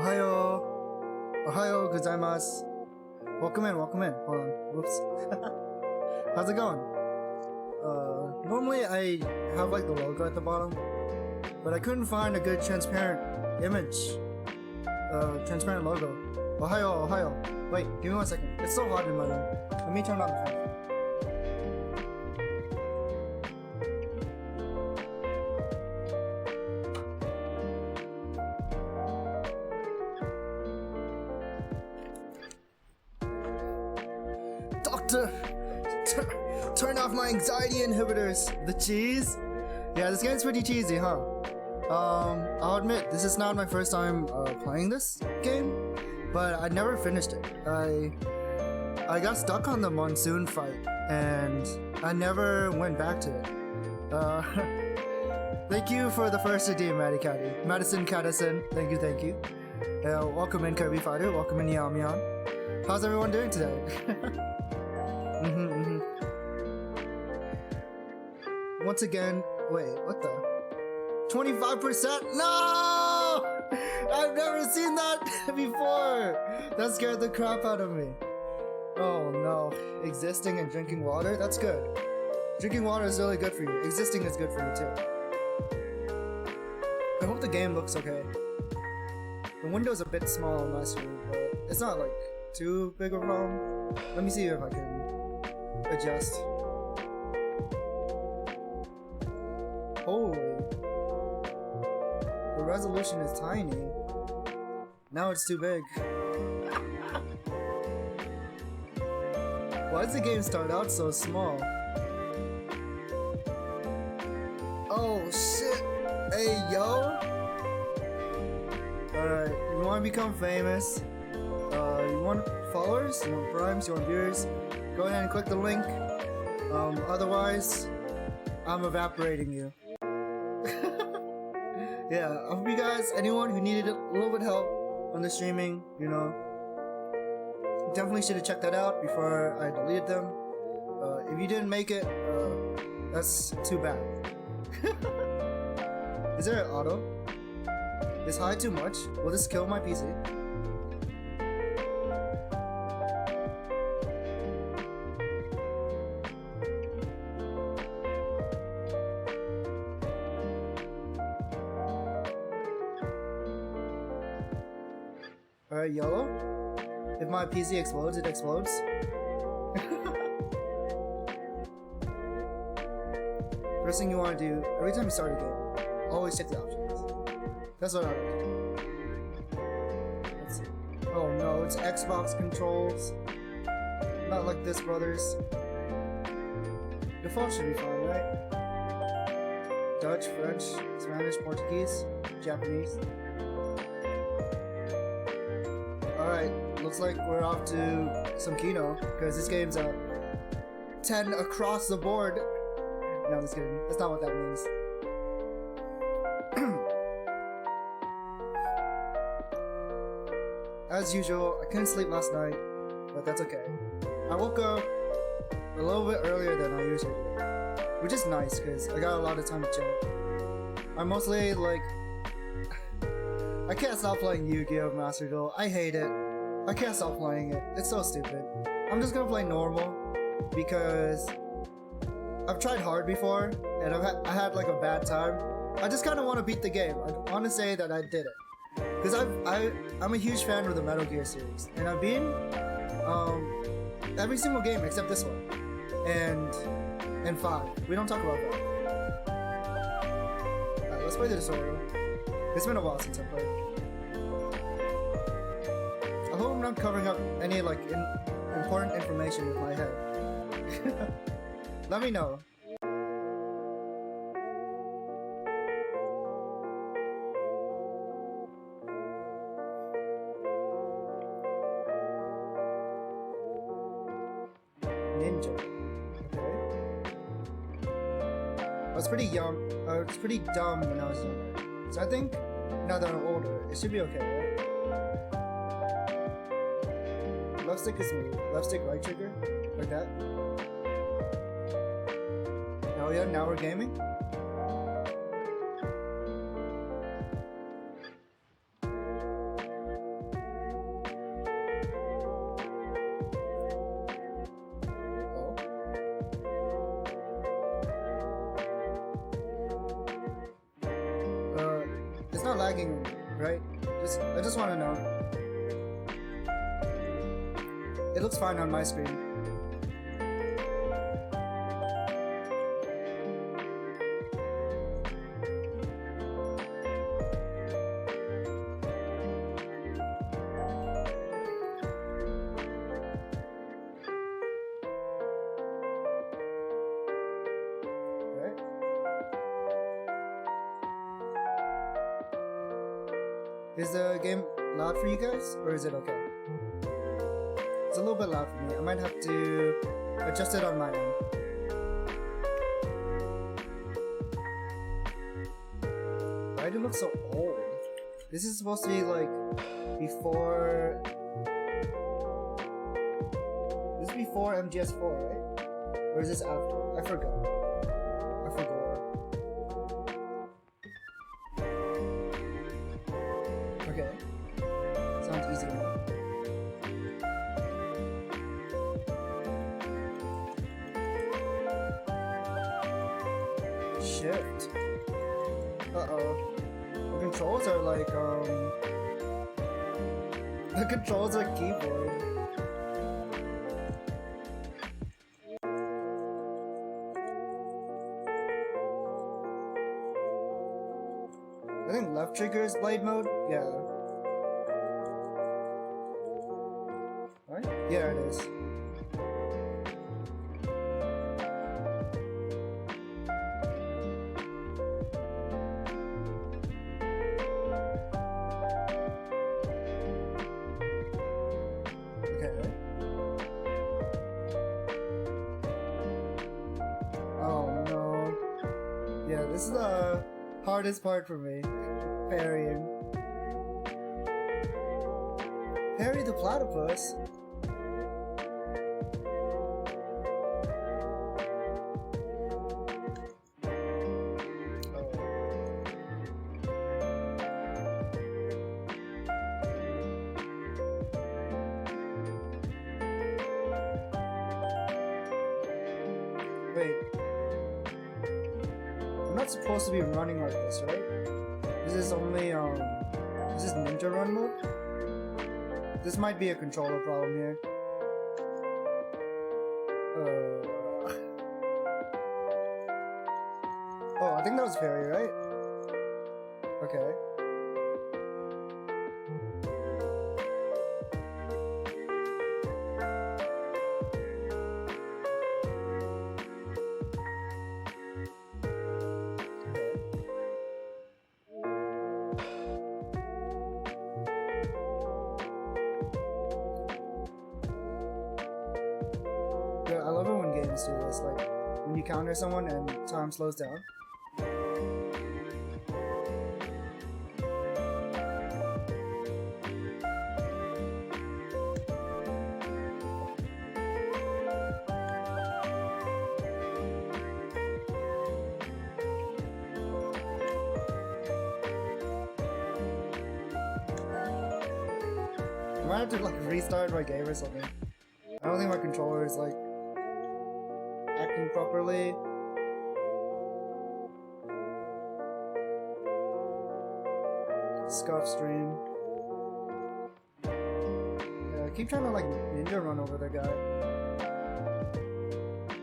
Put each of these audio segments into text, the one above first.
Ohayo gozaimasu. Welcome in. Hold on. Whoops. How's it going? Normally I have like the logo at the bottom, but I couldn't find a good transparent image. Transparent logo. Ohayo. Wait, give me 1 second. It's so hot in my room. Let me turn on the fan. Doktor! Turn off my anxiety inhibitors! The cheese? Yeah, this game's pretty cheesy, huh? I'll admit, this is not my first time playing this game, but I never finished it. I got stuck on the monsoon fight, and I never went back to it. Thank you for the first redeem, Madison Caddison. Thank you. Welcome in, Kirby Fighter. Welcome in, Yamian. How's everyone doing today? Once again, wait, what the? 25%? No! I've never seen that before! That scared the crap out of me. Oh no. Existing and drinking water? That's good. Drinking water is really good for you. Existing is good for you too. I hope the game looks okay. The window's a bit small on my screen, but it's not like too big of a problem. Let me see if I can adjust. Holy. The resolution is tiny. Now it's too big. Why does the game start out so small? Oh shit! Hey yo! Alright, you wanna become famous? You want followers? You want primes? You want viewers? Go ahead and click the link. Otherwise, I'm evaporating you. Yeah, I hope you guys, anyone who needed a little bit of help on the streaming, you know, definitely should have checked that out before I deleted them. If you didn't make it, that's too bad. Is there an auto? Is high too much? Will this kill my PC? Alright, YOLO? If my PC explodes, it explodes. First thing you want to do, every time you start a game, always check the options. That's what I would do. Let's see. Oh no, it's Xbox controls. Not like this, brothers. Default should be fine, right? Dutch, French, Spanish, Portuguese, Japanese. Alright, looks like we're off to some Kino, because this game's a 10 across the board. No, I'm just kidding. That's not what that means. As usual, I couldn't sleep last night, but that's okay. I woke up a little bit earlier than I usually do, which is nice, because I got a lot of time to chill. I'm mostly like... I can't stop playing Yu-Gi-Oh! Master Duel. I hate it. I can't stop playing it. It's so stupid. I'm just gonna play normal because I've tried hard before and I had like a bad time. I just kind of want to beat the game. I want to say that I did it because I'm a huge fan of the Metal Gear series and I've been every single game except this one and 5. We don't talk about that. Alright, let's play the tutorial. It's been a while since I played. I hope I'm not covering up any like important information in my head. Let me know. Ninja. Okay. I was pretty young. I was pretty dumb when I was younger. So I think now that I'm older, it should be okay, right? Left stick is smooth. Left stick, right trigger, like that. Oh yeah, now we're gaming. lagging, right? I just want to know. It looks fine on my screen. Is the game loud for you guys, or is it okay? It's a little bit loud for me. I might have to adjust it on my end. Why do it look so old? This is supposed to be like before... This is before MGS4, right? Or is this after? I forgot. Okay. Sounds easy enough. Shit. Uh-oh. The controls are like, The controls are keyboard. I think left trigger is blade mode? Yeah. Right? Yeah, it is. Okay. Oh no. Yeah, this is the hardest part for me. Parrying. Parry the platypus? Wait. I'm not supposed to be running like this, right? This is only, this is ninja run mode? This might be a controller problem here. Oh, I think that was parry, right? Okay. I love it when games do this, like when you counter someone and time slows down. I might have to like restart my game or something. I don't think my controller is like acting properly. Scuff stream. Yeah, I keep trying to like ninja run over the guy.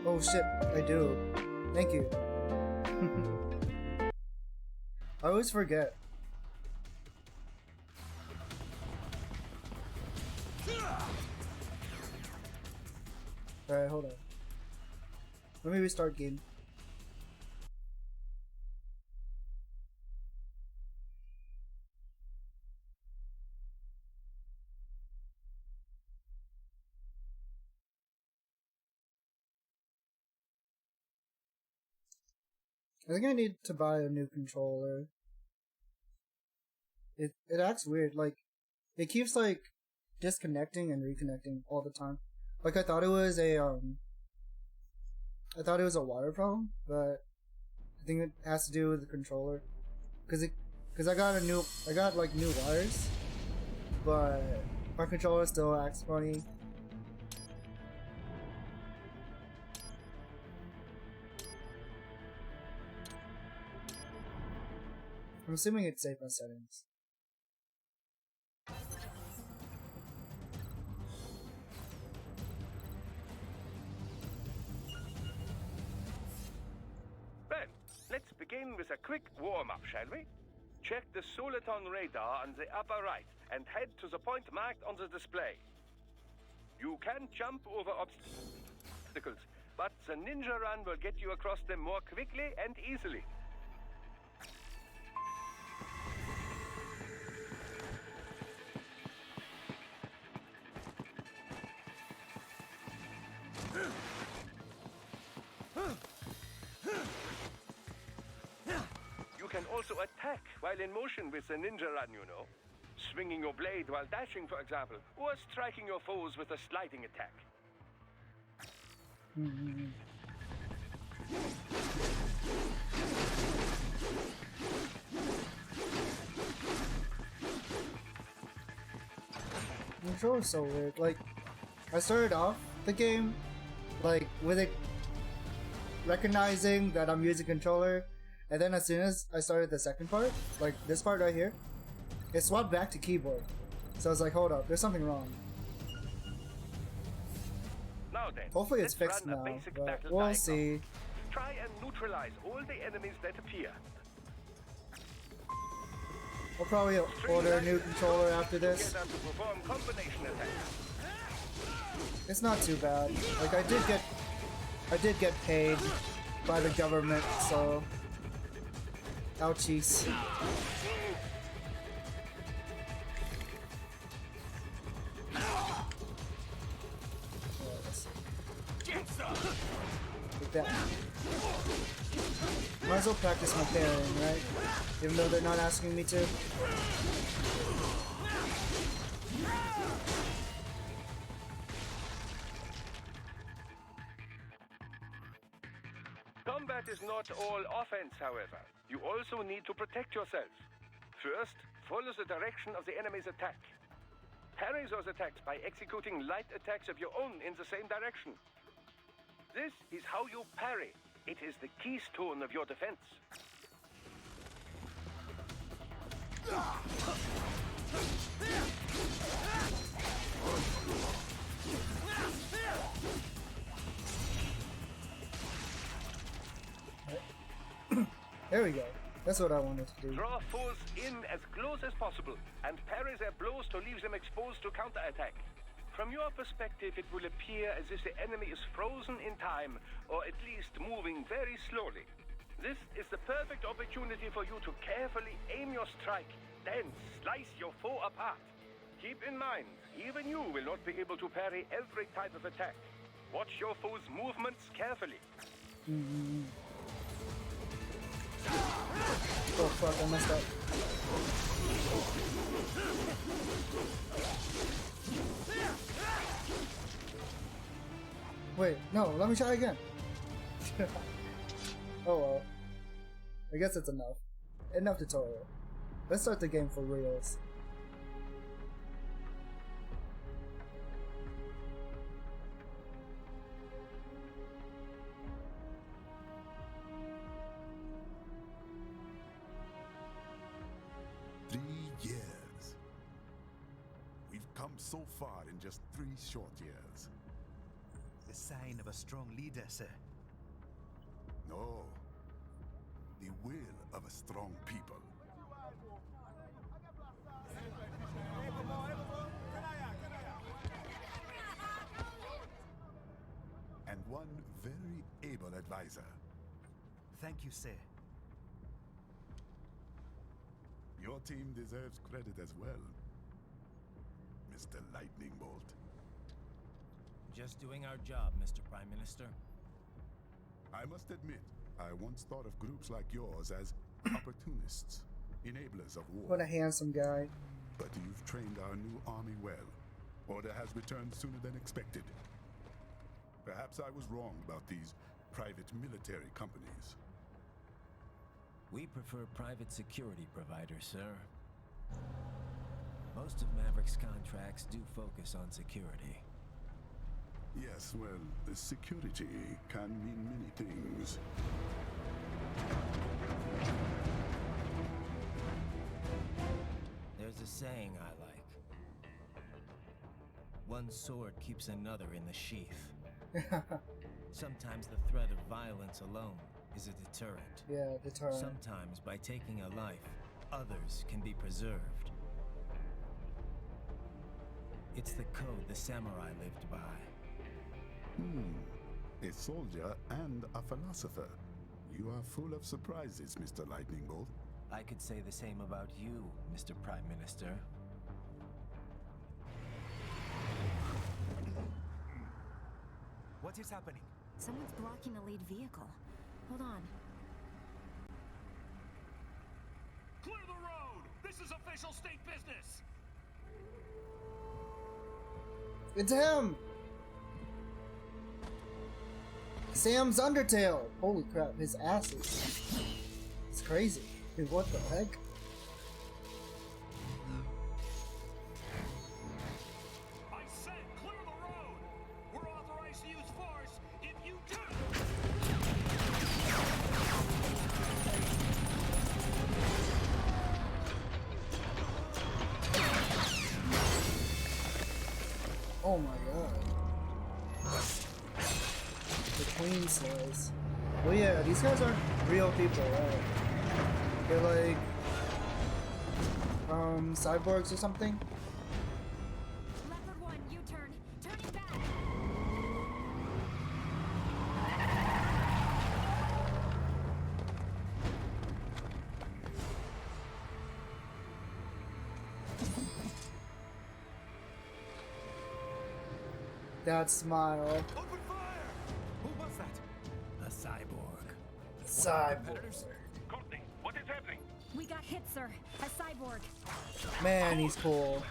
Oh shit, I do. Thank you. I always forget. Alright, hold on. Let me restart game. I think I need to buy a new controller. It acts weird, like it keeps like disconnecting and reconnecting all the time. Like I thought it was a wire problem, but I think it has to do with the controller. Cause I got like new wires, but my controller still acts funny. I'm assuming it's safe on settings. Well, let's begin with a quick warm-up, shall we? Check the Soliton radar on the upper right and head to the point marked on the display. You can jump over obstacles, but the ninja run will get you across them more quickly and easily. You can also attack while in motion with the ninja run, you know. Swinging your blade while dashing, for example, or striking your foes with a sliding attack. The controller's so weird. Like, I started off the game, like, with it recognizing that I'm using controller, and then as soon as I started the second part, like this part right here, it swapped back to keyboard. So I was like, hold up, there's something wrong. Now then, Hopefully it's fixed now, but we'll see. Try and neutralize all the enemies that appear. I'll probably order a new controller after this. It's not too bad. Like I did get paid by the government, so ouchies. Like that. Might as well practice my parrying, right? Even though they're not asking me to. Combat is not all offense, however. You also need to protect yourself. First, follow the direction of the enemy's attack. Parry those attacks by executing light attacks of your own in the same direction. This is how you parry. It is the keystone of your defense. There we go. That's what I wanted to do. Draw foes in as close as possible and parry their blows to leave them exposed to counterattack. From your perspective, it will appear as if the enemy is frozen in time, or at least moving very slowly. This is the perfect opportunity for you to carefully aim your strike, then slice your foe apart. Keep in mind, even you will not be able to parry every type of attack. Watch your foe's movements carefully. Oh fuck, I messed up. Wait, no, let me try again. Oh well. I guess it's enough. Enough tutorial. Let's start the game for reals. Years. We've come so far in just 3 short years. The sign of a strong leader, sir. No. The will of a strong people. And one very able advisor. Thank you, sir. Your team deserves credit as well, Mr. Lightning Bolt. Just doing our job, Mr. Prime Minister. I must admit, I once thought of groups like yours as opportunists, enablers of war. What a handsome guy. But you've trained our new army well. Order has returned sooner than expected. Perhaps I was wrong about these private military companies. We prefer private security providers, sir. Most of Maverick's contracts do focus on security. Yes, well, security can mean many things. One sword keeps another in the sheath. Sometimes the threat of violence alone is a deterrent. Yeah, deterrent. Sometimes by taking a life, others can be preserved. It's the code the samurai lived by. A soldier and a philosopher. You are full of surprises, Mr. Lightning Bolt. I could say the same about you, Mr. Prime Minister. What is happening? Someone's blocking the lead vehicle. Hold on. Clear the road! This is official state business! It's him! Sam's Undertale! Holy crap, his ass is... It's crazy. Dude, what the heck? I said clear the road! We're authorized to use force if you do! Oh my god. The Queen says. Well, yeah, these guys aren't real people, right? They're like, cyborgs or something? Leopard 1, U-turn. Turning back. That smile. Open fire! Who was that? A cyborg. Cyborg. Courtney, what is happening? We got hit, sir. A cyborg. Man, he's cool.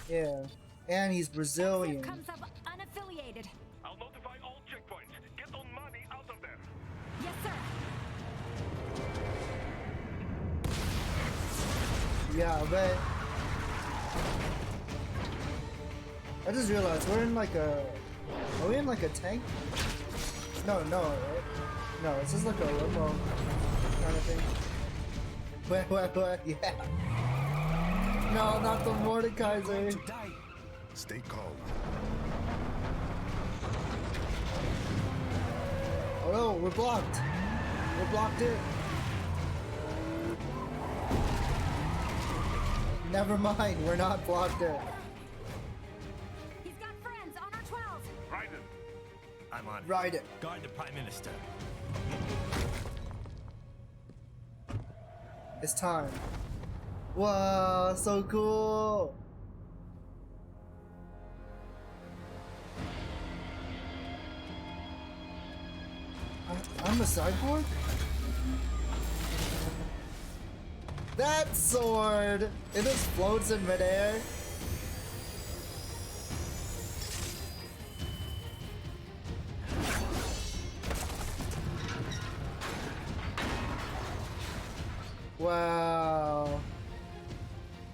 Yeah. And he's Brazilian. Comes up unaffiliated. I'll notify all checkpoints. Get on money out of there. Yes, sir. Yeah, I bet. I just realized we're in like a... Are we in like a tank? No, right? No, it's just like a limo kind of thing. What? Yeah. No, not the Mordekaiser. To die. Stay calm. Oh no, we're blocked. We're blocked in. Never mind, we're not blocked in. He's got friends on our 12. Raiden, I'm on it. Ride it. Guard the Prime Minister. It's time. Wow, so cool. I'm a cyborg? That sword! It just floats in midair. Wow.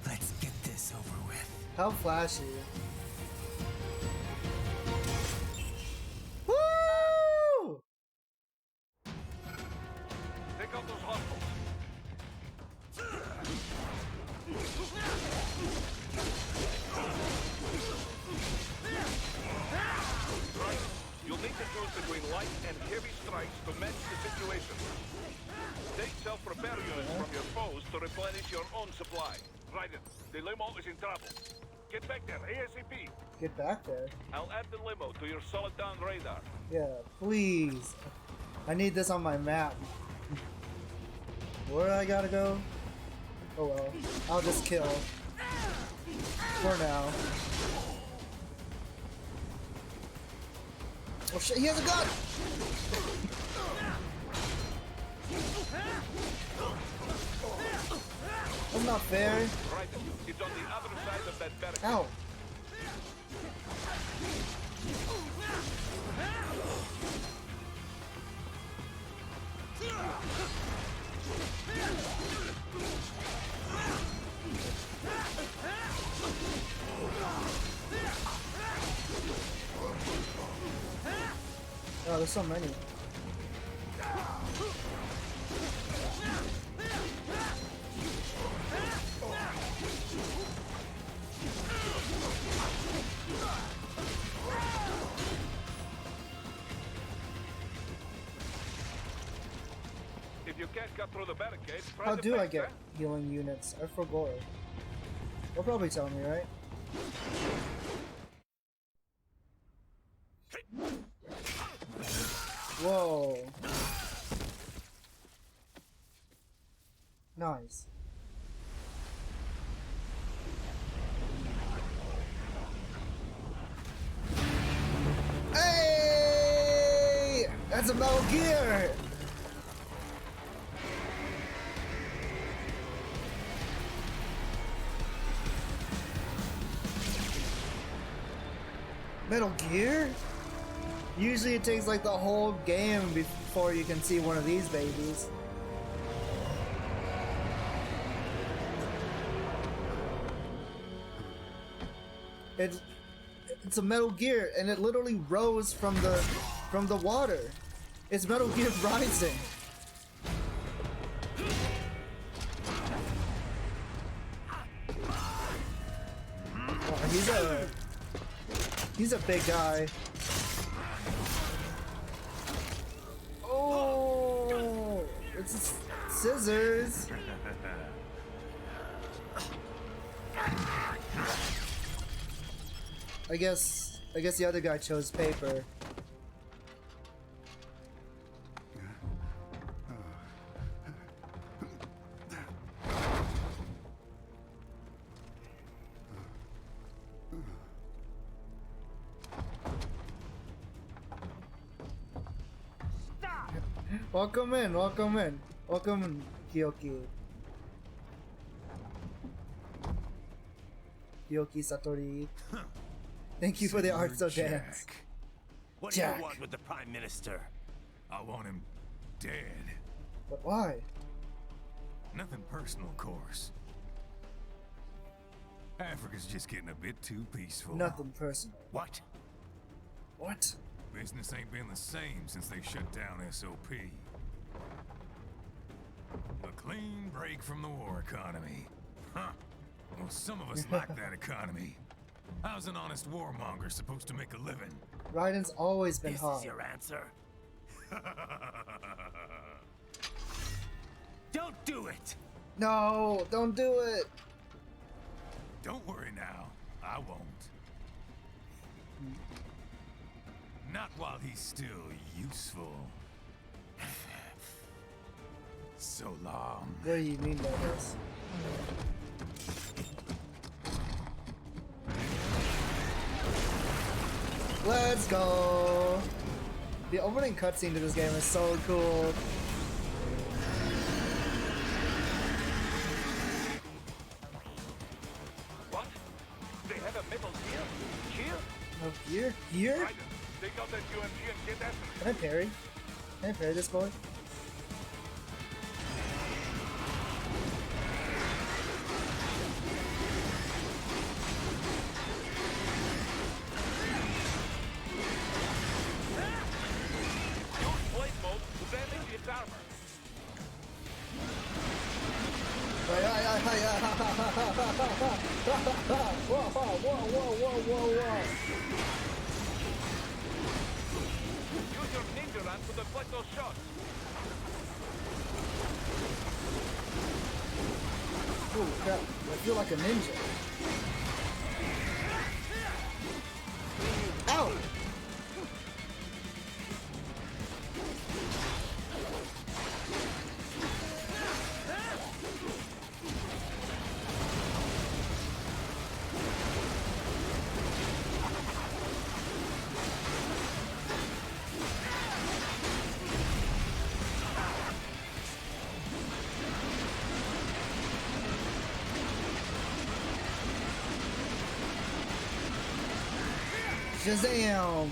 Let's get this over with. How flashy. Woo! take out those hostiles. Right. You'll need to choose between light and heavy strikes to match the situation. Take self-repair units from your foes to replenish your own supply. Raiden, the limo is in trouble. Get back there, ASAP. Get back there. I'll add the limo to your solid down radar. Yeah, please. I need this on my map. Where do I gotta go? Oh well. I'll just kill. For now. Oh shit, he has a gun! That's not fair. Right, it's on the other side of that barricade. Ow. Oh, there's so many. cut through the barricade, try How the do I fence, get huh? healing units? I forgot. They'll probably tell me, right? Whoa. Nice. Hey! That's a Metal Gear! Metal Gear? Usually it takes like the whole game before you can see one of these babies. It's a Metal Gear, and it literally rose from the water. It's Metal Gear Rising. Oh, he's a big guy. Oh, it's scissors. I guess the other guy chose paper. Welcome in, welcome in. Welcome in, Kyoki. Kyoki Satori. Thank you for the arts of dance. What do Jack. you want with the Prime Minister? I want him dead. But why? Nothing personal, of course. Africa's just getting a bit too peaceful. Nothing personal. What? What? Business ain't been the same since they shut down SOP. A clean break from the war economy. Huh. Well, some of us like that economy. How's an honest warmonger supposed to make a living? Raiden's always been This hot. is your answer? Don't do it! No, don't do it. Don't worry now. I won't. Not while he's still useful. So long. What do you mean by this? Let's go! The opening cutscene to this game is so cool. What? They have a metal gear? Here? Oh, here? Here? Raiden, take out that UMG and get at them. Can I parry? Can I parry this boy? Use blade mode to damage its armor. Whoa, whoa. Use your ninja run to deflect those shots. Ooh, crap. I feel like a ninja. Ow! Shazam!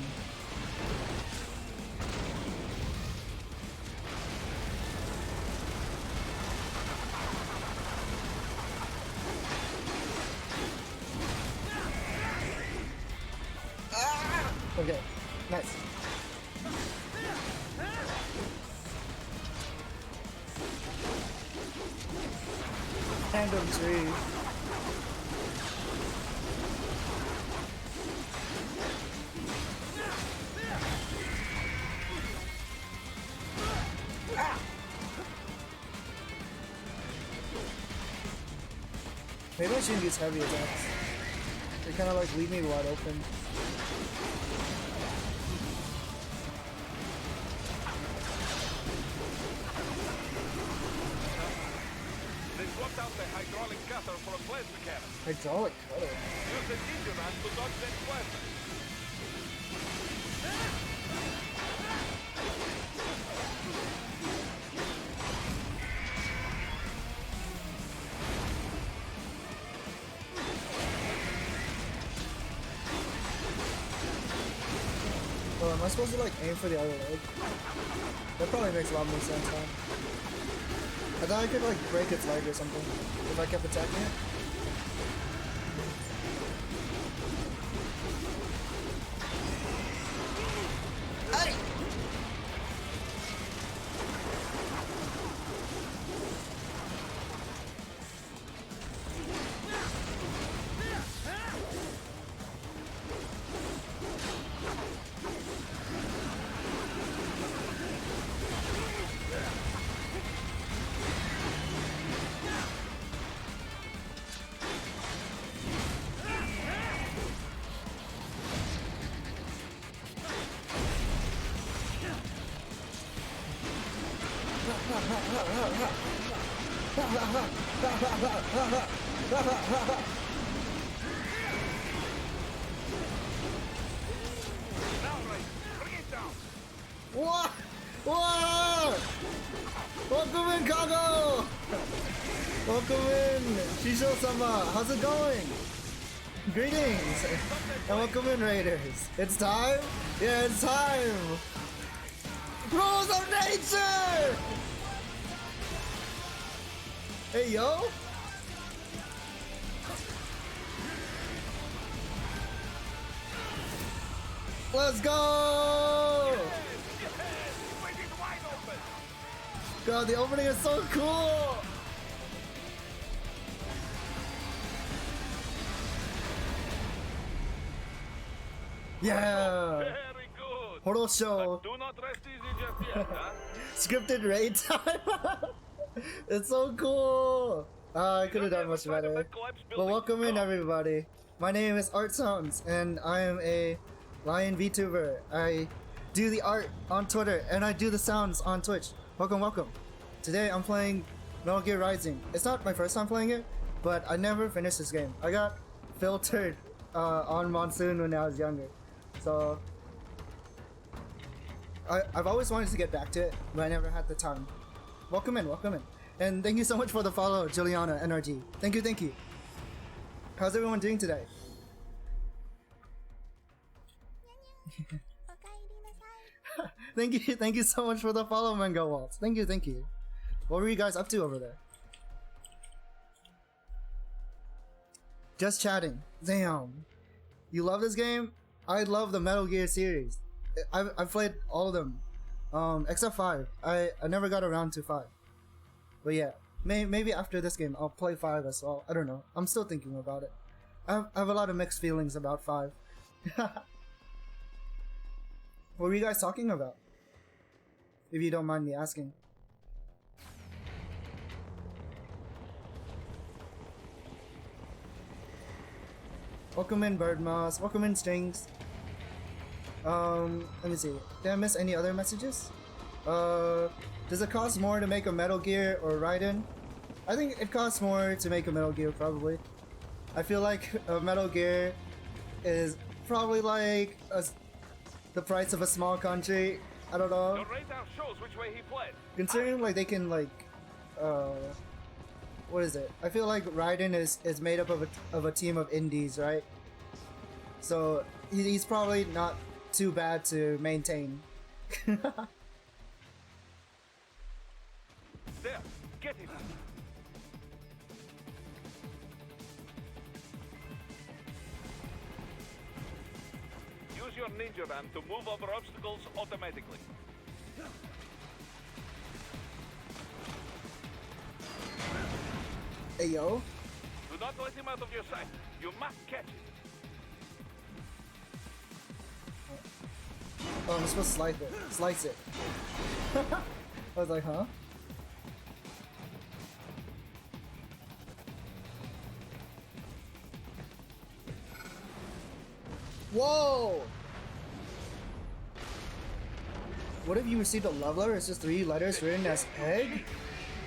Ah! Okay, nice. Tandem tree. Maybe I shouldn't use heavy attacks. They kind of like leave me wide open. They swapped out the hydraulic cutter for a plasma cannon. Hydraulic cutter. Use the ninja man to dodge that plasma. Oh, am I supposed to like aim for the other leg? That probably makes a lot more sense, huh? I thought I could like break its leg or something if I kept attacking it. Ay! What? What? Welcome in, Kago! Welcome in, Shisho-sama. How's it going? Greetings, and welcome in, Raiders. It's time? Yeah, it's time! Rules of Nature! Hey, yo! Let's go! God, the opening is so cool! Yeah! Very good. Horosho! Do not rest easy just yet, huh? Scripted raid time! It's so cool! I could have done much better. Well, welcome in, everybody. My name is Art Sounds, and I am a Lion VTuber. I do the art on Twitter, and I do the sounds on Twitch. Welcome, welcome. Today I'm playing Metal Gear Rising. It's not my first time playing it, but I never finished this game. I got filtered on Monsoon when I was younger. So I've always wanted to get back to it, but I never had the time. Welcome in, welcome in. And thank you so much for the follow, Juliana NRG. Thank you, thank you. How's everyone doing today? Thank you so much for the follow, Mango Waltz. Thank you, thank you. What were you guys up to over there? Just chatting. Damn. You love this game? I love the Metal Gear series. I've played all of them. Except 5. I never got around to 5. But yeah, maybe after this game I'll play 5 as well. I don't know. I'm still thinking about it. I have a lot of mixed feelings about 5. What were you guys talking about? If you don't mind me asking. Welcome in, Birdmoss. Welcome in, Strings. Let me see. Did I miss any other messages? Does it cost more to make a Metal Gear or Raiden? I think it costs more to make a Metal Gear, probably. I feel like a Metal Gear is probably like the price of a small country. I don't know. The radar shows which way he fled. Considering like they can like, what is it? I feel like Raiden is made up of a team of indies, right? So he's probably not too bad to maintain. There, get him. Use your ninja ram to move over obstacles automatically. Hey yo. Do not let him out of your sight. You must catch it. Oh, I'm supposed to slice it. Slice it. I was like, huh? Whoa! What if you received a love letter? It's just 3 letters written as egg?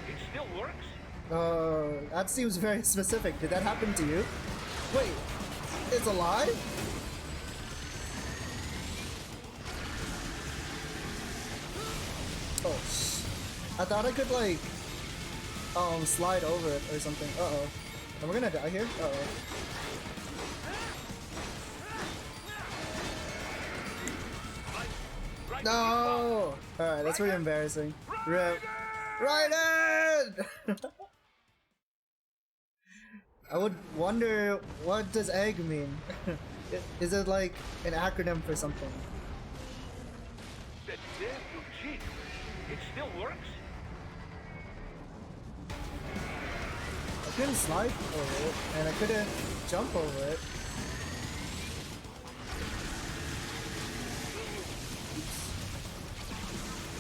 It still works? That seems very specific. Did that happen to you? Wait, it's alive? Oh, I thought I could like, slide over it or something. Uh-oh. Am I gonna die here? Uh-oh. No! Alright, that's pretty embarrassing. Rip. Raiden! I would wonder, what does egg mean? Is it like an acronym for something? The death of G. It still works? I couldn't slide over it, and I couldn't jump over it.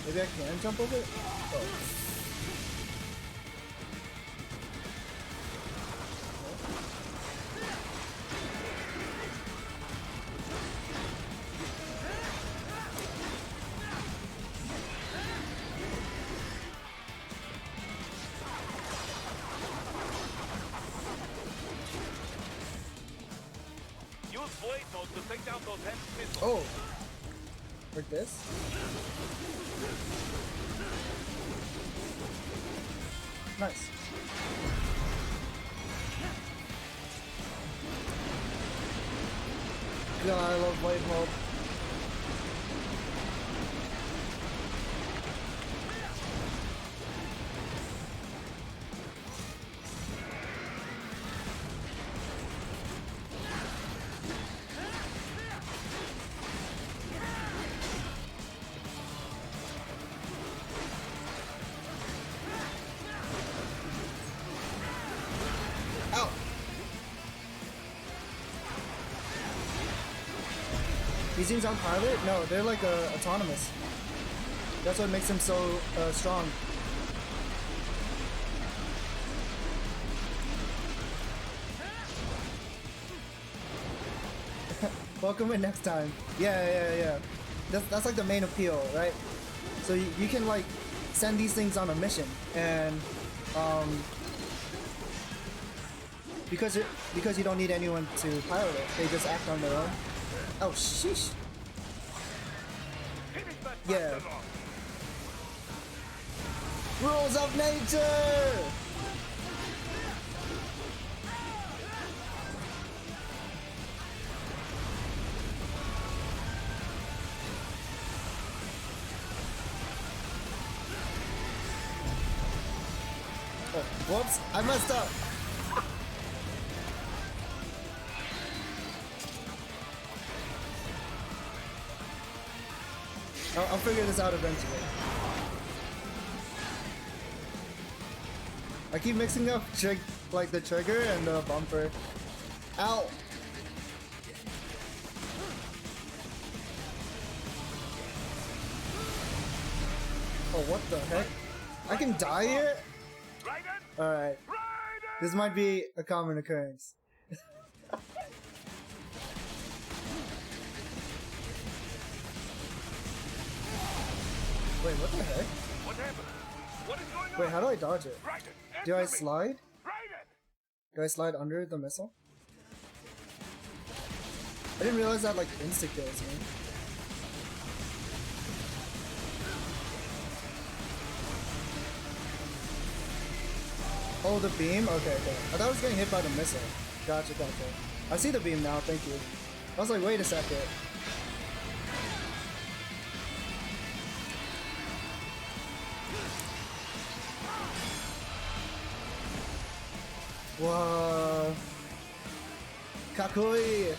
Maybe I can jump over it? Oh. Use blade mode to take down those heavy missiles. Oh! Like this? Nice. God, I love blade mode. Ow! These things aren't pilot? No, they're like autonomous. That's what makes them so strong. Welcome in next time. Yeah. That's like the main appeal, right? So you can like send these things on a mission, and because you don't need anyone to pilot it, they just act on their own. Oh sheesh. Yeah. Rules of nature. Oh, whoops! I messed up. I'll figure this out eventually. I keep mixing up like the trigger and the bumper. Ow! Oh, what the heck? I can die here? Alright. This might be a common occurrence. Wait, what the heck? What happened? What is going on? Wait, how do I dodge it? Raiden, Do I answer me. slide? Raiden! Do I slide under the missile? I didn't realize that like insta-kills me. Oh, the beam? Okay. I thought I was getting hit by the missile. Gotcha. I see the beam now, thank you. I was like, wait a second. Whoa. Kakui!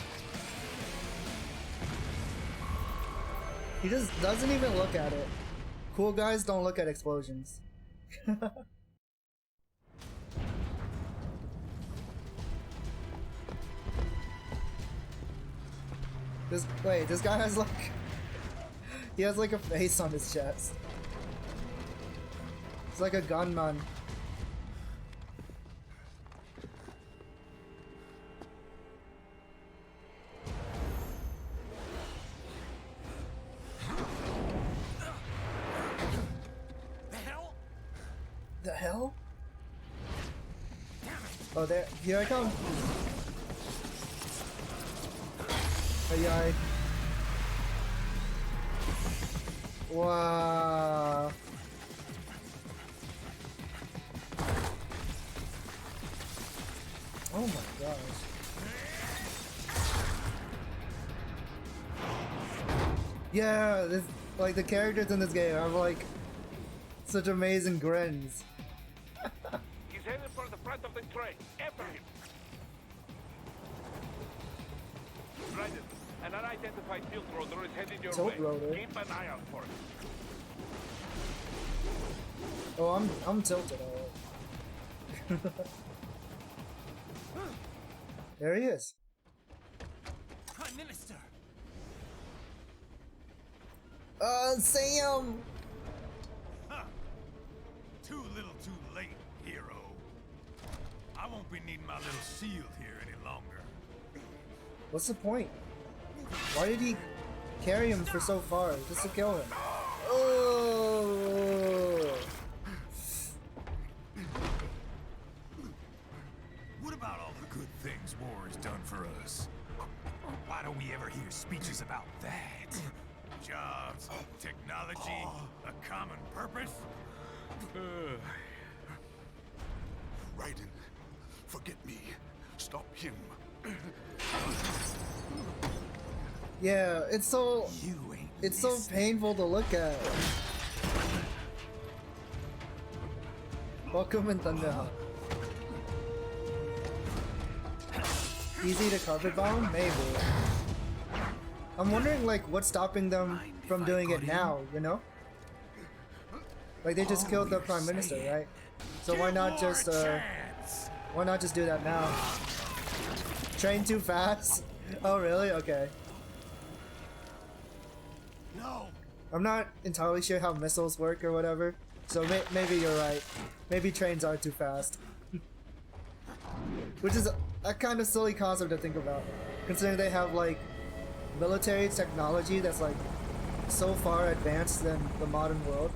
He just doesn't even look at it. Cool guys don't look at explosions. This guy has like... he has like a face on his chest. It's like a gunman. hell? Oh, there. Here I come. Ay. Wow. Oh my gosh. Yeah, this, like the characters in this game have like such amazing grins. He's headed for the front of the train. After him. Right. An unidentified field roller is headed your way. Roller. Keep an eye out for it. Oh, I'm tilted alright. There he is. Prime Minister! Sam! Huh. Too little too late, hero. I won't be needing my little shield here any longer. What's the point? Why did he carry him for so far? Just to kill him. Oh! What about all the good things war has done for us? Why don't we ever hear speeches about that? Jobs, technology, a common purpose? Raiden, forget me. Stop him. Yeah, it's so painful to look at. Welcome in Thunderhawk. Easy to carpet bomb? Maybe. I'm wondering like what's stopping them from doing it now, you know? Like they just killed the Prime Minister, right? So why not just do that now? Train too fast? Oh really? Okay. No. I'm not entirely sure how missiles work or whatever, so maybe you're right. Maybe trains are too fast. Which is a kind of silly concept to think about, considering they have like military technology that's like so far advanced than the modern world.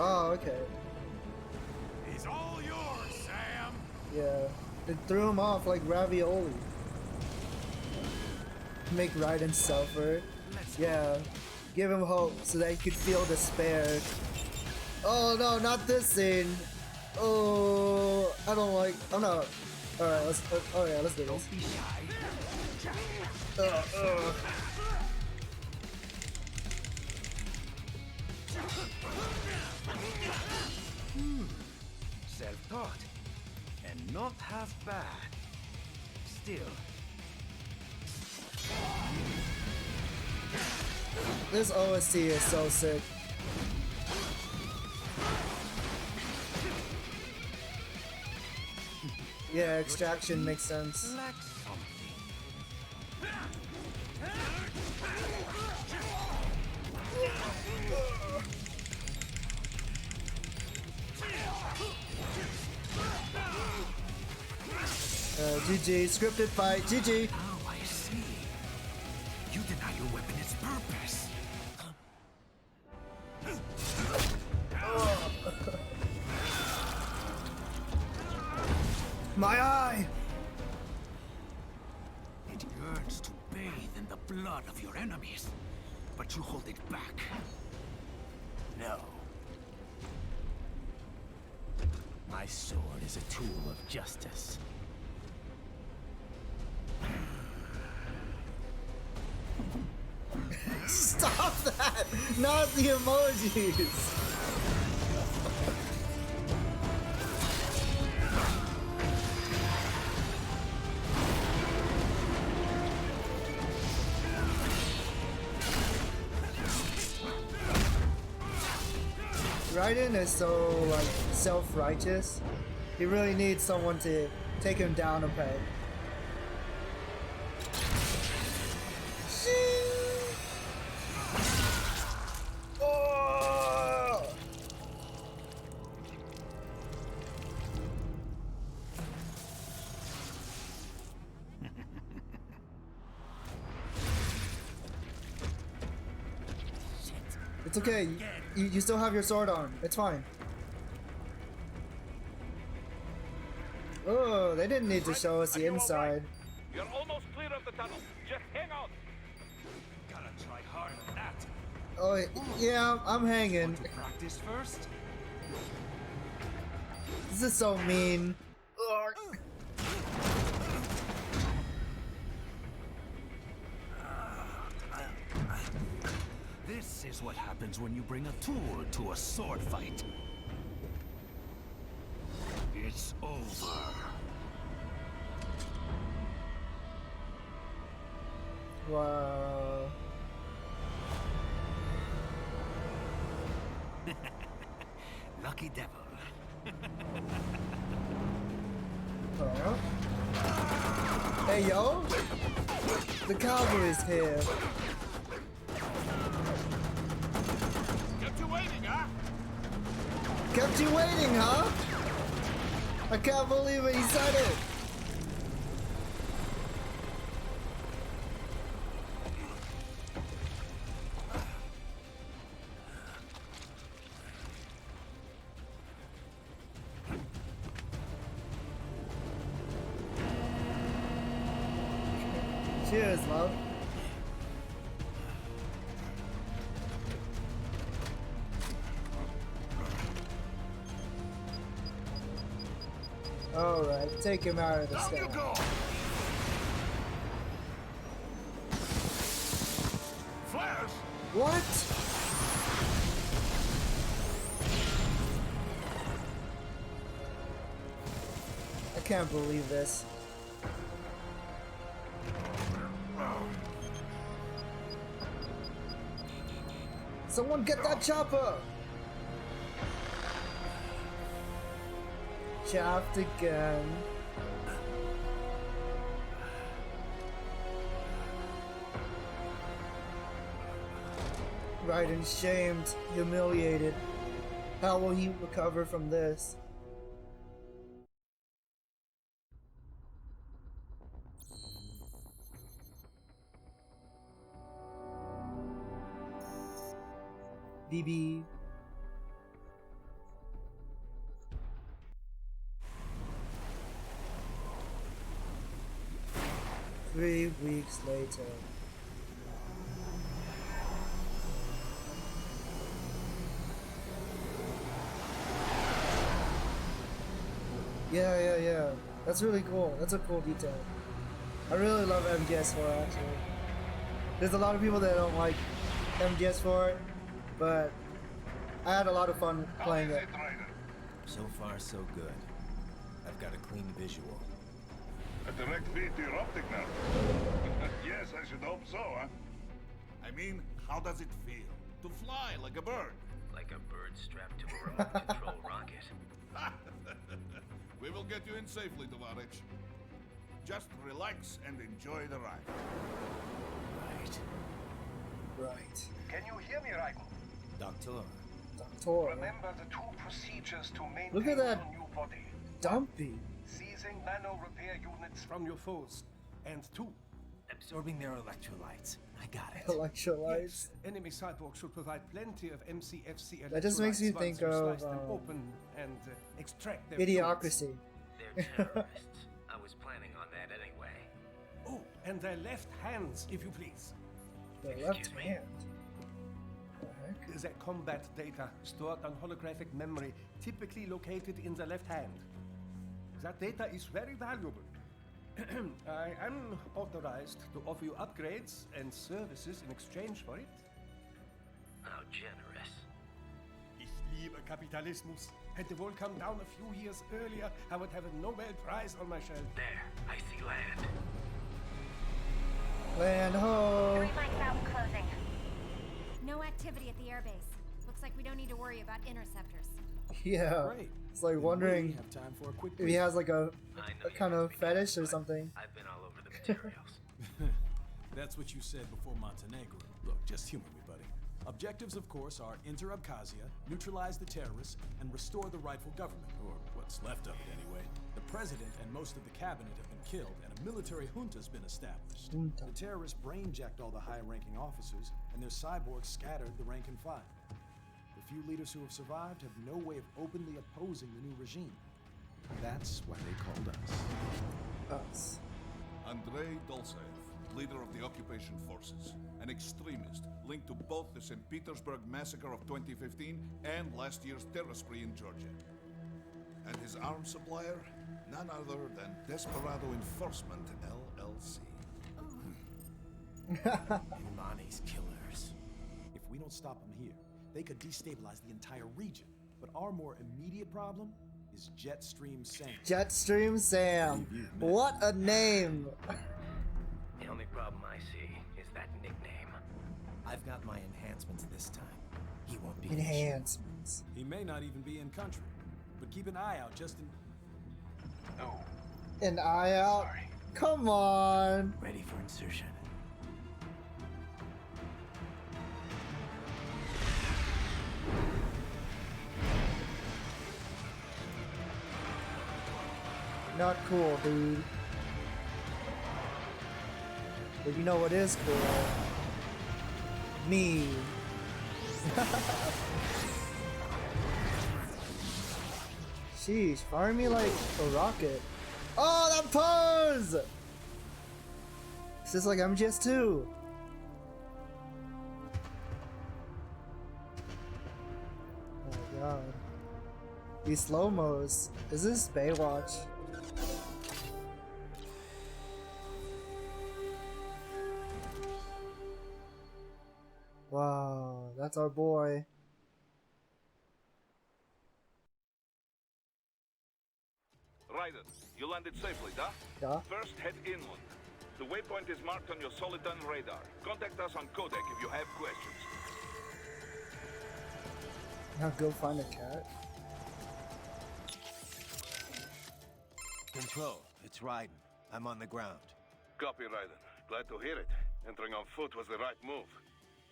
Oh, okay. He's all yours, Sam. Yeah. It threw him off like ravioli. Make Raiden suffer. Yeah. Give him hope so that he could feel despair. Oh no, not this scene. Oh, I don't like. I'm not. Alright, let's. Oh yeah, let's do this. Self-taught, and not half bad. Still. This OST is so sick. Yeah, extraction makes sense. Like something. GG, scripted fight, GG. Oh, I see. You deny your weapon its purpose. My eye! It yearns to bathe in the blood of your enemies, but you hold it back. No. My sword is a tool of justice. Stop that! Not the emojis! Raiden is so like self-righteous. He really needs someone to take him down a peg. Oh! It's okay. You still have your sword on. It's fine. Oh, they didn't need to show us the inside. You're almost clear of the tunnel. Just hang on. Gotta try hard on that. Oh, yeah, I'm hanging. Practice first. This is so mean. Ugh. This is what happens when you bring a tool to a sword fight. It's over. Wow. Lucky devil. Huh? Hey, yo! The cavalry's here. Kept you waiting, huh? Kept you waiting, huh? I can't believe it, he said it! Cheers, love. Alright, take him out of the sky. Flash! What? I can't believe this. Someone get that chopper! Chopped again. Raiden shamed, humiliated. How will he recover from this? BB. Three weeks later. Yeah. That's really cool. That's a cool detail. I really love MGS4 actually. There's a lot of people that don't like MGS4, but I had a lot of fun playing it. So far, so good. I've got a clean visual. A direct feed to your optic now. Yes, I should hope so, huh? I mean, how does it feel? To fly like a bird? Like a bird strapped to a remote control rocket. We will get you in safely, Tovarich. Just relax and enjoy the ride. Right. Can you hear me, Raiden? Doktor. Doktor. Remember the two procedures to maintain Look at that your new body. dumpy. Seizing nano repair units from your foes. And two, Absorbing their electrolytes. I got it. Electrolytes. enemy cyborgs should provide plenty of MCFC electrolytes. That just makes me think once you of, slice them open and extract their Idiocracy. They're terrorists. I was planning on that anyway. fluids. Oh, and their left hands, if you please. The left Excuse me? hand. The heck? The combat data stored on holographic memory, typically located in the left hand. That data is very valuable. I am authorized to offer you upgrades and services in exchange for it. How generous. Ich liebe Kapitalismus. Had the war come down a few years earlier, I would have a Nobel Prize on my shelf. There, I see land. Land ho! 3 mics out and closing. No activity at the airbase. Looks like we don't need to worry about interceptors. Yeah. Great. It's like Then wondering we have time for a quick if he has like a I know kind you of must be fetish kidding, or but something. I've been all over the materials. That's what you said before Montenegro. Look, just humor me, buddy. Objectives, of course, are enter Abkhazia, neutralize the terrorists, and restore the rightful government, or what's left of it anyway. The president and most of the cabinet have been killed, and a military junta's been established. Junta. The terrorists brainjacked all the high-ranking officers, and their cyborgs scattered the rank and file. The few leaders who have survived have no way of openly opposing the new regime. That's why they called us. Andrei Dolzaev, leader of the occupation forces, an extremist linked to both the St. Petersburg massacre of 2015 and last year's terror spree in Georgia. And his arms supplier, none other than Desperado Enforcement, LLC. Imani's killers. If we don't stop them here, they could destabilize the entire region. But our more immediate problem is Jetstream Sam. Jetstream Sam. What a name. The only problem I see is that nickname. I've got my enhancements this time. He won't be Enhancements. He may not even be in country, but keep an eye out just in... No. An eye out? Come on. ready for insertion. Not cool, dude. But you know what is cool? Me. Sheesh, fire me like a rocket. Oh, that pose! It's just like MGS2. Oh my god. These slow-mos. Is this Baywatch? Wow, that's our boy. Raiden, you landed safely, da? Yeah. First, head inland. The waypoint is marked on your Soliton radar. Contact us on codec if you have questions. Now go find a cat. Control, it's Raiden. I'm on the ground. Copy, Raiden. Glad to hear it. Entering on foot was the right move.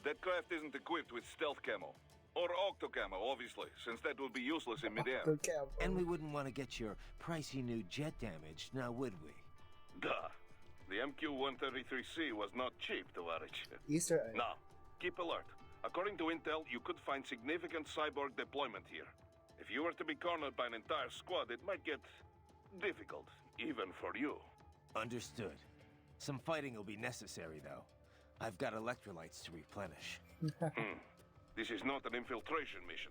That craft isn't equipped with stealth camo. Or octo camo, obviously, since that would be useless in midair. Good camo. And we wouldn't want to get your pricey new jet damaged, now would we? Duh. The MQ-133C was not cheap, Tovarich. Easter egg. Now, keep alert. According to intel, you could find significant cyborg deployment here. If you were to be cornered by an entire squad, it might get difficult, even for you. Understood. Some fighting will be necessary, though. I've got electrolytes to replenish. This is not an infiltration mission.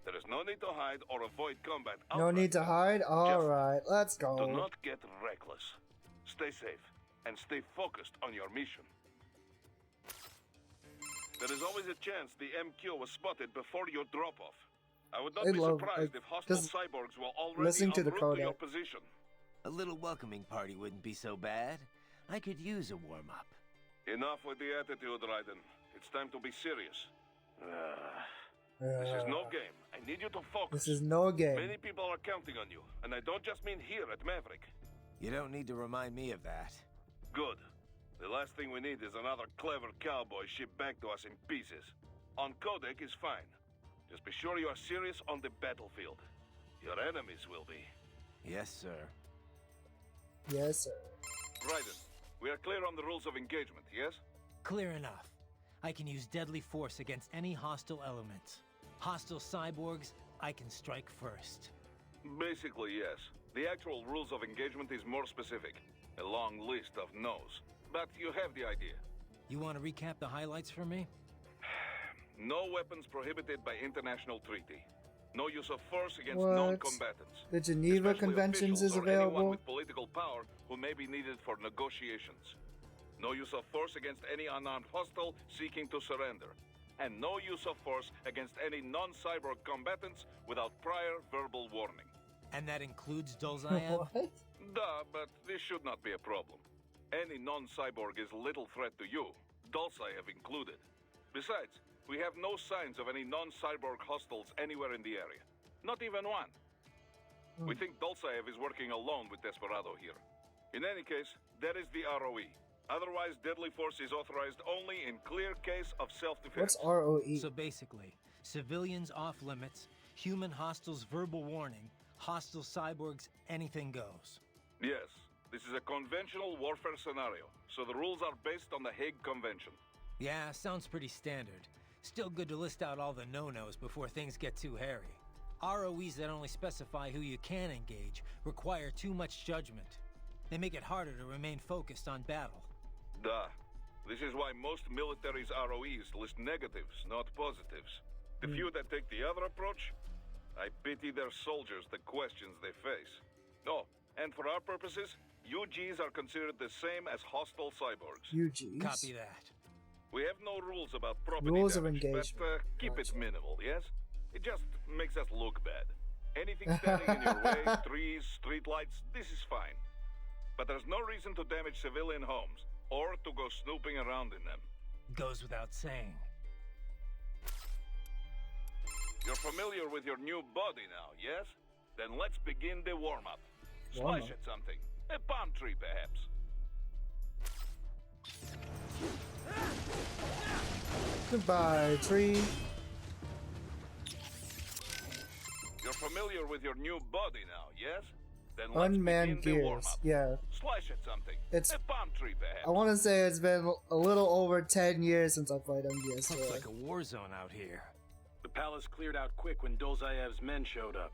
There is no need to hide or avoid combat. No need to hide? Alright, let's Do go. not get reckless. Stay safe and stay focused on your mission. There is always a chance the MQ was spotted before your drop-off. I would not be surprised if hostile just cyborgs were already listening en to the route to your codec. position. A little welcoming party wouldn't be so bad. I could use a warm-up. Enough with the attitude, Raiden. It's time to be serious. This is no game. I need you to focus. This is no game. Many people are counting on you, and I don't just mean here at Maverick. You don't need to remind me of that. Good. The last thing we need is another clever cowboy shipped back to us in pieces. On codec is fine. Just be sure you are serious on the battlefield. Your enemies will be. Yes, sir. Yes, sir. Raiden, we are clear on the rules of engagement, yes? Clear enough. I can use deadly force against any hostile elements. Hostile cyborgs, I can strike first. Basically, yes. The actual rules of engagement is more specific. A long list of no's. But you have the idea. You want to recap the highlights for me? No weapons prohibited by international treaty. No use of force against What? non-combatants. The Geneva Especially Conventions officials is or anyone available. with political power who may be needed for negotiations. No use of force against any unarmed hostile seeking to surrender. And no use of force against any non-cyborg combatants without prior verbal warning. And that includes Dolzaev? What? Duh, but this should not be a problem. Any non-cyborg is little threat to you, Dolzaev included. Besides, we have no signs of any non-cyborg hostiles anywhere in the area. Not even one. We think Dolzaev is working alone with Desperado here. In any case, that is the ROE. Otherwise, deadly force is authorized only in clear case of self-defense. What's ROE? So basically, civilians off limits, human hostiles verbal warning, hostile cyborgs anything goes. Yes, this is a conventional warfare scenario, so the rules are based on the Hague Convention. Yeah, sounds pretty standard. Still good to list out all the no-nos before things get too hairy. ROEs that only specify who you can engage require too much judgment. They make it harder to remain focused on battle. Duh. This is why most militaries' ROEs list negatives, not positives. The few that take the other approach, I pity their soldiers the questions they face. Oh, and for our purposes, UGs are considered the same as hostile cyborgs. UGs? Copy that. We have no rules about property Rules of damage, engagement. but keep it minimal, yes? It just makes us look bad. Anything standing in your way, trees, streetlights, this is fine. But there's no reason to damage civilian homes, or to go snooping around in them. Goes without saying. You're familiar with your new body now, yes? Then let's begin the warm-up. Warm-up? Splash at something. A palm tree, perhaps. Goodbye, tree. You're familiar with your new body now, yes? Then let's Unmanned begin the gears. warm-up. Yeah. Slash at something. It's- A palm tree, perhaps. I want to say it's been a little over 10 years since I played MGS. Looks like a war zone out here. The palace cleared out quick when Dolzaev's men showed up.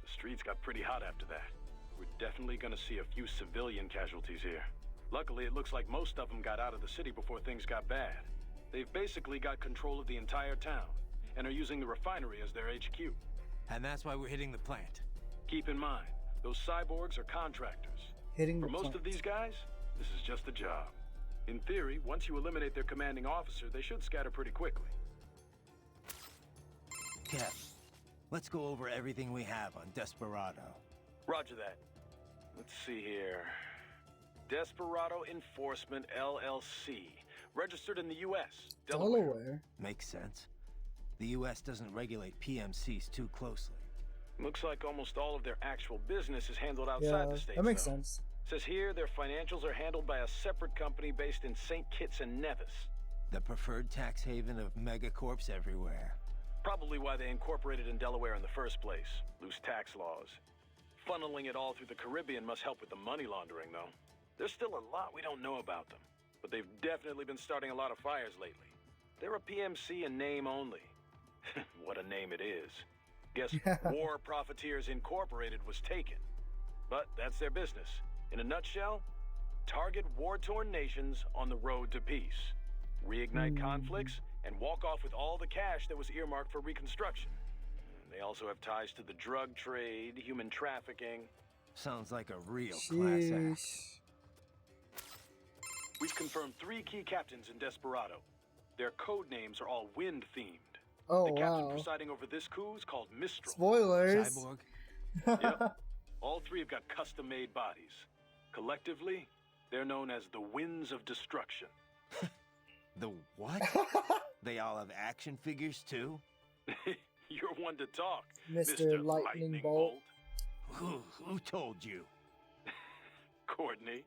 The streets got pretty hot after that. We're definitely gonna see a few civilian casualties here. Luckily, it looks like most of them got out of the city before things got bad. They've basically got control of the entire town, and are using the refinery as their HQ. And that's why we're hitting the plant. Keep in mind, those cyborgs are contractors. Hitting For the most plant. of these guys, this is just a job. In theory, once you eliminate their commanding officer, they should scatter pretty quickly. Kev, let's go over everything we have on Desperado. Roger that. Let's see here. Desperado Enforcement LLC. Registered in the U.S. Delaware. Makes sense. The U.S. doesn't regulate PMCs too closely. Looks like almost all of their actual business is handled outside Yeah, the States, that makes though. sense. Says here their financials are handled by a separate company based in St. Kitts and Nevis. The preferred tax haven of megacorps everywhere. Probably why they incorporated in Delaware in the first place. Loose tax laws. Funneling it all through the Caribbean must help with the money laundering, though. There's still a lot we don't know about them, but they've definitely been starting a lot of fires lately. They're a PMC in name only. What a name it is. Guess War Profiteers Incorporated was taken. But that's their business. In a nutshell, target war-torn nations on the road to peace. Reignite conflicts and walk off with all the cash that was earmarked for reconstruction. They also have ties to the drug trade, human trafficking. Sounds like a real class act. Sheesh. We've confirmed 3 key captains in Desperado. Their code names are all wind-themed. Oh, The captain wow. presiding over this coup is called Mistral. Spoilers. Cyborg? Yep. All 3 have got custom-made bodies. Collectively, they're known as the Winds of Destruction. The what? They all have action figures too? You're one to talk, Mr. Lightning Bolt. Who told you? Courtney.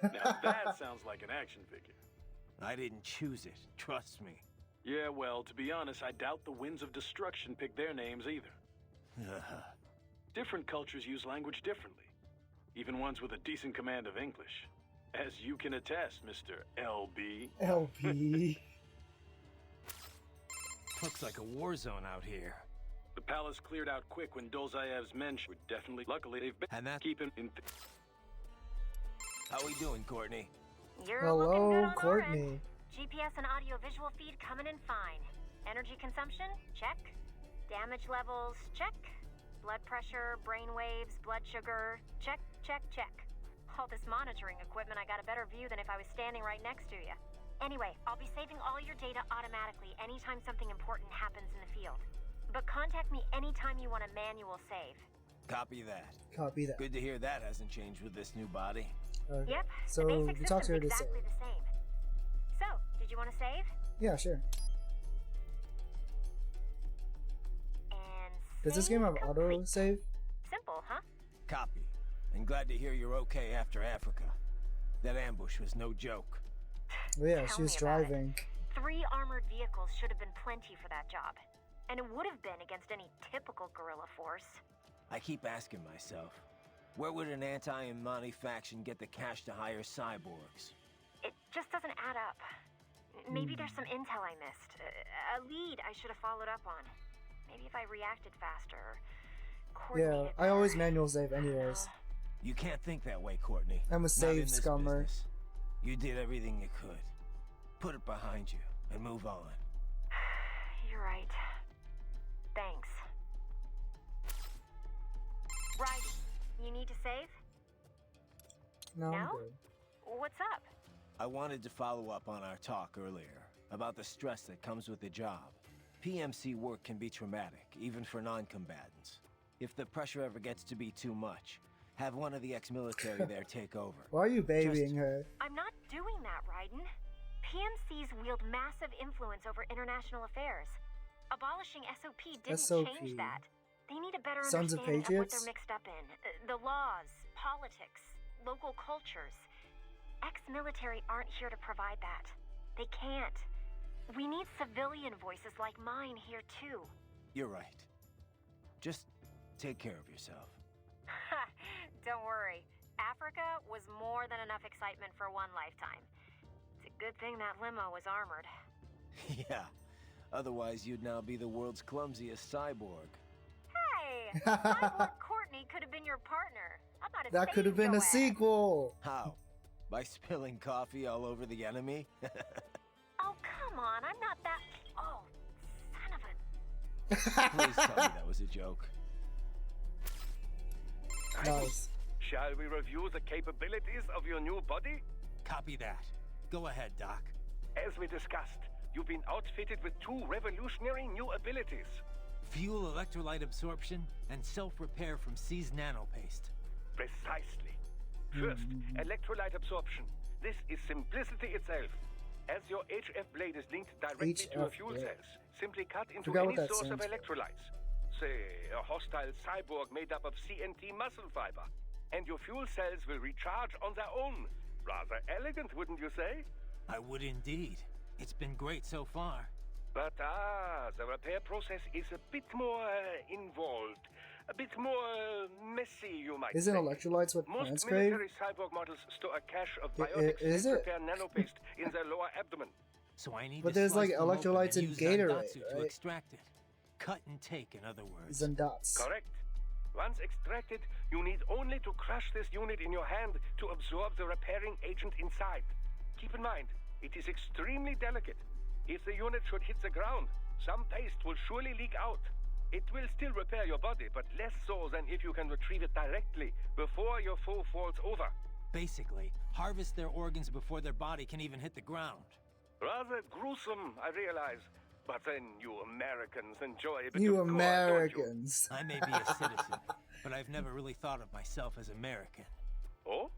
Now that sounds like an action figure. I didn't choose it, trust me. Yeah, well, to be honest, I doubt the Winds of Destruction picked their names either. Different cultures use language differently. Even ones with a decent command of English. As you can attest, Mr. LB. LP. Looks like a war zone out here. The palace cleared out quick when Dolzaev's men were definitely... Luckily, they've been And that's keeping in... How we doing, Courtney? You're looking good Hello, on our Courtney. end. GPS and audio-visual feed coming in fine. Energy consumption? Check. Damage levels? Check. Blood pressure, brain waves, blood sugar? Check, check, check. All this monitoring equipment, I got a better view than if I was standing right next to you. Anyway, I'll be saving all your data automatically anytime something important happens in the field. But contact me anytime you want a manual save. Copy that. Copy that. Good to hear that hasn't changed with this new body. Okay. Yep, So the basic we talked to her system's to exactly say. the same. So, did you want to save? Yeah, sure. And Does this game have save auto complete. save? Simple, huh? Copy. And glad to hear you're okay after Africa. That ambush was no joke. Oh, yeah, Tell she was me about it. driving. 3 armored vehicles should have been plenty for that job. And it would have been against any typical guerrilla force. I keep asking myself, where would an anti-Imani faction get the cash to hire cyborgs? It just doesn't add up. Maybe there's some intel I missed. A lead I should have followed up on. Maybe if I reacted faster or coordinated Yeah, I always manual save anyways. You can't think that way, Courtney. I'm a Not save in this scummer. business. You did everything you could. Put it behind you and move on. You're right. Thanks. Right. You need to save? No, I'm No? good. What's up? I wanted to follow up on our talk earlier about the stress that comes with the job. PMC work can be traumatic, even for non-combatants. If the pressure ever gets to be too much, have one of the ex-military there take over. Why are you babying her? I'm not doing that, Raiden. PMCs wield massive influence over international affairs. Abolishing SOP didn't SOP. change that. They need a better Sons of understanding of what Patriots? they're mixed up in. The laws, politics, local cultures. Ex-military aren't here to provide that. They can't. We need civilian voices like mine here too. You're right. Just take care of yourself. Don't worry. Africa was more than enough excitement for one lifetime. It's a good thing that limo was armored. Yeah. Otherwise, you'd now be the world's clumsiest cyborg. Hey! Cyborg Courtney could have been your partner. I'm not That could have been a sequel. How? By spilling coffee all over the enemy? Oh, come on. I'm not that... Oh, son of a... Please tell me that was a joke. Nice. Shall we review the capabilities of your new body? Copy that. Go ahead, Doc. As we discussed, you've been outfitted with two revolutionary new abilities. Fuel electrolyte absorption and self-repair from C's nanopaste. Precisely. First, electrolyte absorption. This is simplicity itself. As your HF blade is linked directly to your HF fuel blade. cells, simply cut into Forgot any what that source of stands for. electrolytes. Say, a hostile cyborg made up of CNT muscle fiber. And your fuel cells will recharge on their own. Rather elegant, wouldn't you say? I would indeed. It's been great so far. But the repair process is a bit more involved. A bit more messy, you might Isn't say. electrolytes what Most plants crave? military cyborg models store a cache of I- biotic is self it? repair nanopaste in their lower abdomen. So I need But to there's, slice like, them open electrolytes and in use Gatorade, Zandatsu to right? extract it. Cut and take, in other words. Zandatsu. Correct. Once extracted, you need only to crush this unit in your hand to absorb the repairing agent inside. Keep in mind, it is extremely delicate. If the unit should hit the ground, some paste will surely leak out. It will still repair your body, but less so than if you can retrieve it directly before your foe falls over. Basically, harvest their organs before their body can even hit the ground. Rather gruesome, I realize. But then you Americans enjoy a bit You of gore, don't Americans. I may be a citizen, but I've never really thought of myself as American. you? Oh?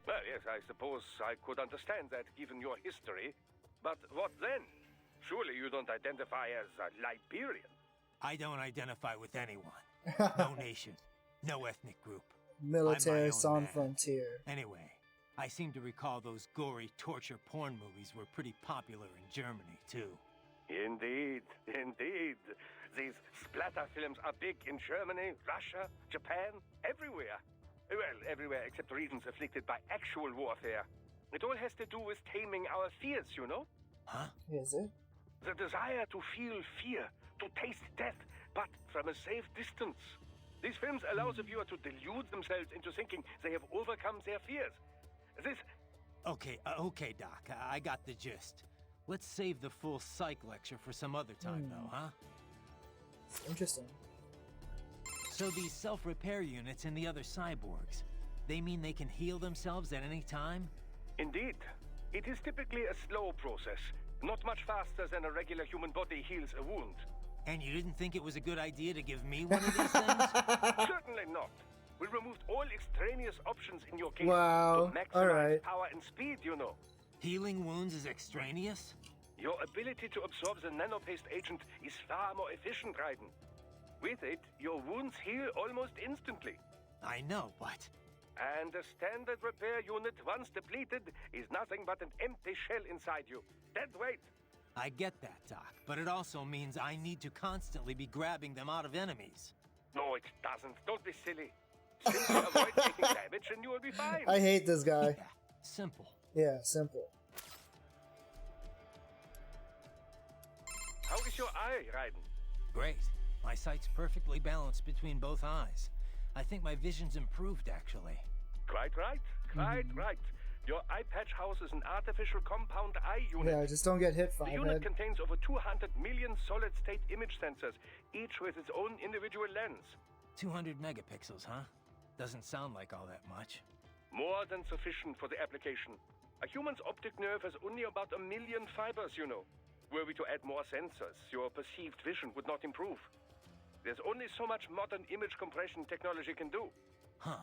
Well, yes, I suppose I could understand that given your history. But what then? Surely you don't identify as a Liberian. I don't identify with anyone. No nation, no ethnic group. Militaire I'm my own sans man. frontier. Anyway, I seem to recall those gory torture porn movies were pretty popular in Germany, too. Indeed, indeed. These splatter films are big in Germany, Russia, Japan, everywhere. Well, everywhere except regions afflicted by actual warfare. It all has to do with taming our fears, you know? Huh? Is it? The desire to feel fear, to taste death, but from a safe distance. These films allow the viewer to delude themselves into thinking they have overcome their fears. This... Okay, Doc, I got the gist. Let's save the full psych lecture for some other time, though, huh? It's interesting. So these self-repair units and the other cyborgs, they mean they can heal themselves at any time? Indeed. It is typically a slow process, not much faster than a regular human body heals a wound. And you didn't think it was a good idea to give me one of these things? Certainly not. We removed all extraneous options in your case Wow, to maximize alright. power and speed, you know. Healing wounds is extraneous? Your ability to absorb the nanopaste agent is far more efficient, Raiden. With it, your wounds heal almost instantly. I know, but... And a standard repair unit, once depleted, is nothing but an empty shell inside you. Dead weight. I get that, Doc, but it also means I need to constantly be grabbing them out of enemies. No, it doesn't. Don't be silly. Simply avoid taking damage and you will be fine. I hate this guy. Yeah, simple. Yeah, simple. your eye, Raiden? Great. My sight's perfectly balanced between both eyes. I think my vision's improved, actually. Quite right. Quite right. Your eye patch houses an artificial compound eye unit. Yeah, just don't get hit, The unit Fivehead. contains over 200 million solid-state image sensors, each with its own individual lens. 200 megapixels, huh? Doesn't sound like all that much. More than sufficient for the application. A human's optic nerve has only about 1 million fibers, you know. Were we to add more sensors, your perceived vision would not improve. There's only so much modern image compression technology can do. Huh.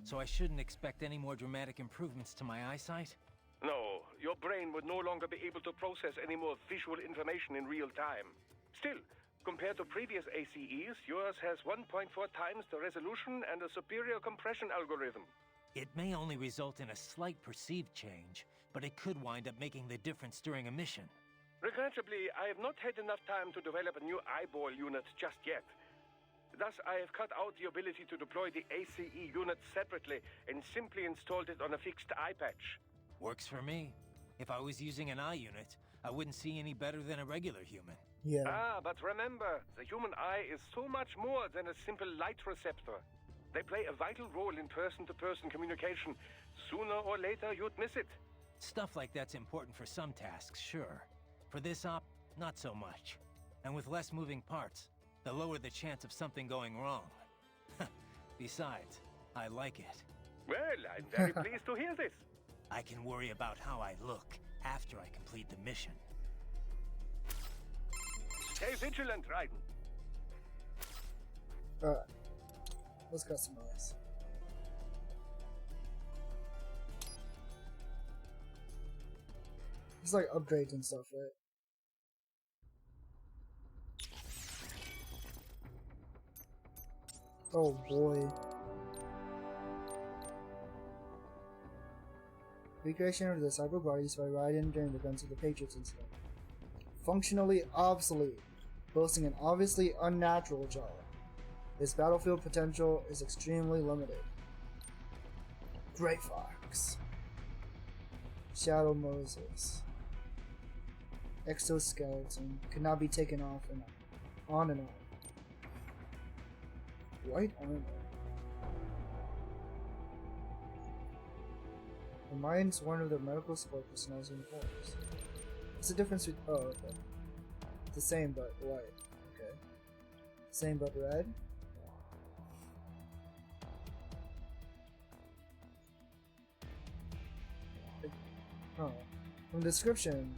So I shouldn't expect any more dramatic improvements to my eyesight? No, your brain would no longer be able to process any more visual information in real time. Still, compared to previous ACEs, yours has 1.4 times the resolution and a superior compression algorithm. It may only result in a slight perceived change, but it could wind up making the difference during a mission. Regrettably, I have not had enough time to develop a new eyeball unit just yet. Thus, I have cut out the ability to deploy the ACE unit separately and simply installed it on a fixed eye patch. Works for me. If I was using an eye unit, I wouldn't see any better than a regular human. Yeah. Ah, but remember, the human eye is so much more than a simple light receptor. They play a vital role in person-to-person communication. Sooner or later, you'd miss it. Stuff like that's important for some tasks, sure. For this op, not so much. And with less moving parts, the lower the chance of something going wrong. Besides, I like it. Well, I'm very pleased to hear this. I can worry about how I look after I complete the mission. Stay vigilant, Raiden. Alright. Let's customize. It's like upgrades and stuff, right? Oh boy. Recreation of the cyber bodies by Raiden during the events of the Patriots incident. Functionally obsolete, boasting an obviously unnatural jaw. Its battlefield potential is extremely limited. Grey Fox. Shadow Moses. Exoskeleton cannot be taken off and on and on. White armor. Reminds one of the medical support personnel's uniforms. What's the difference with okay. It's the same but white. Okay. Same but red? Oh. From the description,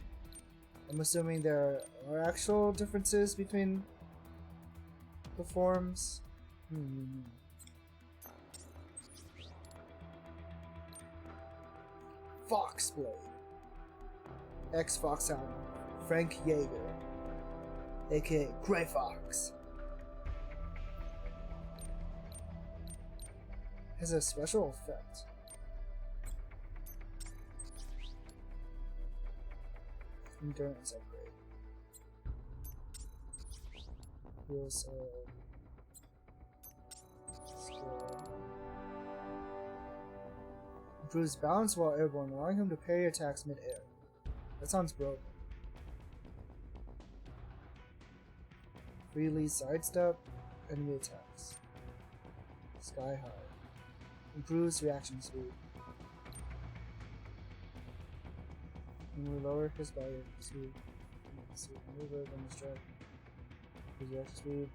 I'm assuming there are actual differences between the forms. Foxblade. Ex-Foxhound. Frank Yeager. aka Grey Fox. Has a special effect. Endurance upgrade. Heals skill. Improves balance while airborne, allowing him to parry attacks mid-air. That sounds broken. Freely sidestep enemy attacks. Sky high. Improves reaction speed. When we lower his body speed, maneuver when the strike. His reaction speed.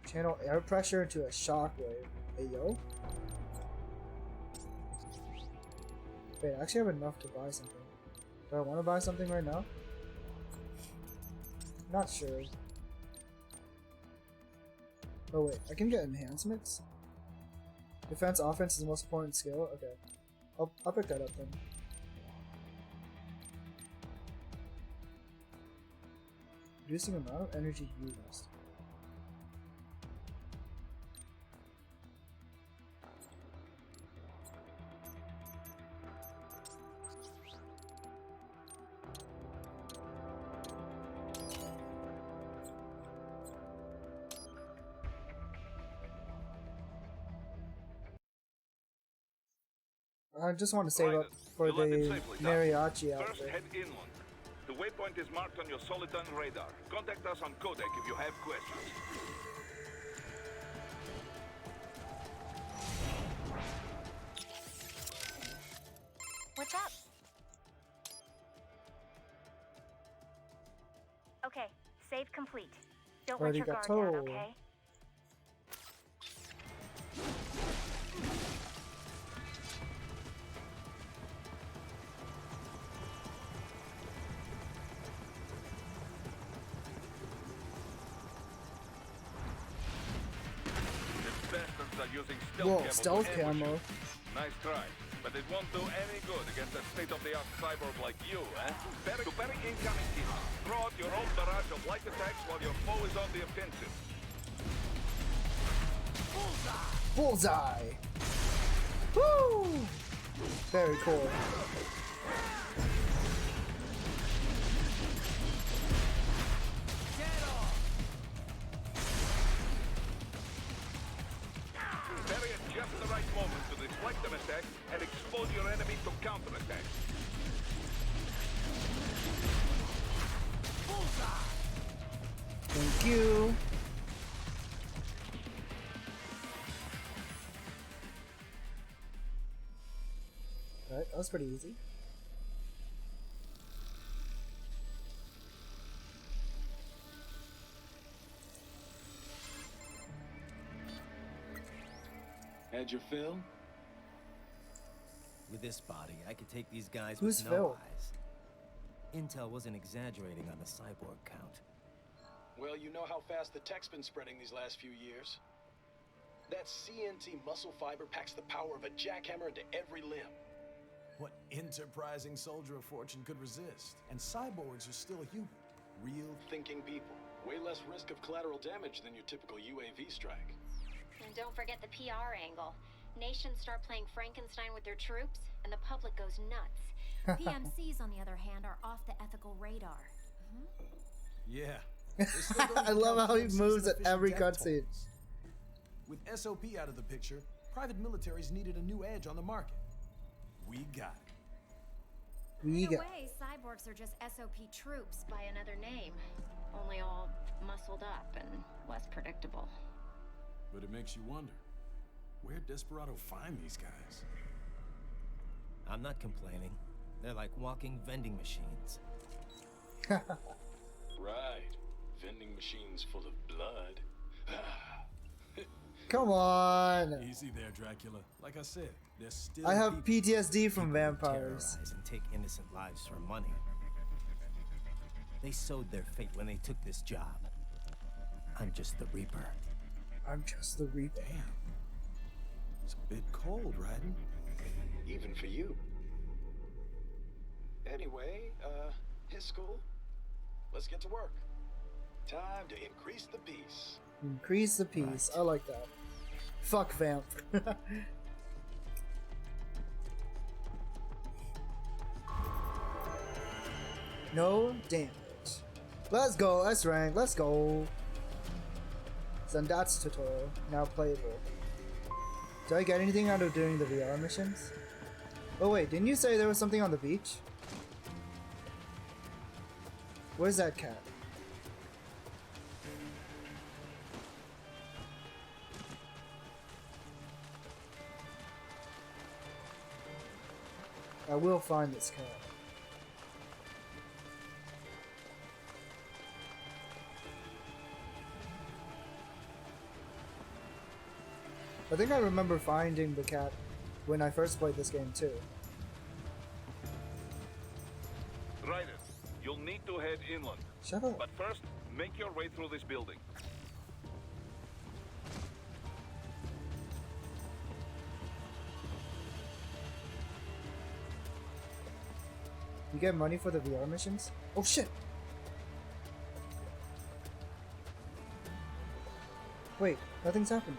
Channel air pressure into a shockwave. Hey yo. Wait, I actually have enough to buy something. Do I want to buy something right now? Not sure. Oh wait, I can get enhancements? Defense, offense is the most important skill? Okay. I'll pick that up then. Reducing amount of energy used. I just want to save up for the mariachi First outfit. head inland. The waypoint is marked on your Soliton radar. Contact us on Codec if you have questions. What's up? Okay, save complete. Don't let your guard down, okay? Whoa, stealth camo. Nice try, but it won't do any good against a state-of-the-art cyborg like you, eh? Better to bury incoming team. Throw out your own barrage of light attacks while your foe is on the offensive. Bullseye! Woo! Very cool. Bury at just the right moment to deflect an attack and expose your enemy to counterattack. Thank you. Alright, that was pretty easy. Had your fill? With this body, I could take these guys Who's with no Phil? eyes. Intel wasn't exaggerating on the cyborg count. Well, you know how fast the tech's been spreading these last few years. That CNT muscle fiber packs the power of a jackhammer into every limb. What enterprising soldier of fortune could resist? And cyborgs are still human. Real Thinking people. Way less risk of collateral damage than your typical UAV strike. And don't forget the PR angle. Nations start playing Frankenstein with their troops, and the public goes nuts. PMCs, on the other hand, are off the ethical radar. Yeah. I love how he moves at every cutscene. With SOP out of the picture, private militaries needed a new edge on the market. We got it. We In a got way, cyborgs are just SOP troops by another name. Only all muscled up and less predictable. But it makes you wonder, where'd Desperado find these guys? I'm not complaining. They're like walking vending machines. Right. Vending machines full of blood. Come on. Easy there, Dracula. Like I said, there's still I have people PTSD from People who vampires. terrorize and take innocent lives for money. They sowed their fate when they took this job. I'm just the Reaper. I'm just the Reaper. Damn. It's a bit cold, Raiden. Even for you. Anyway, his school. Let's get to work. Time to increase the peace. Increase the peace. I like that. Fuck vamp. No damage. Let's go. Let's rank. Let's go. Zandat's tutorial. Now playable. Did I get anything out of doing the VR missions? Oh wait, didn't you say there was something on the beach? Where's that cat? I will find this cat. I think I remember finding the cat when I first played this game too. Ryder, you'll need to head inland. Shut up. But first, make your way through this building. You get money for the VR missions? Oh shit! Wait, nothing's happening.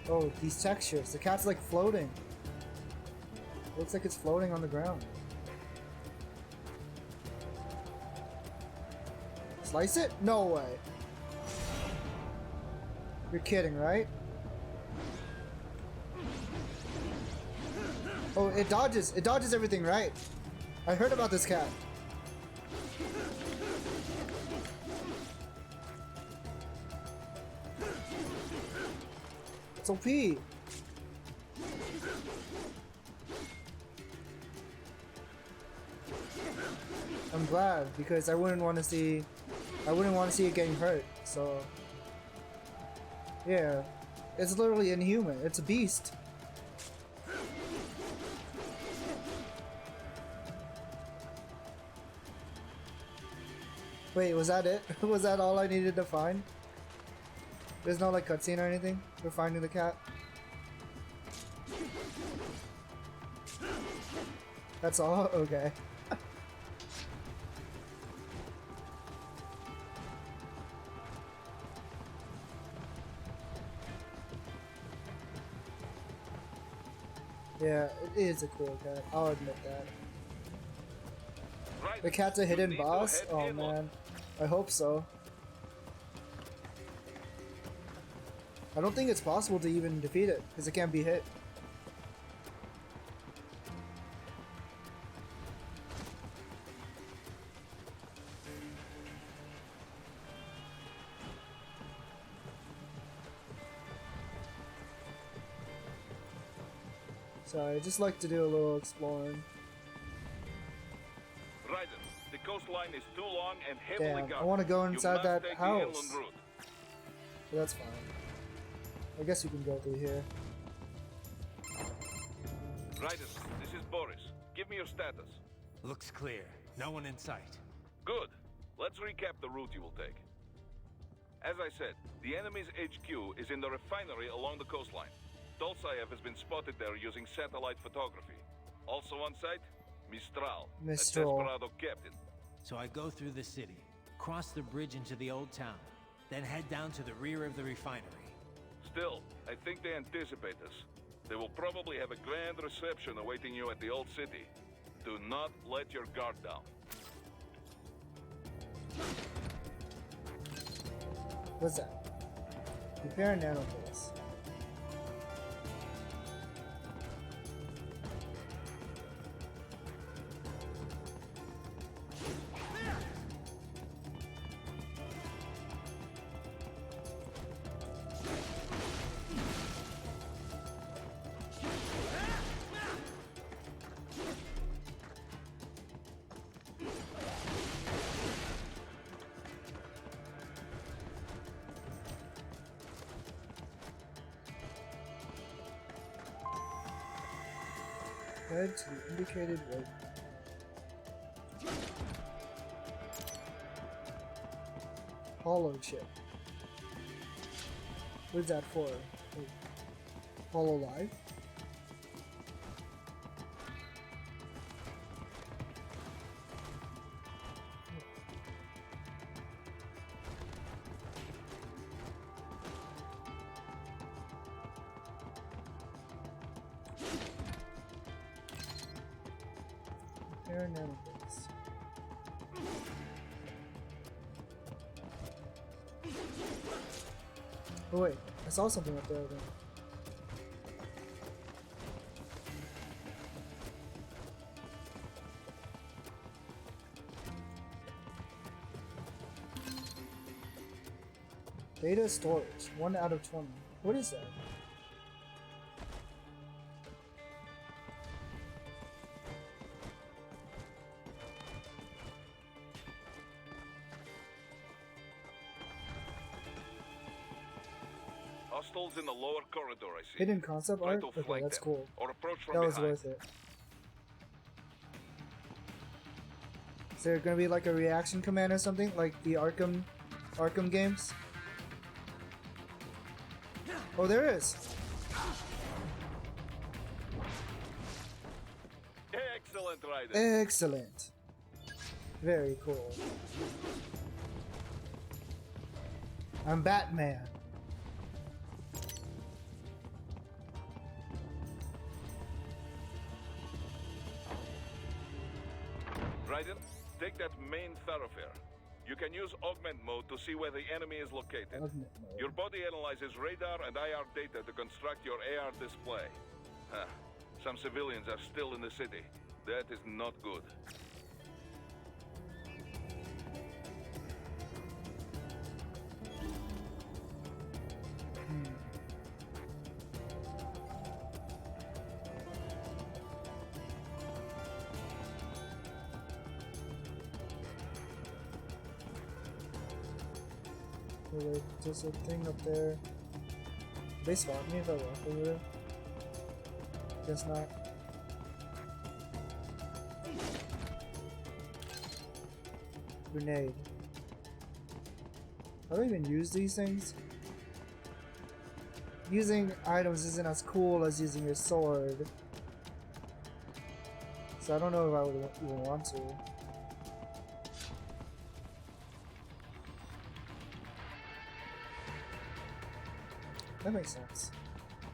Oh, these textures. The cat's like floating. Looks like it's floating on the ground. Slice it? No way. You're kidding, right? Oh, it dodges everything, right? I heard about this cat. It's OP. I'm glad because I wouldn't want to see it getting hurt. So yeah, it's literally inhuman. It's a beast. Wait, was that it? Was that all I needed to find? There's no like cutscene or anything for finding the cat? That's all? Okay. Yeah, it is a cool cat. I'll admit that. The cat's a hidden boss? Oh man. I hope so. I don't think it's possible to even defeat it, because it can't be hit. So I just like to do a little exploring. Raiden, the coastline is too long and heavily guarded. I want to go inside that house. Route. But that's fine. I guess you can go through here. Raiden, this is Boris. Give me your status. Looks clear. No one in sight. Good. Let's recap the route you will take. As I said, the enemy's HQ is in the refinery along the coastline. Dolsaev has been spotted there using satellite photography. Also on site, Mistral, a desperado captain. So I go through the city, cross the bridge into the old town, then head down to the rear of the refinery. Still, I think they anticipate us. They will probably have a grand reception awaiting you at the old city. Do not let your guard down. What's that? Repair nanobots. Head to the indicated road. Hollow chip. What is that for? Oh. Hollow life? Nanobots. Oh wait, I saw something up there then. Data storage, 1 out of 20. What is that? Hostiles in the lower corridor, I see. Hidden concept art? Okay, that's cool. Or approach from That was behind. worth it. Is there gonna be like a reaction command or something? Like the Arkham games? Oh, there is! Excellent, Raiden. Excellent. Very cool. I'm Batman. Raiden, take that main thoroughfare. You can use augment mode to see where the enemy is located. Your body analyzes radar and IR data to construct your AR display. Huh. Some civilians are still in the city. That is not good. Wait, there's a thing up there. Did they spot me if I walk over there? Guess not. Grenade. I don't even use these things. Using items isn't as cool as using your sword. So I don't know if I would even want to. That makes sense.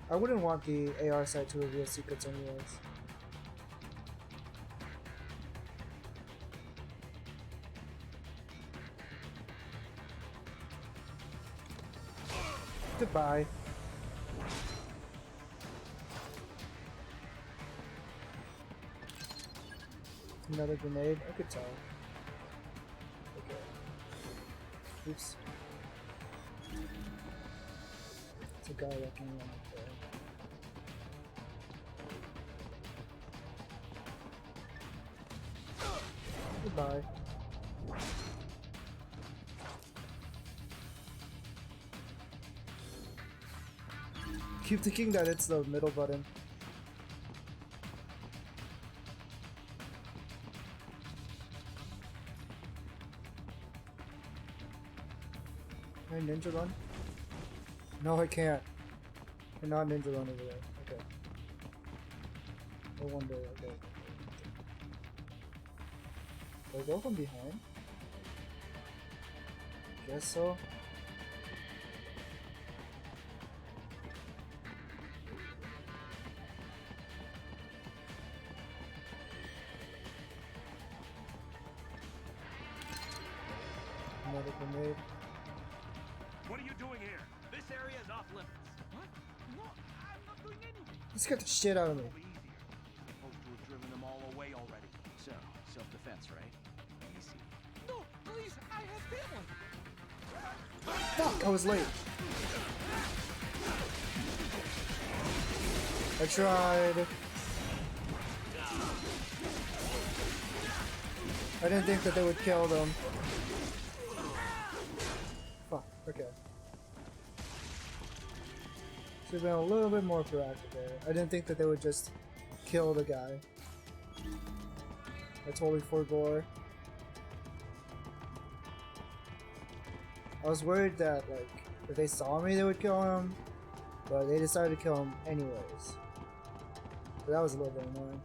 I wouldn't want the AR site to reveal secrets anyways. Goodbye. Another grenade? I could tell. Okay. Oops. It's a guy walking around up there. Goodbye. Keep thinking that it's the middle button. Can I ninja run? No, I can't. I cannot ninja run over there. Okay. No wonder. Okay. Do I go from behind? Guess so. Another grenade. What are you doing here? This area is off limits. What? No, I'm not doing anything. He scared the shit out of me. It'll be easier. Supposed to have driven them all away already. So, self-defense, right? Easy. No, please, I have family. Fuck, I was late. I tried. I didn't think that they would kill them. Fuck, okay. Should have been a little bit more proactive there. I didn't think that they would just kill the guy. I totally forgot. I was worried that, like, if they saw me, they would kill him, but they decided to kill him anyways. So that was a little bit annoying.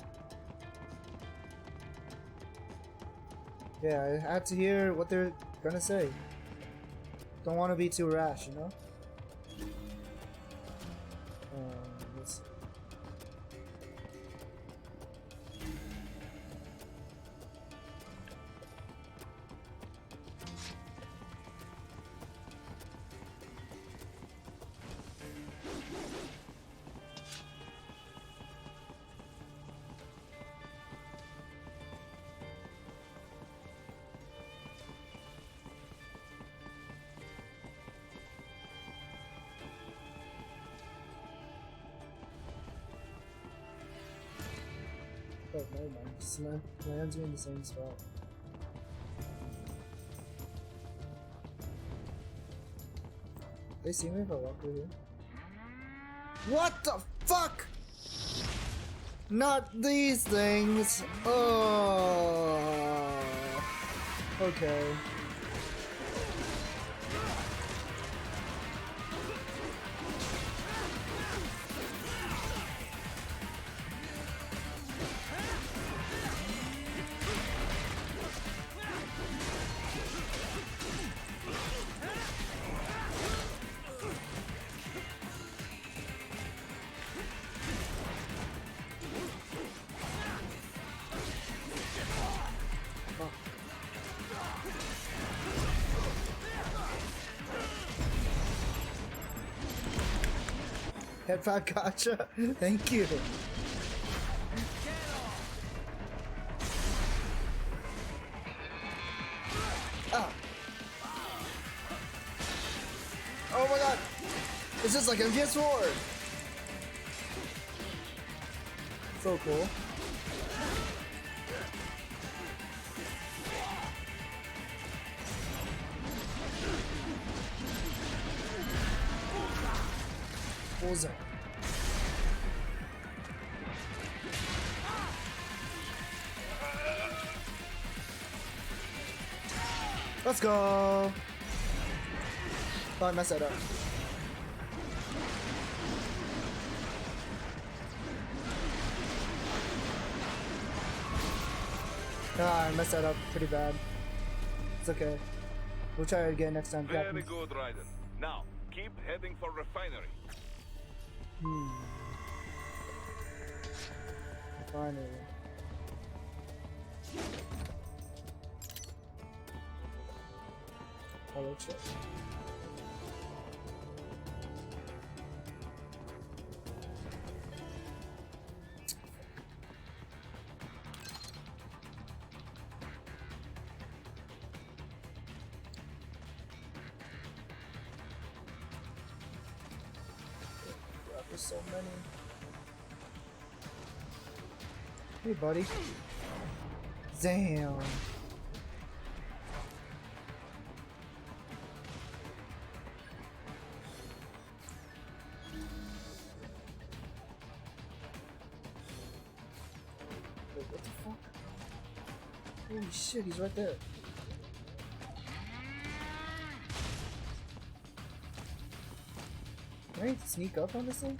Yeah, I had to hear what they're gonna say. Don't want to be too rash, you know? Let's see. Oh, never mind. Just lands me in the same spot. They see me if I walk over here? What the fuck? Not these things! Oh. Okay. Headpad gotcha. Thank you. It's just like MGS Sword! So cool. Bullseye. Let's go! Oh, I messed that up. Ah, I messed that up pretty bad. It's okay. We'll try it again next time. Very good, Raiden. Now, keep heading for refinery. Finally. Hello, check. God, there's so many. Hey, buddy. Damn. Wait, what the fuck? Holy shit, he's right there. Can I sneak up on this thing?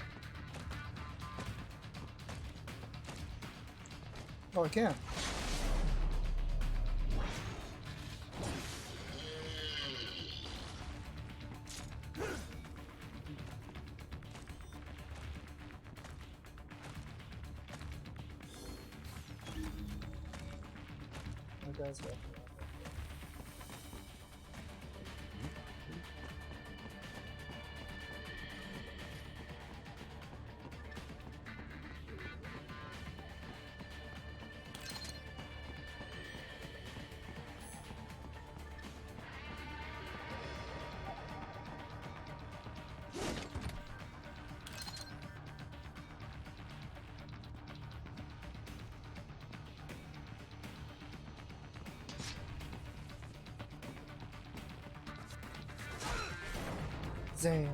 Oh, I can. That guy's walking around. Damn.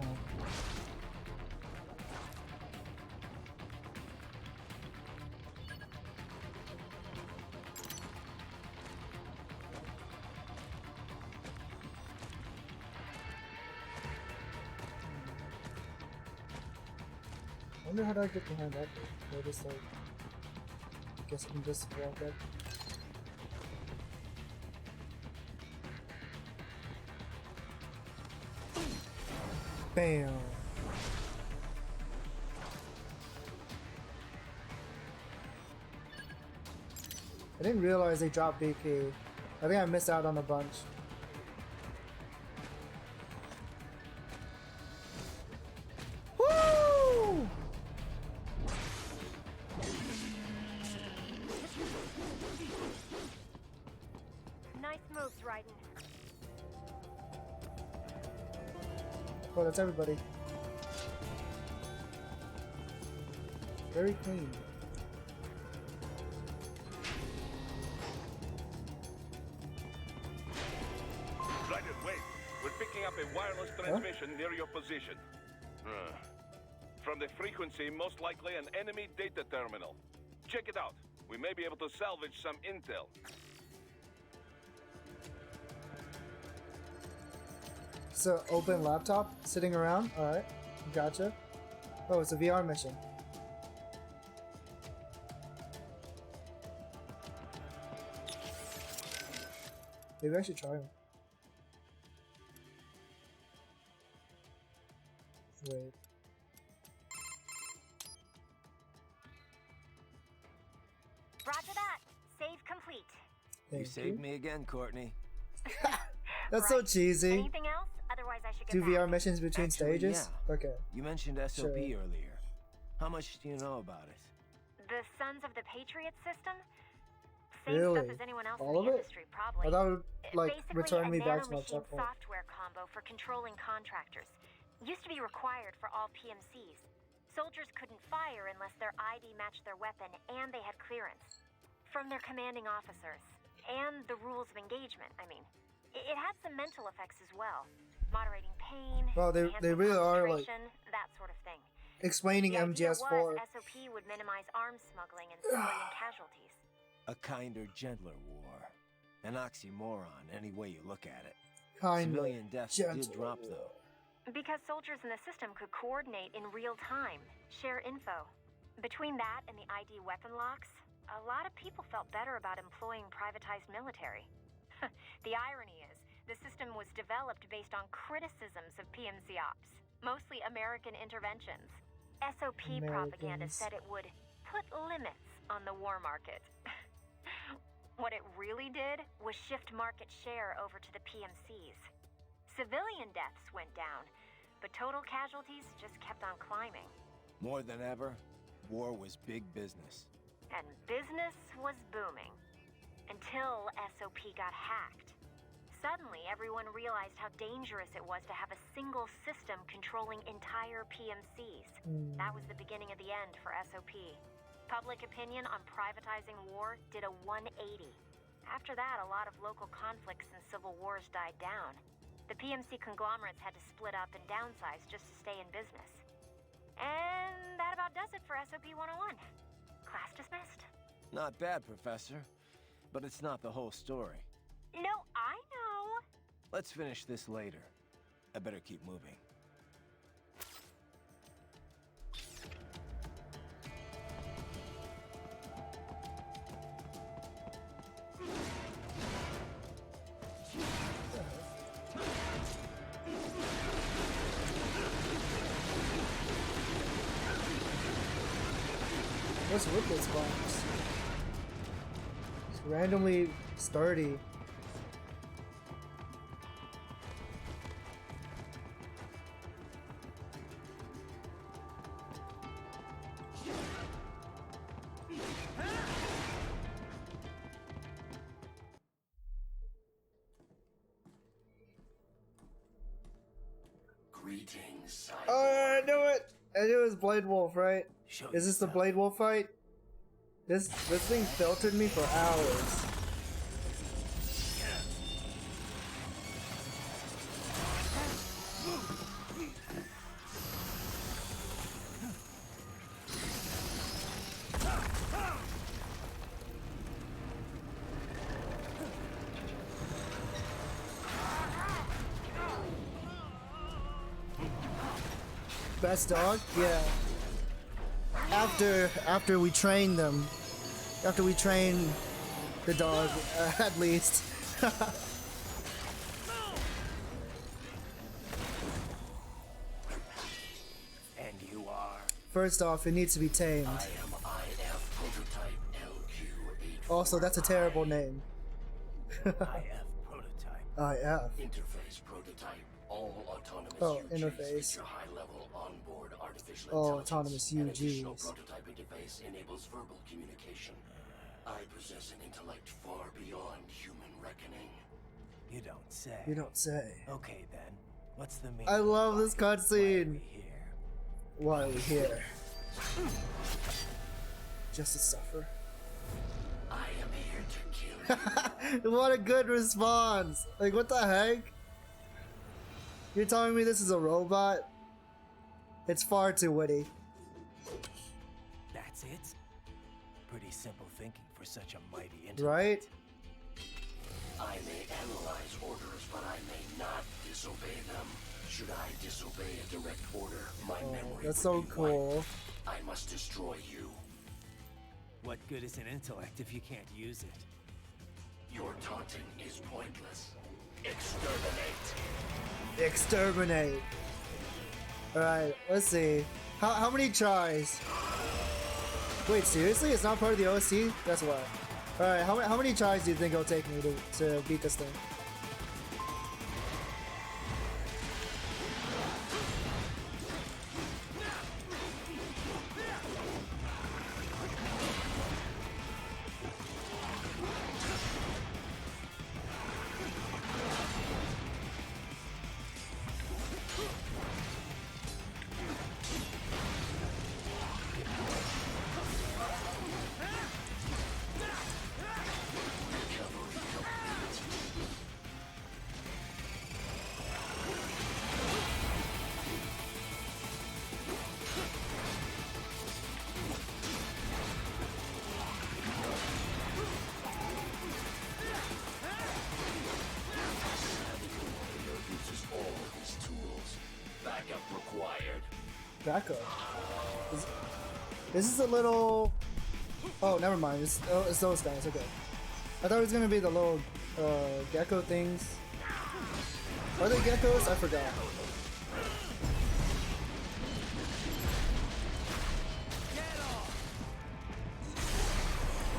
I wonder how do I get behind that? Or just like, I guess I can just walk up. Bam. I didn't realize they dropped BP. I think I missed out on a bunch. Woo! Nice moves, Raiden. Oh, that's everybody. Very clean. Raiden, wait. We're picking up a wireless transmission near your position. From the frequency, most likely an enemy data terminal. Check it out. We may be able to salvage some intel. It's an open laptop sitting around. Alright, gotcha. Oh, it's a VR mission. Maybe I should try them. Wait. Roger that. Save complete. You saved me again, Courtney. That's so cheesy. Anything else? Otherwise, I should get Do back. VR missions between Actually, stages? yeah. Okay. You mentioned SOP Sure. earlier. How much do you know about it? The Sons of the Patriot system? Same Really? stuff as anyone else All in the of it? industry, probably. I thought it would, like, Basically, return a me back to my nanomachine checkpoint. software combo for controlling contractors. Used to be required for all PMCs. Soldiers couldn't fire unless their ID matched their weapon and they had clearance. From their commanding officers. And the rules of engagement, I mean. It had some mental effects as well. Moderating pain, well, they really are like that sort of thing. Explaining MGS4. SOP would minimize arms smuggling and civilian casualties. A kinder, gentler war. An oxymoron, any way you look at it. Civilian deaths did drop, though. Because soldiers in the system could coordinate in real time, share info. Between that and the ID weapon locks, a lot of people felt better about employing privatized military. The irony is, the system was developed based on criticisms of PMC ops, mostly American interventions. SOP propaganda said it would put limits on the war market. What it really did was shift market share over to the PMCs. Civilian deaths went down, but total casualties just kept on climbing. More than ever, war was big business. And business was booming. Until SOP got hacked. Suddenly, everyone realized how dangerous it was to have a single system controlling entire PMCs. That was the beginning of the end for SOP. Public opinion on privatizing war did a 180. After that, a lot of local conflicts and civil wars died down. The PMC conglomerates had to split up and downsize just to stay in business. And that about does it for SOP 101. Class dismissed. Not bad, Professor. But it's not the whole story. No, I know. Let's finish this later. I better keep moving. What's with this box? It's randomly sturdy. Greetings, Oh, I knew it! I knew it was Blade Wolf, right? Is this the Blade Wolf fight? This thing filtered me for hours. Best dog? Yeah. After we train them. After we train the dog, at least. And you are? First off, it needs to be tamed. I am IF prototype LQ8. Also, that's a terrible name. IF prototype. IF. Interface prototype. All autonomous interface. feature high-level onboard artificial autonomous intelligence. UGs. An additional prototype interface enables verbal communication. I possess an intellect far beyond human reckoning. You don't say. You don't say. Okay then. What's the meaning? I love this cutscene. Why are we here? Just to suffer. I am here to kill you. What a good response! Like, what the heck? You're telling me this is a robot? It's far too witty. That's it? Pretty simple thinking for such a mighty intellect. Right? I may analyze orders, but I may not disobey them. Should I disobey a direct order, my memory That's will so be cool. wiped. I must destroy you. What good is an intellect if you can't use it? Your taunting is pointless. Exterminate. Exterminate. Alright, let's see. How many tries? Wait, seriously? It's not part of the OST? That's why. Alright, how many tries do you think it'll take me to beat this thing? Gecko. This is a little. Oh, never mind. It's those guys. Okay. I thought it was gonna be the little gecko things. Are they geckos? I forgot.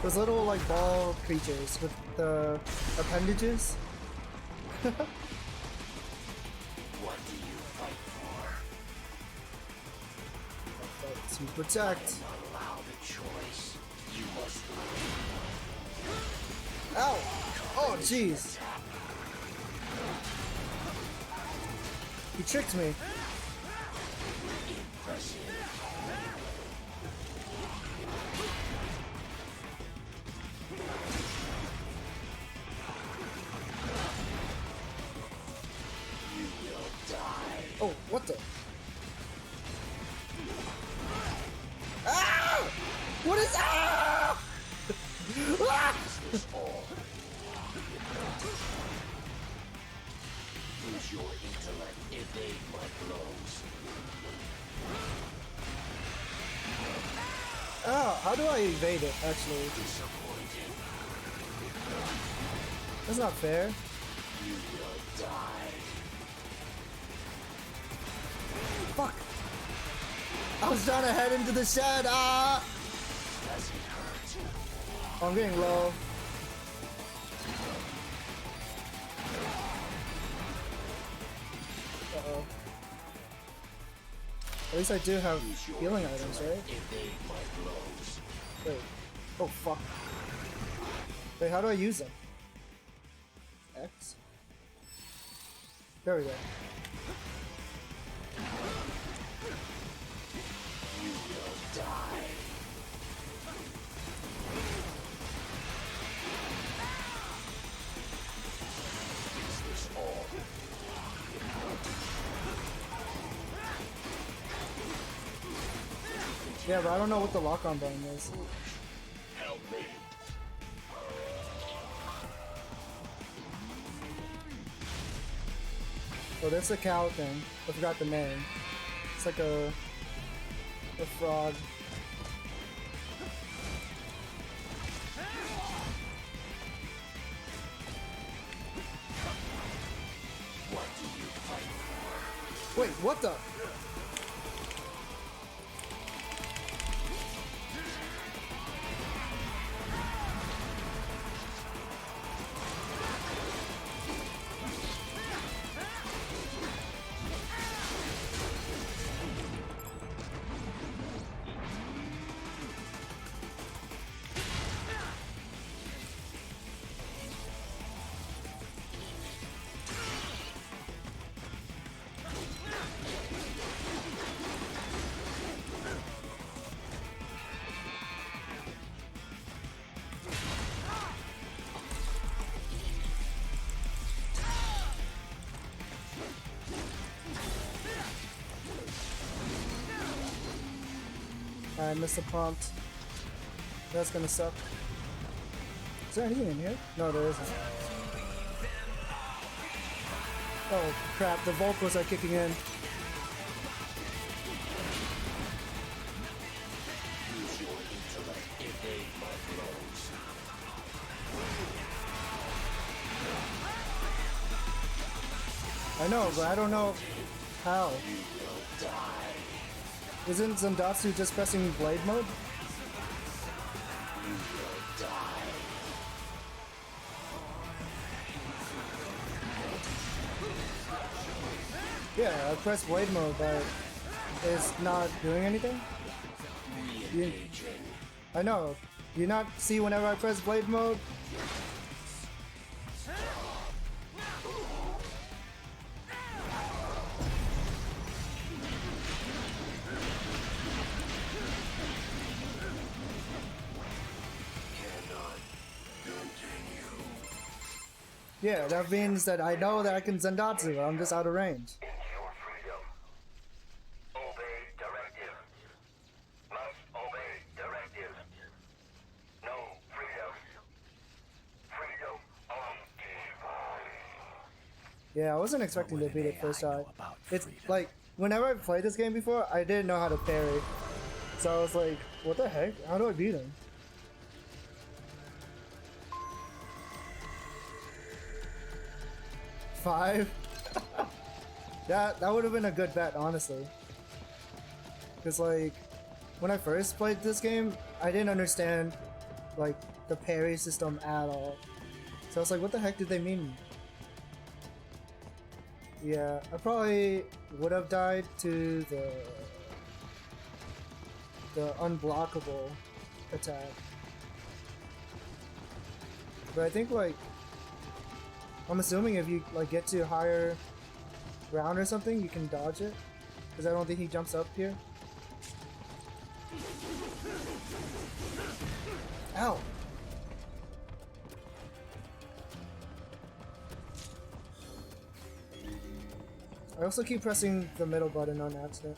Those little like ball creatures with the appendages. What do you fight for? To protect. Allow the choice. You must leave. Ow! Oh, jeez. He tricked me. Impressive. You will die. Oh, what the? Ah! What is ah? Ah! Use your intellect. Evade my blows. Ah, how do I evade it, actually? Disappointed. That's not fair. You will die. Fuck! I was trying to head into the shed, ah! Does it hurt? Oh, I'm getting low. Uh-oh. At least I do have healing items, right? Evade my blows. Wait. Oh, fuck. Wait, how do I use them? X? There we go. You will die. Is this all? Yeah, but I don't know what the lock-on button is. Help me. Oh, that's a cow thing. I forgot the name. It's like a frog. What do you fight for? Wait, what the? I missed the prompt. That's gonna suck. Is there anything in here? No, there isn't. Oh crap, the vocals are kicking in. Use your intellect. Evade my blows. I know, but I don't know how. You will die. Isn't Zandatsu just pressing blade mode? You will die. Yeah, I pressed blade mode, but it's not doing anything? I know. Do you not see whenever I press blade mode? Yeah, that means that I know that I can Zandatsu, I'm just out of range. Ensure freedom. Obey directive. Must obey directive. No freedom. Freedom on divine. Yeah, I wasn't expecting to beat it first try. It's like whenever I played this game before, I didn't know how to parry. So I was like, what the heck? How do I beat him? Five? That would have been a good bet, honestly. Because like, when I first played this game, I didn't understand like the parry system at all. So I was like, what the heck did they mean? Yeah, I probably would have died to the unblockable attack. But I think like, I'm assuming if you like get to a higher round or something, you can dodge it. Because I don't think he jumps up here. Ow! I also keep pressing the middle button on accident.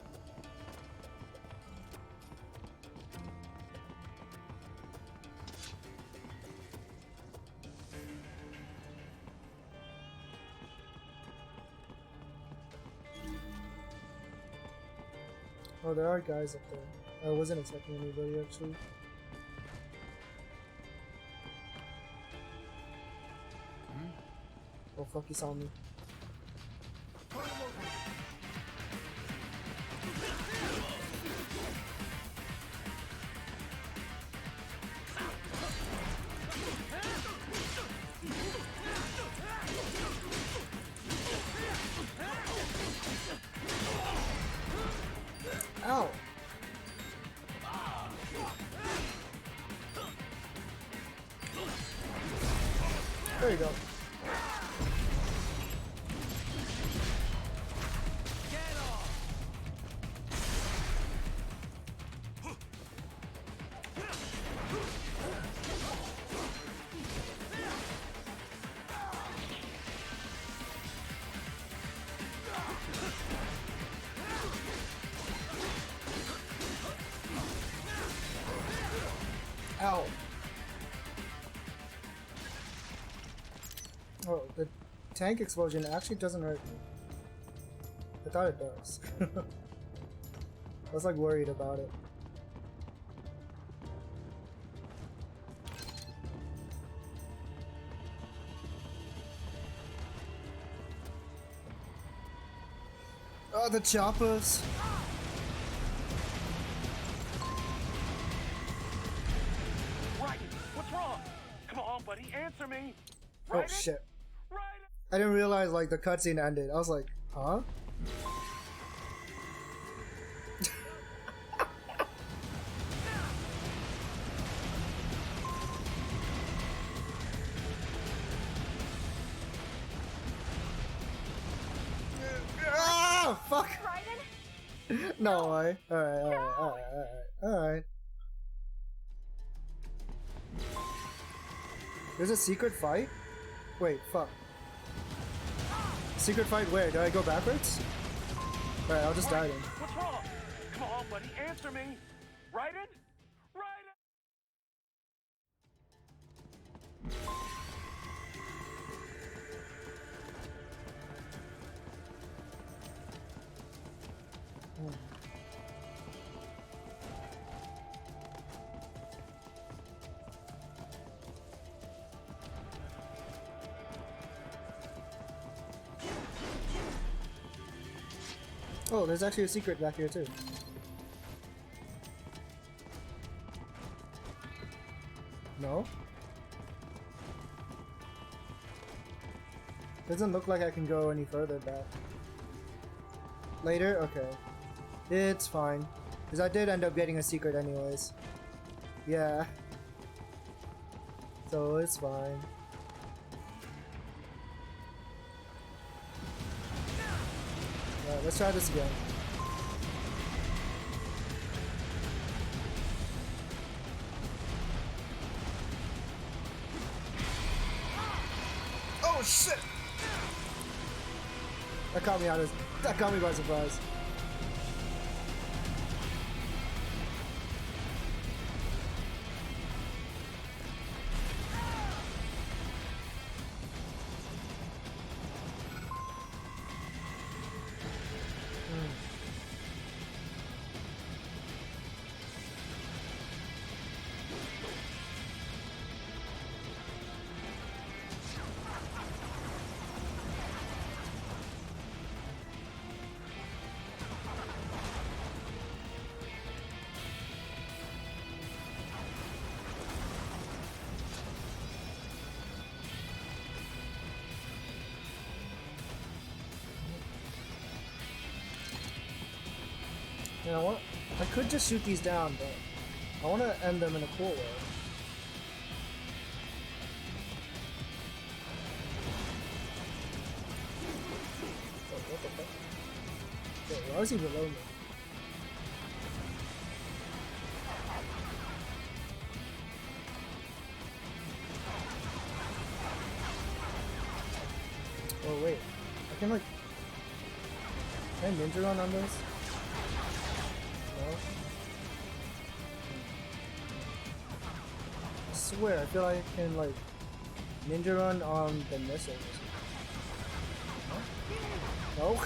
Oh, there are guys up there. I wasn't expecting anybody actually. Oh fuck, he saw me. Ow! There you go. Ow. Oh, the tank explosion actually doesn't hurt me. I thought it does. I was like worried about it. Oh, the choppers! Buddy, answer me. Oh shit. I didn't realize like the cutscene ended. I was like, huh? Ah, fuck. No way. Alright. There's a secret fight? Wait, fuck. Secret fight where? Did I go backwards? Alright, I'll just die then. What's wrong? Come on, buddy, answer me. Raiden? Raiden! Oh, there's actually a secret back here too. No? Doesn't look like I can go any further back. Later? Okay. It's fine. Because I did end up getting a secret anyways. Yeah. So it's fine. Alright, let's try this again. Oh shit! That caught me by surprise. You know what? I could just shoot these down, but I want to end them in a cool way. Oh, what the fuck? Wait, why is he below me? Oh wait, I can like... Can I ninja run on this? No? I swear, I feel like I can like ninja run on the missiles. No?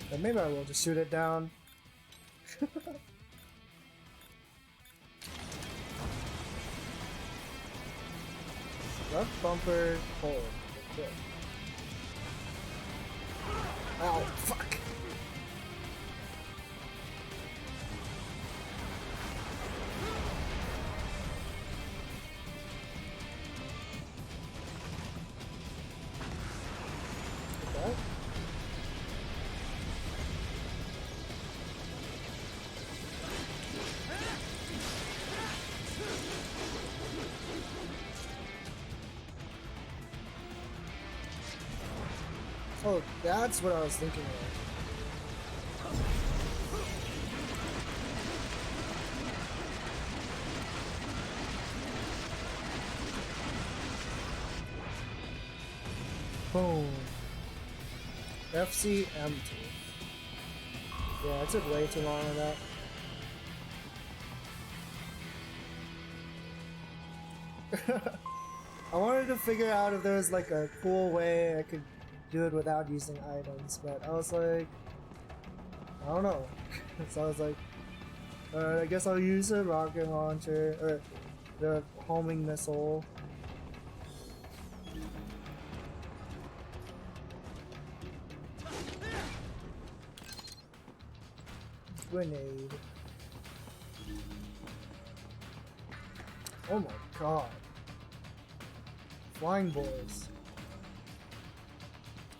But maybe I will just shoot it down. Left bumper, hold. Okay. Ow, fuck! Okay. Oh, that's what I was thinking of. Boom. FC empty. Yeah, it took way too long on that. I wanted to figure out if there was like a cool way I could do it without using items, but I was like, I don't know. So I was like, I guess I'll use a rocket launcher, or the homing missile. Grenade. Oh my god. Flying boys.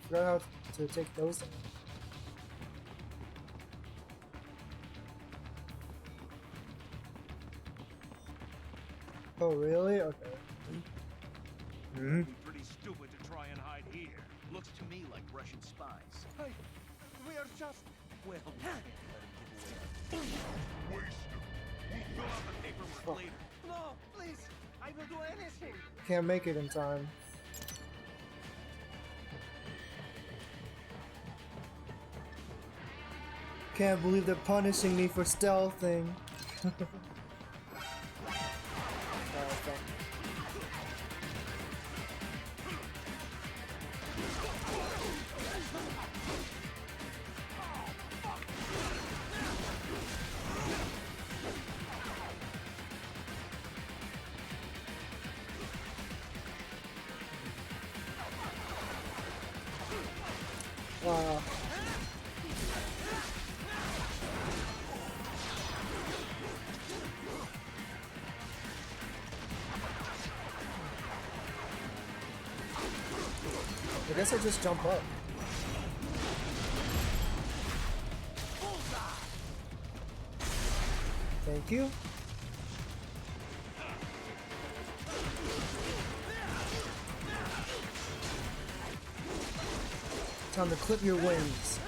Forgot how to take those in. Oh really? Okay. It'd be pretty stupid to try and hide here. Looks to me like Russian spies. Hey, we are just... Well, we can't let him get away. We'll fill out the paperwork later. No, please! I will do anything! Can't make it in time. Can't believe they're punishing me for stealthing. I guess I just jump up. Thank you. Time to clip your wings.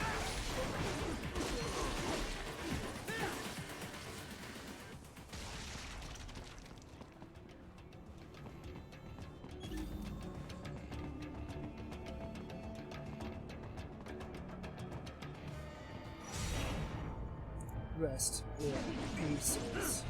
Rest in pieces.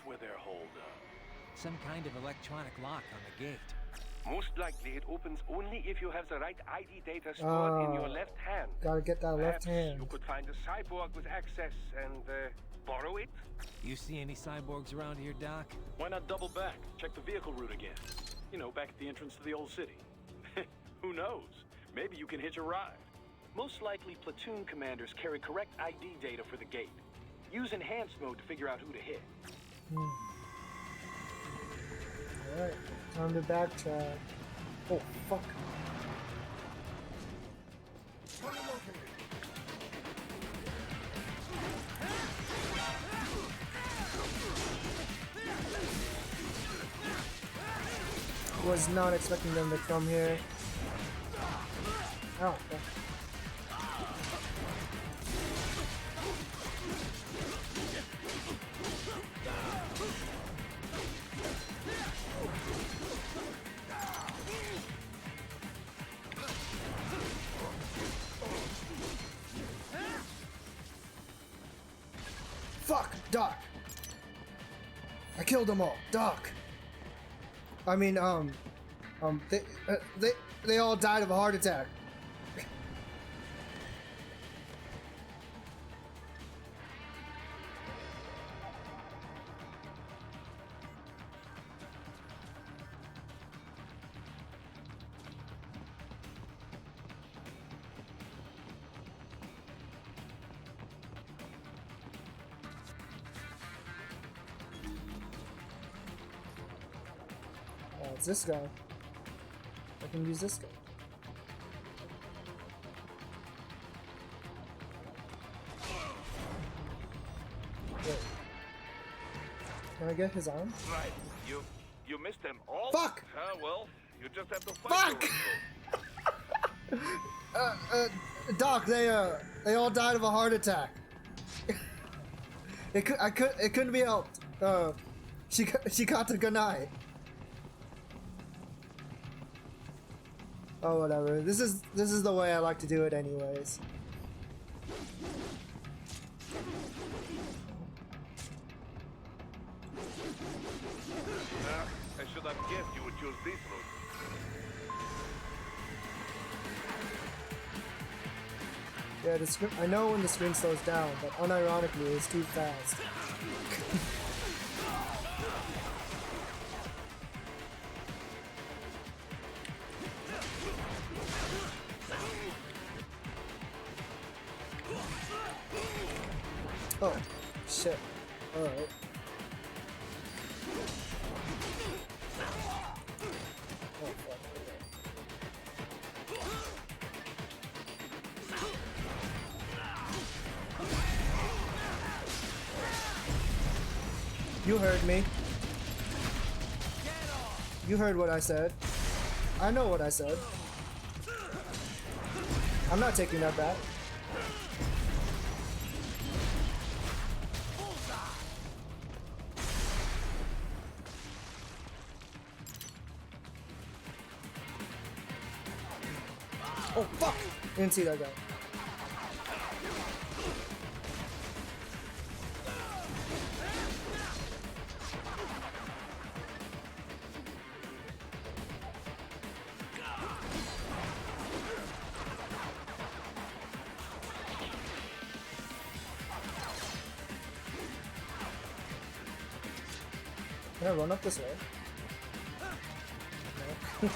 were their hold up? Some kind of electronic lock on the gate. Most likely it opens only if you have the right ID data stored in your left hand. Gotta get that left Perhaps hand. you could find a cyborg with access and borrow it? You see any cyborgs around here, Doc? Why not double back? Check the vehicle route again. You know, back at the entrance to the old city. Who knows? Maybe you can hitch a ride. Most likely, platoon commanders carry correct ID data for the gate. Use enhanced mode to figure out who to hit. Alright, time to backtrack. Oh, fuck. Was not expecting them to come here. Oh, okay. Fuck, Doc. I killed them all, Doc. I mean, they all died of a heart attack. Oh, it's this guy. I can use this guy. Wait. Can I get his arm? Right. You missed them all? Fuck! Well, you just have to fight. Fuck! Doc, they all died of a heart attack. It couldn't be helped. She got the good night. Oh, whatever. This is the way I like to do it anyways. I should have guessed you would choose this route. Yeah, the screen, I know when the screen slows down, but unironically, it's too fast. Oh, shit. Alright. Oh, fuck. You heard me. You heard what I said. I know what I said. I'm not taking that back. Oh, fuck! Didn't see that guy. Can I run up this way? No.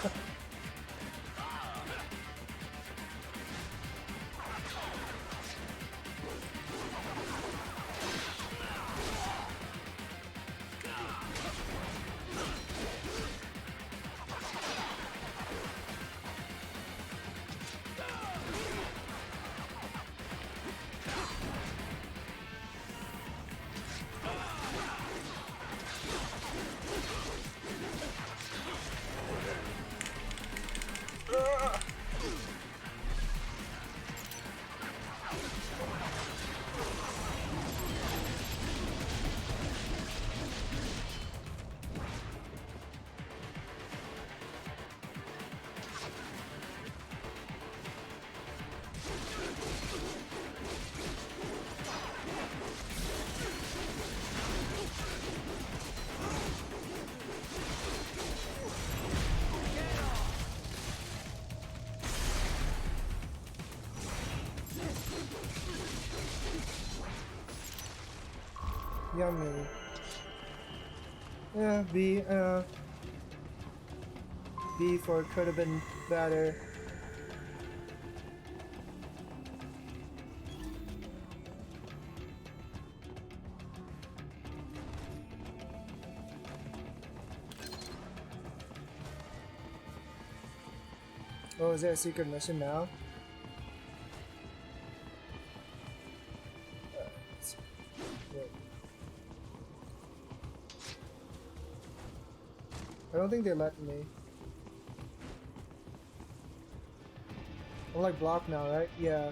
Yummy. Yeah, B. B for could have been better. Oh, is there a secret mission now? I don't think they let me. I'm like blocked now, right? Yeah.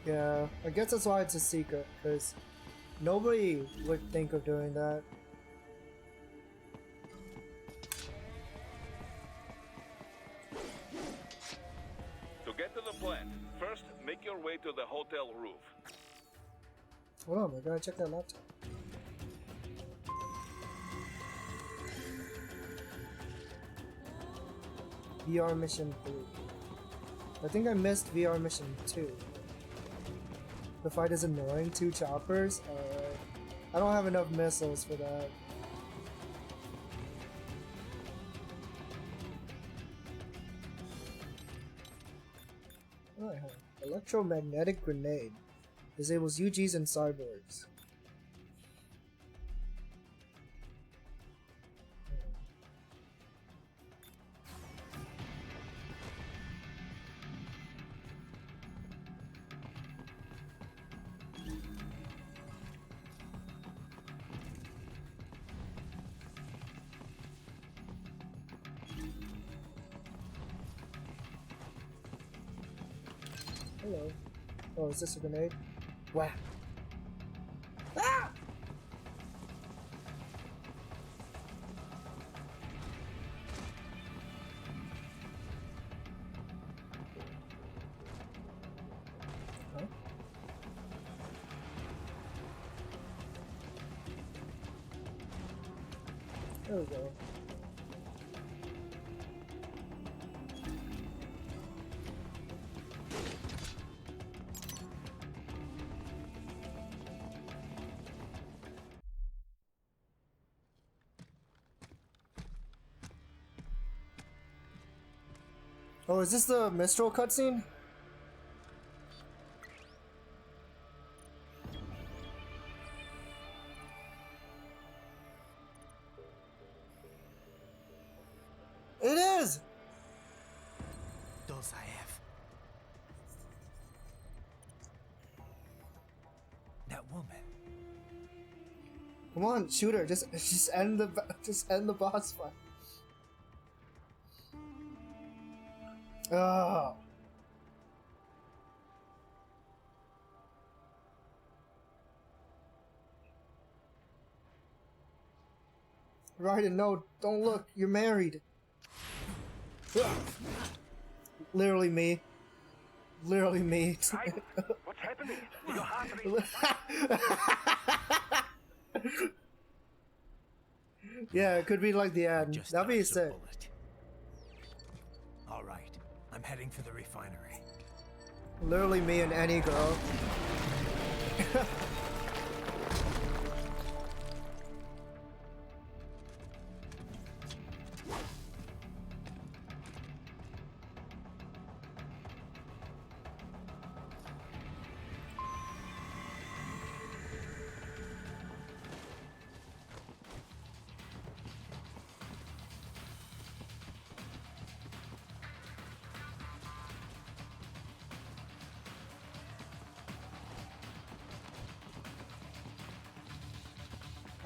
Yeah, I guess that's why it's a secret, because nobody would think of doing that. To get to the plant, first make your way to the hotel roof. Hold on, I gotta check that laptop. VR mission 3. I think I missed VR mission 2. The fight is annoying. 2 choppers? I don't have enough missiles for that. Oh, I have electromagnetic grenade. Disables UGs and cyborgs. Hello. Oh, is this a grenade? Wow. Ah! Huh? There we go. Oh, is this the Mistral cutscene? It is! Those I have. That woman. Come on, shoot her. Just end the boss fight. Ah. Raiden, no, don't look. You're married. Literally me. Literally me. Raiden, what's happening? Your heart rate. Yeah, it could be like the end. Just That'd be dodged a sick. bullet. All right, I'm heading for the refinery. Literally me and any girl.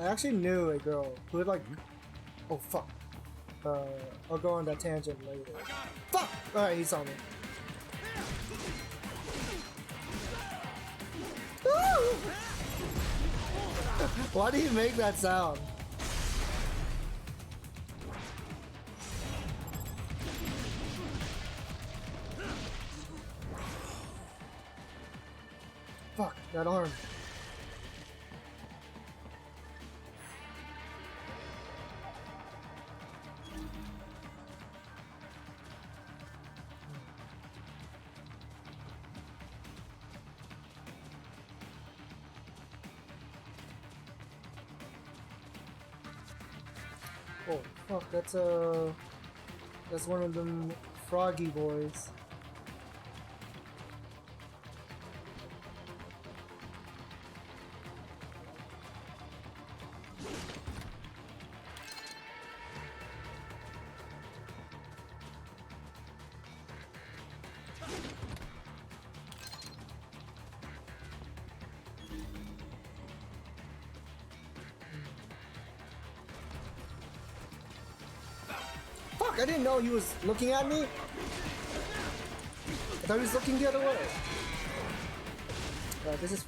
I actually knew a girl who would like. Oh fuck. I'll go on that tangent later. Fuck! Alright, he saw me. Why do you make that sound? Fuck, that arm. Oh fuck, that's one of them froggy boys. I didn't know he was looking at me. I thought he was looking the other way. This is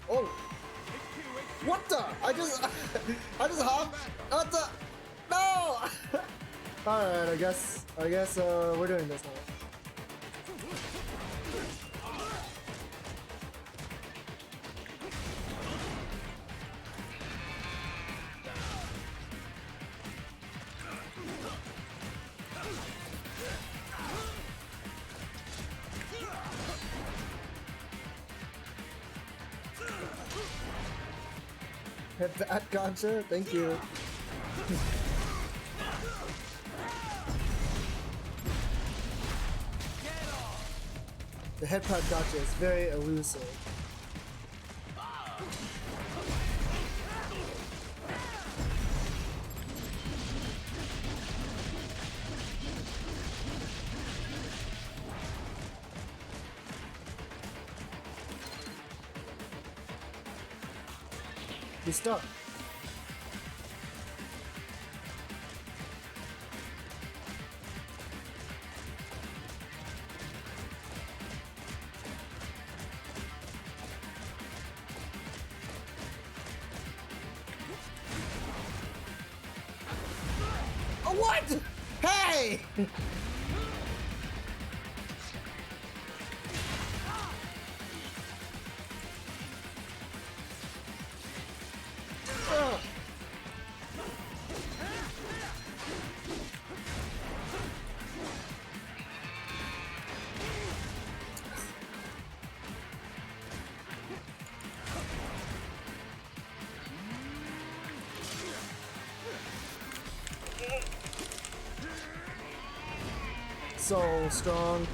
what the? I just hopped. What the? No. All right, I guess we're doing this now. Hit that, gotcha. Thank you. The headpad gotcha is very elusive. He's stuck. Oh, what? Hey! So strong.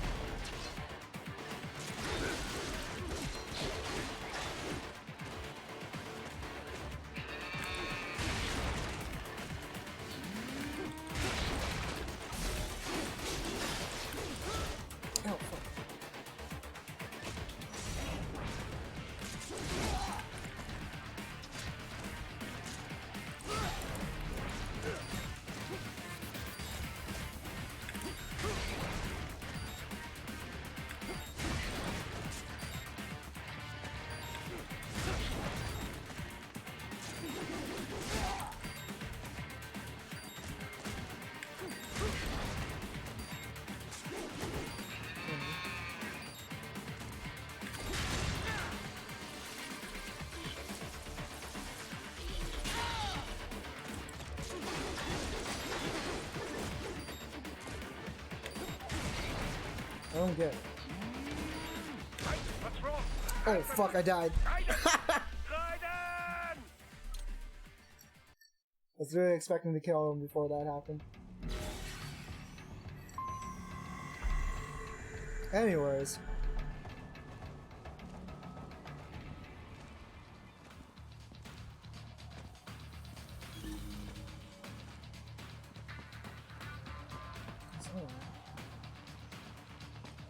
Oh, fuck. I don't get it. What's wrong? Oh fuck, I died. I was really expecting to kill him before that happened. Anyways.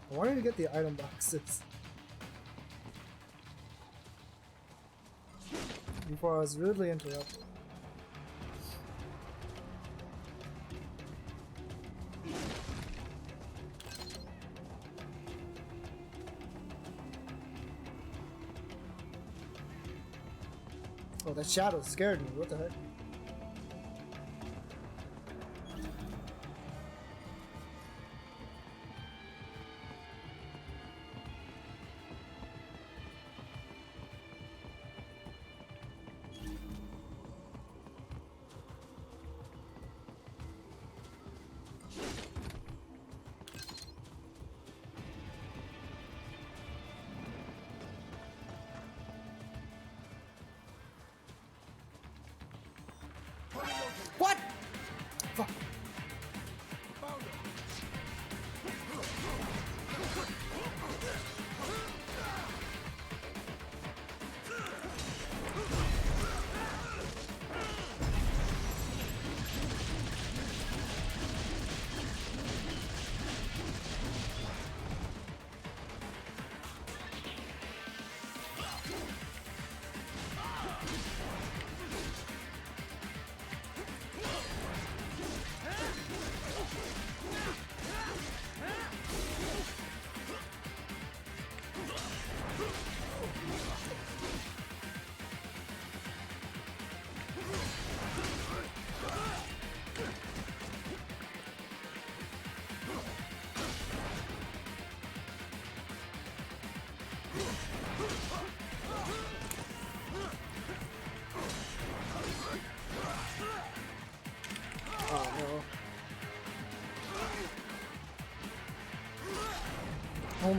I wanted to get the item boxes before I was rudely interrupted. Oh, that shadow scared me. What the heck?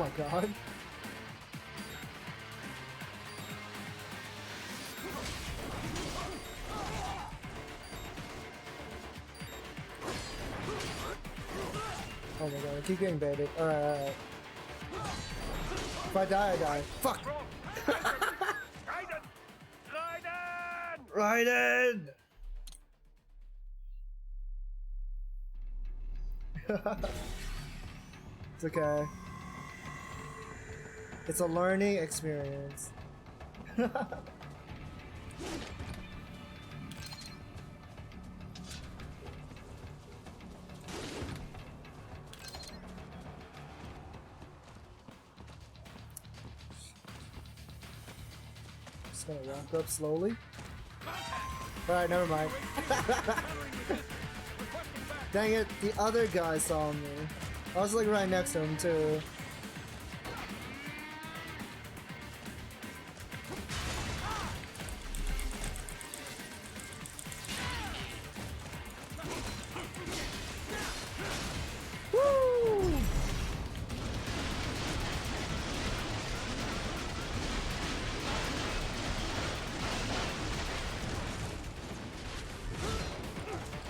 my god. Oh my god, I keep getting baited. Alright. If I die, I die. Fuck! Raiden! It's okay. It's a learning experience. Just gonna walk up slowly. Alright, never mind. Dang it, the other guy saw me. I was like right next to him too. Woo!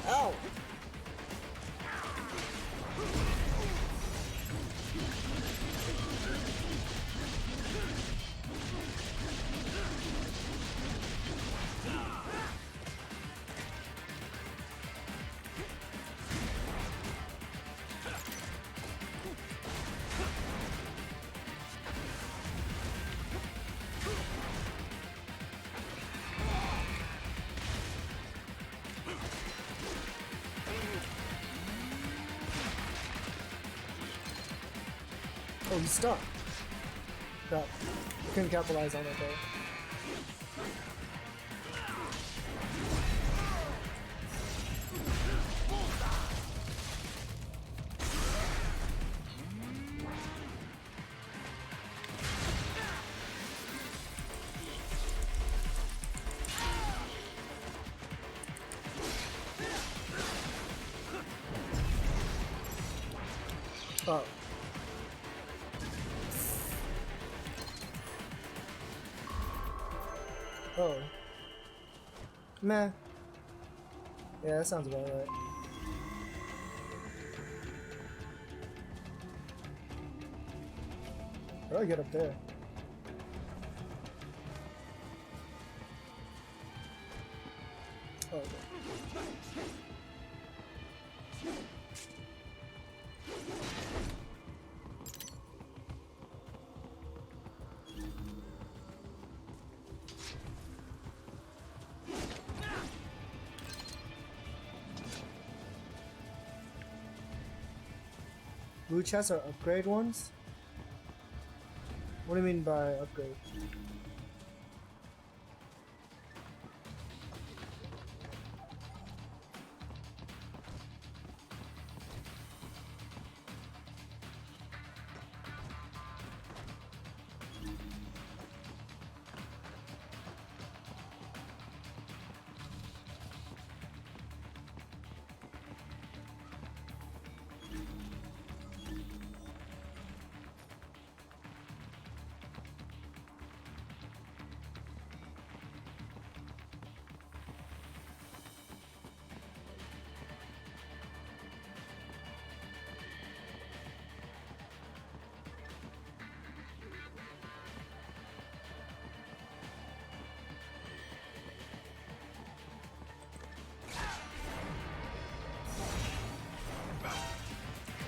Ow! Oh, he's stuck. Crap. Couldn't capitalize on it though. Oh. Oh. Meh. Yeah, that sounds about right. How do I get up there? Oh, okay. Blue chests are upgrade ones? What do you mean by upgrade?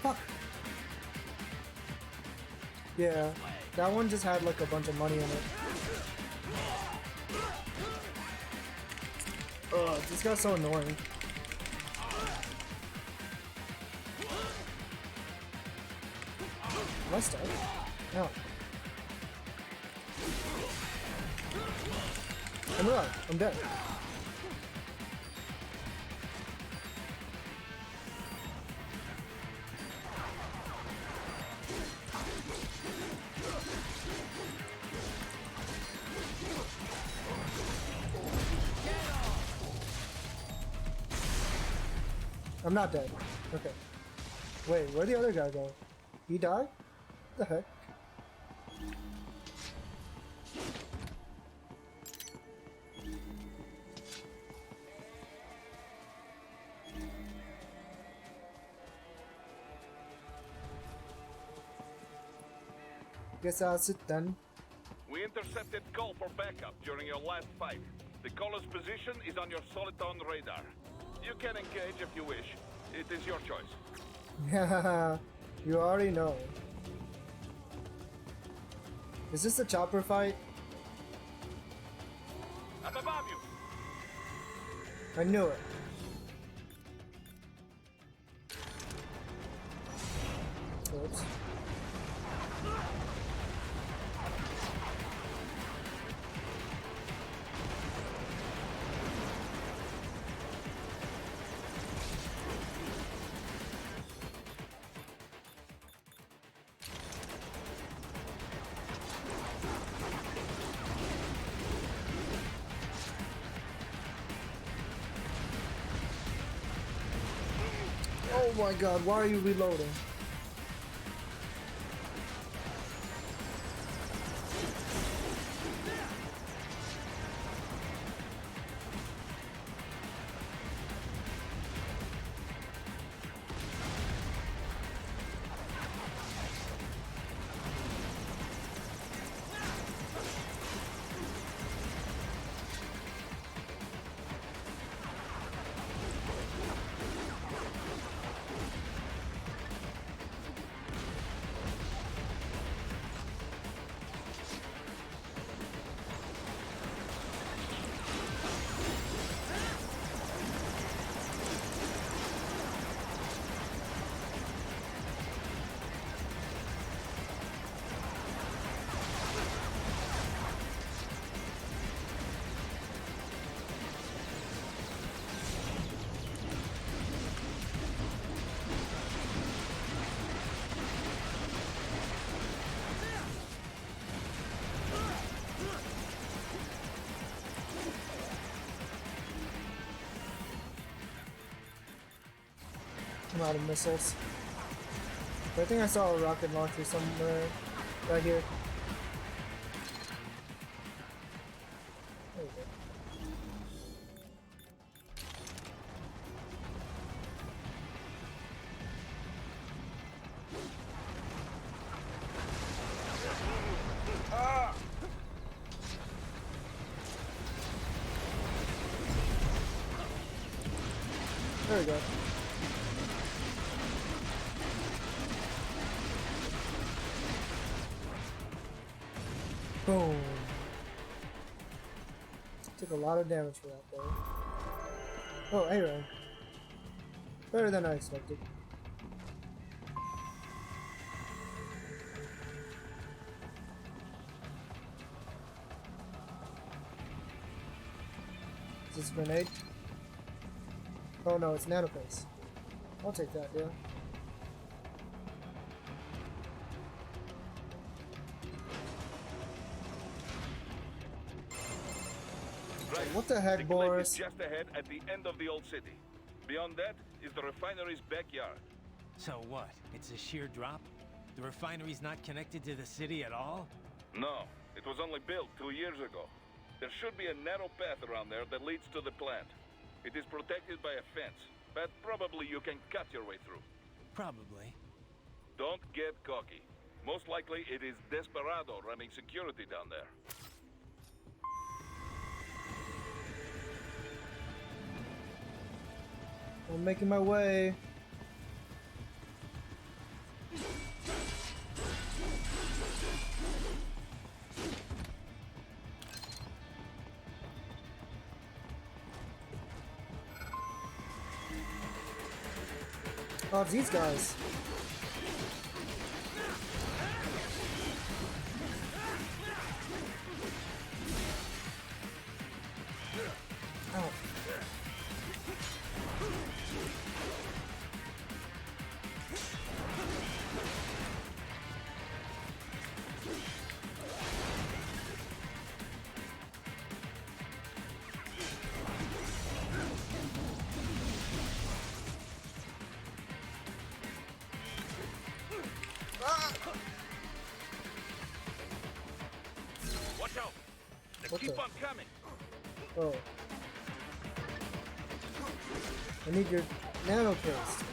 Fuck. Yeah, that one just had like a bunch of money in it. Ugh, this guy's so annoying. Am I stuck? No. I'm alive. I'm dead. I'm not dead. Okay. Wait, where'd the other guy go? He died? What the heck? Guess I'll sit then. We intercepted call for backup during your last fight. The caller's position is on your Soliton radar. You can engage if you wish. It is your choice. Yeah, you already know. Is this a chopper fight? I'm above you. I knew it. Oops. Oh my god, why are you reloading? I'm out of missiles. But I think I saw a rocket launcher somewhere right here. There we go. There we go. Boom. Took a lot of damage for that though. Oh, A-rank. Better than I expected. Is this a grenade? Oh no, it's nanopace. I'll take that, yeah. What the heck, Boris? Is just ahead at the end of the old city. Beyond that is the refinery's backyard. So what? It's a sheer drop? The refinery's not connected to the city at all? No, it was only built 2 years ago. There should be a narrow path around there that leads to the plant. It is protected by a fence, but probably you can cut your way through. Probably. Don't get cocky. Most likely it is Desperado running security down there. I'm making my way. Oh, it's these guys. Ow. Watch out! They What keep the? on coming. Oh. I need your nano case.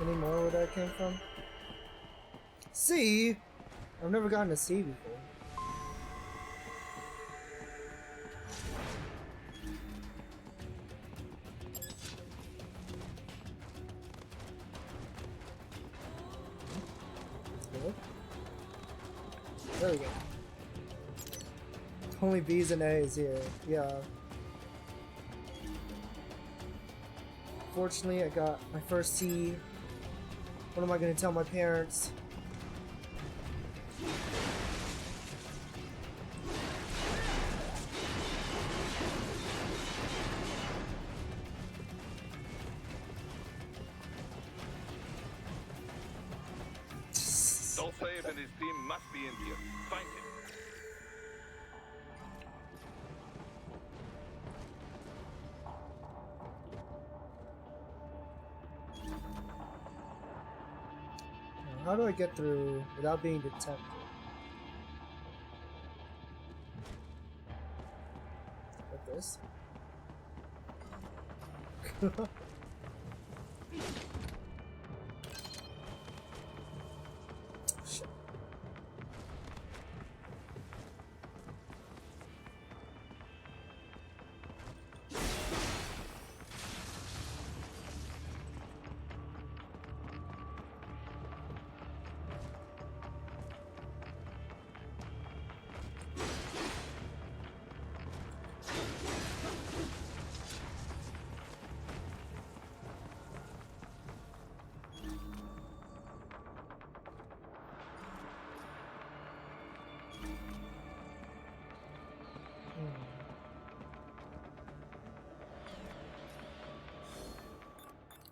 Any more where that came from? C? I've never gotten a C before. There we go. Only B's and A's here. Yeah. Fortunately, I got my first C. What am I gonna tell my parents? Dolcev and his team must be in here. Find him. How do I get through without being detected? Like this? Shit.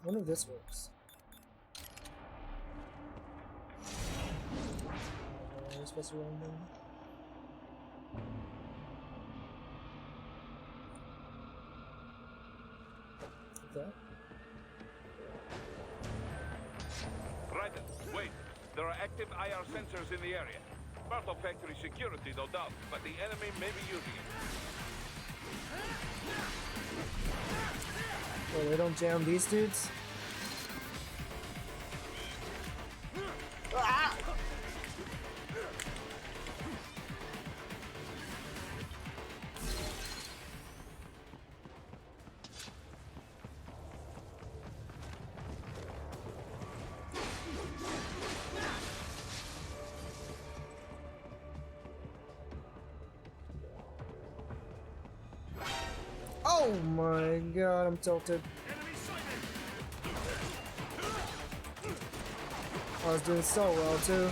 I wonder if this works. Am I supposed to run them? Like that? Right. Wait. There are active IR sensors in the area. Part of factory security, no doubt, but the enemy may be using it. Oh, they don't jam these dudes? Ah! Oh my god, I'm tilted. I was doing so well too.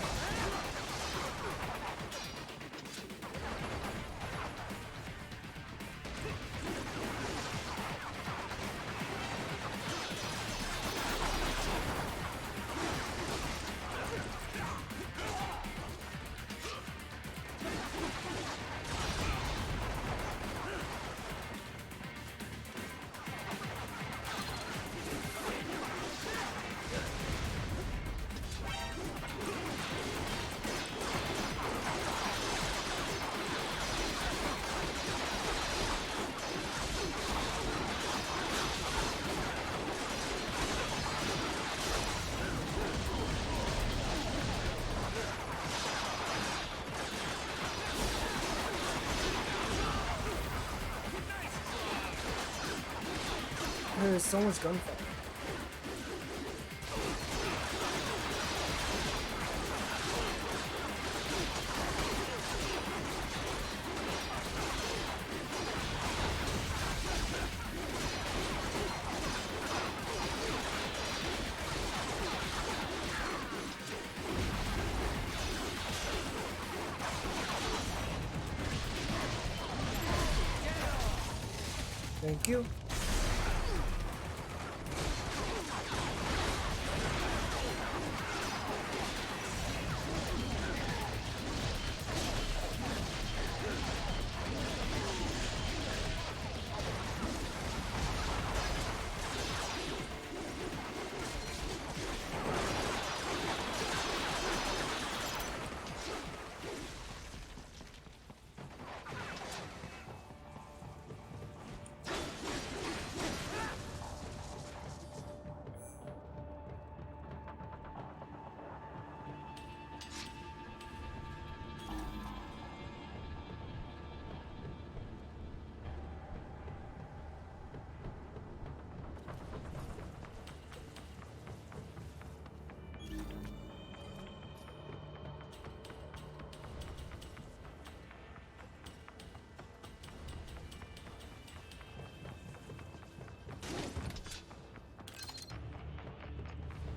There's so much gunfire. Thank you.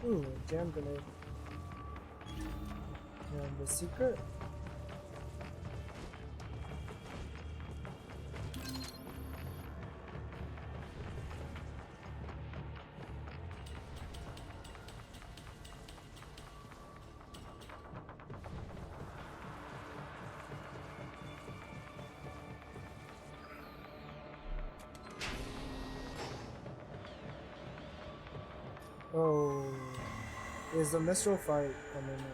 Ooh, jam grenade. And the secret? Oh, is the Mistral fight coming up?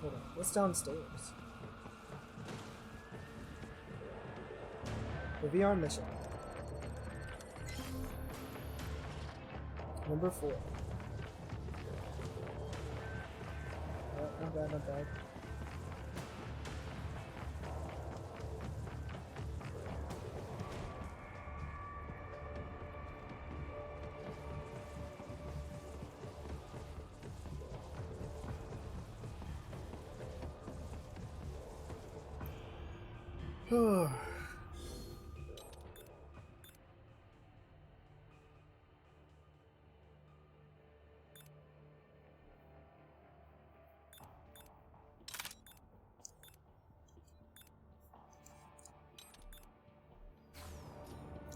Hold on, what's downstairs? The VR mission. Number 4. Oh, not bad, not bad.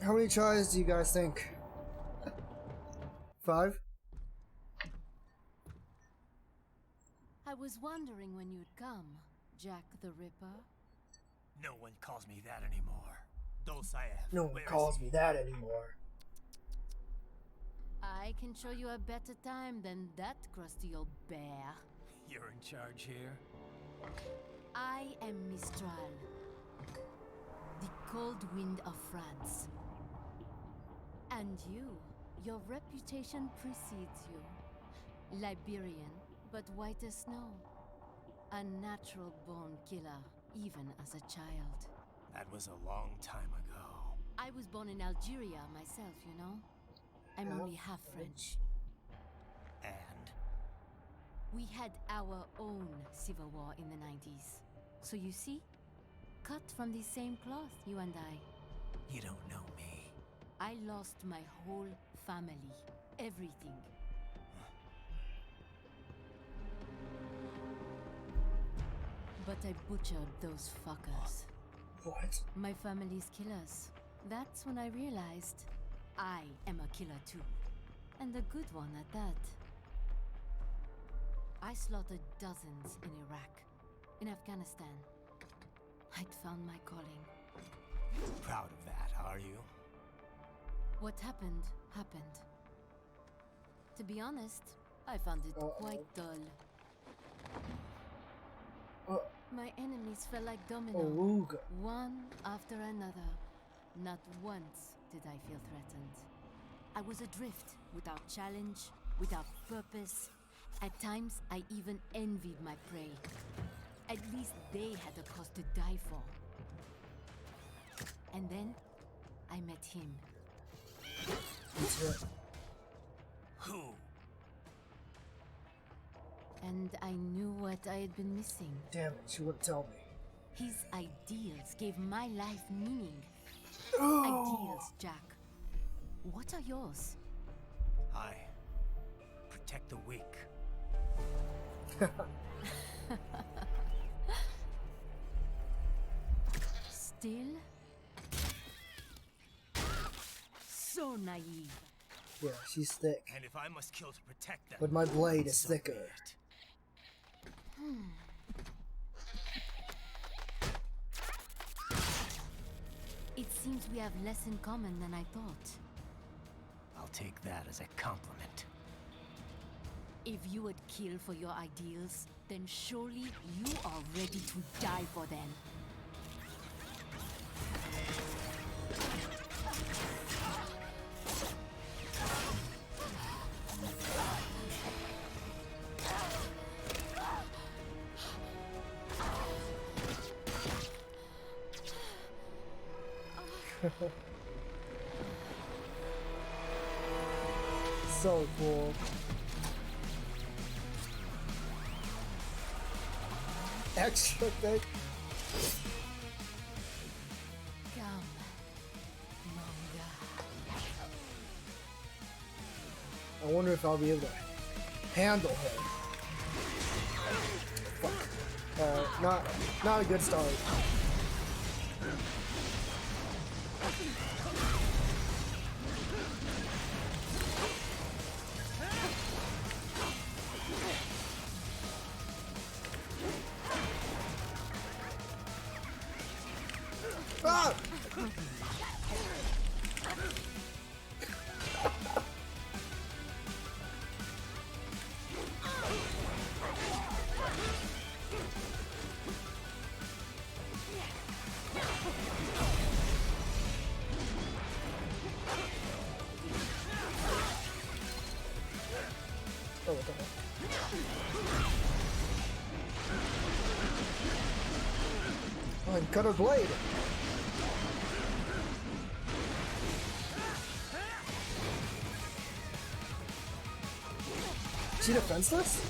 How many tries do you guys think? 5? I was wondering when you'd come, Jack the Ripper. No one calls me that anymore. Dosaev. No one calls me that anymore. I can show you a better time than that crusty old bear. You're in charge here? I am Mistral, the cold wind of France. And you, your reputation precedes you. Liberian, but white as snow. A natural-born killer, even as a child. That was a long time ago. I was born in Algeria myself, you know? I'm only half French. And? We had our own civil war in the 90s. So you see? Cut from the same cloth, you and I. You don't know me. I lost my whole family. Everything. But I butchered those fuckers. What? My family's killers. That's when I realized I am a killer too. And a good one at that. I slaughtered dozens in Iraq, in Afghanistan. I'd found my calling. Proud of that, are you? What happened, happened. To be honest, I found it quite dull. My enemies fell like dominoes, one after another. Not once did I feel threatened. I was adrift, without challenge, without purpose. At times, I even envied my prey. At least they had a cause to die for. And then, I met him. Who? And I knew what I had been missing. Damn it, she wouldn't tell me. His ideals gave my life meaning. Ideals, Jack. What are yours? I protect the weak. Still? So naive. Yeah, she's thick. And if I must kill to protect them, but my blade is thicker. It seems we have less in common than I thought. I'll take that as a compliment. If you would kill for your ideals, then surely you are ready to die for them. So cool. Extra thick. I wonder if I'll be able to handle her. Fuck. Not a good start. Ah! Oh, what the hell? Oh, and cut her blade. Is she defenseless?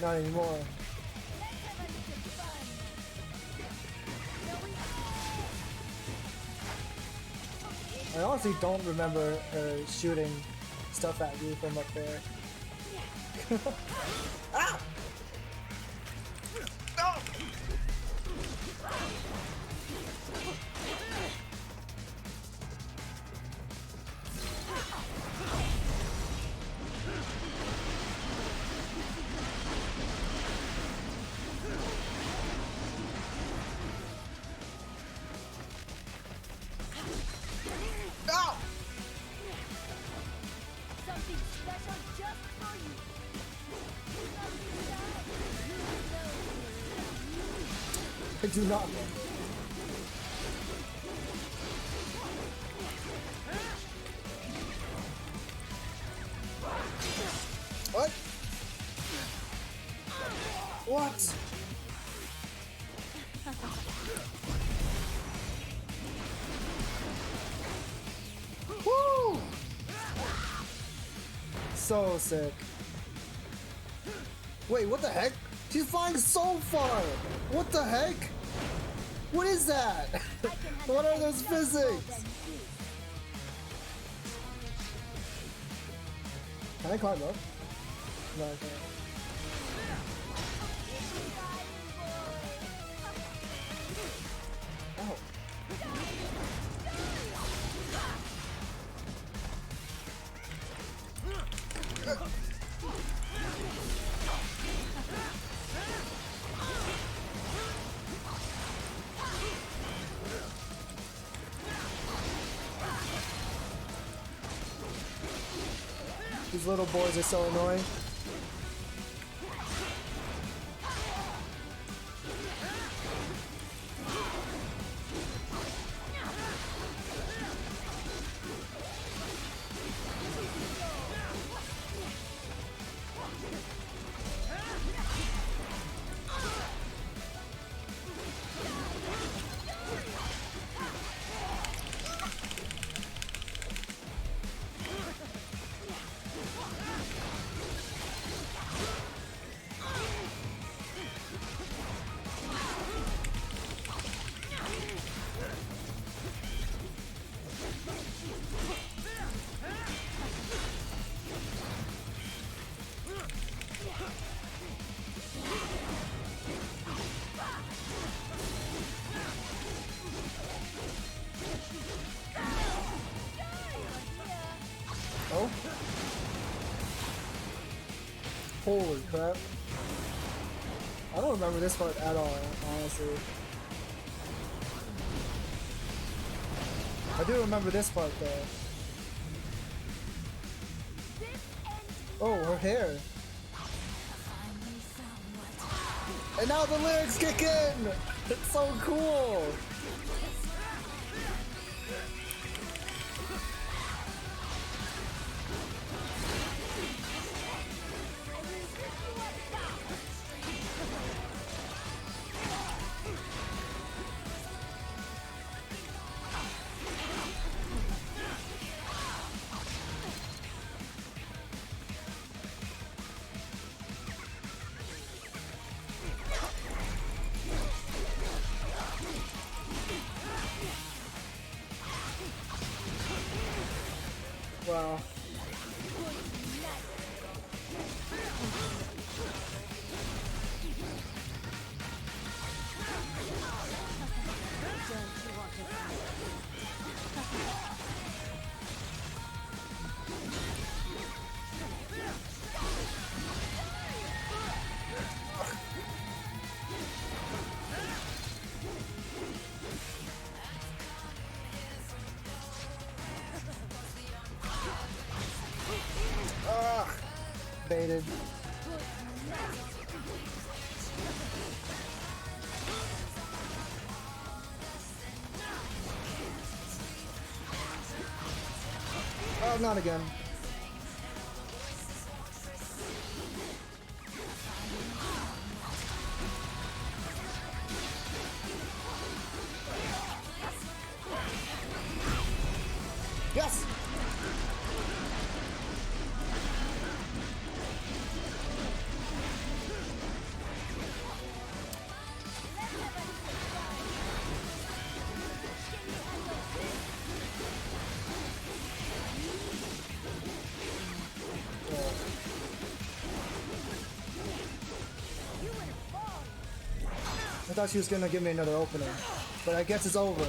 Not anymore. I honestly don't remember her shooting stuff at you from up there. Ah! No! No! Something special just for you. I do not know. What? What? Woo! So sick. Wait, what the heck? She's flying so far! What the heck? What is that? What are those physics? Can I climb up? No, I can't. Oh. These little boys are so annoying. Oh. Holy crap. I don't remember this part at all, honestly. I do remember this part though. Oh, her hair. And now the lyrics kick in! It's so cool! Wow. Baited. Oh, not again. Yes! I thought she was gonna give me another opening, but I guess it's over.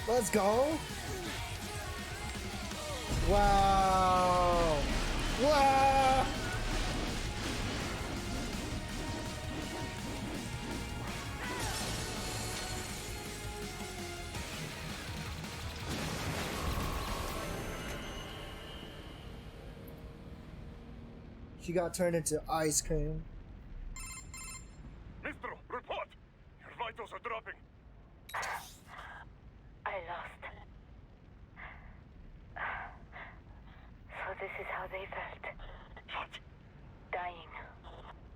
Let's go! Wow! Wow! She got turned into ice cream. Mister, report! Your vitals are dropping. I lost. So this is how they felt. What? Dying.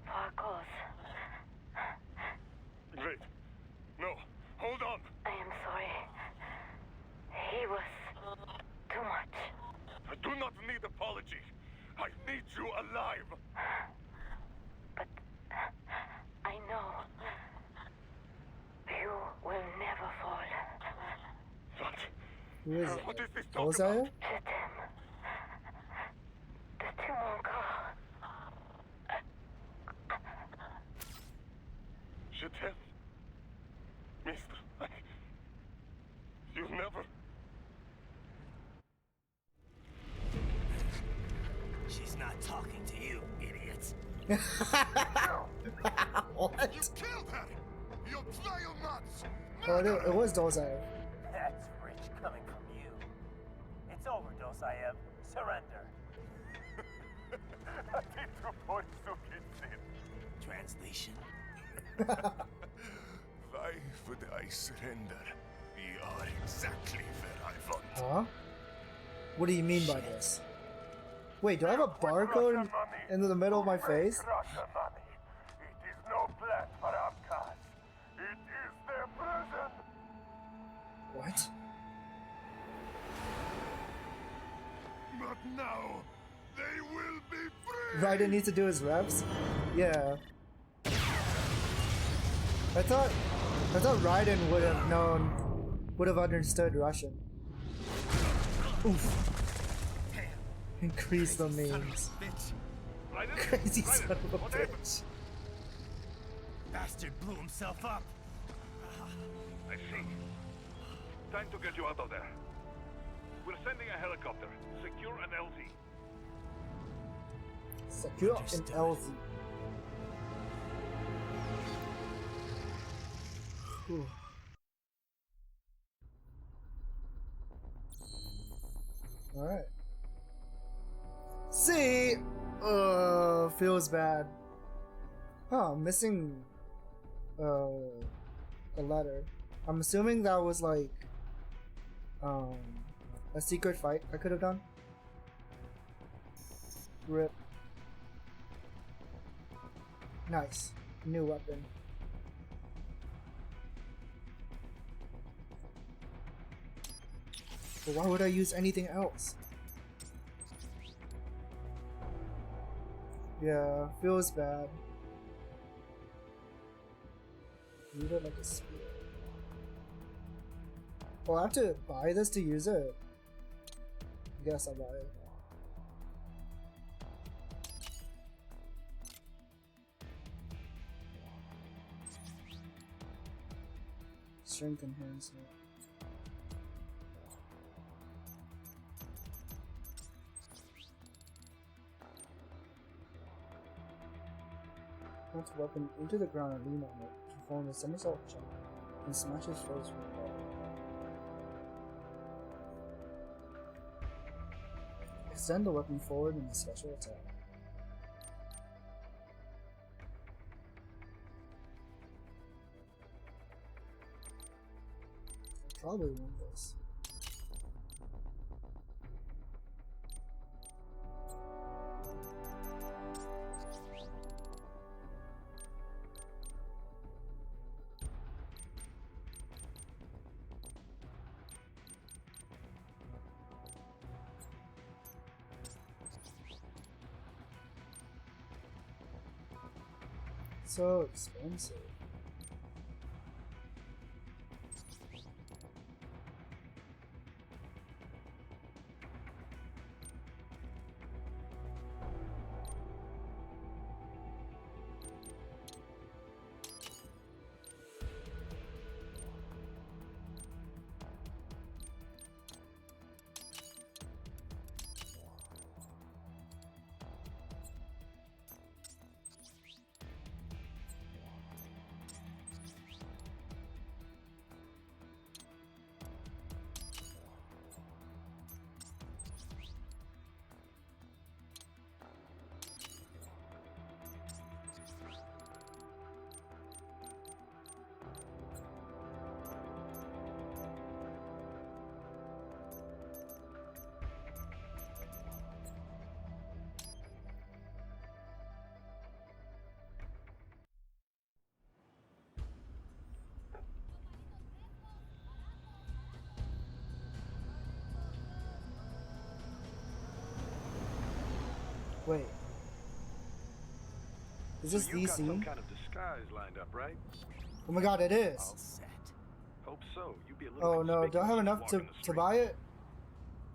For a cause. Wait. No. Hold on. I am sorry. He was too much. I do not need apology. I need you alive. But I know you will never fall. What? Who is What is this it? talk Was about? I? The two encore. Je t'aime. Mister, you never... She's not talking to you, idiots. What? You killed her! You vile nuts! Oh, it was Dozaev. That's rich coming from you. It's over, Dosaev. Surrender. Translation. Why would I surrender? We are exactly where I want. Huh? What do you mean by this? Wait, do I have a barcode in the middle of my face? Russia money. It is no plan for outcasts. It is their prison. What? But now, they will be free! Raiden needs to do his reps? Yeah. I thought Raiden would have understood Russian. Oof. Increase the memes. Crazy son of a bitch. Bastard blew himself up. I see. Time to get you out of there. We're sending a helicopter. Secure an LZ. Secure an LZ. Whew. Alright. See! Feels bad. Huh, I'm missing a letter. I'm assuming that was like a secret fight I could have done. Rip. Nice. New weapon. But why would I use anything else? Yeah, feels bad. Use it like a spear. Oh, I have to buy this to use it? I guess I'll buy it. Strength enhancement. Launch weapon into the ground and lean on it. Perform a somersault jump and smash his foes from above. Extend the weapon forward in a special attack. I'll probably win this. So expensive. Wait. Is this so you got DC? some kind of disguise lined up, right? Oh my god, it is. All set. Hope so. You'd be a little Oh no, do I have enough to buy it?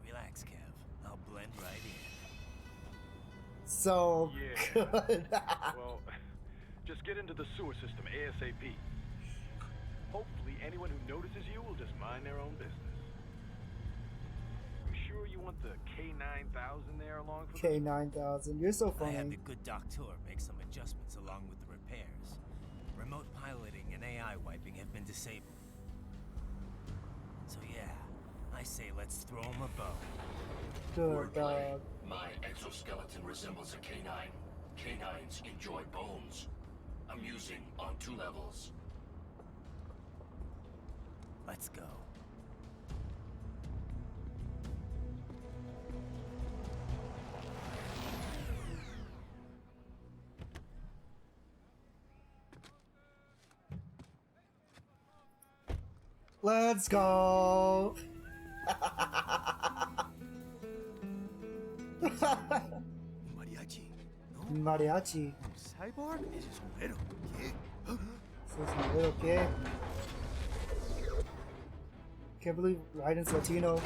Relax, Kev. I'll blend right in. So good. Well, just get into the sewer system ASAP. Hopefully anyone who notices you will just mind their own business. You sure you want the K9000 there along for K9000, you're so funny. I had the good Doktor make some adjustments along with the repairs. Remote piloting and AI wiping have been disabled. So yeah, I say let's throw him a bone. Good dog. My exoskeleton resembles a canine. Canines enjoy bones. Amusing on 2 levels. Let's go. Let's go. Mariachi. Mariachi. Cyborg? Ese sombrero. ¿Qué? Ese sombrero, ¿qué? Can't believe Raiden's Latino.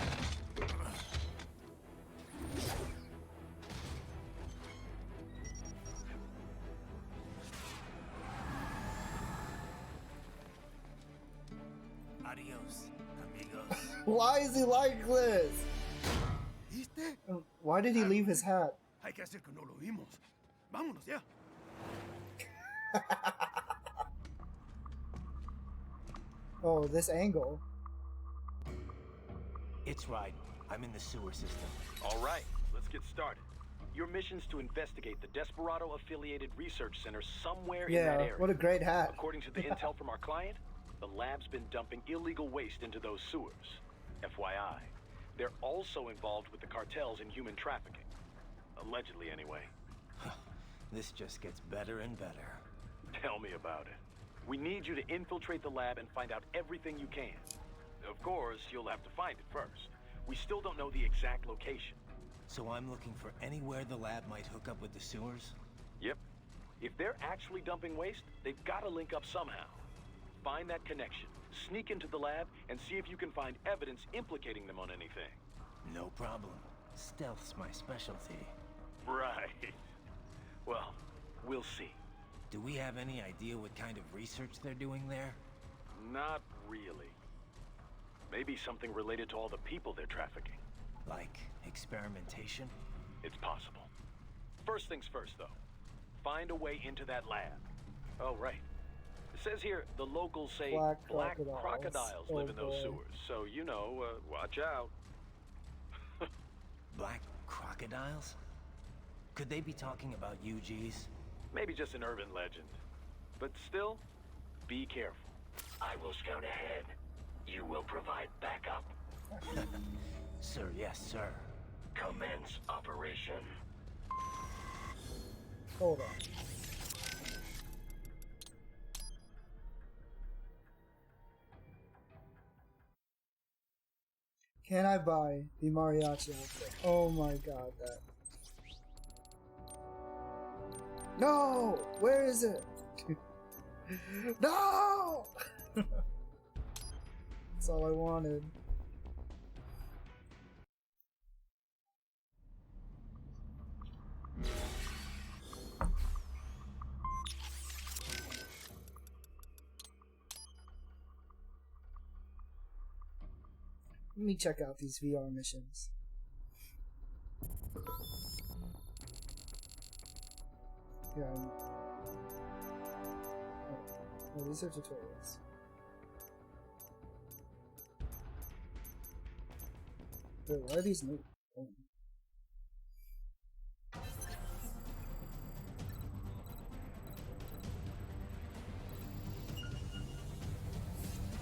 Adios, amigos. Why is he like this? Why did he leave his hat? Hay que hacer que no lo vimos. Vámonos ya. Oh, this angle. It's right. I'm in the sewer system. All right, let's get started. Your mission's to investigate the Desperado-affiliated research center somewhere in that area. What a great hat. According to the intel from our client, the lab's been dumping illegal waste into those sewers. FYI, they're also involved with the cartels in human trafficking. Allegedly, anyway. This just gets better and better. Tell me about it. We need you to infiltrate the lab and find out everything you can. Of course, you'll have to find it first. We still don't know the exact location. So I'm looking for anywhere the lab might hook up with the sewers? Yep. If they're actually dumping waste, they've got to link up somehow. find that connection, sneak into the lab, and see if you can find evidence implicating them on anything. No problem. Stealth's my specialty. Right. Well, we'll see. Do we have any idea what kind of research they're doing there? Not really. Maybe something related to all the people they're trafficking. Like experimentation? It's possible. First things first, though. Find a way into that lab. Oh, right. It says here the locals say black crocodiles live in those sewers. So, you know, watch out. Black crocodiles? Could they be talking about UGs? Maybe just an urban legend. But still, be careful. I will scout ahead. You will provide backup. Sir, yes, sir. Commence operation. Hold on. Can I buy the mariachi outfit? Oh my god, that. No! Where is it? No! That's all I wanted. Let me check out these VR missions. Yeah. Oh, these are tutorials. Wait, why are these new? Oh.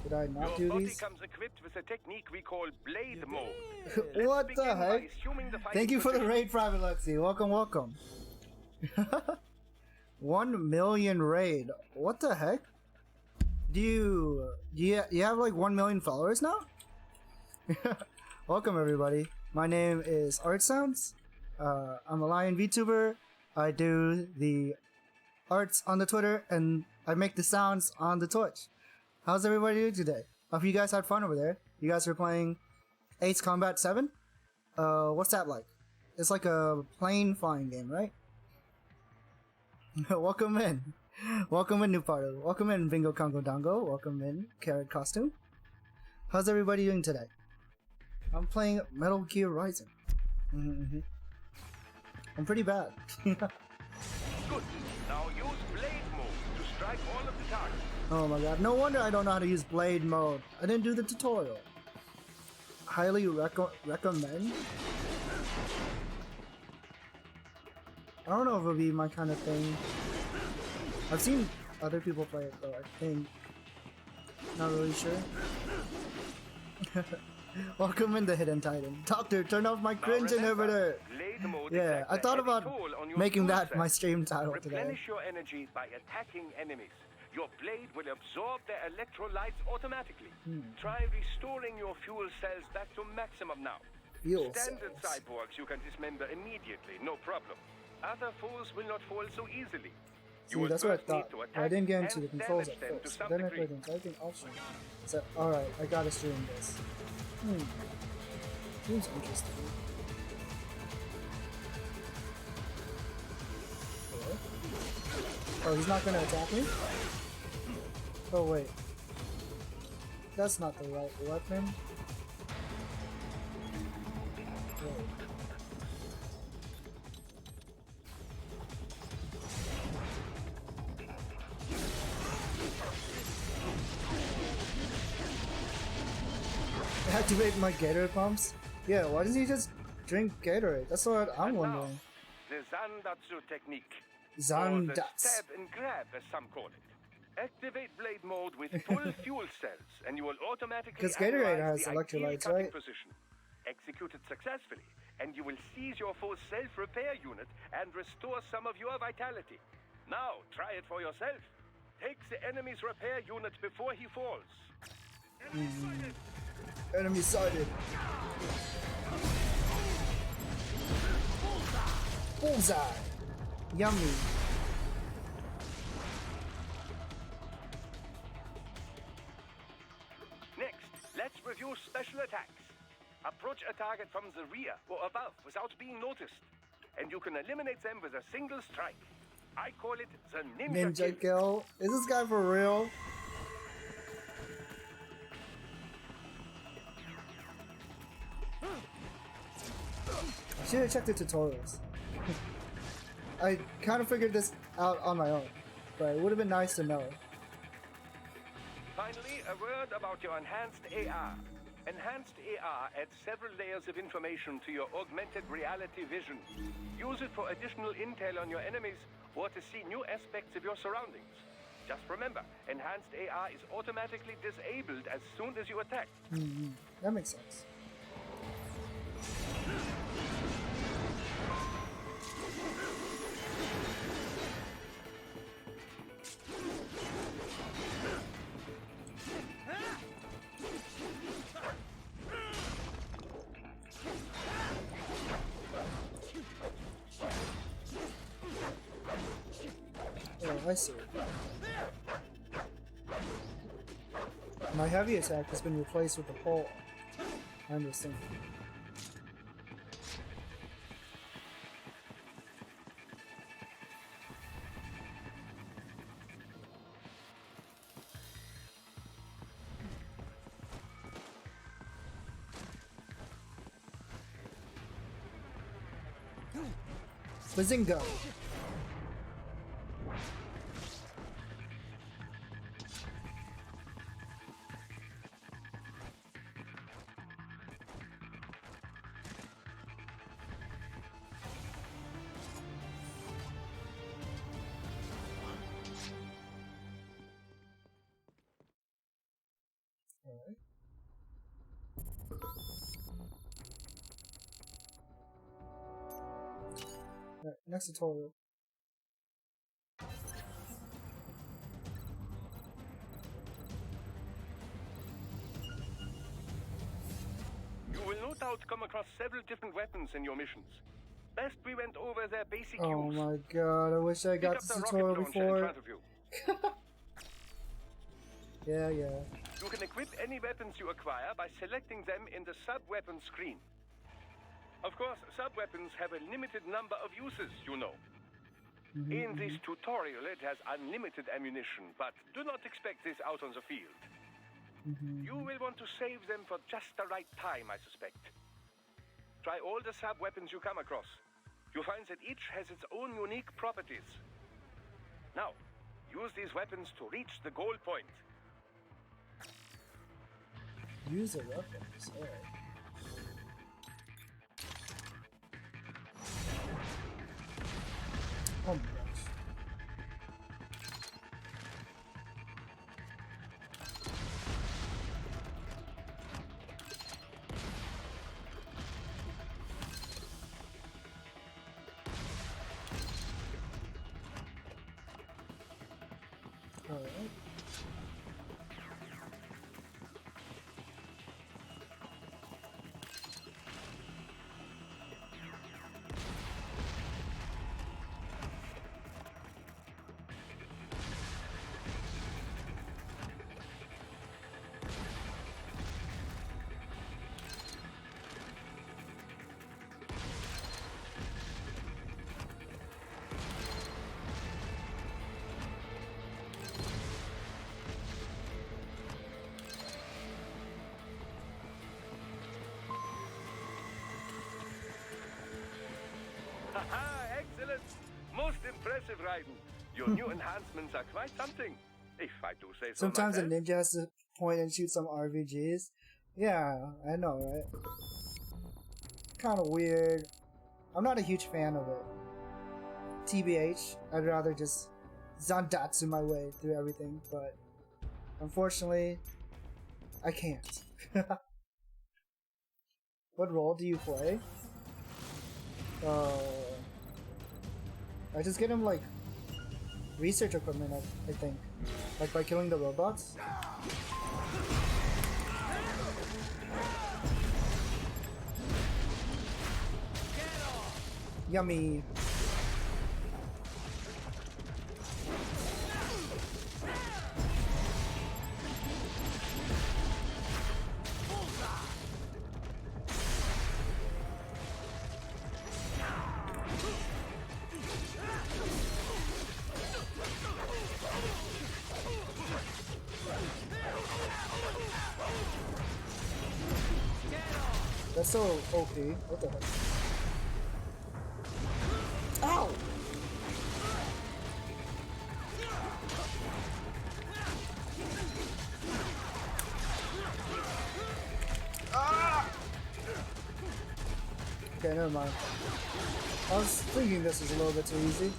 Did I not do Your body these? comes equipped with a technique we call blade mode. What the heck? Thank you for the raid, Private Lexi. Welcome, welcome. 1 million raid. What the heck? Do you have like 1 million followers now? Welcome everybody. My name is Art Sounds. I'm a Lion VTuber. I do the arts on the Twitter and I make the sounds on the Twitch. How's everybody doing today? Hope you guys had fun over there. You guys are playing Ace Combat 7? What's that like? It's like a plane flying game, right? Welcome in. Welcome in, New Pardo. Welcome in, Bingo Congo Dongo. Welcome in, Carrot Costume. How's everybody doing today? I'm playing Metal Gear Rising. I'm pretty bad. Good. Now use blade mode to strike all of the targets. Oh my god, no wonder I don't know how to use blade mode. I didn't do the tutorial. Highly recommend. I don't know if it'll be my kind of thing. I've seen other people play it though, I think. Not really sure. Welcome in the Hidden Titan. Doctor, turn off my cringe inhibitor! Yeah, I thought about making that my stream title today. Replenish your energy by attacking enemies. Your blade will absorb their electrolytes automatically. Try restoring your fuel cells back to maximum now. Standard cyborgs you can dismember immediately, no problem. Other foes will not fall so easily. See, that's what I thought. I didn't get into the controls at first. Then I played the typing option. So, alright, I gotta stream this. Seems interesting. Hello? Oh, he's not gonna attack me? Oh, wait. That's not the right weapon. Wait. Activate my Gatorade pumps? Yeah, why doesn't he just drink Gatorade? That's what I'm wondering. The Zandatsu technique. Zandatsu. Or the stab and grab, as some call it. Activate blade mode with full fuel cells, and you will automatically because Gatorade has analyze the electrolytes, ideal right? Position. Execute it successfully, and you will seize your foe's self-repair unit and restore some of your vitality. Now, try it for yourself. Take the enemy's repair unit before he falls. Enemy sighted. Bullseye. Yummy. few special attacks. Approach a target from the rear or above without being noticed, and you can eliminate them with a single strike. I call it the Ninja Kill. Is this guy for real? I should have checked the tutorials. I kind of figured this out on my own, but it would have been nice to know. Finally, a word about your enhanced AR. Enhanced AR adds several layers of information to your augmented reality vision. Use it for additional intel on your enemies or to see new aspects of your surroundings. Just remember, enhanced AR is automatically disabled as soon as you attack. That makes sense. Oh, I see. My heavy attack has been replaced with the pole. I understand. Bazinga! Alright, next tutorial. You will no doubt come across several different weapons in your missions. Best we went over their basic Oh use. my god, I wish I got this tutorial before. Yeah. You can equip any weapons you acquire by selecting them in the sub-weapon screen. Of course, sub-weapons have a limited number of uses, you know. In this tutorial, it has unlimited ammunition, but do not expect this out on the field. You will want to save them for just the right time, I suspect. Try all the sub-weapons you come across. You'll find that each has its own unique properties. Now, use these weapons to reach the goal point. Use the weapons, alright. Oh my gosh. Alright. Haha, excellent! Most impressive, Raiden. Your new enhancements are quite something, if I do say so Sometimes myself. a ninja has to point and shoot some RPGs. Yeah, I know, right? Kind of weird. I'm not a huge fan of it. TBH, I'd rather just Zandatsu my way through everything, but unfortunately, I can't. What role do you play? I just get him like research equipment, I think. Like by killing the robots. Yummy. That's so OP. What the heck? Ow! Ah! Okay, never mind. I was thinking this was a little bit too easy.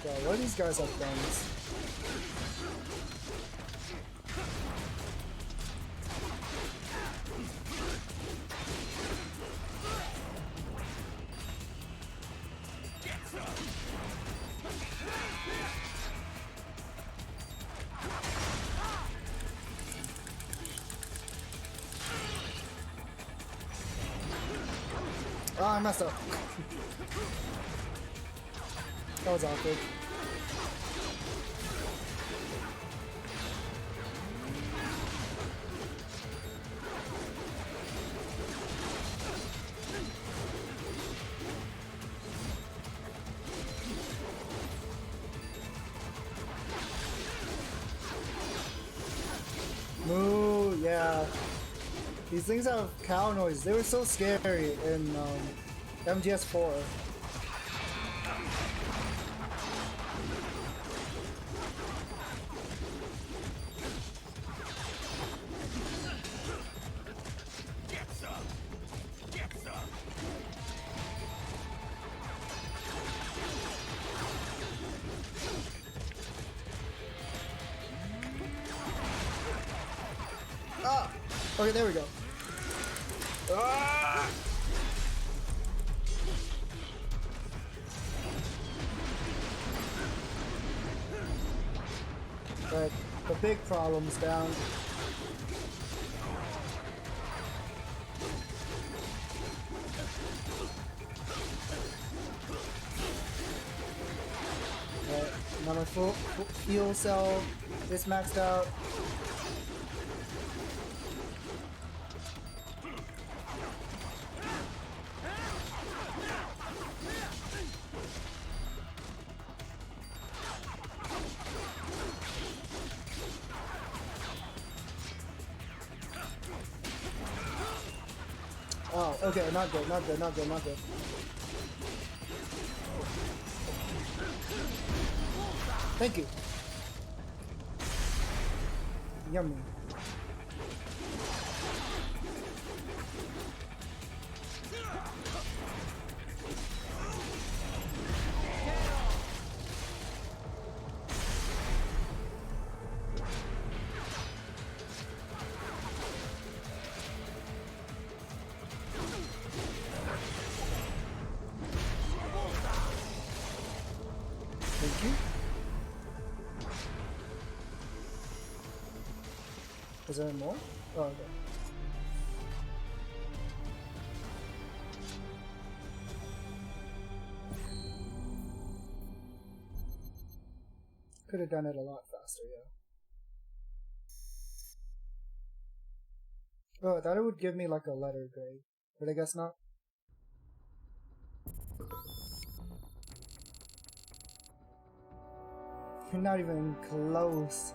God, why do these guys have guns? Oh, I messed up. That was awkward. Moo, yeah. These things have cow noise. They were so scary in MGS4. Ah! Okay, there we go. Ah! But the big problem's down. Right, now my fuel cell is maxed out. Oh, okay, not good, not good, not good, not good. Thank you. Yummy. Thank you. Is there more? Oh, okay. Could have done it a lot faster, yeah. Oh, I thought it would give me like a letter grade, but I guess not. You're not even close.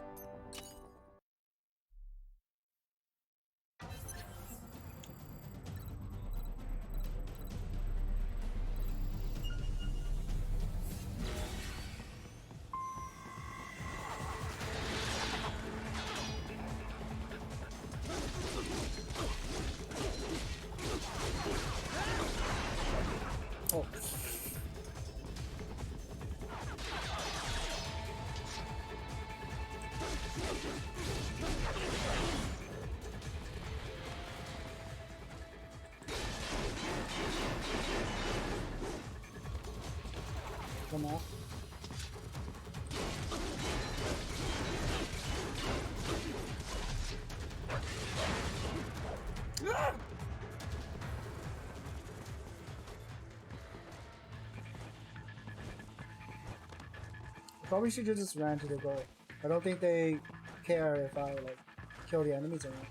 Oh. Come on. Probably should have just ran to the goal. I don't think they care if I like kill the enemies or not.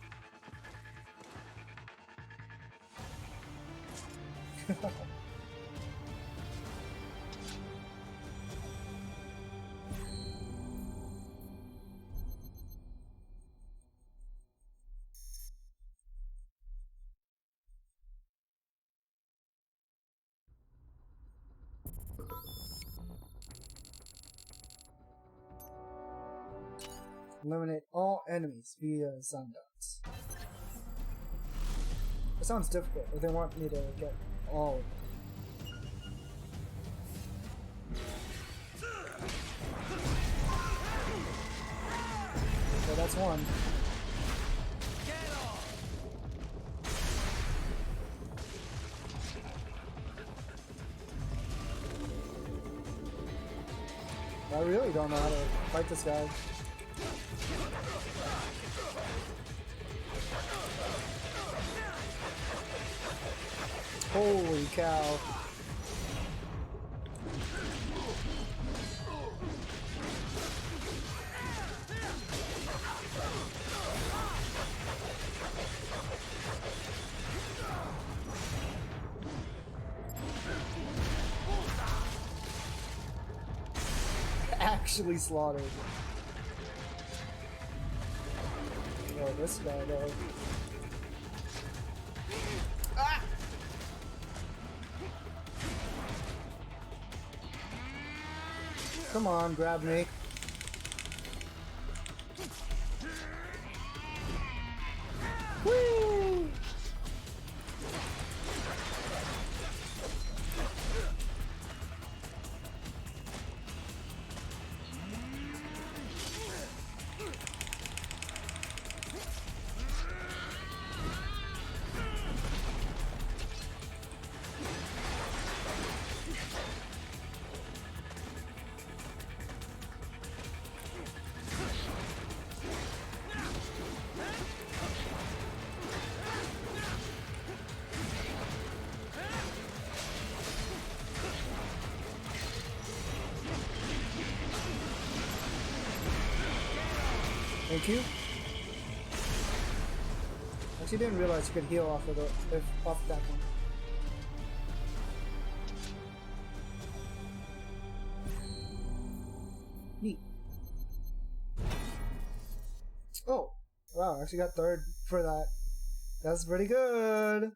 eliminate all enemies via Zandats. It sounds difficult, but they want me to get all of them. So that's one. I really don't know how to fight this guy. Holy cow. Actually slaughtered. Oh, this guy though. Ah! Come on, grab me. Whee! Thank you. Actually, didn't realize you could heal off of off that one. Neat. Oh, wow! I actually got third for that. That's pretty good.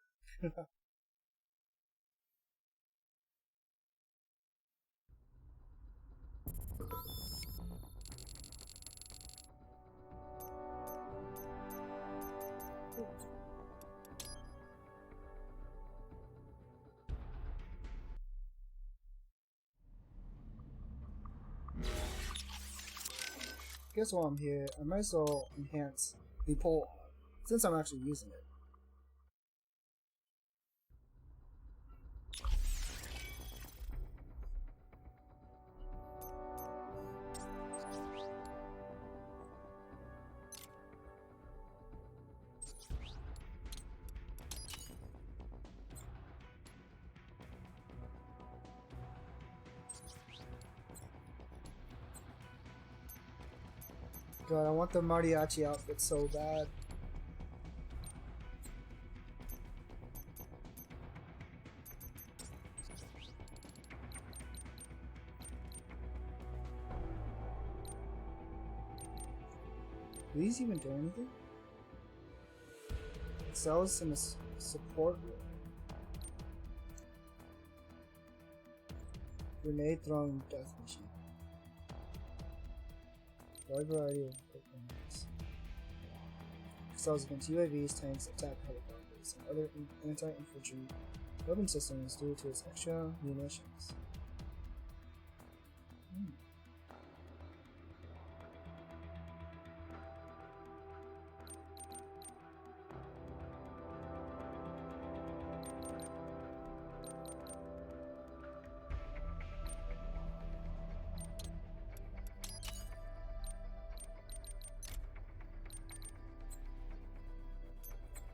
Guess while I'm here, I might as well enhance the pole since I'm actually using it. God, I want the mariachi outfit so bad. Do these even do anything? Cells in a support room. Grenade throwing death machine. Wide variety of equipment. Cells against UAVs, tanks, attack helicopters, and other anti-infantry weapon systems due to its extra munitions.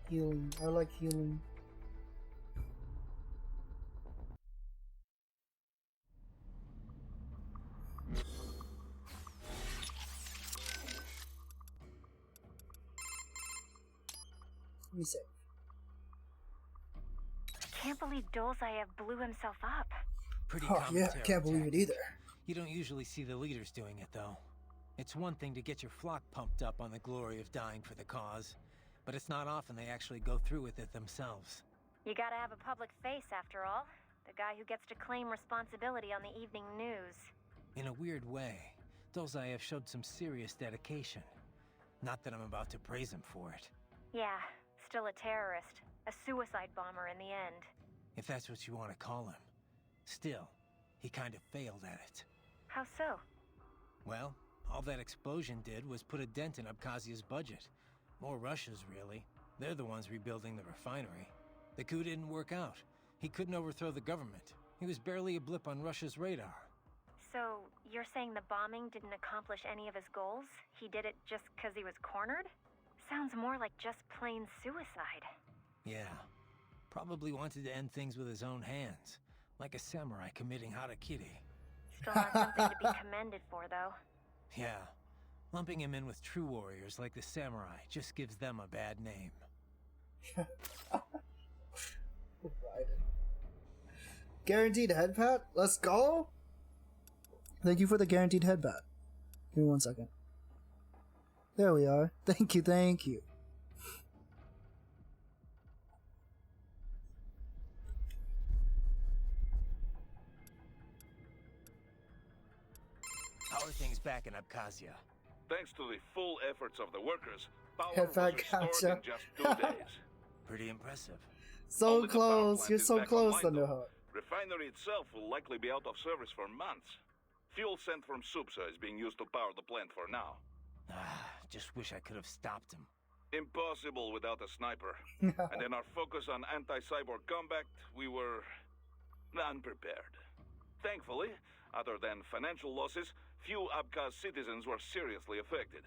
Healing. I like healing. Let me save. I can't believe Dolzaev blew himself up. Pretty yeah, I can't believe it either. You don't usually see the leaders doing it, though. It's one thing to get your flock pumped up on the glory of dying for the cause, but it's not often they actually go through with it themselves. You gotta have a public face, after all. The guy who gets to claim responsibility on the evening news. In a weird way, Dolzaev showed some serious dedication. Not that I'm about to praise him for it. Yeah, still a terrorist. A suicide bomber in the end. If that's what you want to call him. Still, he kind of failed at it. How so? Well, all that explosion did was put a dent in Abkhazia's budget. More Russia's, really. They're the ones rebuilding the refinery. The coup didn't work out. He couldn't overthrow the government. He was barely a blip on Russia's radar. So, you're saying the bombing didn't accomplish any of his goals? He did it just because he was cornered? Sounds more like just plain suicide. Yeah. Probably wanted to end things with his own hands. Like a samurai committing harakiri. Still not something to be commended for, though. Yeah. Lumping him in with true warriors like the samurai just gives them a bad name. Guaranteed head pat? Let's go! Thank you for the guaranteed head pat. Give me 1 second. There we are. Thank you, thank you. How are things back in Abkhazia? Thanks to the full efforts of the workers, power Head was fat restored in gotcha. just 2 days. Pretty impressive. So Only the power close. plant You're is so back close, online, though. Thunderheart. Refinery itself will likely be out of service for months. Fuel sent from Supsa is being used to power the plant for now. Just wish I could have stopped him. Impossible without a sniper. And in our focus on anti-cyborg combat, we were unprepared. Thankfully, other than financial losses, few Abkhaz citizens were seriously affected.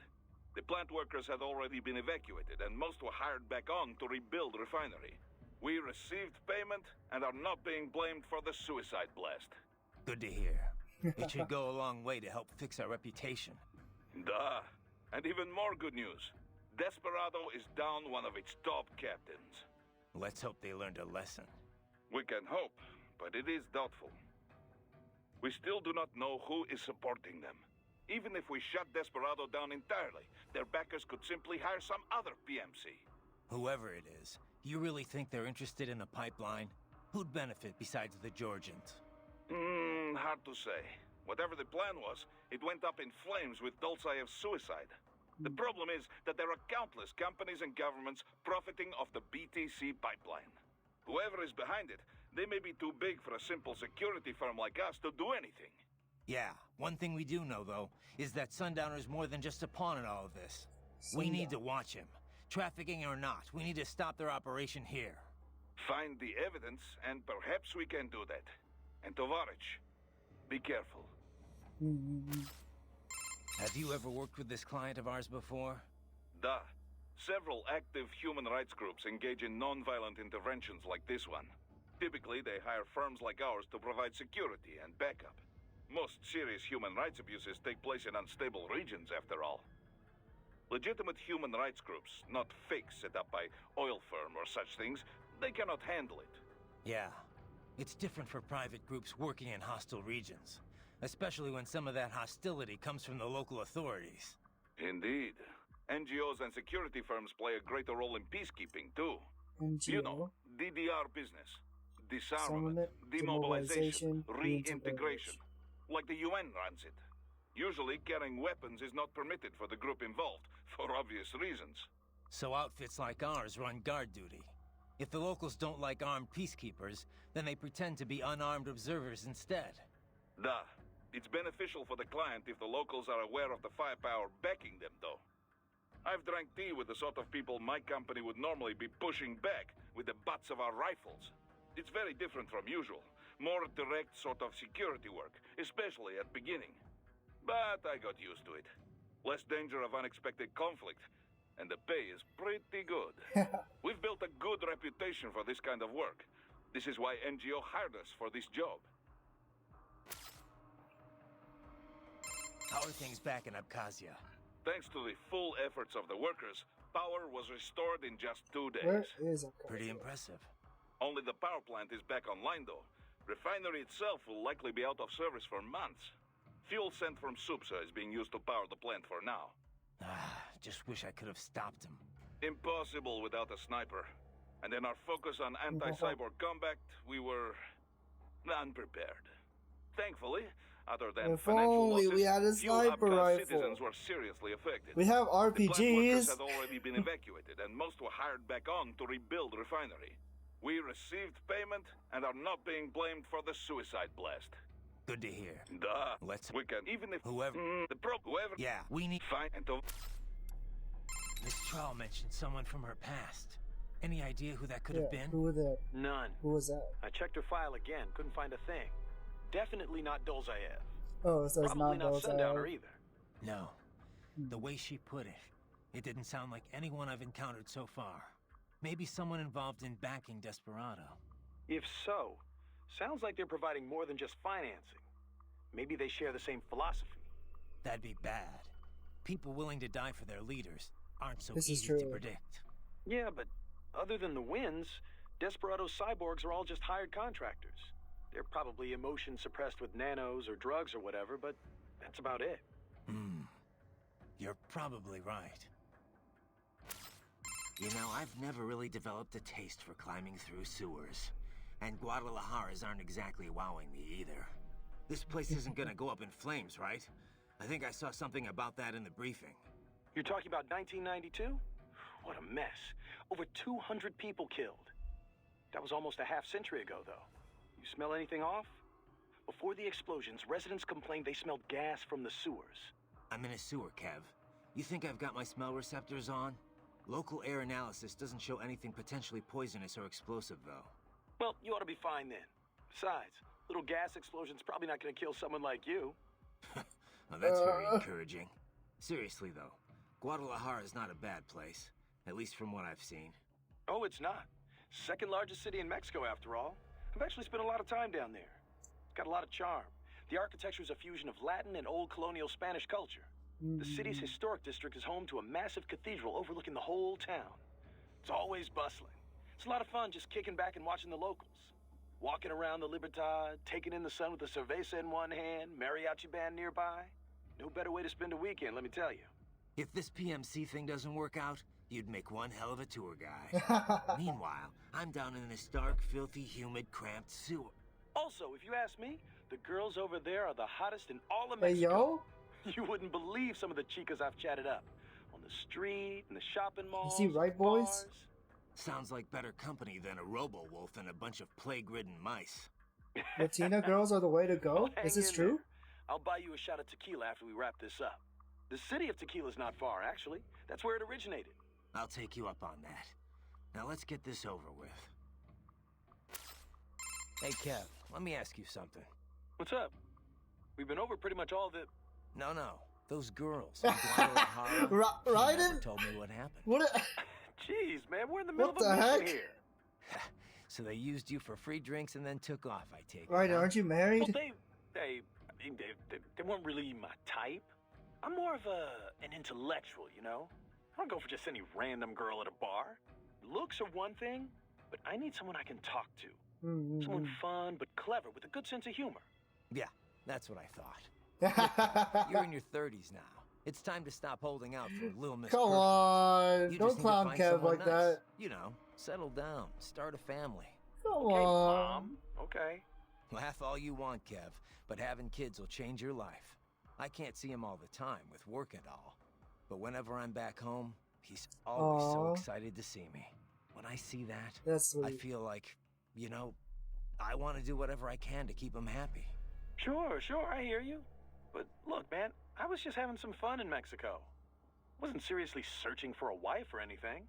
The plant workers had already been evacuated, and most were hired back on to rebuild the refinery. We received payment and are not being blamed for the suicide blast. Good to hear. It should go a long way to help fix our reputation. Duh. And even more good news. Desperado is down one of its top captains. Let's hope they learned a lesson. We can hope, but it is doubtful. We still do not know who is supporting them. Even if we shut Desperado down entirely, their backers could simply hire some other PMC. Whoever it is, do you really think they're interested in the pipeline? Who'd benefit besides the Georgians? Hard to say. Whatever the plan was, it went up in flames with Dolzaev's suicide. The problem is that there are countless companies and governments profiting off the BTC pipeline. Whoever is behind it, they may be too big for a simple security firm like us to do anything. Yeah, one thing we do know, though, is that Sundowner's more than just a pawn in all of this. We need to watch him. Trafficking or not, we need to stop their operation here. Find the evidence, and perhaps we can do that. And Tovarich, be careful. Have you ever worked with this client of ours before? Duh. Several active human rights groups engage in non-violent interventions like this one. Typically, they hire firms like ours to provide security and backup. Most serious human rights abuses take place in unstable regions, after all. Legitimate human rights groups, not fakes set up by oil firm or such things, they cannot handle it. Yeah. It's different for private groups working in hostile regions. Especially when some of that hostility comes from the local authorities. Indeed. NGOs and security firms play a greater role in peacekeeping, too. NGO? You know, DDR business. Disarmament, demobilization, reintegration. Like the UN runs it. Usually, carrying weapons is not permitted for the group involved, for obvious reasons. So outfits like ours run guard duty. If the locals don't like armed peacekeepers, then they pretend to be unarmed observers instead. Duh. It's beneficial for the client if the locals are aware of the firepower backing them, though. I've drank tea with the sort of people my company would normally be pushing back with the butts of our rifles. It's very different from usual. More direct sort of security work, especially at beginning. But I got used to it. Less danger of unexpected conflict, and the pay is pretty good. We've built a good reputation for this kind of work. This is why NGO hired us for this job. How are things back in Abkhazia? Thanks to the full efforts of the workers, power was restored in just 2 days. Where is Abkhazia? Pretty impressive. Only the power plant is back online, though. Refinery itself will likely be out of service for months. Fuel sent from Supsa is being used to power the plant for now. Just wish I could have stopped him. Impossible without a sniper. And in our focus on anti-cyborg combat, we were unprepared. Thankfully, Other than If financial only losses, we had a few sniper Abkhaz rifle. citizens were seriously affected. We have The plant workers RPGs. had already been evacuated, and most were hired back on to rebuild refinery. We received payment and are not being blamed for the suicide blast. Good to hear. Duh. We can, even if whoever. Yeah, we need. Fine and to. Miss Troll mentioned someone from her past. Any idea who that could have been? Who was that? None. Who was that? I checked her file again, couldn't find a thing. Definitely not Dolzaev. Oh, so it's Probably not not those. Sundowner either. No. The way she put it didn't sound like anyone I've encountered so far. Maybe someone involved in backing Desperado. If so, sounds like they're providing more than just financing. Maybe they share the same philosophy. That'd be bad. People willing to die for their leaders aren't so This is easy to true. predict. Yeah, but other than the wins, Desperado's cyborgs are all just hired contractors. They're probably emotion suppressed with nanos or drugs or whatever, but that's about it. You're probably right. You know, I've never really developed a taste for climbing through sewers. And Guadalajaras aren't exactly wowing me either. This place isn't gonna go up in flames, right? I think I saw something about that in the briefing. You're talking about 1992? What a mess. Over 200 people killed. That was almost a half century ago, though. You smell anything off? Before the explosions, residents complained they smelled gas from the sewers. I'm in a sewer, Kev. You think I've got my smell receptors on? Local air analysis doesn't show anything potentially poisonous or explosive, though. Well, you ought to be fine then. Besides, little gas explosion's probably not going to kill someone like you. Well, that's very encouraging. Seriously, though, Guadalajara is not a bad place. At least from what I've seen. Oh, it's not. Second largest city in Mexico, after all. I've actually spent a lot of time down there. It's got a lot of charm. The architecture is a fusion of Latin and old colonial Spanish culture. The city's historic district is home to a massive cathedral overlooking the whole town. It's always bustling. It's a lot of fun just kicking back and watching the locals. Walking around the Libertad, taking in the sun with a cerveza in one hand, mariachi band nearby. No better way to spend a weekend, let me tell you. If this PMC thing doesn't work out, you'd make one hell of a tour guide. Meanwhile, I'm down in this dark, filthy, humid, cramped sewer. Also, if you ask me, the girls over there are the hottest in all of Mexico. Hey, yo? You wouldn't believe some of the chicas I've chatted up. On the street, in the shopping malls. You see right, boys? bars. Sounds like better company than a robo-wolf and a bunch of plague-ridden mice. Latina girls are the way to go? Well, Is hang this in true? there. I'll buy you a shot of tequila after we wrap this up. The city of tequila's not far, actually. That's where it originated. I'll take you up on that. Now let's get this over with. Hey, Kev, let me ask you something. What's up? We've been over pretty much all the... No. Those girls. in Guadalajara, Right she never in? told me what happened. What? Jeez, man, we're in the middle What of a the mission heck? here. So they used you for free drinks and then took off, I take it. Right, huh? aren't you married? Well, they weren't really my type. I'm more of an intellectual, you know? I don't go for just any random girl at a bar. Looks are one thing, but I need someone I can talk to. Someone fun but clever with a good sense of humor. Yeah, that's what I thought. You're in your 30s now. It's time to stop holding out for Lil Miss Come Perfect. on, You don't just need to clown find Kev someone like nice. that. You know, settle down, start a family. Come Okay, on. Mom. Okay. Laugh all you want, Kev, but having kids will change your life. I can't see him all the time with work and all, but whenever I'm back home, he's always so Aw. excited to see me. When I see that, That's I sweet. feel like, you know, I want to do whatever I can to keep him happy. Sure, I hear you. But look, man, I was just having some fun in Mexico. Wasn't seriously searching for a wife or anything.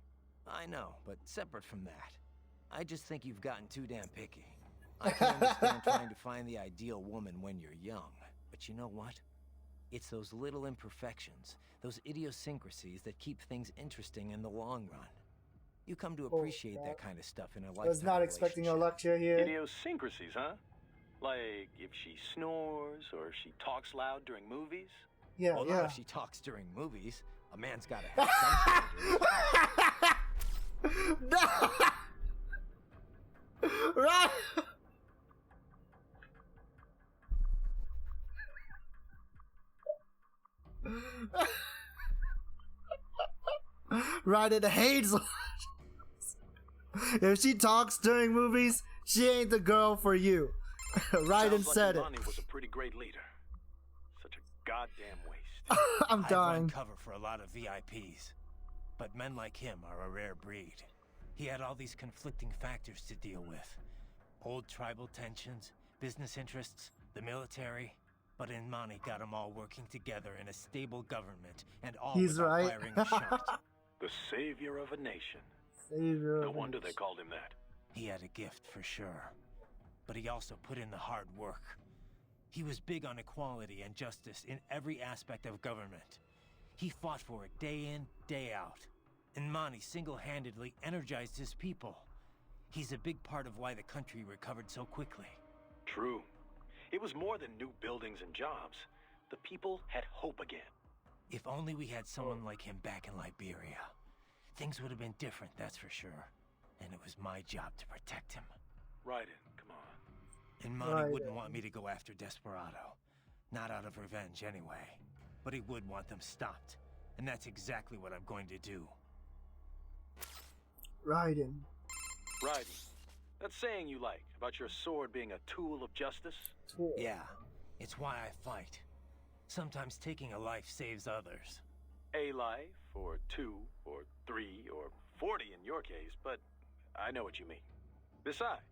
I know, but separate from that, I just think you've gotten too damn picky. I can understand trying to find the ideal woman when you're young, but you know what? It's those little imperfections, those idiosyncrasies that keep things interesting in the long run. You come to appreciate that kind of stuff in a lifetime I was not expecting a relationship. lecture here. Idiosyncrasies, huh? Like if she snores or she talks loud during movies? Yeah, well, yeah. not if she talks during movies. A man's gotta have some standards. No! Right! Right in the Hazel. If she talks during movies, she ain't the girl for you. Right and Sounds said like it. Lonnie was a pretty great leader. goddamn waste. I'm dying. I've run cover for a lot of VIPs, but men like him are a rare breed. He had all these conflicting factors to deal with. Old tribal tensions, business interests, the military. But Inmani got them all working together in a stable government, and all without firing a shot. The savior of a nation. Savior no wonder they called him that. He had a gift for sure. But he also put in the hard work. He was big on equality and justice in every aspect of government. He fought for it day in, day out. Inmani single-handedly energized his people. He's a big part of why the country recovered so quickly. True. It was more than new buildings and jobs. The people had hope again. If only we had someone like him back in Liberia. Things would have been different, that's for sure. And it was my job to protect him. Raiden, come on. Inmani wouldn't want me to go after Desperado. Not out of revenge, anyway. But he would want them stopped. And that's exactly what I'm going to do. Raiden. That saying you like, about your sword being a tool of justice? Yeah, it's why I fight. Sometimes taking a life saves others. A life, or 2, or 3, or 40 in your case, but I know what you mean. Besides,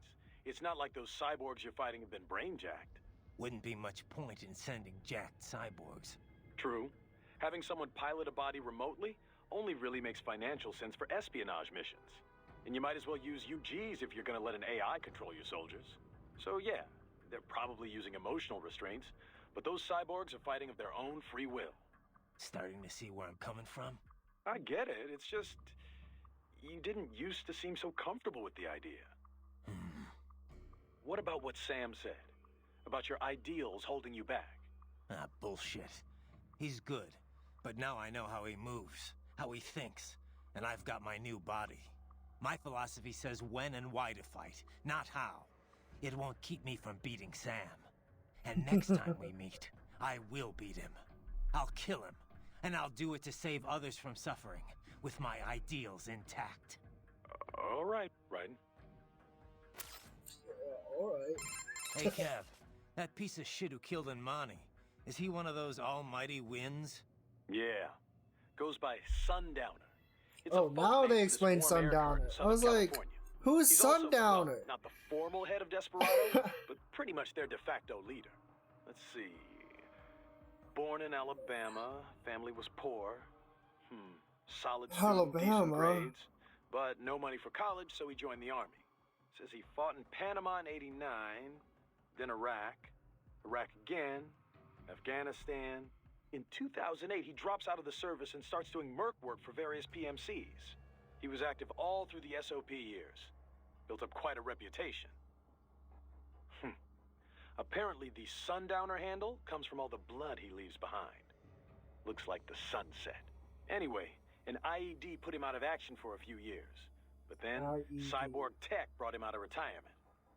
it's not like those cyborgs you're fighting have been brain-jacked. Wouldn't be much point in sending jacked cyborgs. True. Having someone pilot a body remotely only really makes financial sense for espionage missions. And you might as well use UGs if you're gonna let an AI control your soldiers. So yeah, they're probably using emotional restraints, but those cyborgs are fighting of their own free will. Starting to see where I'm coming from? I get it, it's just... you didn't used to seem so comfortable with the idea. What about what Sam said? About your ideals holding you back? Ah, bullshit. He's good, but now I know how he moves, how he thinks, and I've got my new body. My philosophy says when and why to fight, not how. It won't keep me from beating Sam. And next time we meet, I will beat him. I'll kill him, and I'll do it to save others from suffering, with my ideals intact. All right, Raiden. Alright. Hey, Kev, that piece of shit who killed Inmani, is he one of those almighty winds? Yeah. Goes by Sundowner. It's now they explained Sundowner. I was like, who's Sundowner? Well, not the formal head of Desperado, but pretty much their de facto leader. Let's see. Born in Alabama, family was poor. Solid student, decent grades, but no money for college, so he joined the army. Says he fought in Panama in '89, then Iraq again, Afghanistan. In 2008, he drops out of the service and starts doing merc work for various PMCs. He was active all through the SOP years. Built up quite a reputation. Apparently, the Sundowner handle comes from all the blood he leaves behind. Looks like the sunset. Anyway, an IED put him out of action for a few years. But then, Cyborg Tech brought him out of retirement.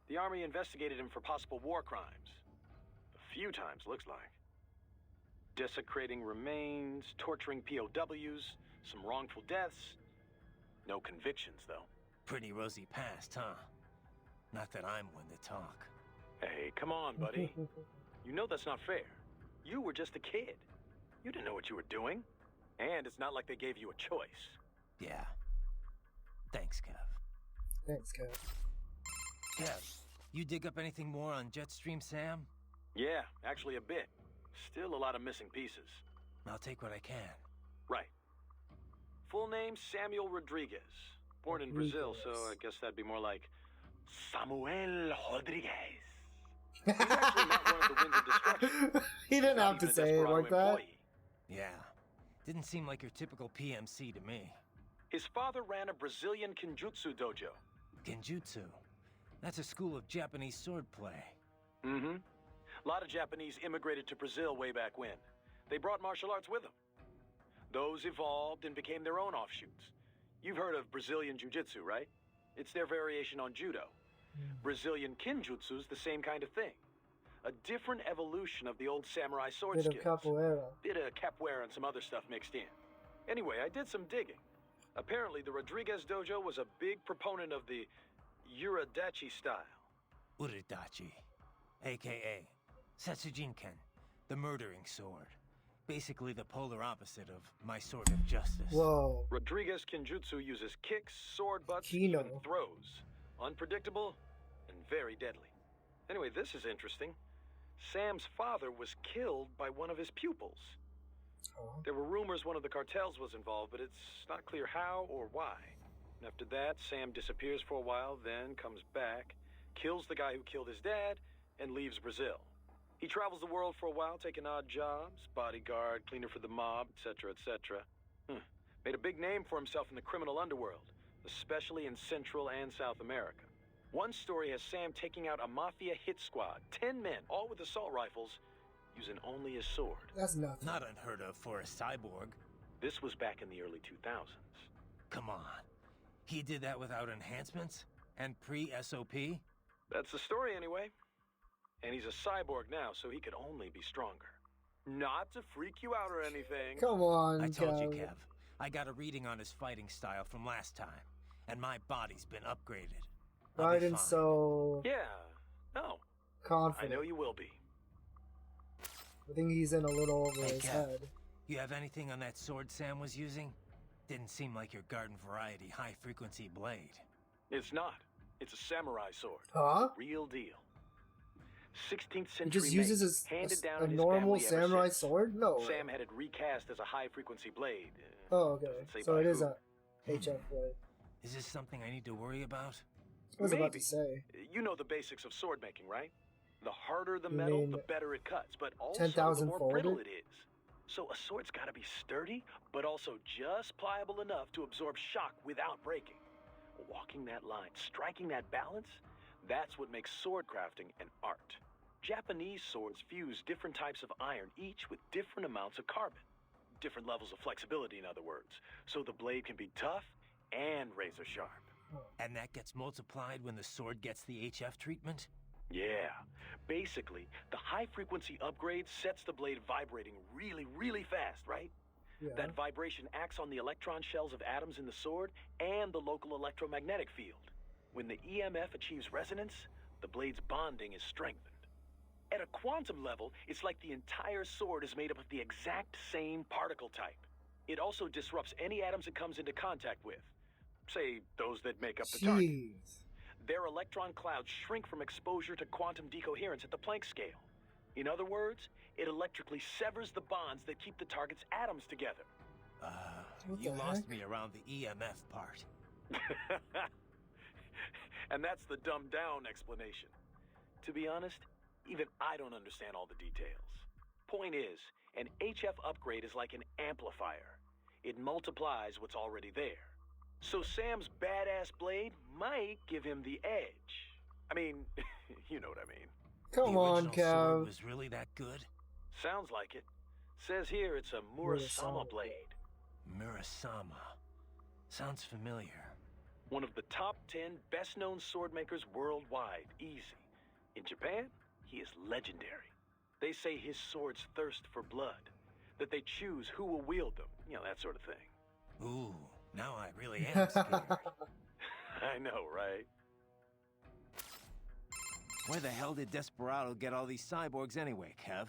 The Army investigated him for possible war crimes. A few times, looks like. Desecrating remains, torturing POWs, some wrongful deaths. No convictions, though. Pretty rosy past, huh? Not that I'm one to talk. Hey, come on, buddy. You know that's not fair. You were just a kid. You didn't know what you were doing. And it's not like they gave you a choice. Yeah. Thanks, Kev. Thanks, Kev. Kev, you dig up anything more on Jetstream Sam? Yeah, actually a bit. Still a lot of missing pieces. I'll take what I can. Right. Full name, Samuel Rodriguez. Born in Brazil, so I guess that'd be more like Samuel Rodriguez. He's actually not one of the Winds of Destruction. He didn't have to say it like that. Yeah. Didn't seem like your typical PMC to me. His father ran a Brazilian Kenjutsu dojo. Kenjutsu? That's a school of Japanese swordplay. Mm-hmm. A lot of Japanese immigrated to Brazil way back when. They brought martial arts with them. Those evolved and became their own offshoots. You've heard of Brazilian Jiu-Jitsu, right? It's their variation on Judo. Brazilian Kenjutsu's the same kind of thing. A different evolution of the old samurai sword skills. Bit of capoeira and some other stuff mixed in. Anyway, I did some digging. Apparently, the Rodriguez dojo was a big proponent of the Uridachi style. Uridachi, a.k.a. Setsujinken, the murdering sword. Basically the polar opposite of my sword of justice. Whoa. Rodriguez Kinjutsu uses kicks, sword butts, Kino. even throws. Unpredictable and very deadly. Anyway, this is interesting. Sam's father was killed by one of his pupils. There were rumors one of the cartels was involved, but it's not clear how or why. And after that, Sam disappears for a while, then comes back, kills the guy who killed his dad, and leaves Brazil. He travels the world for a while, taking odd jobs, bodyguard, cleaner for the mob, etc., etc. Made a big name for himself in the criminal underworld, especially in Central and South America. One story has Sam taking out a mafia hit squad, 10 men, all with assault rifles, using only his sword. That's nothing. Not unheard of for a cyborg. This was back in the early 2000s. Come on. He did that without enhancements? And pre-SOP? That's the story anyway. And he's a cyborg now, so he could only be stronger. Not to freak you out or anything. Come on, I told you, Kev. Kev. I got a reading on his fighting style from last time, and my body's been upgraded. Biden's so Yeah, no. confident. I know you will be. I think he's in a little over his Kev, head. You have anything on that sword Sam was using? Didn't seem like your garden variety high-frequency blade. It's not. It's a samurai sword. Huh? Real deal. 16th century He just uses make, his, handed down a in his normal family ever samurai since. sword? No. Sam had it recast as a high-frequency blade. Oh, okay. Doesn't say So by it is who. a HF blade. Is this something I need to worry about? I was about Maybe. to say. You know the basics of sword making, right? The harder the You metal, mean the better it cuts, but also 10,000 the more folded? brittle it is. So a sword's got to be sturdy, but also just pliable enough to absorb shock without breaking. Walking that line, striking that balance, that's what makes sword crafting an art. Japanese swords fuse different types of iron, each with different amounts of carbon. Different levels of flexibility, in other words. So the blade can be tough and razor sharp. And that gets multiplied when the sword gets the HF treatment? Yeah. Basically, the high-frequency upgrade sets the blade vibrating really, really fast, right? Yeah. That vibration acts on the electron shells of atoms in the sword and the local electromagnetic field. When the EMF achieves resonance, the blade's bonding is strengthened. At a quantum level, it's like the entire sword is made up of the exact same particle type. It also disrupts any atoms it comes into contact with. Say, those that make up the target. Jeez. Their electron clouds shrink from exposure to quantum decoherence at the Planck scale. In other words, it electrically severs the bonds that keep the target's atoms together. You lost me around the EMF part. And that's the dumbed down explanation. To be honest, even I don't understand all the details. Point is, an HF upgrade is like an amplifier. It multiplies what's already there. So Sam's badass blade might give him the edge. I mean, you know what I mean. Come on, The original sword Kev. was really that good? Sounds like it. Says here it's a Murasama blade. Murasama. Sounds familiar. One of the top 10 best-known sword makers worldwide. Easy. In Japan, he is legendary. They say his swords thirst for blood. That they choose who will wield them. You know, that sort of thing. Ooh, now I really am scared. I know, right? Where the hell did Desperado get all these cyborgs anyway, Kev?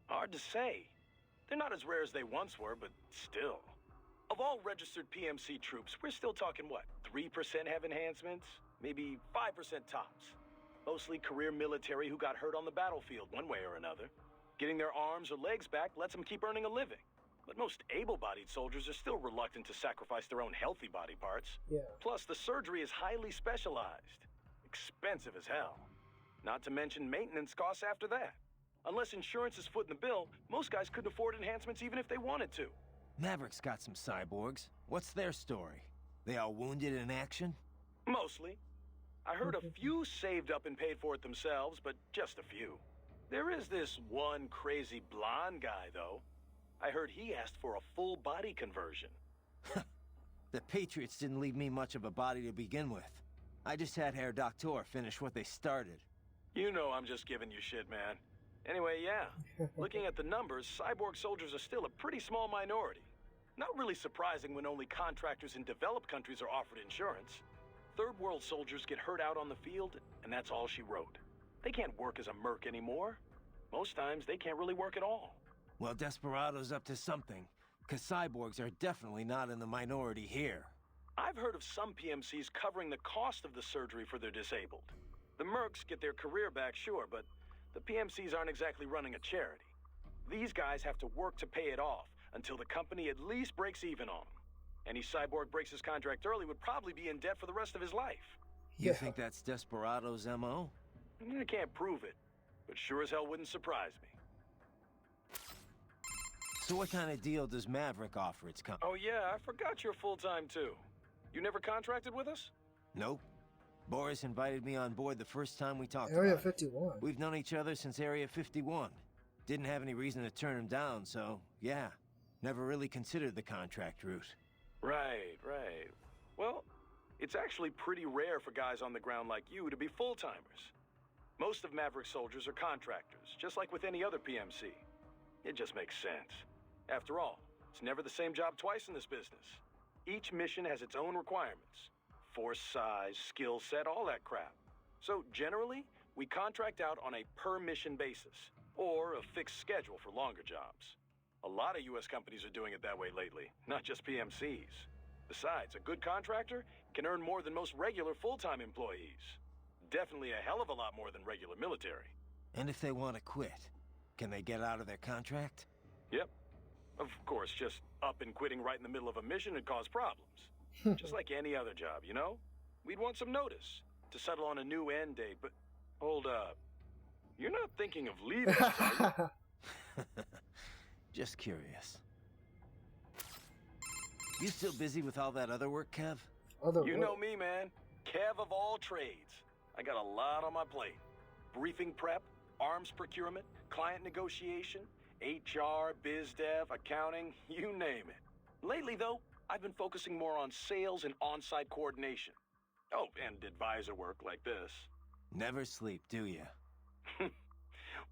Hard to say. They're not as rare as they once were, but still. Of all registered PMC troops, we're still talking, what, 3% have enhancements? Maybe 5% tops. Mostly career military who got hurt on the battlefield one way or another. Getting their arms or legs back lets them keep earning a living. But most able-bodied soldiers are still reluctant to sacrifice their own healthy body parts. Yeah. Plus, the surgery is highly specialized. Expensive as hell. Not to mention maintenance costs after that. Unless insurance is footing the bill, most guys couldn't afford enhancements even if they wanted to. Maverick's got some cyborgs. What's their story? They all wounded in action? Mostly. I heard a few saved up and paid for it themselves, but just a few. There is this one crazy blonde guy, though. I heard he asked for a full body conversion. The Patriots didn't leave me much of a body to begin with. I just had Herr Doktor finish what they started. You know I'm just giving you shit, man. Anyway, yeah. Looking at the numbers, cyborg soldiers are still a pretty small minority. Not really surprising when only contractors in developed countries are offered insurance. Third world soldiers get hurt out on the field, and that's all she wrote. They can't work as a merc anymore. Most times, they can't really work at all. Well, Desperado's up to something, because cyborgs are definitely not in the minority here. I've heard of some PMCs covering the cost of the surgery for their disabled. The mercs get their career back, sure, but the PMCs aren't exactly running a charity. These guys have to work to pay it off until the company at least breaks even on them. Any cyborg breaks his contract early would probably be in debt for the rest of his life. You think that's Desperado's MO? I can't prove it, but sure as hell wouldn't surprise me. So what kind of deal does Maverick offer its company? Oh yeah, I forgot you're full-time too. You never contracted with us? Nope. Boris invited me on board the first time we talked Area about 51. We've known each other since Area 51. Didn't have any reason to turn him down, so yeah. Never really considered the contract route. Right. Well, it's actually pretty rare for guys on the ground like you to be full-timers. Most of Maverick soldiers are contractors, just like with any other PMC. It just makes sense. After all, it's never the same job twice in this business. Each mission has its own requirements. Force size, skill set, all that crap. So generally, we contract out on a per-mission basis, or a fixed schedule for longer jobs. A lot of US companies are doing it that way lately, not just PMCs. Besides, a good contractor can earn more than most regular full-time employees. Definitely a hell of a lot more than regular military. And if they want to quit, can they get out of their contract? Yep. Of course, just up and quitting right in the middle of a mission would cause problems. Just like any other job, you know? We'd want some notice to settle on a new end date, but hold up. You're not thinking of leaving, are you? Just curious. You still busy with all that other work, Kev? You know me, man. Kev of all trades. I got a lot on my plate. Briefing prep, arms procurement, client negotiation, HR, biz dev, accounting, you name it. Lately, though, I've been focusing more on sales and on-site coordination. Oh, and advisor work like this. Never sleep, do you?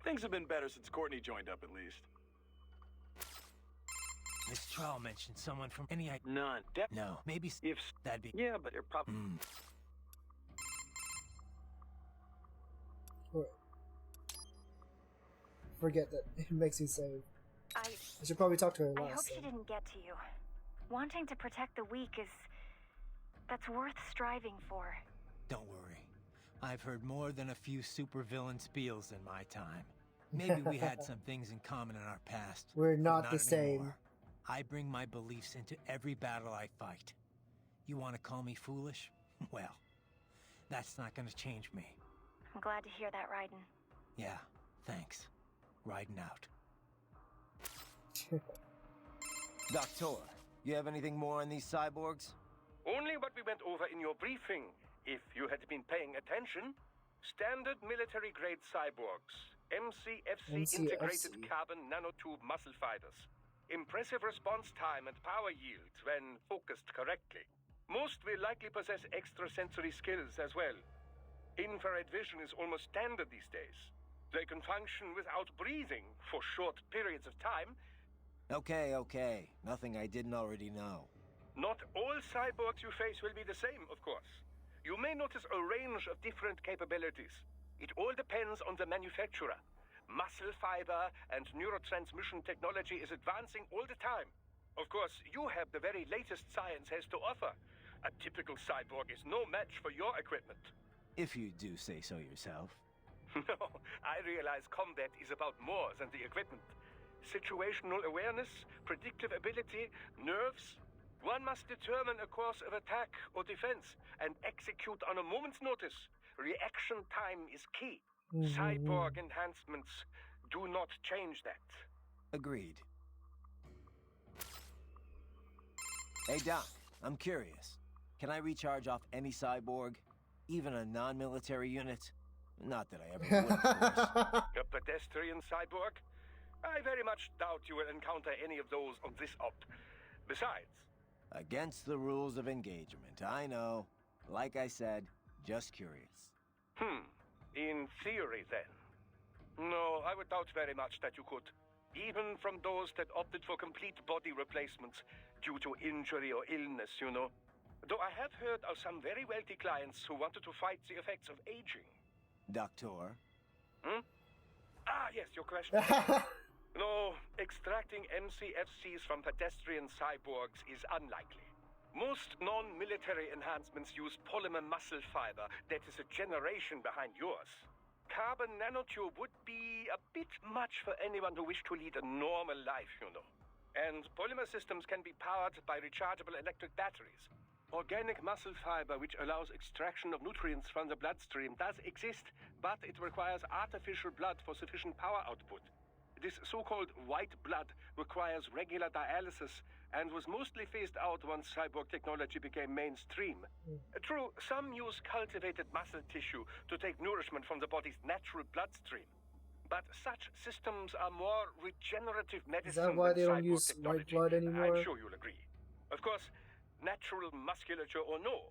Things have been better since Courtney joined up, at least. This trial mentioned someone from any... None. No, maybe... If... That'd be... Yeah, but you're probably... Forget that. It makes you save. I should probably talk to her last. I hope she didn't get to you. Wanting to protect the weak is... that's worth striving for. Don't worry. I've heard more than a few supervillain spiels in my time. Maybe we had some things in common in our past. We're not the same. Anymore. I bring my beliefs into every battle I fight. You want to call me foolish? Well, that's not going to change me. I'm glad to hear that, Raiden. Yeah, thanks. Riding out. Doktor, you have anything more on these cyborgs? Only what we went over in your briefing, if you had been paying attention. Standard military-grade cyborgs. NSFW integrated carbon nanotube muscle fibers. Impressive response time and power yield when focused correctly. Most will likely possess extrasensory skills as well. Infrared vision is almost standard these days. They can function without breathing for short periods of time. Okay. Nothing I didn't already know. Not all cyborgs you face will be the same, of course. You may notice a range of different capabilities. It all depends on the manufacturer. Muscle fiber and neurotransmission technology is advancing all the time. Of course, you have the very latest science has to offer. A typical cyborg is no match for your equipment. If you do say so yourself. No, I realize combat is about more than the equipment. Situational awareness, predictive ability, nerves. One must determine a course of attack or defense and execute on a moment's notice. Reaction time is key. Cyborg enhancements do not change that. Agreed. Hey Doc, I'm curious. Can I recharge off any cyborg? Even a non-military unit? Not that I ever would, of course. A pedestrian cyborg? I very much doubt you will encounter any of those on this op. Besides... Against the rules of engagement, I know. Like I said, just curious. In theory, then. No, I would doubt very much that you could. Even from those that opted for complete body replacements due to injury or illness, you know. Though I have heard of some very wealthy clients who wanted to fight the effects of aging. Doktor? Ah, yes, your question. No, extracting MCFCs from pedestrian cyborgs is unlikely. Most non-military enhancements use polymer muscle fiber that is a generation behind yours. Carbon nanotube would be a bit much for anyone who wished to lead a normal life, you know. And polymer systems can be powered by rechargeable electric batteries. Organic muscle fiber, which allows extraction of nutrients from the bloodstream, does exist, but it requires artificial blood for sufficient power output. This so-called white blood requires regular dialysis and was mostly phased out once cyborg technology became mainstream. True, some use cultivated muscle tissue to take nourishment from the body's natural bloodstream. But such systems are more regenerative medicine. Is that why they don't use white blood anymore? I'm sure you'll agree. Of course, natural musculature or no,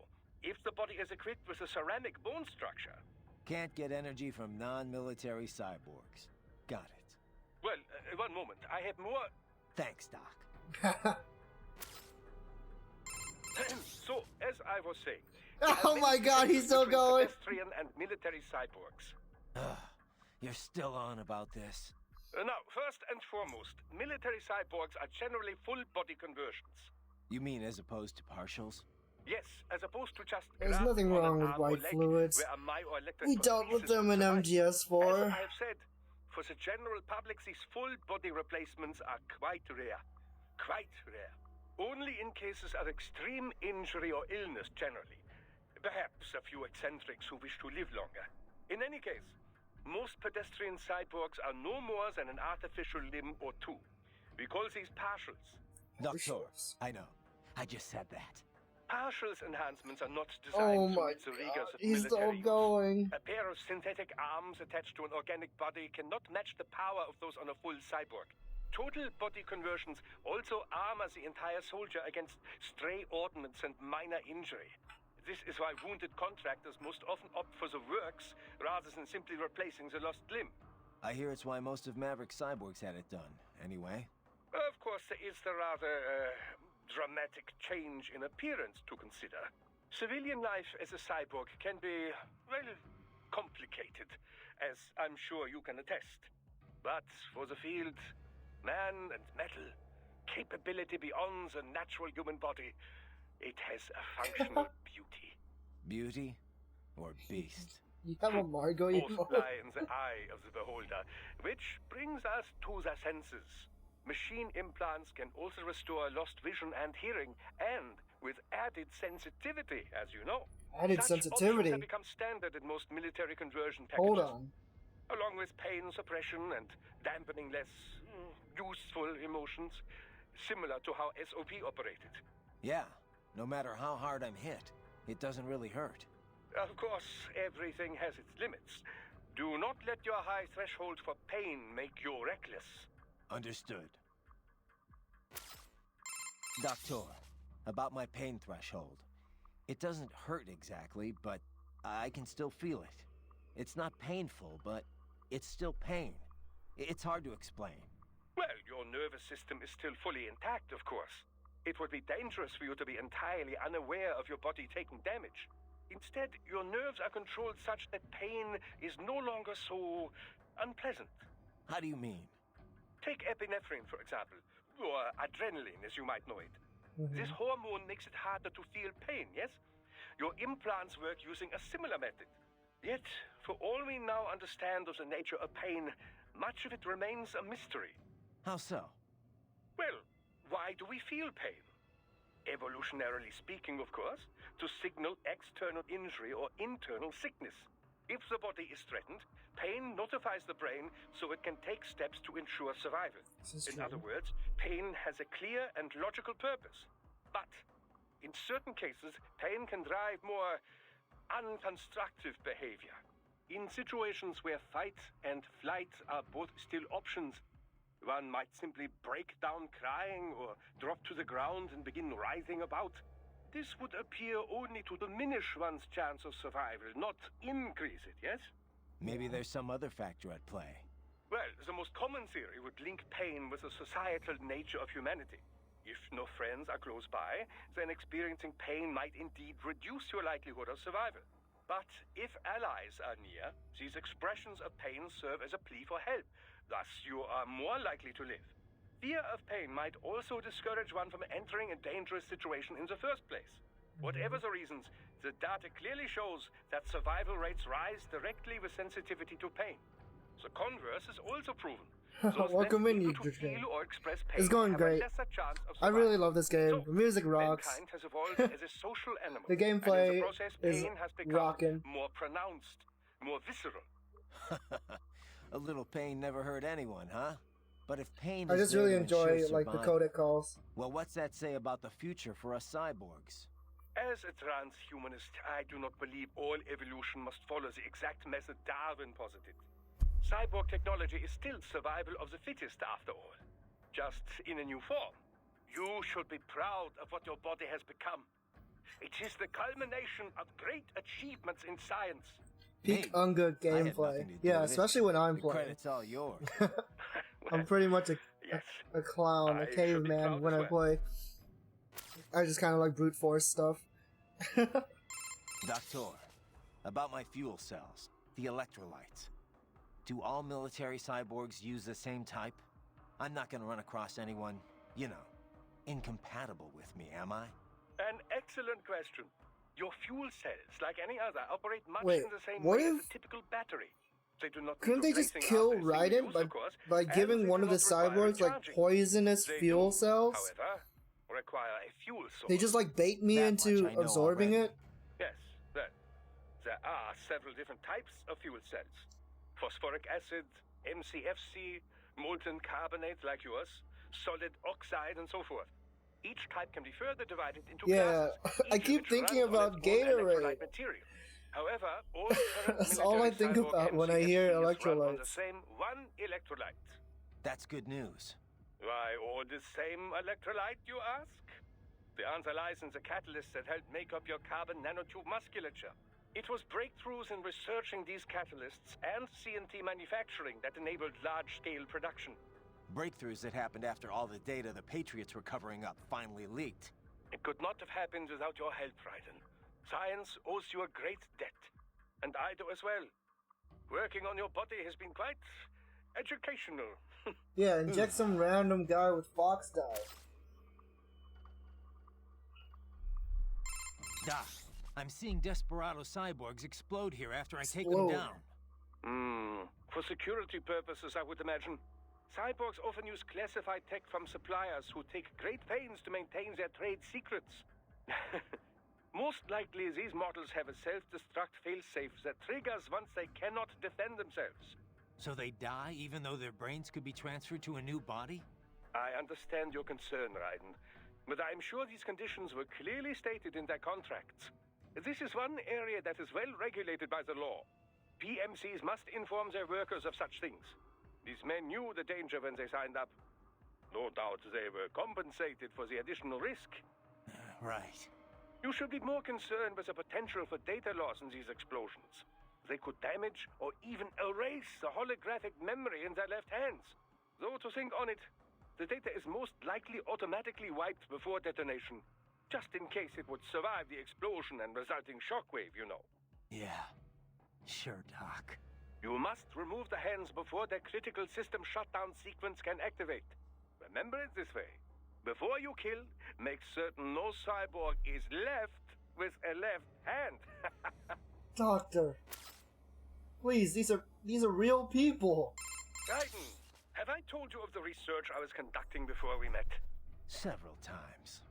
if the body is equipped with a ceramic bone structure... Can't get energy from non-military cyborgs. Got it. Well, one moment. I have more... Thanks, Doc. So, as I was saying... Oh my god, he's still going! Pedestrian and military cyborgs. You're still on about this. Now, first and foremost, military cyborgs are generally full-body conversions. You mean as opposed to partials? Yes, as opposed to just... There's nothing wrong with white fluids. We dealt with them in MGS4. As I have said, for the general public, these full-body replacements are quite rare. Quite rare. Only in cases of extreme injury or illness, generally. Perhaps a few eccentrics who wish to live longer. In any case, most pedestrian cyborgs are no more than an artificial limb or two. We call these partials. Doktor, I know. I just said that. Partials enhancements are not designed to meet the rigors of military use. A pair of synthetic arms attached to an organic body cannot match the power of those on a full cyborg. Total body conversions also armor the entire soldier against stray ordnance and minor injury. This is why wounded contractors most often opt for the works rather than simply replacing the lost limb. I hear it's why most of Maverick cyborgs had it done, anyway. Of course, there is the rather dramatic change in appearance to consider. Civilian life as a cyborg can be, well, complicated, as I'm sure you can attest. But for the field, man and metal, capability beyond the natural human body, it has a functional beauty. Beauty or beast? You have a Margot, you both lie in the eye of the beholder, which brings us to the senses. Machine implants can also restore lost vision and hearing, and with added sensitivity, as you know. Added sensitivity? Have become standard in most military conversion packages. Hold on. Along with pain suppression and dampening less useful emotions, similar to how SOP operated. Yeah, no matter how hard I'm hit, it doesn't really hurt. Of course, everything has its limits. Do not let your high threshold for pain make you reckless. Understood. Doktor, about my pain threshold. It doesn't hurt exactly, but I can still feel it. It's not painful, but it's still pain. It's hard to explain. Well, your nervous system is still fully intact, of course. It would be dangerous for you to be entirely unaware of your body taking damage. Instead, your nerves are controlled such that pain is no longer so unpleasant. How do you mean? Take epinephrine, for example, or adrenaline, as you might know it. This hormone makes it harder to feel pain, yes? Your implants work using a similar method. Yet, for all we now understand of the nature of pain, much of it remains a mystery. How so? Well, why do we feel pain? Evolutionarily speaking, of course, to signal external injury or internal sickness. If the body is threatened, pain notifies the brain so it can take steps to ensure survival. In other words, pain has a clear and logical purpose. But in certain cases, pain can drive more unconstructive behavior. In situations where fight and flight are both still options, one might simply break down crying or drop to the ground and begin writhing about. This would appear only to diminish one's chance of survival, not increase it, yes? Maybe there's some other factor at play. Well, the most common theory would link pain with the societal nature of humanity. If no friends are close by, then experiencing pain might indeed reduce your likelihood of survival. But if allies are near, these expressions of pain serve as a plea for help, Thus, you are more likely to live. Fear of pain might also discourage one from entering a dangerous situation in the first place. Whatever the reasons, the data clearly shows that survival rates rise directly with sensitivity to pain. The converse is also proven. Welcome in, you It's going great. I really love this game. The music rocks. The gameplay is rocking. More pronounced, more visceral. A little pain never hurt anyone, huh? But if pain I just really enjoy like the codec calls. Well, what's that say about the future for us cyborgs? As a transhumanist, I do not believe all evolution must follow the exact method Darwin posited. Cyborg technology is still survival of the fittest after all, just in a new form. You should be proud of what your body has become. It is the culmination of great achievements in science. Peak Unga gameplay. Yeah, especially when I'm playing. Credit's all yours. I'm pretty much a clown, a caveman when I play. I just kind of like brute force stuff. Doktor, about my fuel cells, the electrolytes. Do all military cyborgs use the same type? I'm not gonna run across anyone, you know, incompatible with me, am I? An excellent question. Your fuel cells, like any other, operate much Wait, in the same what way if... as a typical battery. They do not Couldn't they just kill Raiden by giving one of the cyborgs like poisonous fuel cells? However, require a fuel source. They just like bait me into absorbing it? Yes, there are several different types of fuel cells. Phosphoric acid, MCFC, molten carbonate like yours, solid oxide, and so forth. Each type can be further divided into classes. I keep thinking about Gatorade. However, all that's all I think about when I hear electrolytes. The same one electrolyte. That's good news. Why all the same electrolyte, you ask? The answer lies in the catalysts that help make up your carbon nanotube musculature. It was breakthroughs in researching these catalysts and CNT manufacturing that enabled large-scale production. Breakthroughs that happened after all the data the Patriots were covering up finally leaked. It could not have happened without your help, Raiden. Science owes you a great debt. And I do as well. Working on your body has been quite educational. Yeah, inject some random guy with fox dye. Doc, I'm seeing Desperado cyborgs explode here after I take them down. For security purposes, I would imagine. Cyborgs often use classified tech from suppliers who take great pains to maintain their trade secrets. Most likely, these models have a self-destruct failsafe that triggers once they cannot defend themselves. So they die even though their brains could be transferred to a new body? I understand your concern, Raiden, but I'm sure these conditions were clearly stated in their contracts. This is one area that is well regulated by the law. PMCs must inform their workers of such things. These men knew the danger when they signed up. No doubt they were compensated for the additional risk. Right. You should be more concerned with the potential for data loss in these explosions. They could damage or even erase the holographic memory in their left hands. Though to think on it, the data is most likely automatically wiped before detonation, just in case it would survive the explosion and resulting shockwave, you know. Yeah, sure, Doc. You must remove the hands before their critical system shutdown sequence can activate. Remember it this way. Before you kill, make certain no cyborg is left with a left hand. Doctor, please, these are real people. Raiden, have I told you of the research I was conducting before we met? Several times.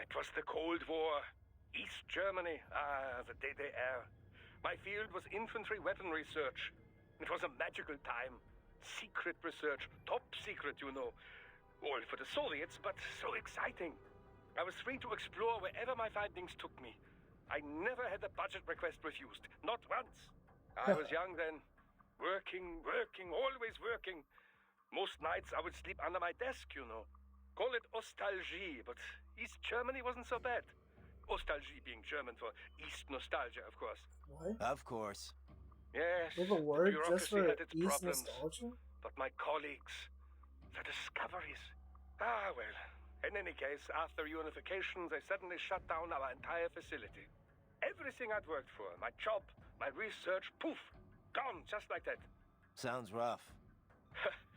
It was the Cold War. East Germany. The DDR. My field was infantry weapon research. It was a magical time. Secret research. Top secret, you know. All for the Soviets, but so exciting. I was free to explore wherever my findings took me. I never had a budget request refused. Not once. I was young then. Working, always working. Most nights I would sleep under my desk, you know. Call it nostalgie, but East Germany wasn't so bad. Nostalgie being German for East nostalgia, of course. What? Of course. Yes. With a word just for East problems, nostalgia? But my colleagues, the discoveries. Well. In any case, after unification, they suddenly shut down our entire facility. Everything I'd worked for, my job, my research, poof, gone just like that. Sounds rough.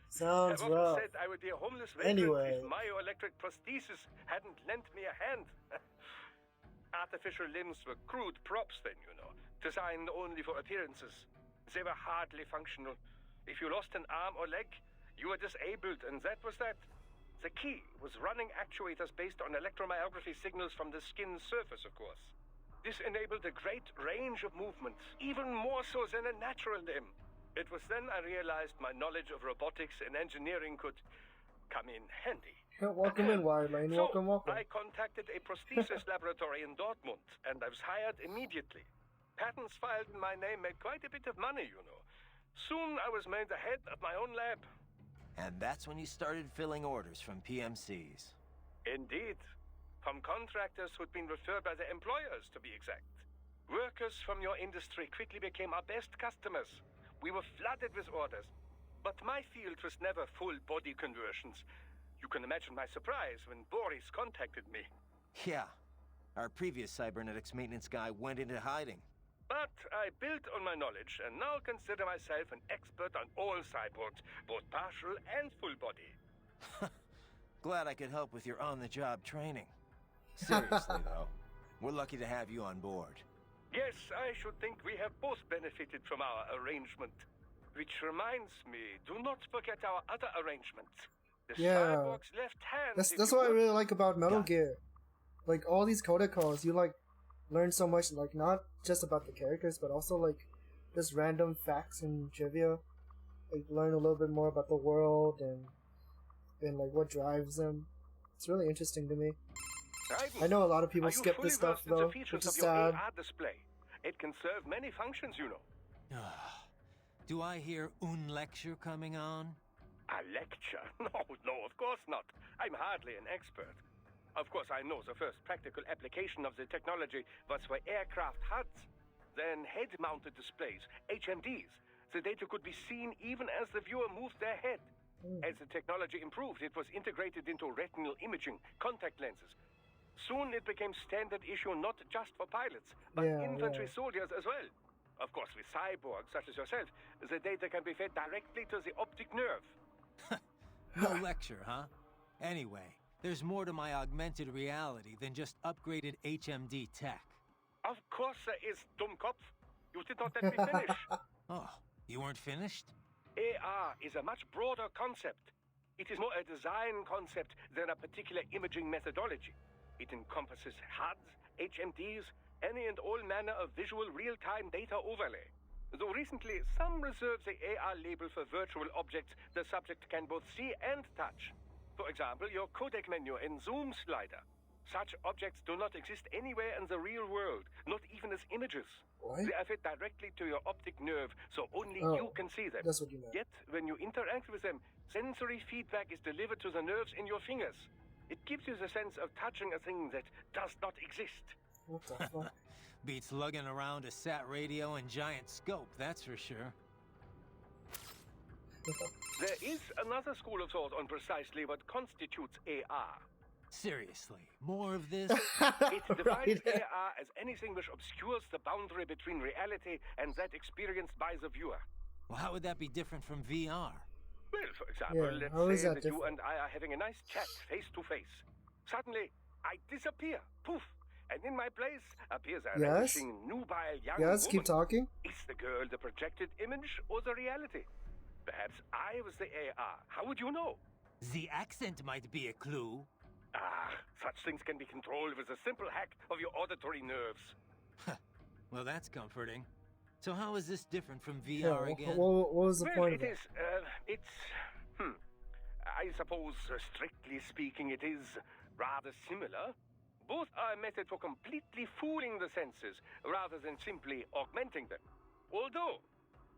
Sounds I've rough. often said I would be a homeless vagrant Anyway. if myoelectric prosthesis hadn't lent me a hand. Artificial limbs were crude props then, you know, designed only for appearances. They were hardly functional. If you lost an arm or leg, you were disabled, and that was that. The key was running actuators based on electromyography signals from the skin's surface, of course. This enabled a great range of movements, even more so than a natural limb. It was then I realized my knowledge of robotics and engineering could come in handy. Welcome in, Wildlane. So, Welcome. I contacted a prosthesis laboratory in Dortmund, and I was hired immediately. Patents filed in my name made quite a bit of money, you know. Soon I was made the head of my own lab. And that's when you started filling orders from PMCs. Indeed. From contractors who'd been referred by their employers, to be exact. Workers from your industry quickly became our best customers. We were flooded with orders. But my field was never full body conversions. You can imagine my surprise when Boris contacted me. Yeah. Our previous cybernetics maintenance guy went into hiding. But I built on my knowledge and now consider myself an expert on all cyborgs, both partial and full body. Glad I could help with your on-the-job training. Seriously, though, we're lucky to have you on board. Yes, I should think we have both benefited from our arrangement. Which reminds me, do not forget our other arrangement. The cyborg's left hand. That's what I really like about Metal Gear. Like all these protocols, you like learn so much, like not just about the characters, but also like just random facts and trivia. Like learn a little bit more about the world and like what drives them. It's really interesting to me. I know a lot of people skip this stuff though, which is sad. AR display. It can serve many functions, you know. Do I hear un lecture coming on? A lecture? No, of course not. I'm hardly an expert. Of course, I know the first practical application of the technology was for aircraft HUDs. Then head-mounted displays, HMDs. The data could be seen even as the viewer moved their head. As the technology improved, it was integrated into retinal imaging, contact lenses. Soon it became standard issue not just for pilots, but infantry soldiers as well. Of course, with cyborgs such as yourself, the data can be fed directly to the optic nerve. No lecture, huh? Anyway, there's more to my augmented reality than just upgraded HMD tech. Of course there is, Dummkopf. You did not let me finish. Oh, you weren't finished? AR is a much broader concept. It is more a design concept than a particular imaging methodology. It encompasses HUDs, HMDs, any and all manner of visual real-time data overlay. Though recently, some reserve the AR label for virtual objects the subject can both see and touch. For example, your codec menu and zoom slider. Such objects do not exist anywhere in the real world, not even as images. What? They are fed directly to your optic nerve, so only you can see them. That's what you meant. Yet, when you interact with them, sensory feedback is delivered to the nerves in your fingers. It gives you the sense of touching a thing that does not exist. What the fuck? Beats lugging around a sat radio and giant scope, that's for sure. There is another school of thought on precisely what constitutes AR. Seriously, more of this? It defines AR as anything which obscures the boundary between reality and that experienced by the viewer. Well, how would that be different from VR? Well, for example, let's say that you and I are having a nice chat face to face. Suddenly, I disappear. Poof. And in my place appears a ravishing, nubile young woman. Keep talking. Is the girl the projected image or the reality? Perhaps I was the AR. How would you know? The accent might be a clue. Ah, such things can be controlled with a simple hack of your auditory nerves. Well, that's comforting. So how is this different from VR again? What was the point of it? I suppose, strictly speaking, it is rather similar. Both are a method for completely fooling the senses, rather than simply augmenting them. Although,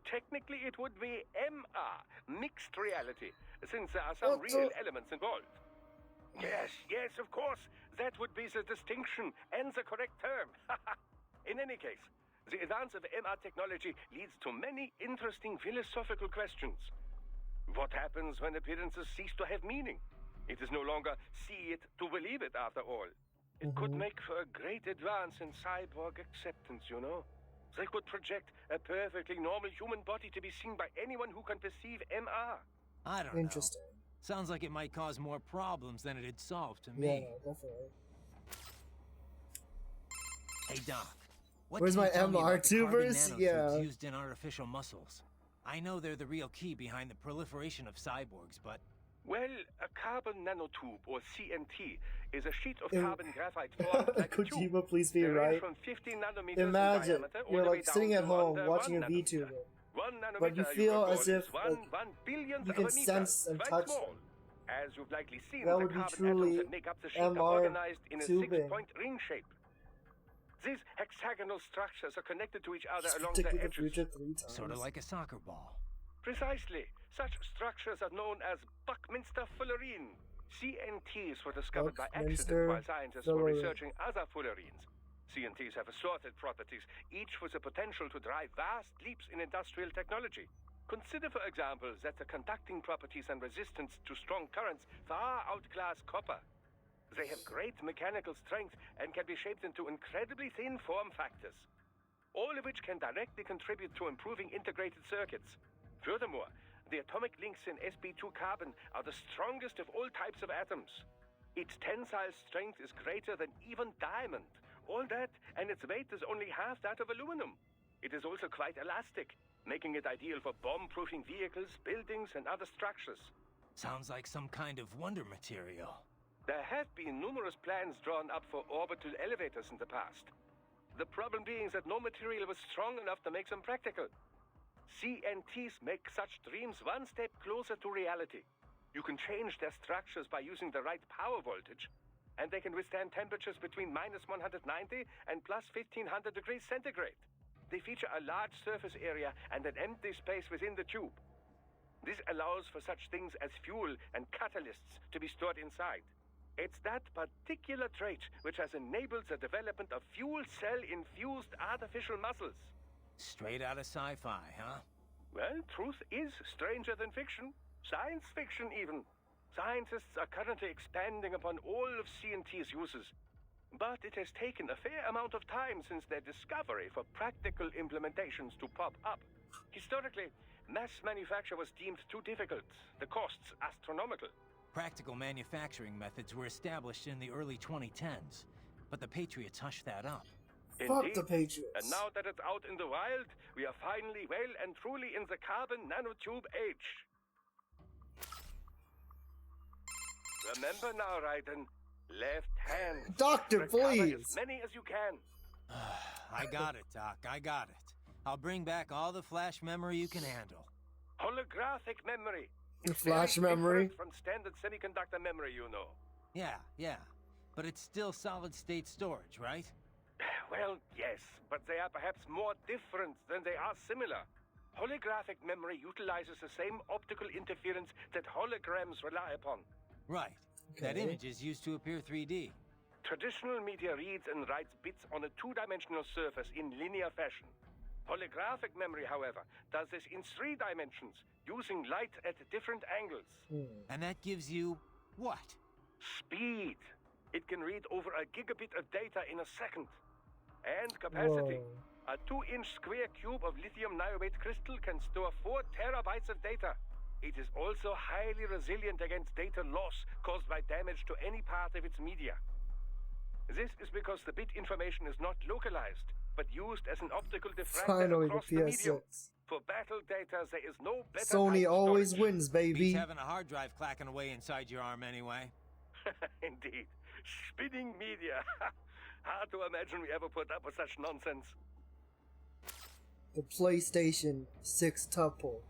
technically it would be MR, mixed reality, since there are some real elements involved. Yes, of course, that would be the distinction and the correct term. In any case, the advance of MR technology leads to many interesting philosophical questions. What happens when appearances cease to have meaning? It is no longer see it to believe it, after all. It could make for a great advance in cyborg acceptance, you know. They could project a perfectly normal human body to be seen by anyone who can perceive MR. I don't know. Interesting. Sounds like it might cause more problems than it'd solve to Yeah, me. definitely. Hey Doc, what Where's can my you tell me about the carbon MR2verse? nanotubes Yeah. used in artificial muscles? I know they're the real key behind the proliferation of cyborgs, but... Well, a carbon nanotube, or CNT, is a sheet of Im- carbon graphite formed like a tube. Kojima, please be They range right. from 50 nanometers Imagine in diameter all you're the way like down sitting at to home under watching a 1 nanometer. VTuber, 1 but you nanometer, feel record, as if is one, like, 1/1000th you of can a meter, sense and quite touch small. them. As you've likely seen, That the would be carbon truly atoms that make up the sheet are MR organized in a tubing. 6-point ring shape. These hexagonal structures are connected to each other He's along their predicted the edges. future 3 times. Sort of like a soccer ball. Precisely. Such structures are known as Buckminster fullerene. CNTs were discovered by Buckminster accident while scientists were fullerene. researching other fullerenes. CNTs have assorted properties, each with the potential to drive vast leaps in industrial technology. Consider, for example, that the conducting properties and resistance to strong currents far outclass copper. They have great mechanical strength and can be shaped into incredibly thin form factors, all of which can directly contribute to improving integrated circuits. Furthermore, the atomic links in sp2 carbon are the strongest of all types of atoms. Its tensile strength is greater than even diamond. All that, and its weight is only half that of aluminum. It is also quite elastic, making it ideal for bomb-proofing vehicles, buildings, and other structures. Sounds like some kind of wonder material. There have been numerous plans drawn up for orbital elevators in the past. The problem being that no material was strong enough to make them practical. CNTs make such dreams one step closer to reality. You can change their structures by using the right power voltage, and they can withstand temperatures between -190 and +1500 degrees centigrade. They feature a large surface area and an empty space within the tube. This allows for such things as fuel and catalysts to be stored inside. It's that particular trait which has enabled the development of fuel cell-infused artificial muscles. Straight out of sci-fi, huh? Well, truth is stranger than fiction. Science fiction, even. Scientists are currently expanding upon all of CNT's uses. But it has taken a fair amount of time since their discovery for practical implementations to pop up. Historically, mass manufacture was deemed too difficult, the costs astronomical. Practical manufacturing methods were established in the early 2010s, but the Patriots hushed that up. Fuck Indeed. the Patriots. And now that it's out in the wild, we are finally well and truly in the carbon nanotube age. Remember now, Raiden, left hand. Doctor, Recover please. as many as you can. I got it, Doc. I got it. I'll bring back all the flash memory you can handle. Holographic memory. The It's flash very memory. different from standard semiconductor memory, you know. Yeah. But it's still solid-state storage, right? Well, yes, but they are perhaps more different than they are similar. Holographic memory utilizes the same optical interference that holograms rely upon. Right. That image is used to appear 3D. Traditional media reads and writes bits on a two-dimensional surface in linear fashion. Holographic memory, however, does this in 3 dimensions, using light at different angles. And that gives you what? Speed. It can read over a gigabit of data in a second. And capacity. Whoa. A 2-inch square cube of lithium niobate crystal can store 4 terabytes of data. It is also highly resilient against data loss caused by damage to any part of its media. This is because the bit information is not localized, but used as an optical diffractor Finally, across the the medium. PS6. For battle data, there is no better Sony type of always storage. wins, baby. Beats having a hard drive clacking away inside your arm anyway. Indeed. Spinning media. Hard to imagine we ever put up with such nonsense. The PlayStation 6 tuple.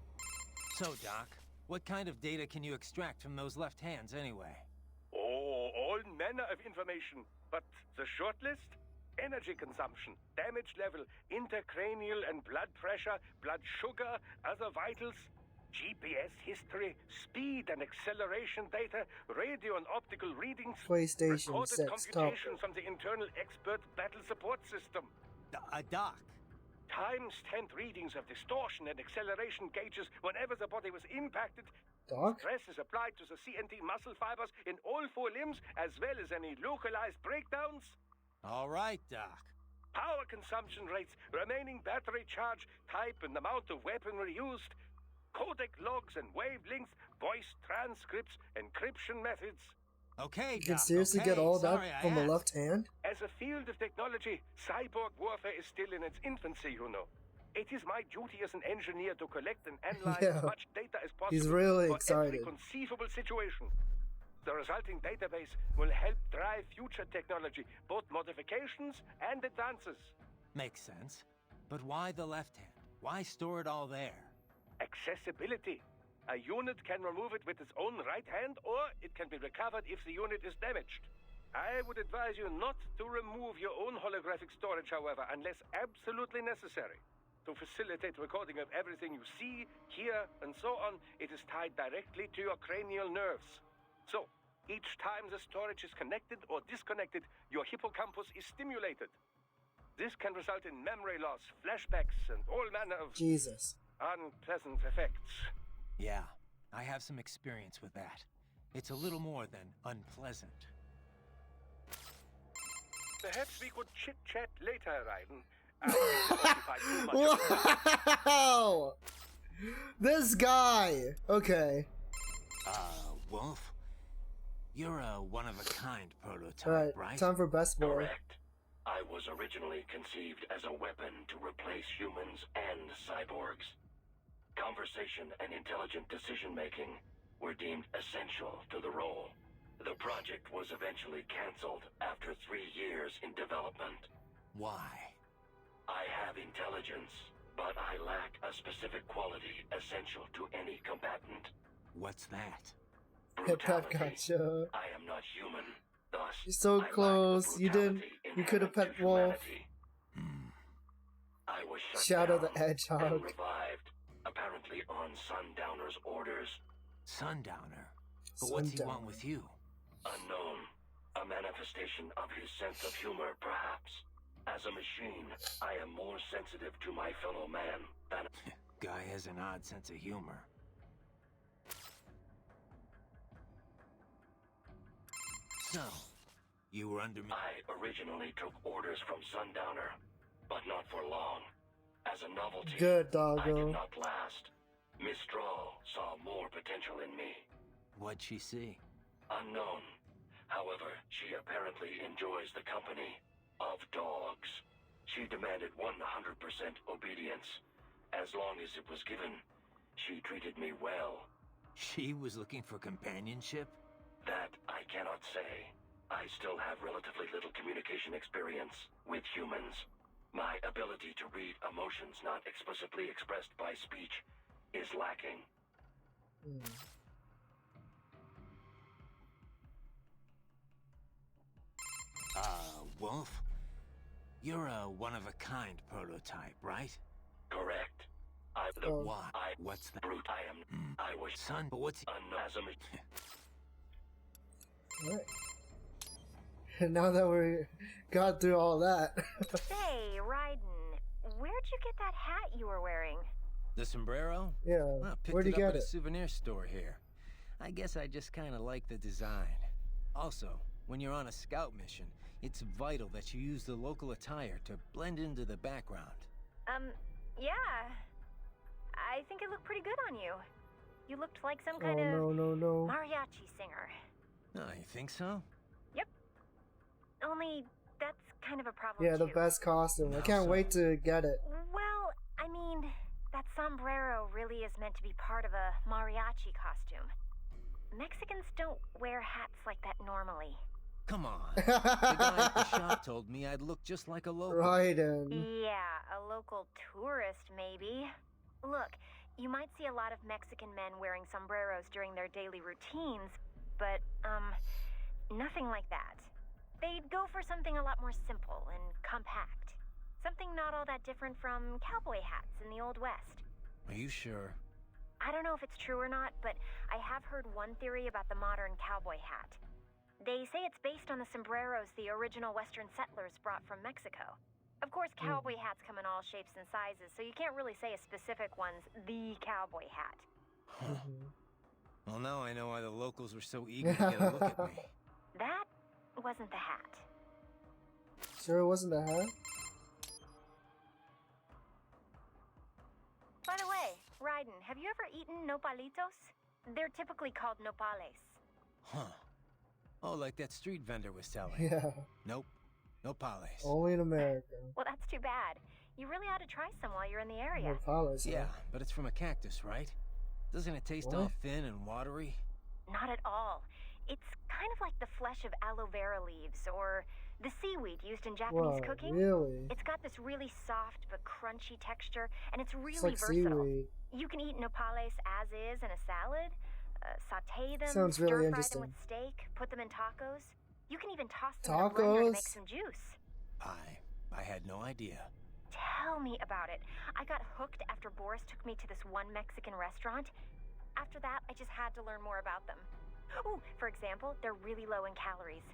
So, Doc, what kind of data can you extract from those left hands anyway? Oh, all manner of information. But the short list? Energy consumption, damage level, intracranial and blood pressure, blood sugar, other vitals, GPS history, speed and acceleration data, radio and optical readings, PlayStation recorded 6 computations tuple. from the internal expert battle support system. Doc. Time-stamped readings of distortion and acceleration gauges whenever the body was impacted. Doc? Stress is applied to the CNT muscle fibers in all 4 limbs, as well as any localized breakdowns. All right, Doc. Power consumption rates, remaining battery charge, type and amount of weaponry used, codec logs and wavelengths, voice transcripts, encryption methods. Okay, You can Doc, seriously okay. get all that Sorry, I from the asked. left hand? As a field of technology, cyborg warfare is still in its infancy, you know. It is my duty as an engineer to collect and analyze as much data as possible He's really for excited. every conceivable situation. The resulting database will help drive future technology, both modifications and advances. Makes sense. But why the left hand? Why store it all there? Accessibility. A unit can remove it with its own right hand, or it can be recovered if the unit is damaged. I would advise you not to remove your own holographic storage, however, unless absolutely necessary. To facilitate recording of everything you see, hear, and so on, it is tied directly to your cranial nerves. So, each time the storage is connected or disconnected, your hippocampus is stimulated. This can result in memory loss, flashbacks, and all manner of unpleasant effects. Yeah, I have some experience with that. It's a little more than unpleasant. Perhaps we could chit-chat later, Raiden. Wow! This guy! Okay. Wolf? You're a one-of-a-kind prototype, Alright, right? time for best boy. Correct. I was originally conceived as a weapon to replace humans and cyborgs. Conversation and intelligent decision-making were deemed essential to the role. The project was eventually cancelled after 3 years in development. Why? I have intelligence, but I lack a specific quality essential to any combatant. What's that? Pep gotcha. I am not human, thus You're so I close. You didn't. You could have pet Wolf. I was shut Shadow down the Hedgehog. and revived, apparently on Sundowner's orders. Sundowner? But what's he want with you? Unknown. A manifestation of his sense of humor, perhaps. As a machine, I am more sensitive to my fellow man than... Guy has an odd sense of humor. So, you were under me? I originally took orders from Sundowner, but not for long. As a novelty, Good, I did doggo. not last. Miss Straw saw more potential in me. What'd she see? Unknown. However, she apparently enjoys the company of dogs. She demanded 100% obedience. As long as it was given, she treated me well. She was looking for companionship? That I cannot say. I still have relatively little communication experience with humans. My ability to read emotions not explicitly expressed by speech is lacking. Wolf? You're a one-of-a-kind prototype, right? Correct. Why? What's the brute I am? I was son, but what's unknown. Alright. And now that we got through all that. Say, Raiden, where'd you get that hat you were wearing? The sombrero? Yeah. Well, picked Where'd you it up get at it? a souvenir store here. I guess I just kind of like the design. Also, when you're on a scout mission, it's vital that you use the local attire to blend into the background. Yeah. I think it looked pretty good on you. You looked like some kind Oh, no. mariachi singer. Oh, you think so? Yep. Only that's kind of a problem Yeah, the too. best costume. I can't wait to get it. Well, I mean, that sombrero really is meant to be part of a mariachi costume. Mexicans don't wear hats like that normally. Come on. The guy at the shop told me I'd look just like a local. Raiden. Yeah, a local tourist maybe. Look, you might see a lot of Mexican men wearing sombreros during their daily routines, but, nothing like that. They'd go for something a lot more simple and compact. Something not all that different from cowboy hats in the Old West. Are you sure? I don't know if it's true or not, but I have heard one theory about the modern cowboy hat. They say it's based on the sombreros the original Western settlers brought from Mexico. Of course, cowboy hats come in all shapes and sizes, so you can't really say a specific one's the cowboy hat. Well, now I know why the locals were so eager to get a look at me. That wasn't the hat. Sure it wasn't the hat? By the way, Raiden, have you ever eaten nopalitos? They're typically called nopales. Huh. Oh, like that street vendor was selling. Yeah. Nope. Nopales. Only in America. Well, that's too bad. You really ought to try some while you're in the area. Nopales, yeah, but it's from a cactus, right? Doesn't it taste all thin and watery? Not at all. It's kind of like the flesh of aloe vera leaves, or the seaweed used in Japanese cooking. Really? It's got this really soft but crunchy texture, and it's really It's like versatile. seaweed. You can eat nopales as is in a salad, saute them, Sounds really stir-fry interesting. them with steak, put them in tacos. You can even toss them in a blender to make some juice. I had no idea. Tell me about it. I got hooked after Boris took me to this one Mexican restaurant. After that, I just had to learn more about them. Ooh, for example, they're really low in calories.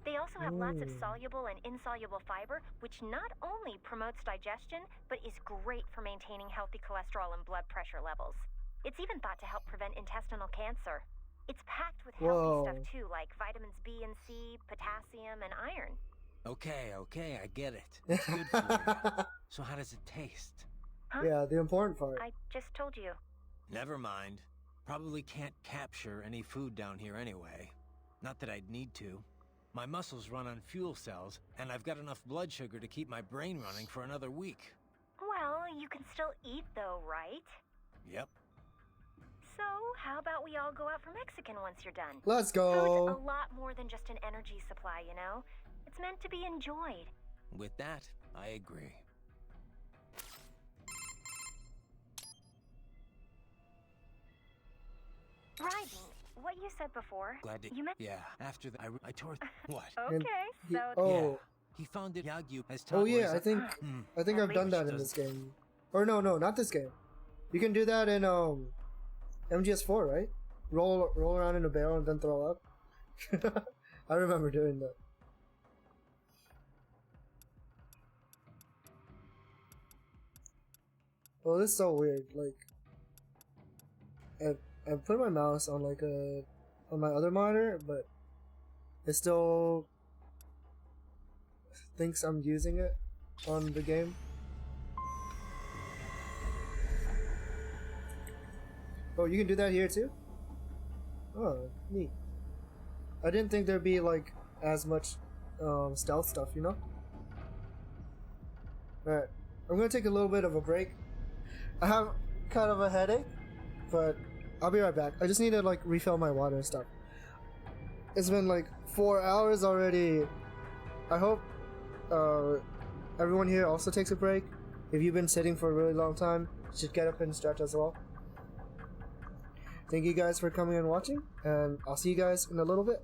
They also have lots of soluble and insoluble fiber, which not only promotes digestion, but is great for maintaining healthy cholesterol and blood pressure levels. It's even thought to help prevent intestinal cancer. It's packed with healthy stuff too, like vitamins B and C, potassium, and iron. Okay, I get it. It's good for you. So how does it taste? Huh? Yeah, the important part. I just told you. Never mind. Probably can't capture any food down here anyway. Not that I'd need to. My muscles run on fuel cells, and I've got enough blood sugar to keep my brain running for another week. Well, you can still eat though, right? Yep. So, how about we all go out for Mexican once you're done? Let's go. Food's a lot more than just an energy supply, you know? It's meant to be enjoyed. With that, I agree. Raiden, what you said before. Glad to. You meant. Yeah. After that, I tore. What? Okay, so. Yeah. He found it. Yakuza has taught. Oh yeah, I think I've done that in this game. Or no, not this game. You can do that in MGS4, right? Roll around in a barrel and then throw up. I remember doing that. Well, this is so weird. Like, I put my mouse on like on my other monitor, but it still thinks I'm using it on the game. Oh, you can do that here too? Oh, neat. I didn't think there'd be like as much stealth stuff, you know? Alright, I'm gonna take a little bit of a break. I have kind of a headache, but I'll be right back. I just need to like refill my water and stuff. It's been like 4 hours already. I hope everyone here also takes a break. If you've been sitting for a really long time, you should get up and stretch as well. Thank you guys for coming and watching, and I'll see you guys in a little bit.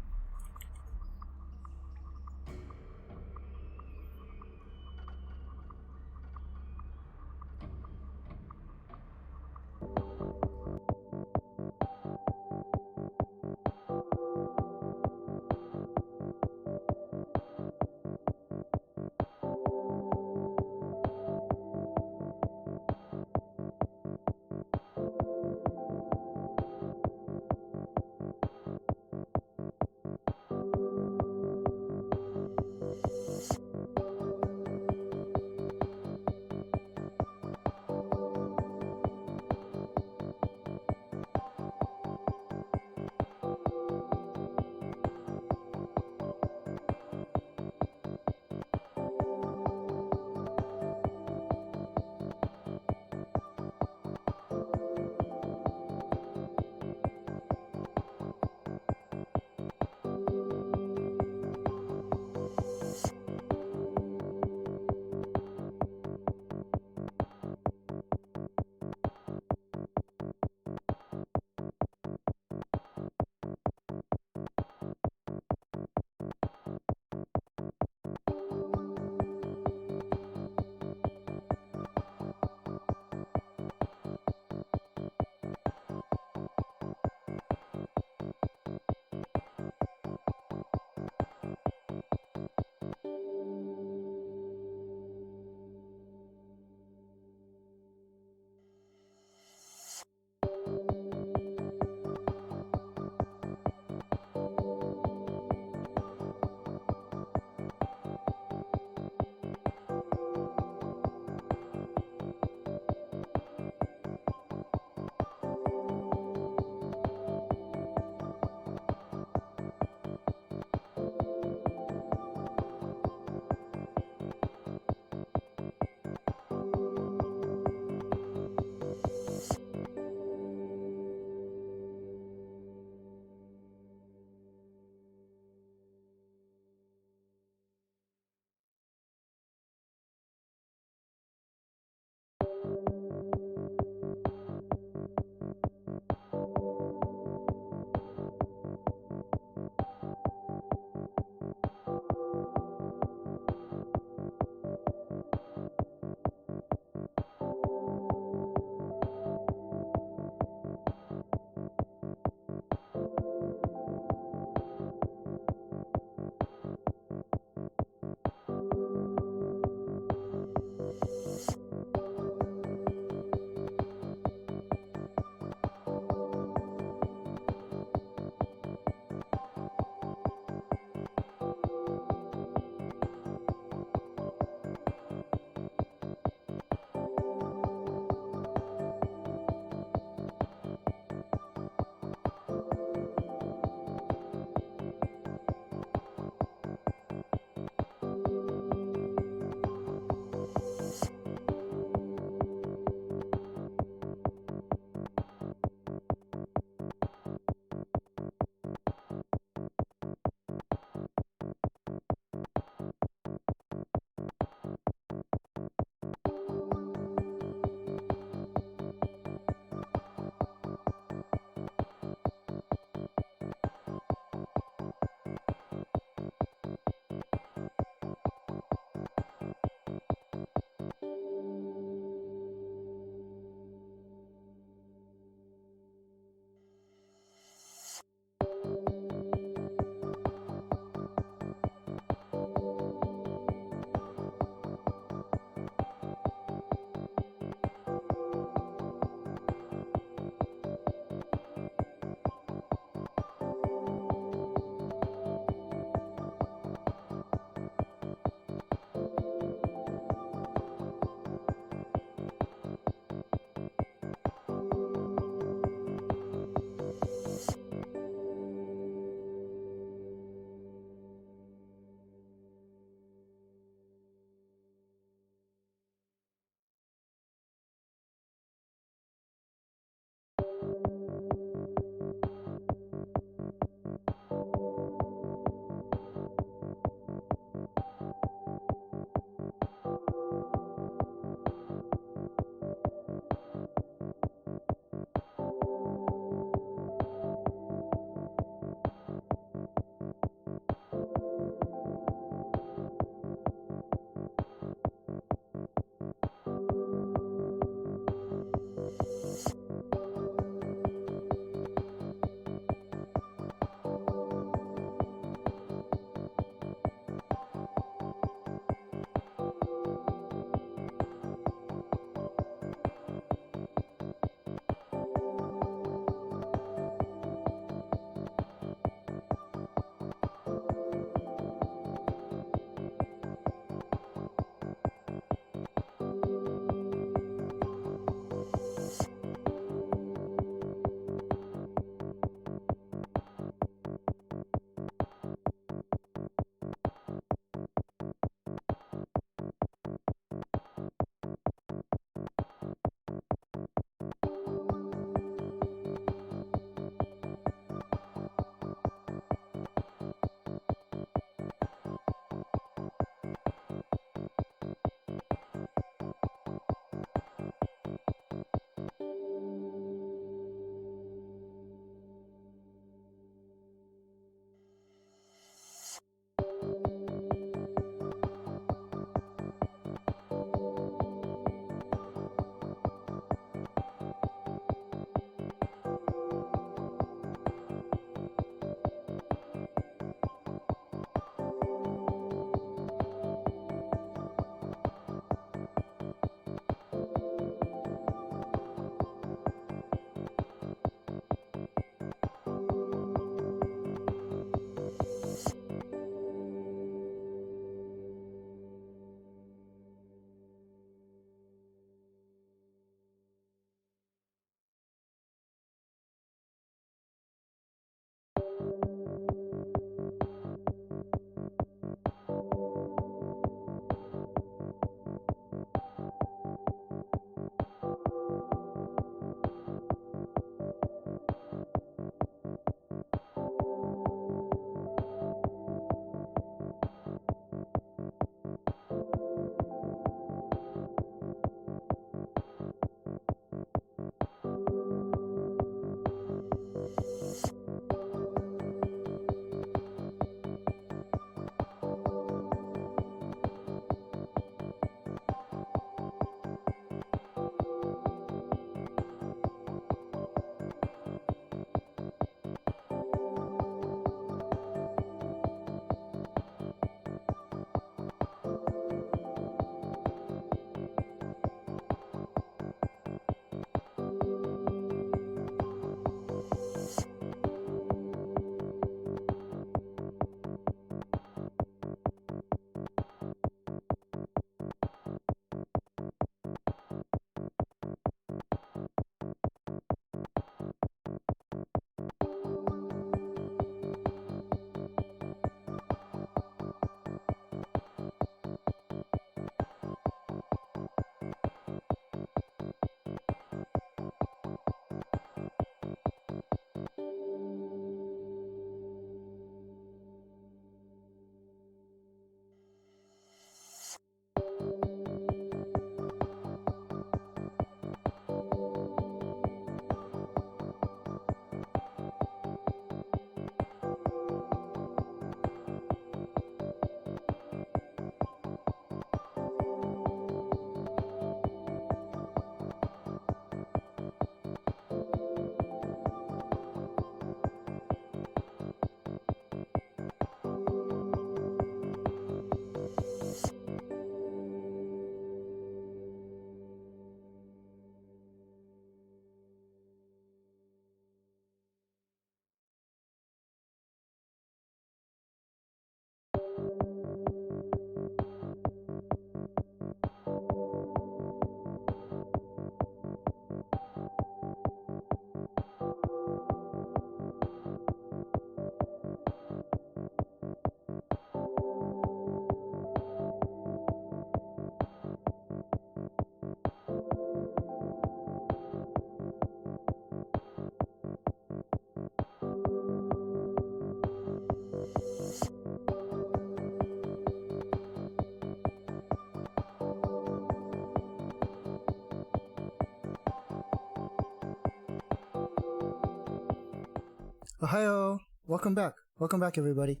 Ohio! Welcome back. Welcome back, everybody.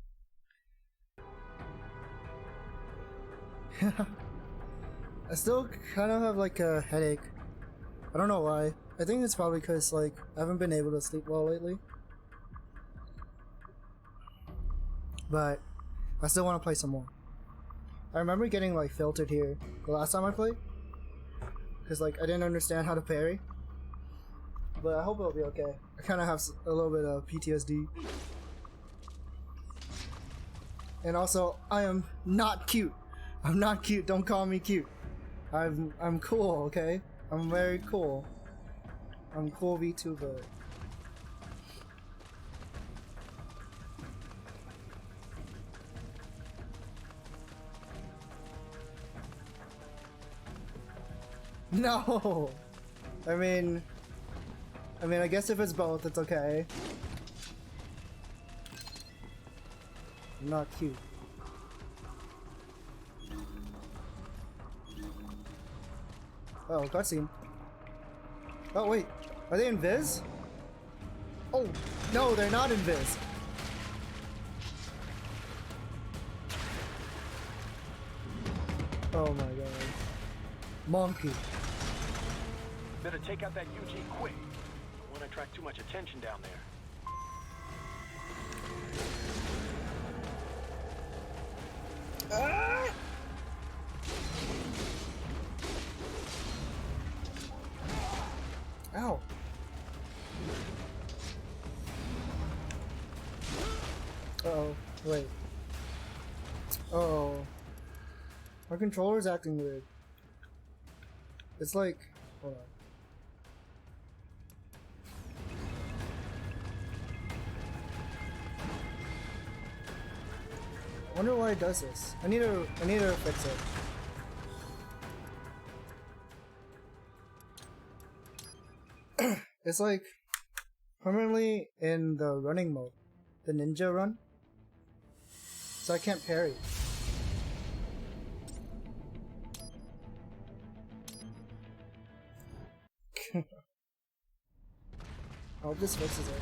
I still kind of have like a headache. I don't know why. I think it's probably because like I haven't been able to sleep well lately. But I still want to play some more. I remember getting like filtered here the last time I played. Because like I didn't understand how to parry. But I hope it'll be okay. I kind of have a little bit of PTSD. And also, I am not cute. I'm not cute. Don't call me cute. I'm cool, okay? I'm very cool. I'm cool VTuber. No! I mean, I guess if it's both, it's okay. I'm not cute. Oh, cutscene. Oh, wait. Are they invis? Oh, no, they're not invis. Oh my god. Monkey. Better take out that UG quick. Don't want to attract too much attention down there. Ah! Ow. Uh-oh. Wait. Oh. My controller's acting weird. It's like... Hold on. I wonder why it does this. I need to fix it. It's like permanently in the running mode, the ninja run, so I can't parry. I hope this fixes it.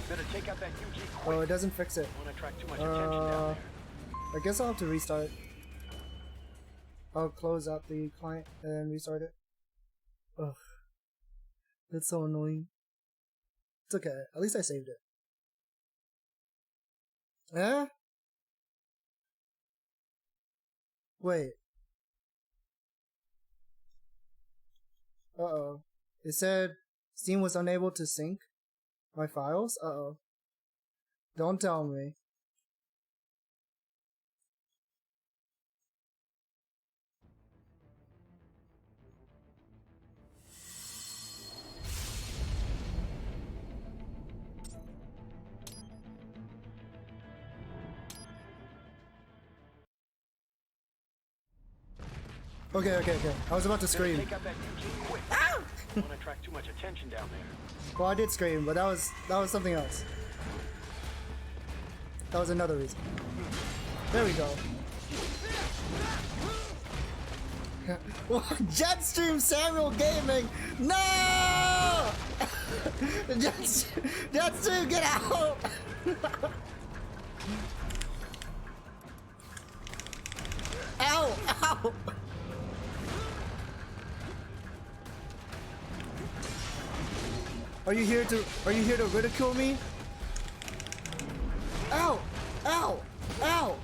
Better take out that UG quick. Oh, it doesn't fix it. Don't want to attract too much attention down there. I guess I'll have to restart. I'll close out the client and restart it. Ugh. That's so annoying. It's okay. At least I saved it. Eh? Wait. Uh-oh. It said Steam was unable to sync my files? Uh-oh. Don't tell me. Okay. I was about to scream. Take out that UG quick. Ow! Don't want to attract too much attention down there. Well, I did scream, but that was something else. That was another reason. There we go. Jetstream Samuel Gaming! No! Jetstream, get out! Ow! Ow! Are you here to ridicule me? Ow! Ow! Ow!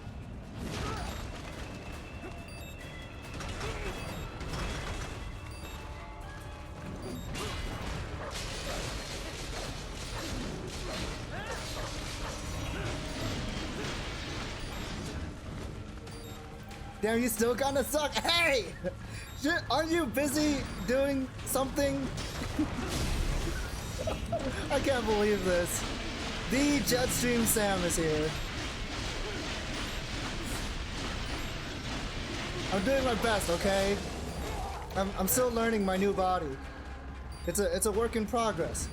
Damn, you still kinda suck. Hey! Aren't you busy doing something? I can't believe this. The Jetstream Sam is here. I'm doing my best, okay? I'm still learning my new body. It's a work in progress.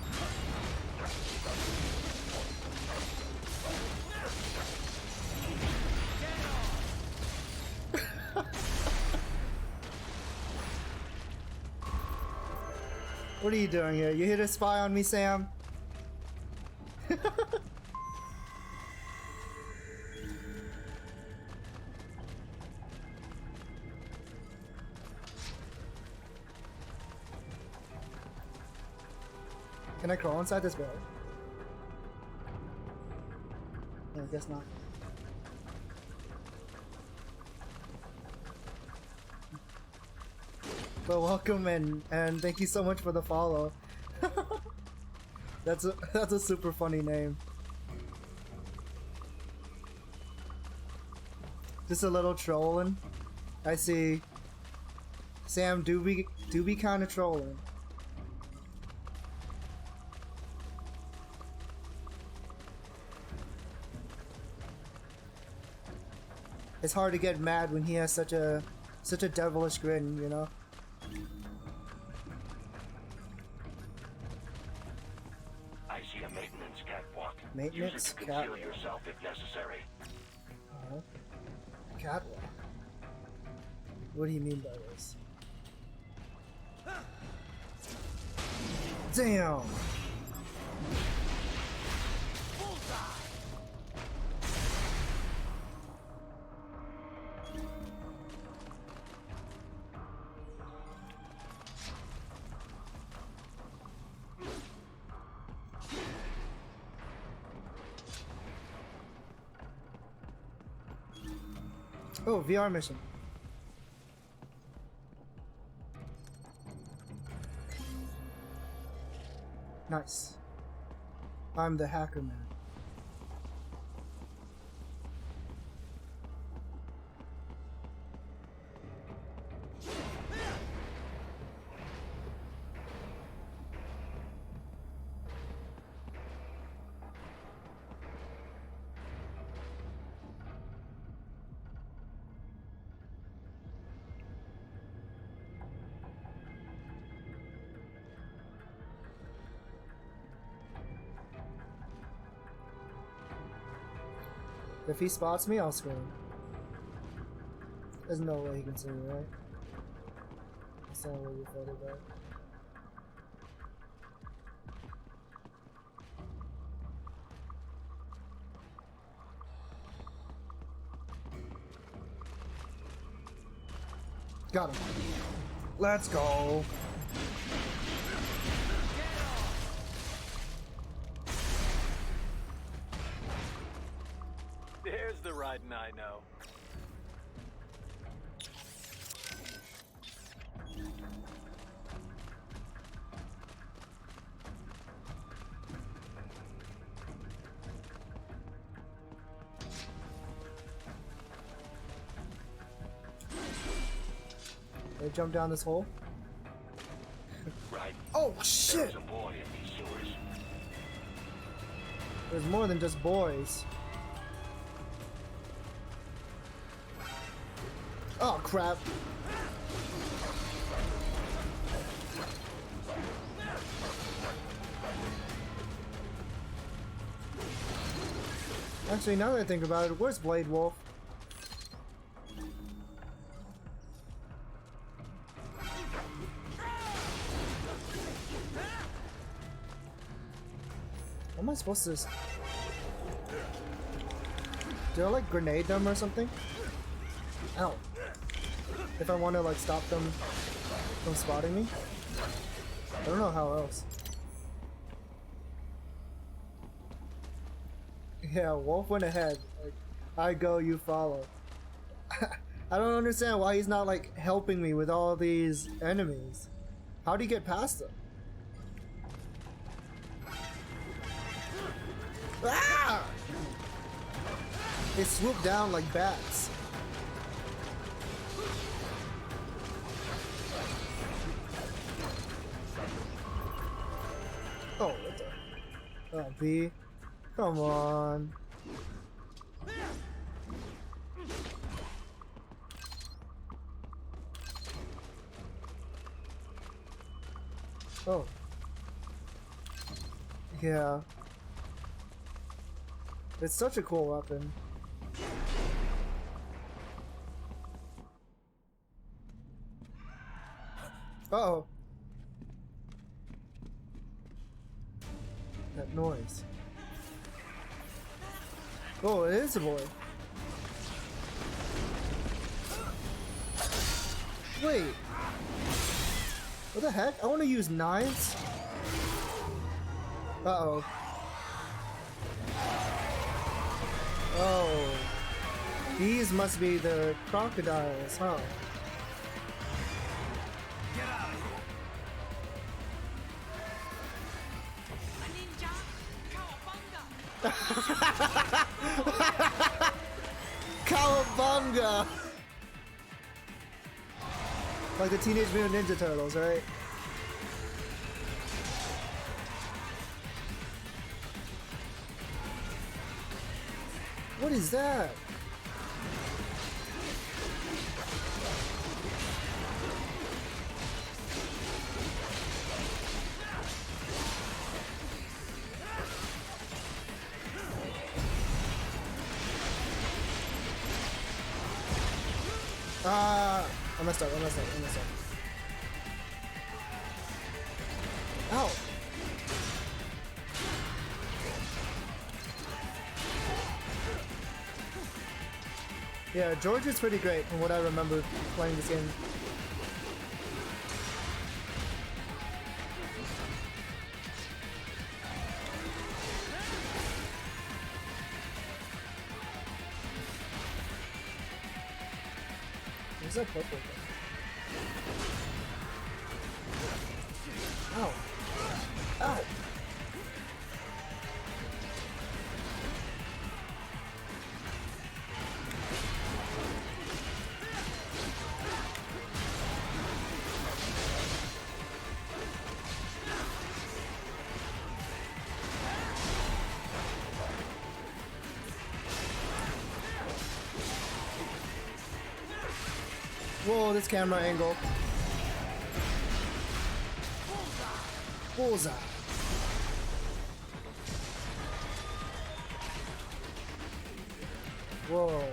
What are you doing here? You here to spy on me, Sam? Can I crawl inside this barrel? No, I guess not. But welcome and thank you so much for the follow. That's a super funny name. Just a little trolling. I see. Sam do be kind of trolling. It's hard to get mad when he has such a devilish grin, you know. I see a maintenance catwalk. Maintenance Use it to catwalk. conceal yourself if necessary. Catwalk. What do you mean by this? Damn. Oh, VR mission. Nice. I'm the hacker man. If he spots me, I'll scream. There's no way he can see me, right? That's not what you thought about. Got him. Let's go. There's the riding I know. They jump down this hole. Right. Oh shit! There's a boy in these sewers. There's more than just boys. Oh crap. Actually, now that I think about it, where's Blade Wolf? How am I supposed to... Do I like grenade them or something? Ow. If I want to like stop them from spotting me? I don't know how else. Yeah, Wolf went ahead. Like, I go, you follow. I don't understand why he's not like helping me with all these enemies. How'd he get past them? Ah! They swoop down like bats. Oh, what the? Oh, B. Come on. Oh. Yeah. It's such a cool weapon. Uh-oh. That noise. Oh, it is a boy. Wait. What the heck? I want to use knives? Uh-oh. Oh. These must be the crocodiles, huh? Get out of here! Cowabunga! Like the Teenage Mutant Ninja Turtles, right? What is that? I messed up. Ow! Yeah, George is pretty great from what I remember playing this game. Where's that purple thing? Ow! Ow! Whoa, this camera angle. Bullseye. Whoa.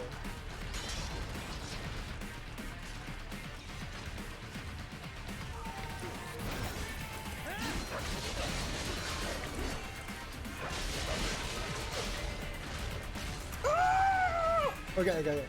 Okay.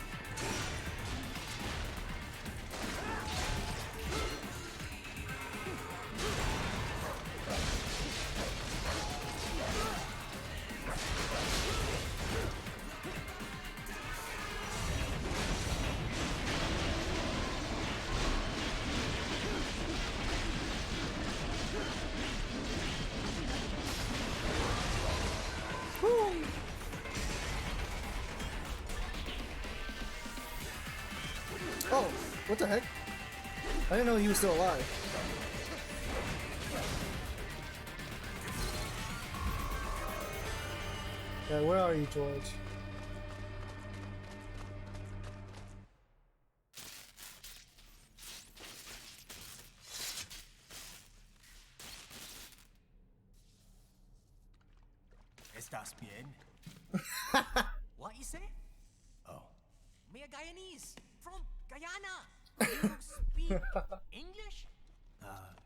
Oh, what the heck? I didn't know he was still alive. Yeah, where are you, George? ¿Estás bien? What you say? Oh. Me a Guyanese from Guyana. You speak English?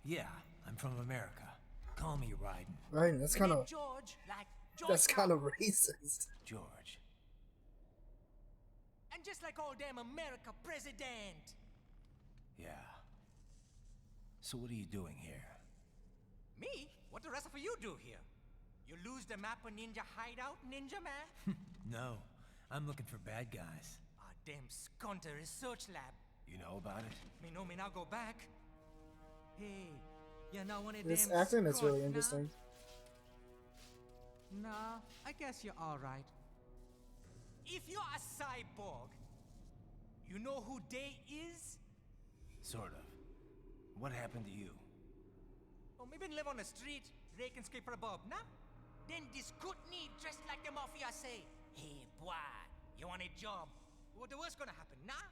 Yeah, I'm from America. Call me Ryden. Right, that's kind of George, like George. that's kind of racist. George. And just like all damn America president. Yeah. So what are you doing here? Me? What the rest of you do here? You lose the map of Ninja Hideout, Ninja Man? No, I'm looking for bad guys. Damn Skunter research lab. You know about it? Me now go back. Hey, you're not one of This them acting is really Skunk, interesting. Nah, I guess you're alright. If you're a cyborg, you know who Day is? Sort of. What happened to you? Oh, maybe live on the street, rake and scrape for a bob, nah? Then this good need dressed like the mafia say, hey boy, you want a job? What the worst gonna happen, nah?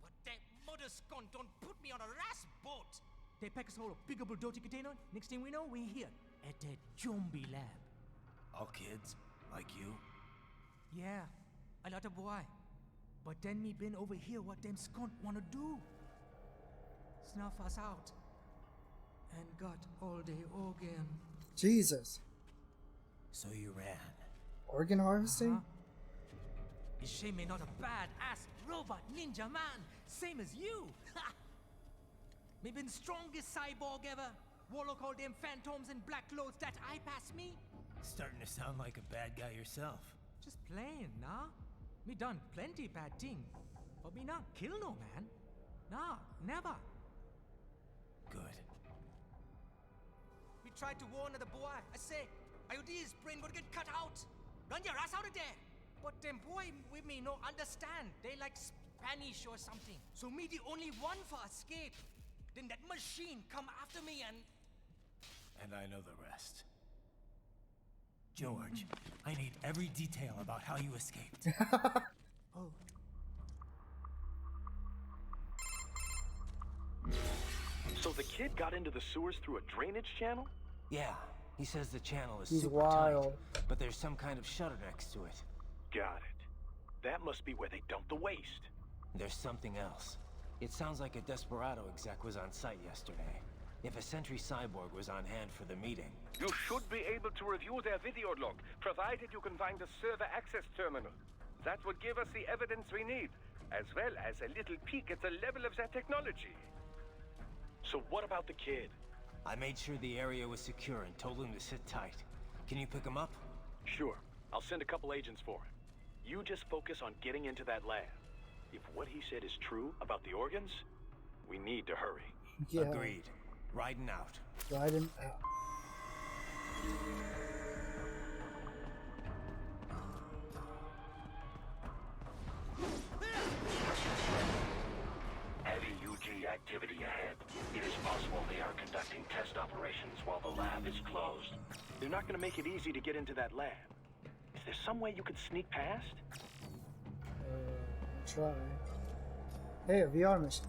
But that mother skunk don't put me on a ras boat. They pack us all a big old dirty container. Next thing we know, we're here at that zombie lab. All kids? Like you? Yeah, a lot of boy. But then me been over here what them skunk wanna do. Snuff us out. And got all day organ. Jesus. So you ran. Organ harvesting? Is she me not a bad-ass robot ninja man, same as you? Me been strongest cyborg ever. Warlock all them phantoms in black clothes that eye pass me. Starting to sound like a bad guy yourself. Just playing, nah? Me done plenty bad thing. But me not kill no man. Nah, never. Good. Me tried to warn the boy. I say, IOD's brain gonna get cut out. Run your ass out of there. But them boy with me no understand. They like Spanish or something. So me the only one for escape. Then that machine come after me and... And I know the rest. George, I need every detail about how you escaped. Oh. So the kid got into the sewers through a drainage channel? Yeah, he says the channel is He's super wild. tight, but there's some kind of shutter next to it. Got it. That must be where they dumped the waste. There's something else. It sounds like a Desperado exec was on site yesterday. If a Sentry Cyborg was on hand for the meeting... You should be able to review their video log, provided you can find a server access terminal. That would give us the evidence we need, as well as a little peek at the level of their technology. So what about the kid? I made sure the area was secure and told him to sit tight. Can you pick him up? Sure. I'll send a couple agents for him. You just focus on getting into that lab. If what he said is true about the organs, we need to hurry. Yeah. Agreed. Riding out. Riding out. Heavy UG activity ahead. It is possible they are conducting test operations while the lab is closed. They're not going to make it easy to get into that lab. Is there some way you could sneak past? Try. Hey, a VR mission.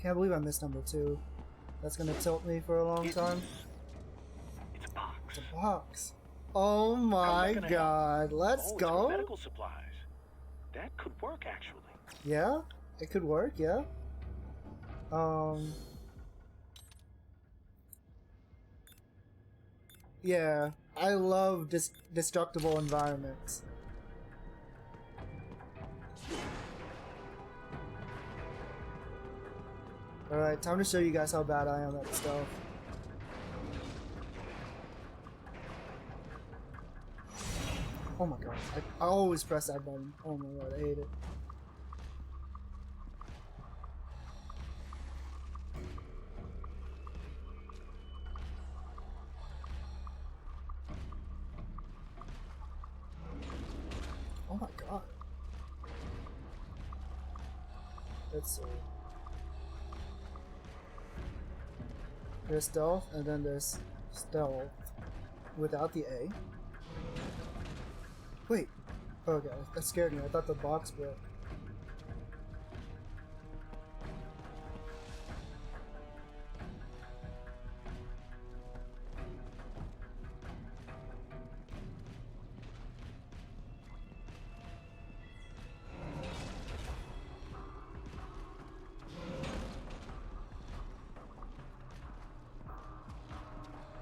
Can't believe I missed number 2. That's gonna tilt me for a long time. It's a box. It's a box. Oh my god. Let's It's go. for medical supplies. That could work, actually. Yeah, it could work, yeah. Yeah, I love destructible environments. Alright, time to show you guys how bad I am at stuff. Oh my god, I always press that button. Oh my god, I hate it. Oh my god. Let's see. There's stealth, and then there's stealth without the A. Wait. Okay, that scared me. I thought the box broke.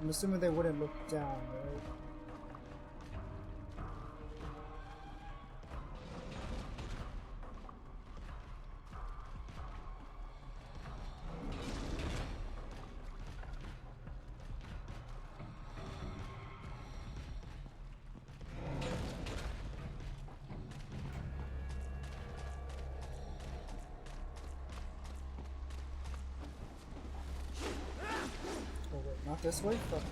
I'm assuming they wouldn't look down, right? Oh wait, not this way? Fuck.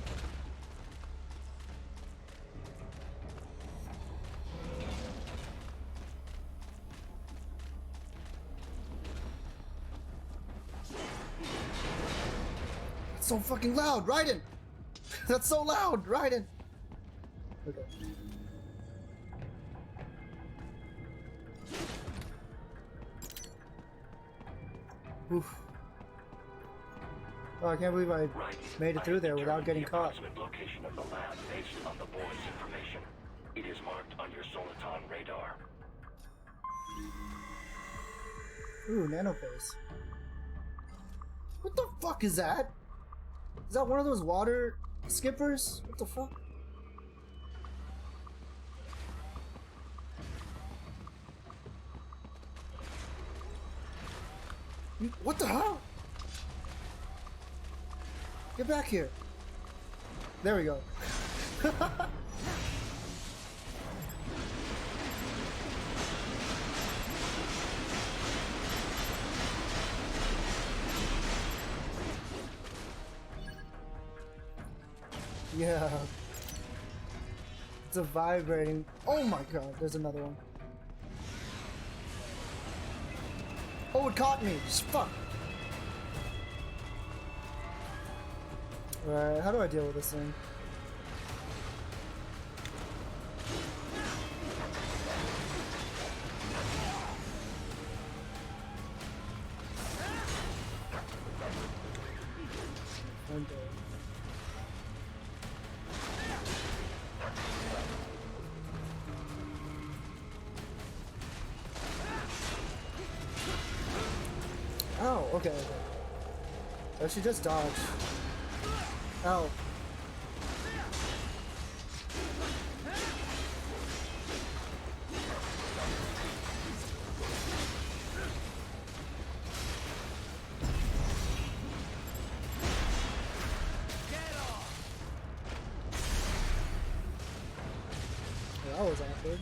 That's so fucking loud, Raiden! That's so loud, Raiden! Okay. Oof. Oh, I can't believe I made it through there without getting caught. The approximate location of the lab based on the boy's information. It is marked on your Soliton radar. Ooh, nanoface. What the fuck is that? Is that one of those water skippers? What the fuck? What the hell? Get back here. There we go. Yeah. It's a vibrating. Oh my god, there's another one. Oh, it caught me. Fuck. Alright, how do I deal with this thing? I'm dead. Oh, okay, okay. Oh, she just dodged. Ow. That was awkward.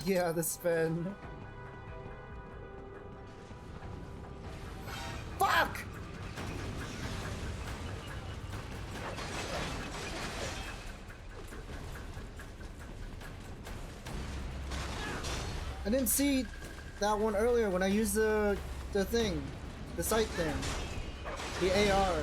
Yeah, the spin. Fuck! I didn't see that one earlier when I used the thing, the sight thing, the AR.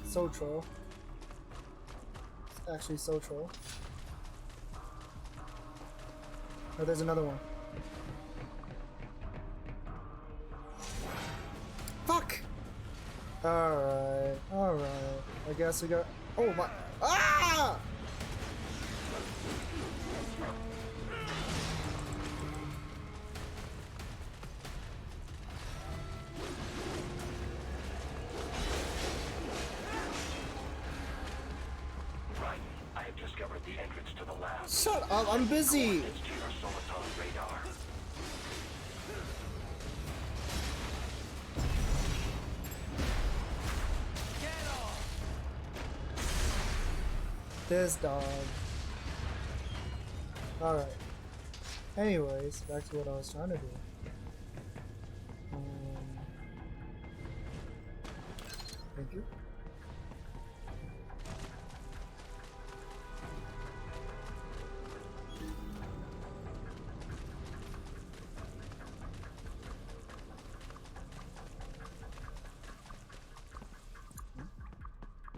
So troll. It's actually so troll. Oh, there's another one. Fuck! Alright, alright. I guess we got. Oh my. Ah! Shut up, I'm busy! This dog. Alright. Anyways, back to what I was trying to do. Thank you.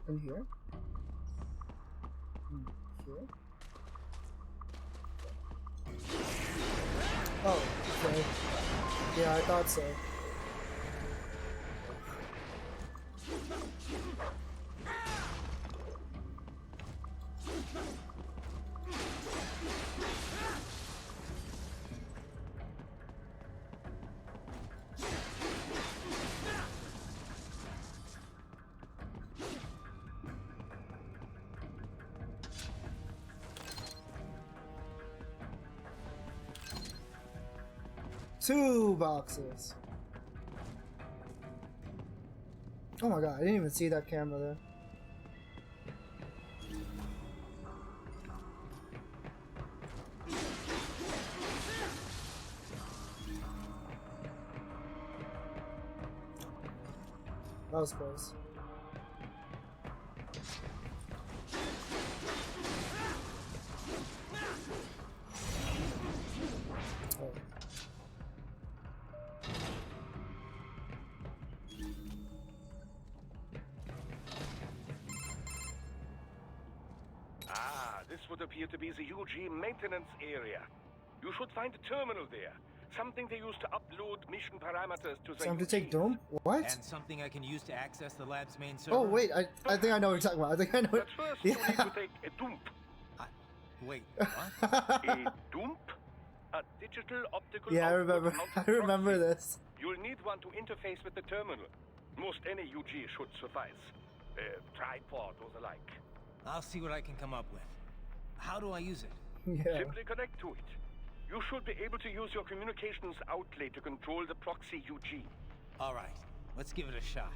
In here? Here? Oh, okay. Yeah, I thought so. Two boxes. Oh my god, I didn't even see that camera there. That was close. would appear to be the UG maintenance area. You should find a terminal there. Something they use to upload mission parameters to the Something to UG. take Dome? What? And something I can use to access the lab's main server? Oh wait, I think I know what you're talking about. I think I know But first, you need to take a dump. Wait, what? A dump? A digital optical Yeah, I output remember. mounted I remember proxy. this. You'll need one to interface with the terminal. Most any UG should suffice. Tripod or the like. I'll see what I can come up with. How do I use it? Yeah. Simply connect to it. You should be able to use your communications outlet to control the proxy UG. All right, let's give it a shot.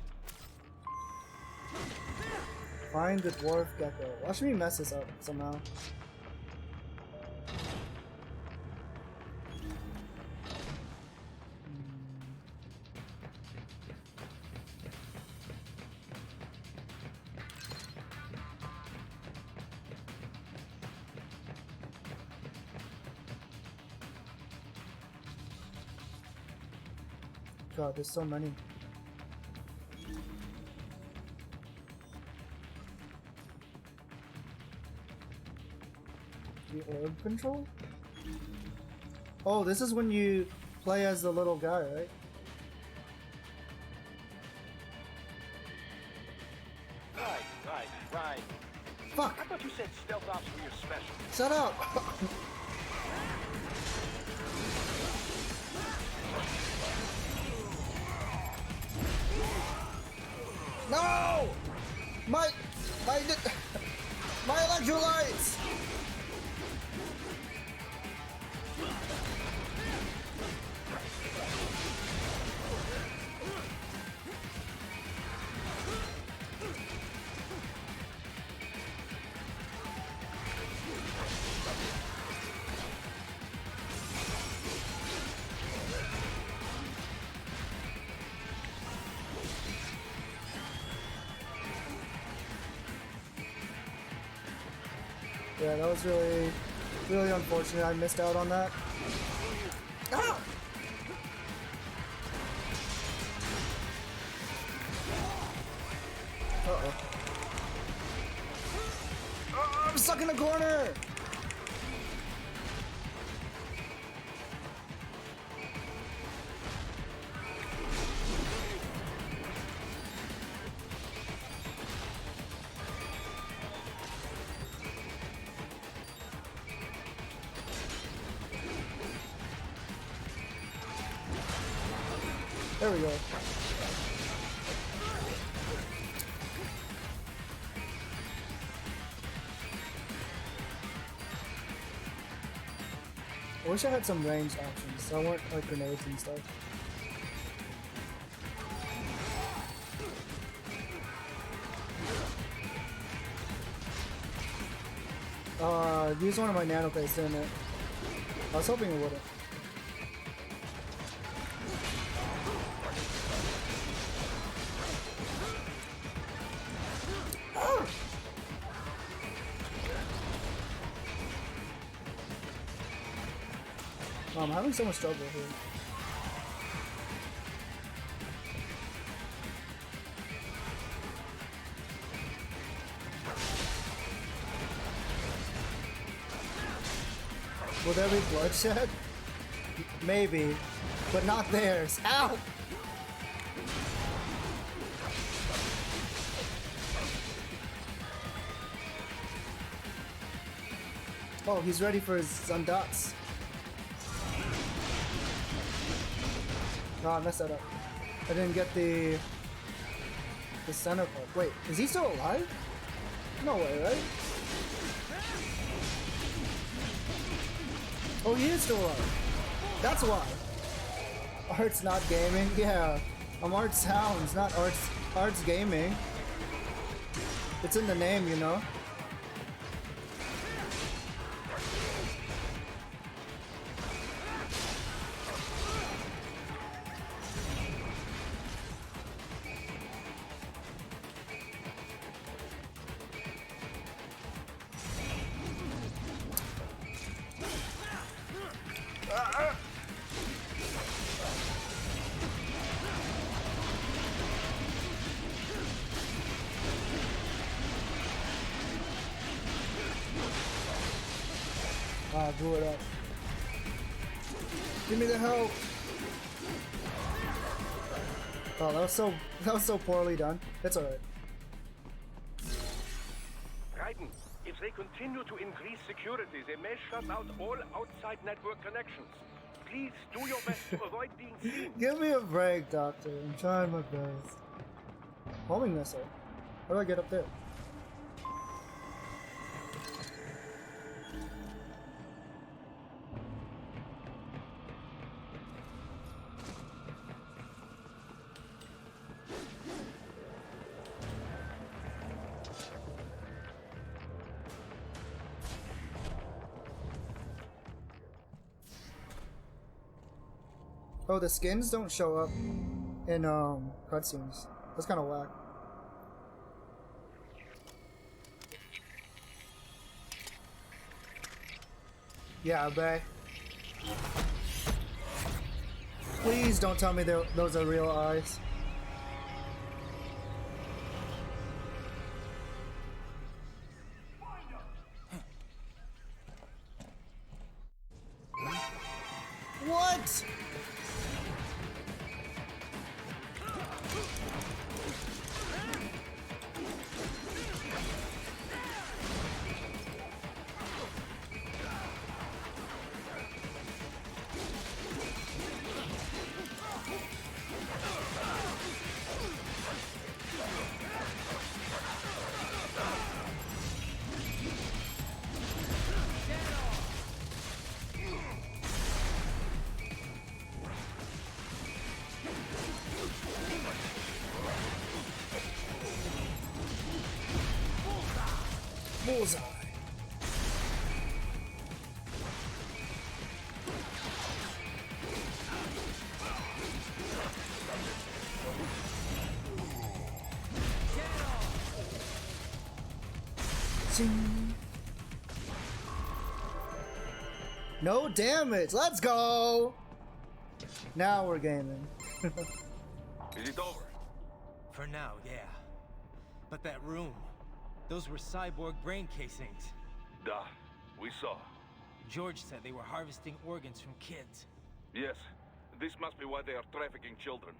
Find the dwarf gecko. Watch me mess this up somehow. God, there's so many. The orb control? Oh, this is when you play as the little guy, right? Right. Fuck! I thought you said stealth ops were your special. Shut up! No! My electrolytes! Yeah, that was really unfortunate. I missed out on that. Ah! Uh-oh. Oh, I'm stuck in a corner! There we go. I wish I had some ranged options, so I want like grenades and stuff. Use one of my nano plates, didn't it? I was hoping it wouldn't. I'm having so much trouble here. Will there be bloodshed? Maybe, but not theirs. Ow! Oh, he's ready for his Zundats. No, I messed that up. I didn't get the center part. Wait, is he still alive? No way, right? Oh, he is still alive. That's why. Arts not gaming? Yeah. I'm Art Sounds, not Arts Gaming. It's in the name, you know? Ah, I blew it up. Give me the help. Oh, that was so poorly done. It's alright. Raiden, if they continue to increase security, they may shut out all outside network connections. Please do your best to avoid being seen. Give me a break, Doctor. I'm trying my best. Homing missile. How do I get up there? Oh, the skins don't show up in cutscenes. That's kind of whack. Yeah, I bet. Please don't tell me those are real eyes. What? Bullseye. Zing. No damage. Let's go. Now we're gaming. Is it over? For now, yeah. But that room, those were cyborg brain casings. Duh, we saw. George said they were harvesting organs from kids. Yes, this must be why they are trafficking children.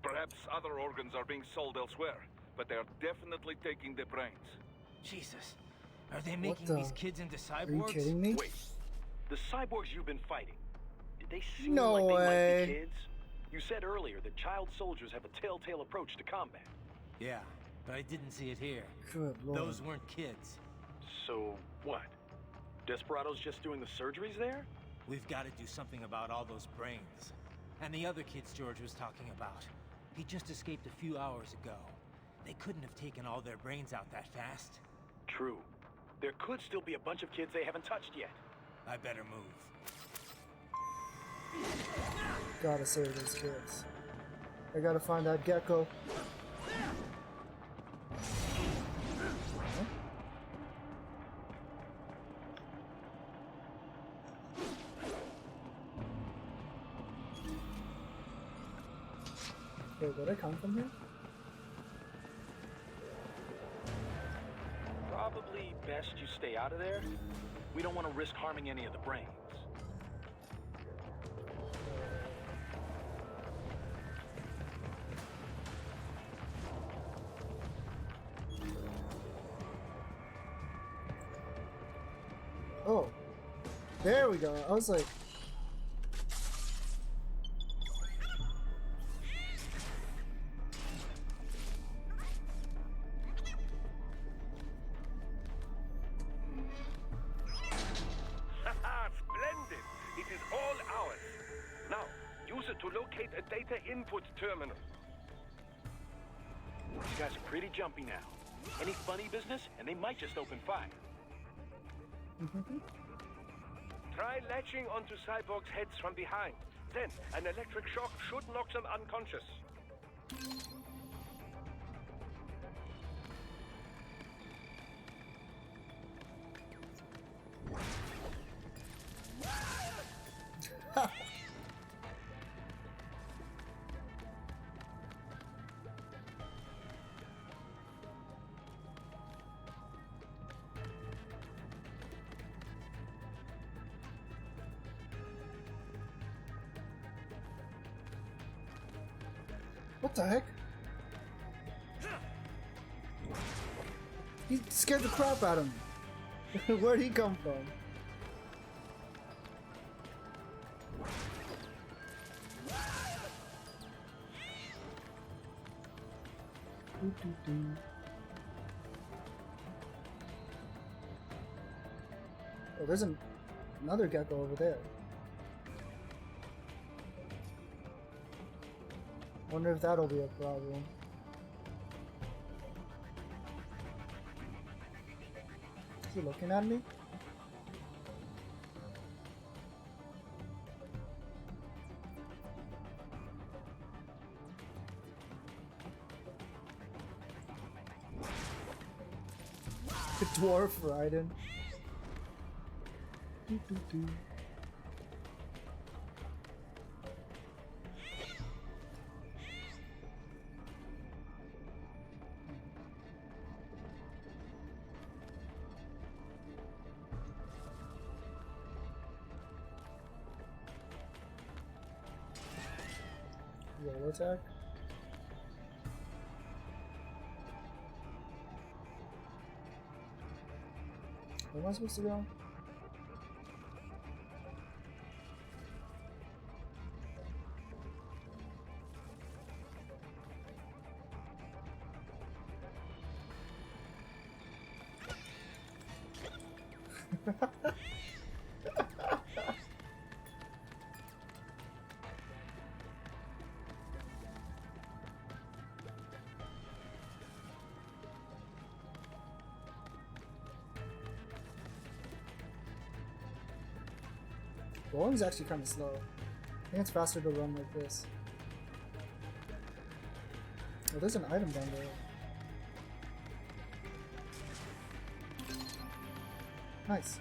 Perhaps other organs are being sold elsewhere, but they are definitely taking the brains. Jesus, are they making these kids into cyborgs? Are you kidding me? Wait, the cyborgs you've been fighting, did they seem No like they way. might be kids? You said earlier that child soldiers have a telltale approach to combat. Yeah, but I didn't see it here. Good Lord. Those weren't kids. So, what? Desperado's just doing the surgeries there? We've got to do something about all those brains. And the other kids George was talking about. He just escaped a few hours ago. They couldn't have taken all their brains out that fast. True. There could still be a bunch of kids they haven't touched yet. I better move. Gotta save those kids. I gotta find that gecko. Wait, did I come from here? Probably best you stay out of there. We don't want to risk harming any of the brains. Oh, there we go. I was like, Splendid! It is all ours. Now, use it to locate a data input terminal. You guys are pretty jumpy now. Any funny business, and they might just open fire. Try latching onto cyborgs' heads from behind. Then, an electric shock should knock them unconscious. What the heck? He scared the crap out of me. Where'd he come from? Oh, there's another gecko over there. Wonder if that'll be a problem. Is he looking at me? The dwarf riding. Roll attack. Where am I supposed to go? Rolling's actually kind of slow. I think it's faster to run like this. Oh, there's an item down there. Nice.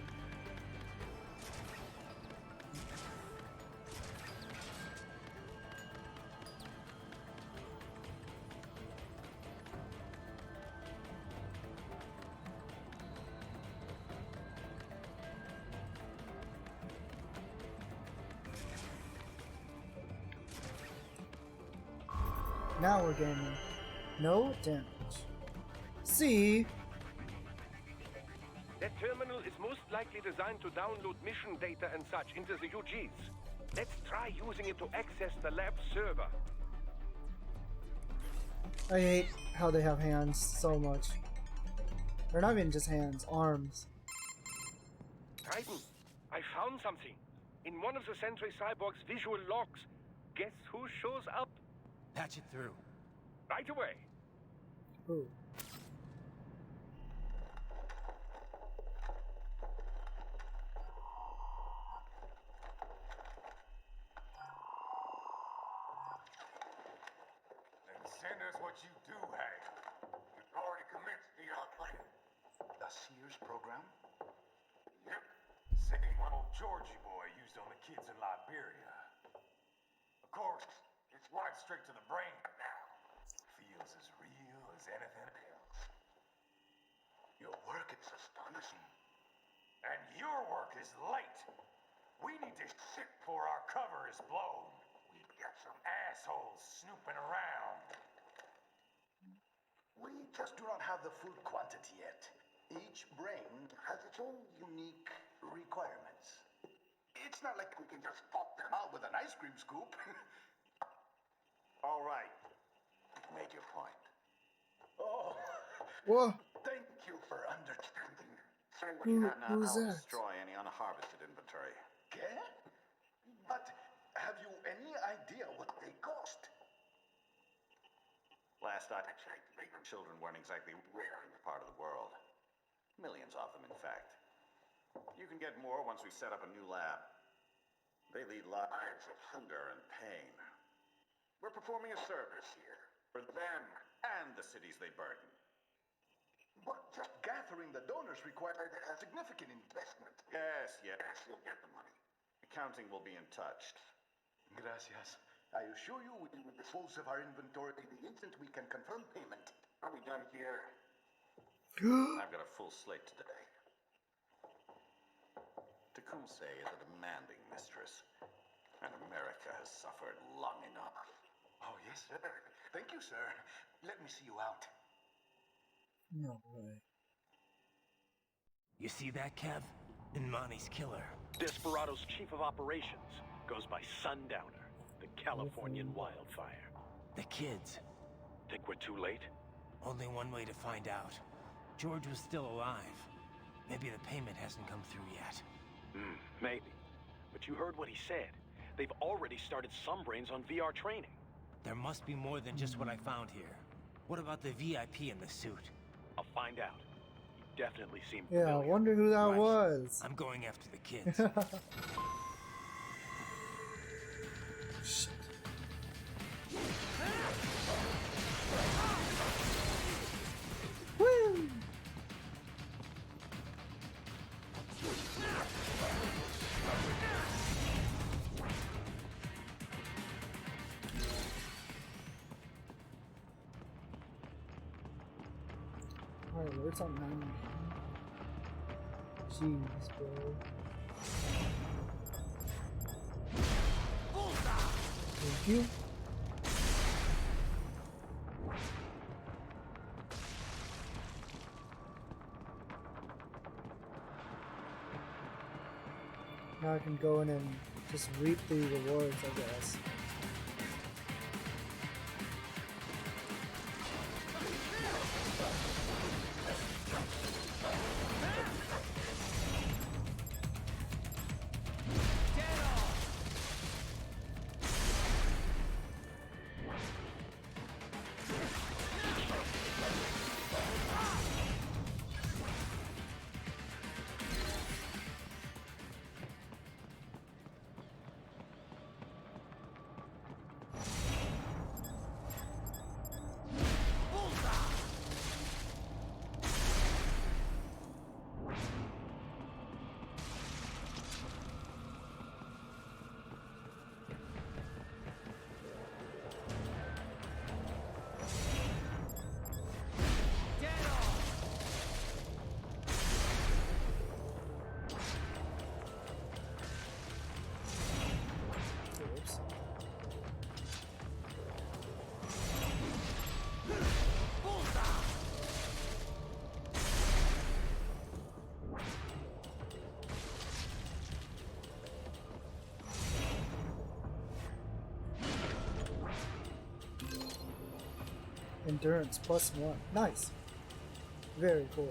Now we're gaining no damage. See? That terminal is most likely designed to download mission data and such into the UGs. Let's try using it to access the lab server. I hate how they have hands so much. They're not even just hands, arms. Titan, I found something. In one of the Sentry Cyborg's visual logs. Guess who shows up? Patch it through. Right away. Ooh. Then send us what you do have. You've already commenced the plan. The Sears program? Yep. Same one old Georgie boy used on the kids in Liberia. Of course, it's right straight to the brain now. Feels as real as anything else. Your work is astonishing. And your work is late. We need to shit before our cover is blown. We've got some assholes snooping around. We just do not have the full quantity yet. Each brain has its own unique requirements. It's not like we can just pop them out with an ice cream scoop. All right. You've made your point. Oh. Whoa. Thank you for understanding. Who's that? Destroy any unharvested inventory. Okay? But have you any idea what they cost? Last I checked, children weren't exactly rare in the part of the world. Millions of them, in fact. You can get more once we set up a new lab. They lead lives of hunger and pain. We're performing a service here for them and the cities they burden. But just gathering the donors required a significant investment. Yes, you'll get the money. Accounting will be in touch. Gracias. I assure you we will dispose of our inventory the instant we can confirm payment. Are we done here? I've got a full slate today. Tecumseh is a demanding mistress, and America has suffered long enough. Oh, yes, sir. Thank you, sir. Let me see you out. No way. You see that, Kev? Inmani's killer. Desperado's chief of operations goes by Sundowner, the Californian wildfire. The kids. Think we're too late? Only one way to find out. George was still alive. Maybe the payment hasn't come through yet. Maybe. But you heard what he said. They've already started some brains on VR training. There must be more than just what I found here. What about the VIP in the suit? I'll find out. He definitely seemed Yeah, familiar. I wonder who that was. I'm going after the kids. Shit. Woo! Alright, where's that 9? Jeez, bro. Thank you. Now I can go in and just reap the rewards, I guess. Endurance +1. Nice. Very cool.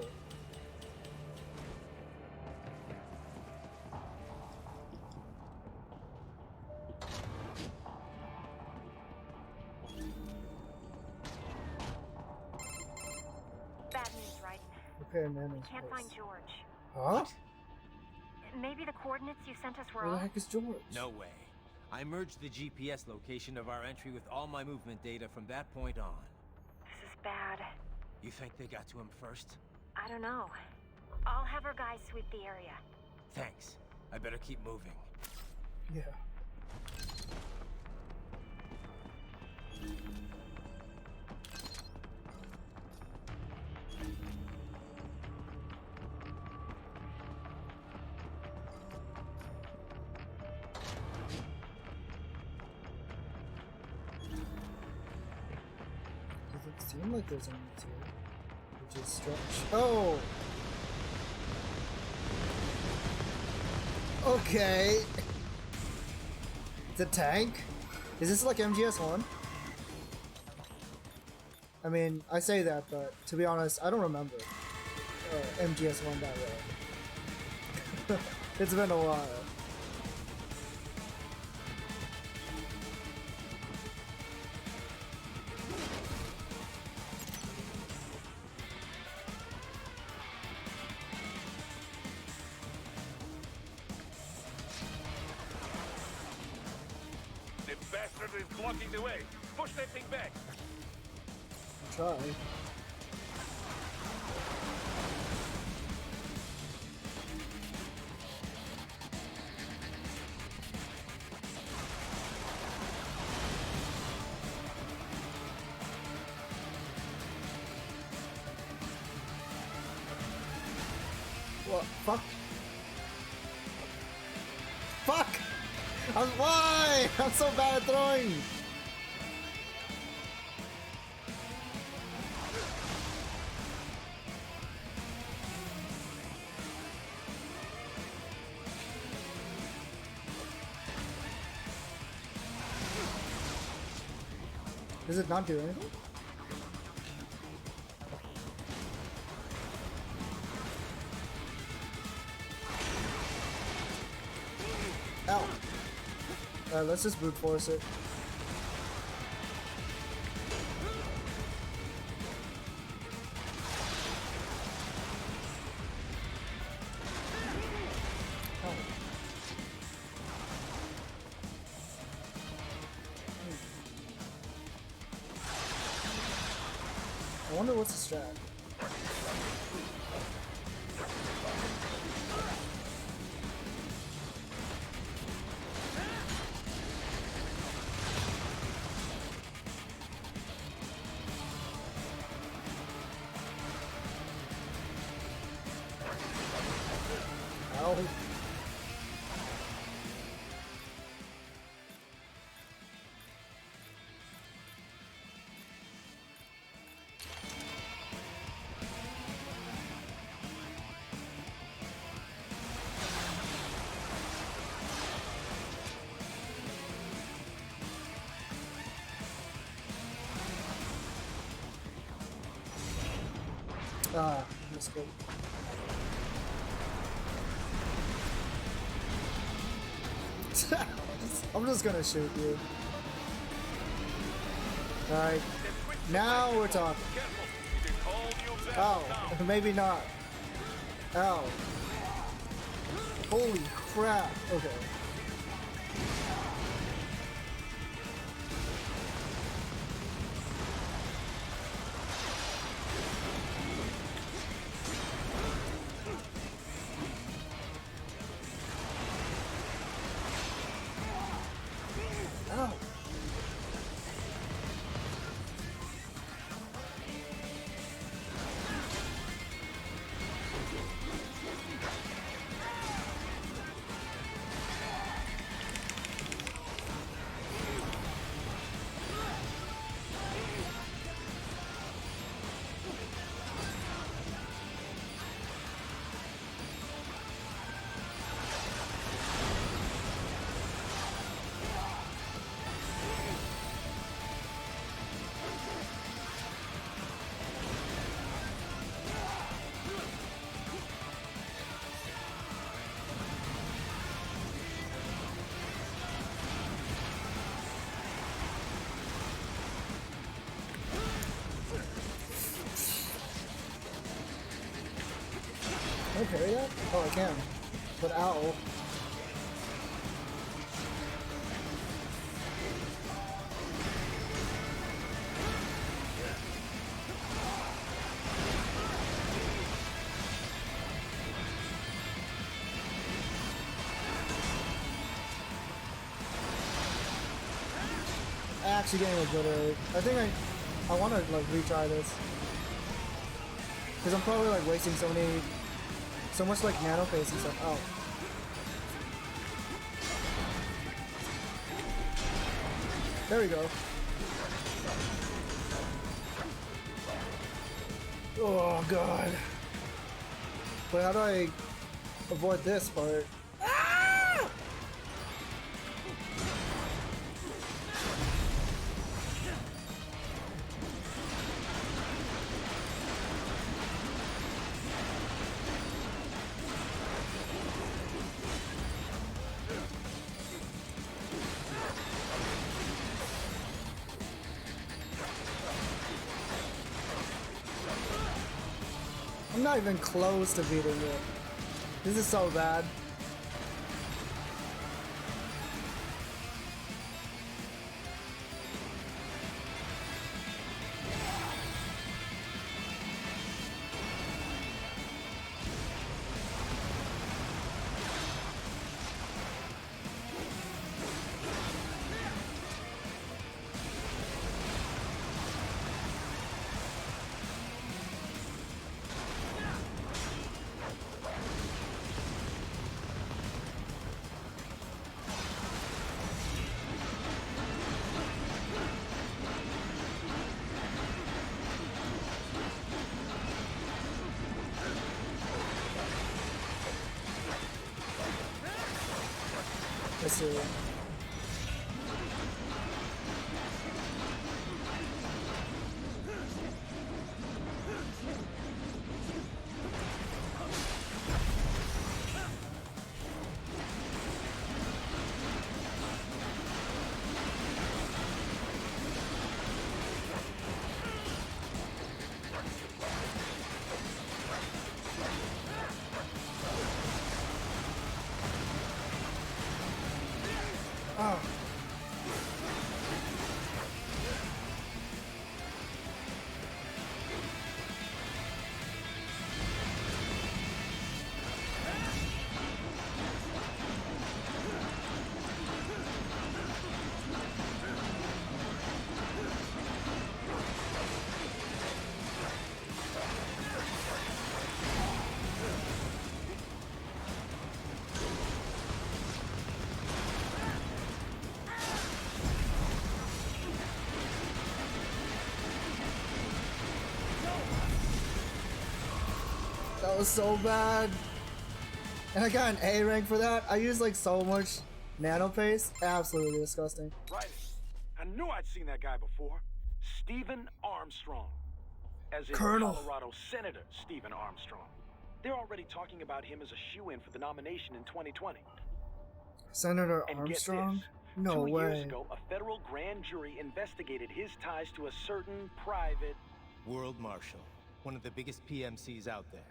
Bad news, right? Okay, man. We can't find George. Huh? Maybe the coordinates you sent us were Where the off? heck is George? No way. I merged the GPS location of our entry with all my movement data from that point on. This is bad. You think they got to him first? I don't know. I'll have our guys sweep the area. Thanks. I better keep moving. Yeah. Doesn't seem like there's any two. Which is stretch. Oh! Okay. The tank? Is this like MGS1? I mean, I say that, but to be honest, I don't remember MGS1 that well. It's been a while. The bastard is blocking the way. Push that thing back. Try. What? Fuck. Fuck! Why? I'm so bad at throwing! Does it not do anything? Ow. Alright, let's just brute force it. I wonder what's the strat. Ow. Ah, mistake. I'm just gonna shoot you. Alright. Now we're talking. Oh, maybe not. Ow. Holy crap. Okay. Can I parry that? Oh, I can. But ow. Actually getting a good rate. I think I want to like retry this. Because I'm probably like wasting so much like nano pace and stuff. Oh. There we go. Oh god. But how do I avoid this part? I'm not even close to beating it. This is so bad. Let's see. Oh. That was so bad. And I got an A rank for that. I used like so much nano paste. Absolutely disgusting. Right. I knew I'd seen that guy before. Stephen Armstrong. As in Colonel. Colorado Senator Stephen Armstrong. They're already talking about him as a shoo-in for the nomination in 2020. Senator And Armstrong? get this. No 2 way. years ago, a federal grand jury investigated his ties to a certain private... World Marshal. One of the biggest PMCs out there.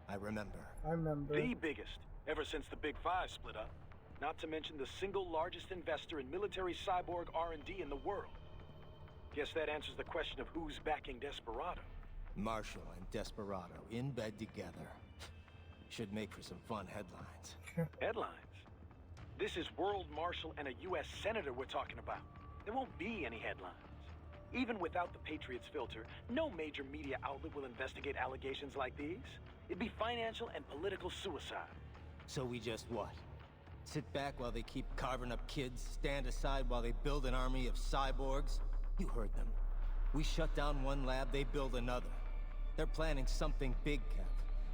I remember. The biggest, ever since the Big Five split up. Not to mention the single largest investor in military cyborg R&D in the world. Guess that answers the question of who's backing Desperado. Marshall and Desperado in bed together. Should make for some fun headlines. Headlines? This is World Marshal and a U.S. Senator we're talking about. There won't be any headlines. Even without the Patriots filter, no major media outlet will investigate allegations like these. It'd be financial and political suicide. So we just what? Sit back while they keep carving up kids, stand aside while they build an army of cyborgs? You heard them. We shut down one lab, they build another. They're planning something big, Kev.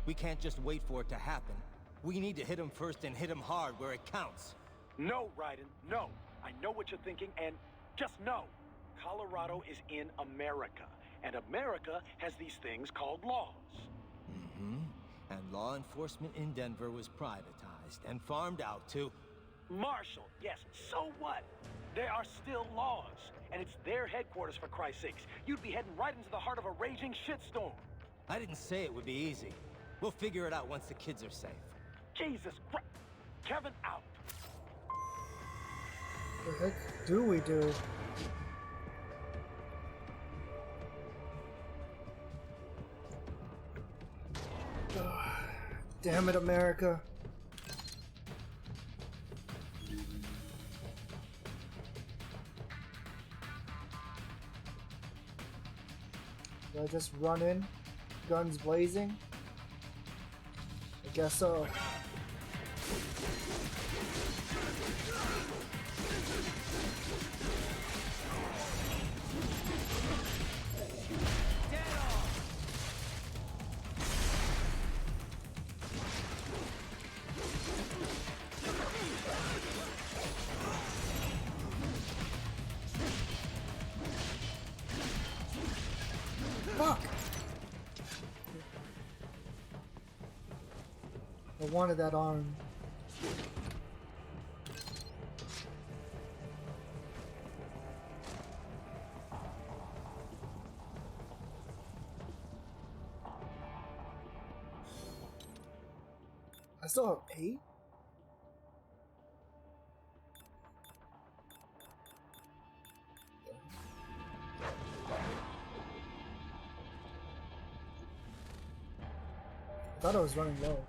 We can't just wait for it to happen. We need to hit them first and hit them hard where it counts. No, Raiden, no. I know what you're thinking, and just know. Colorado is in America, and America has these things called laws. And law enforcement in Denver was privatized and farmed out to... Marshall, yes, so what? There are still laws, and it's their headquarters, for Christ's sakes. You'd be heading right into the heart of a raging shitstorm. I didn't say it would be easy. We'll figure it out once the kids are safe. Jesus Christ. Kevin out. What the heck do we do? Damn it, America. Do I just run in, guns blazing? I guess so. Fuck! I wanted that arm. I still have 8? I thought I was running low.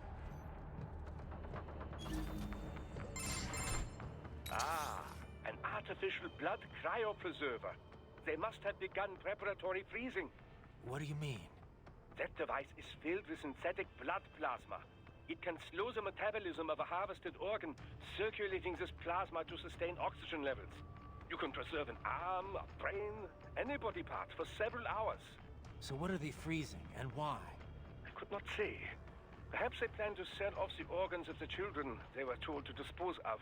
Ah, an artificial blood cryopreserver. They must have begun preparatory freezing. What do you mean? That device is filled with synthetic blood plasma. It can slow the metabolism of a harvested organ, circulating this plasma to sustain oxygen levels. You can preserve an arm, a brain, any body part for several hours. So what are they freezing, and why? I could not say. Perhaps they plan to sell off the organs of the children they were told to dispose of.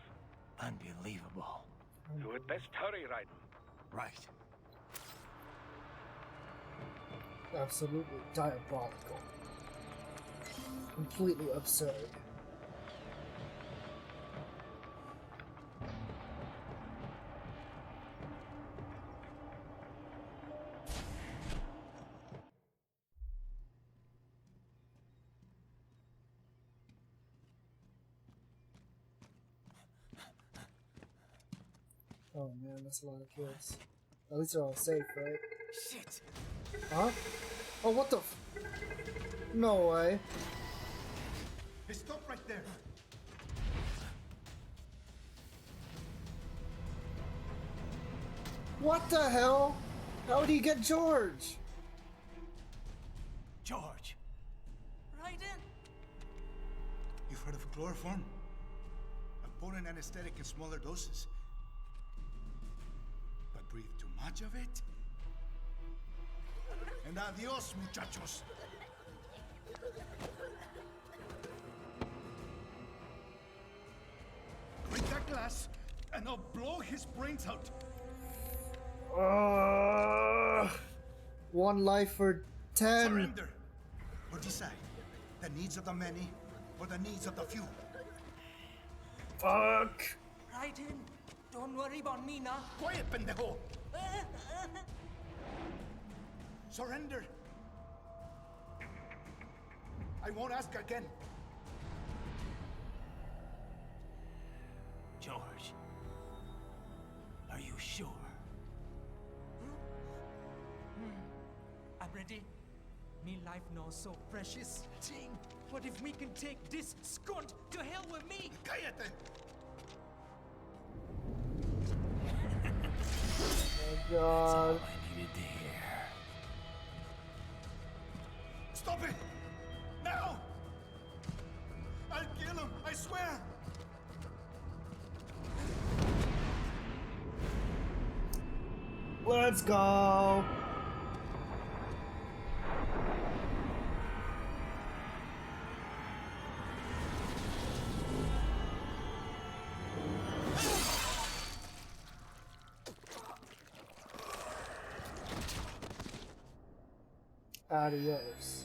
Unbelievable. You had best hurry, Raiden. Right. Absolutely diabolical. Completely absurd. Oh man, that's a lot of kills. At least they're all safe, right? Shit! Huh? Oh, what the f- No way. Hey, stop right there. What the hell? How did he get George? George! Right in! You've heard of chloroform? A potent anesthetic in smaller doses. But breathe too much of it? And adios, muchachos. Break that glass, and I'll blow his brains out. One life for 10. Surrender. Or decide. The needs of the many, or the needs of the few. Fuck. Right in. Don't worry about me now. Quiet, pendejo. Surrender. I won't ask again. George, are you sure? I'm ready. Me life now so precious. Ting, what if we can take this skunt to hell with me? Cállate. Oh god. That's all I needed to hear. Stop it! Now! I'll kill him, I swear! Let's go. Adios.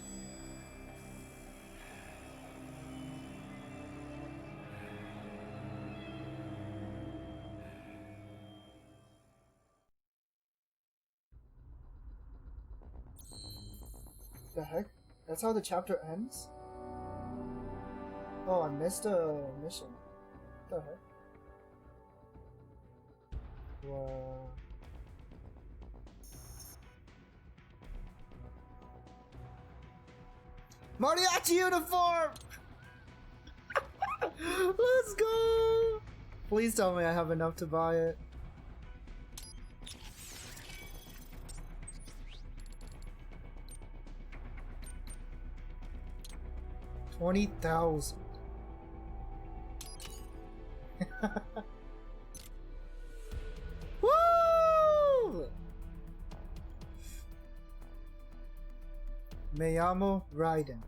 The heck? That's how the chapter ends? Oh, I missed a mission. What the heck? Wow. Mariachi uniform! Let's go! Please tell me I have enough to buy it. $20,000. Woo! Me llamo Raiden.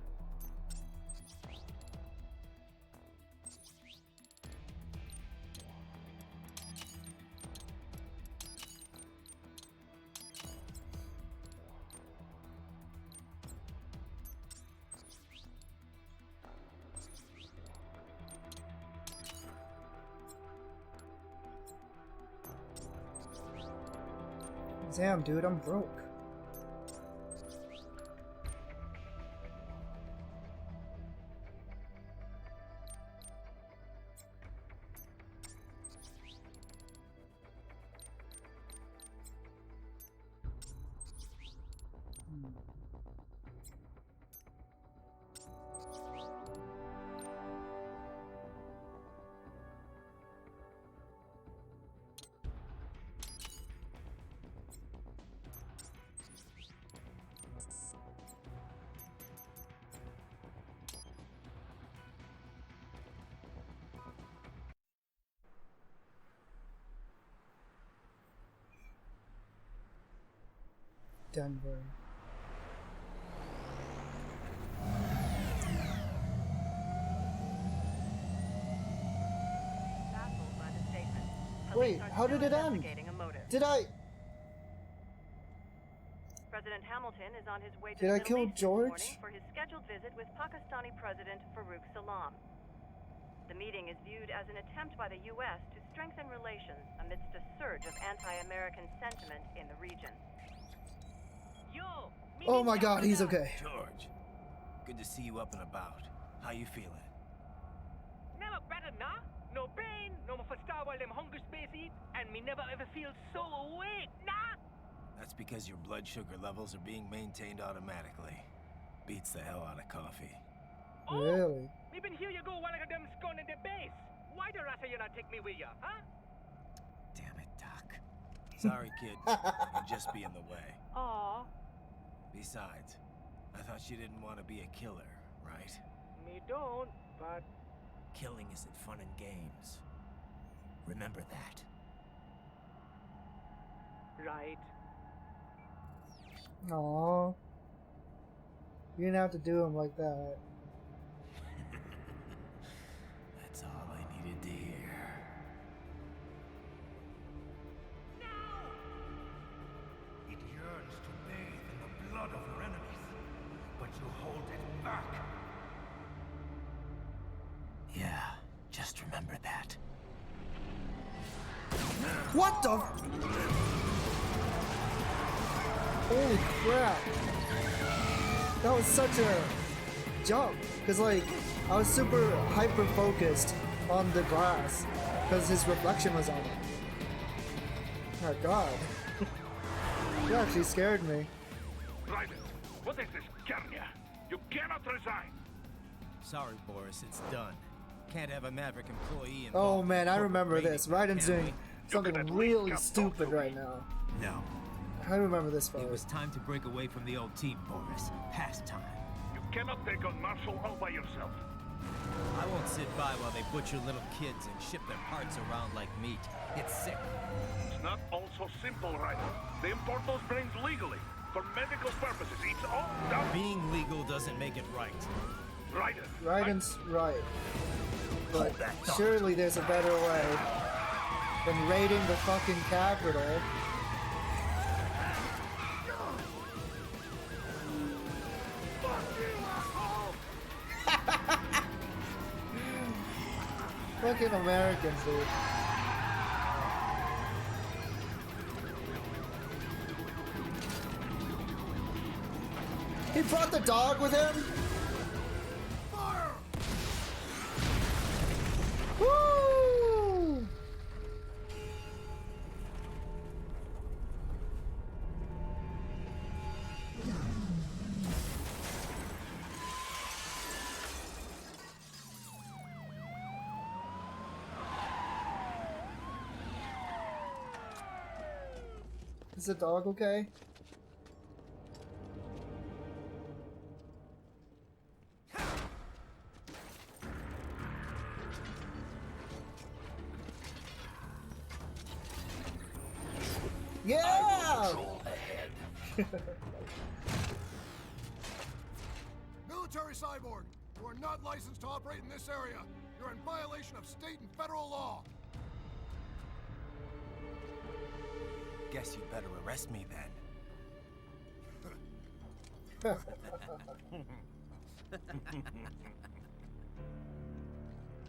Damn, dude, I'm broke. Denver. Wait, how did it end? Did I? President Hamilton is on his way to Did I the kill Middle East George? this morning for his scheduled visit with Pakistani President Farouk Salam. The meeting is viewed as an attempt by the U.S. to strengthen relations amidst a surge of anti-American sentiment in the region. Oh my god, he's okay. George, good to see you up and about. How you feeling? Never better, nah? No pain, no more for star while them hunger space eat, and me never ever feel so awake, nah! That's because your blood sugar levels are being maintained automatically. Beats the hell out of coffee. Really? Me been here you go while I got them scone in the base. Why the rasta you not take me with ya, huh? Damn it, Doc. Sorry, kid. I'll just be in the way. Aw. Besides, I thought you didn't want to be a killer, right? Me don't, but... Killing isn't fun in games. Remember that. Right. Aww. You didn't have to do him like that. That's all I needed to hear. It yearns to bathe in the blood of your enemies, but you hold it back. Yeah, just remember that. What the? Holy crap. That was such a jump. Because, like, I was super hyper focused on the glass because his reflection was on it. Oh, God. You actually scared me. Private, what is this, Kernia? You cannot resign. Sorry, Boris, it's done. Can't have a Maverick employee in. Oh man, I remember this. Raiden's doing something really stupid right now. No. I remember this part. It was time to break away from the old team, Boris. Past time. You cannot take on Marshall all by yourself. I won't sit by while they butcher little kids and ship their parts around like meat. It's sick. It's not all so simple, Ryder. They import those brains legally. For medical purposes. It's all done. Being legal doesn't make it right. Ryder. Raiden's right. But surely there's a better way than raiding the fucking capital. Fucking Americans, dude. He brought the dog with him? Woo! Is the dog okay? Yeah! Military cyborg, you are not licensed to operate in this area. You're in violation of state and federal law. Guess you'd better arrest me then.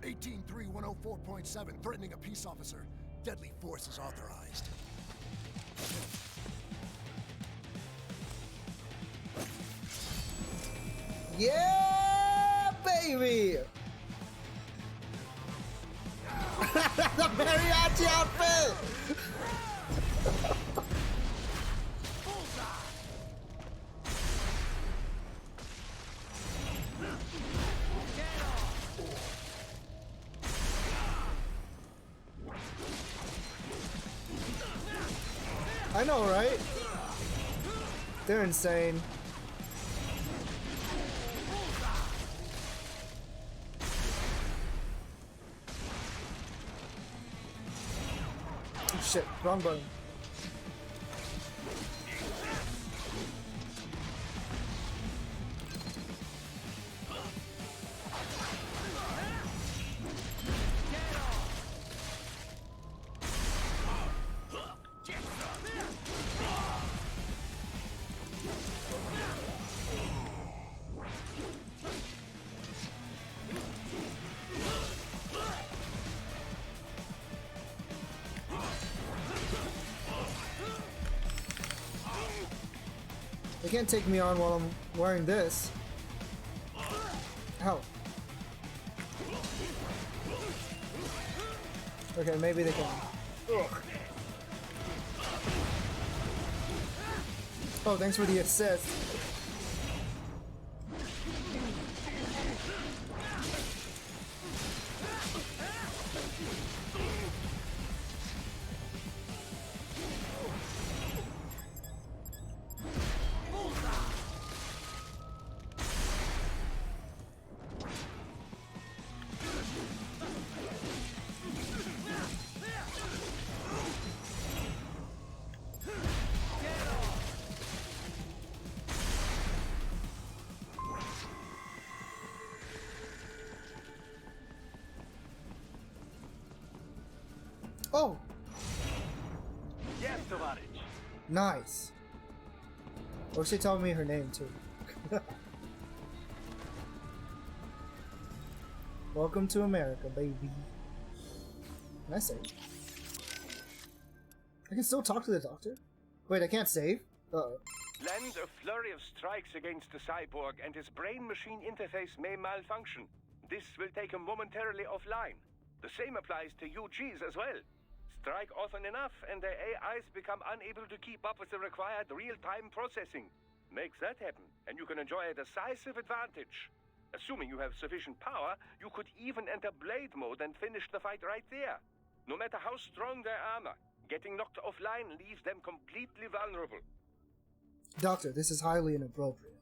18.3.104.7, threatening a peace officer. Deadly force is authorized. Yeah, baby! The mariachi outfit! I know, right? They're insane. Oh, shit, wrong button. They can't take me on while I'm wearing this. Ow. Okay, maybe they can. Ugh. Oh, thanks for the assist. Oh! Yes, Tovarich. Nice. Or she told me her name too. Welcome to America, baby. Can I save? I can still talk to the doctor? Wait, I can't save? Uh-oh. Land a flurry of strikes against the cyborg, and his brain-machine interface may malfunction. This will take him momentarily offline. The same applies to UGs as well. Strike often enough, and their AIs become unable to keep up with the required real-time processing. Make that happen, and you can enjoy a decisive advantage. Assuming you have sufficient power, you could even enter blade mode and finish the fight right there. No matter how strong their armor, getting knocked offline leaves them completely vulnerable. Doctor, this is highly inappropriate.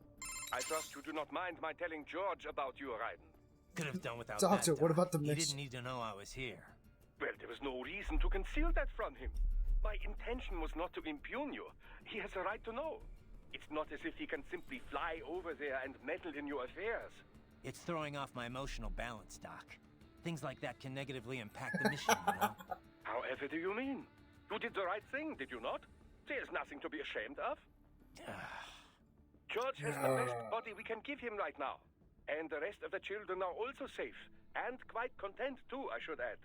I trust you do not mind my telling George about you, Raiden. Could have done without Doctor, that. what about the He mission? didn't need to know I was here. Well, there was no reason to conceal that from him. My intention was not to impugn you. He has a right to know. It's not as if he can simply fly over there and meddle in your affairs. It's throwing off my emotional balance, Doc. Things like that can negatively impact the mission, you know? However do you mean? You did the right thing, did you not? There's nothing to be ashamed of. George has the best body we can give him right now. And the rest of the children are also safe. And quite content too, I should add.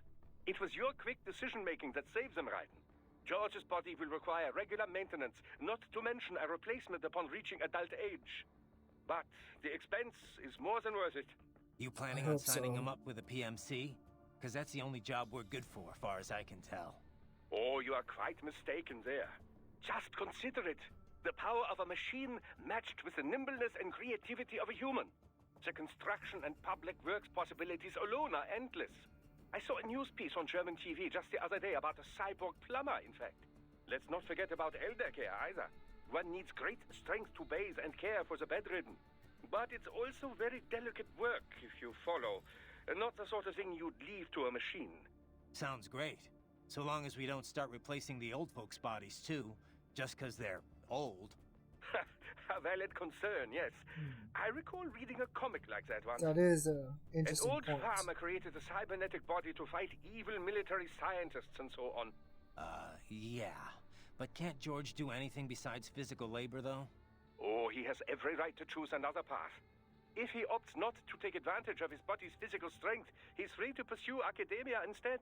It was your quick decision-making that saved them, Raiden. George's body will require regular maintenance, not to mention a replacement upon reaching adult age. But the expense is more than worth it. You planning on signing him up with a PMC? Because that's the only job we're good for, far as I can tell. Oh, you are quite mistaken there. Just consider it. The power of a machine matched with the nimbleness and creativity of a human. The construction and public works possibilities alone are endless. I saw a news piece on German TV just the other day about a cyborg plumber, in fact. Let's not forget about elder care either. One needs great strength to bathe and care for the bedridden. But it's also very delicate work, if you follow. Not the sort of thing you'd leave to a machine. Sounds great. So long as we don't start replacing the old folks' bodies too, just because they're old. A valid concern, yes. I recall reading a comic like that once. That is an interesting An old point. farmer created a cybernetic body to fight evil military scientists and so on. Yeah. But can't George do anything besides physical labor, though? Oh, he has every right to choose another path. If he opts not to take advantage of his body's physical strength, he's free to pursue academia instead.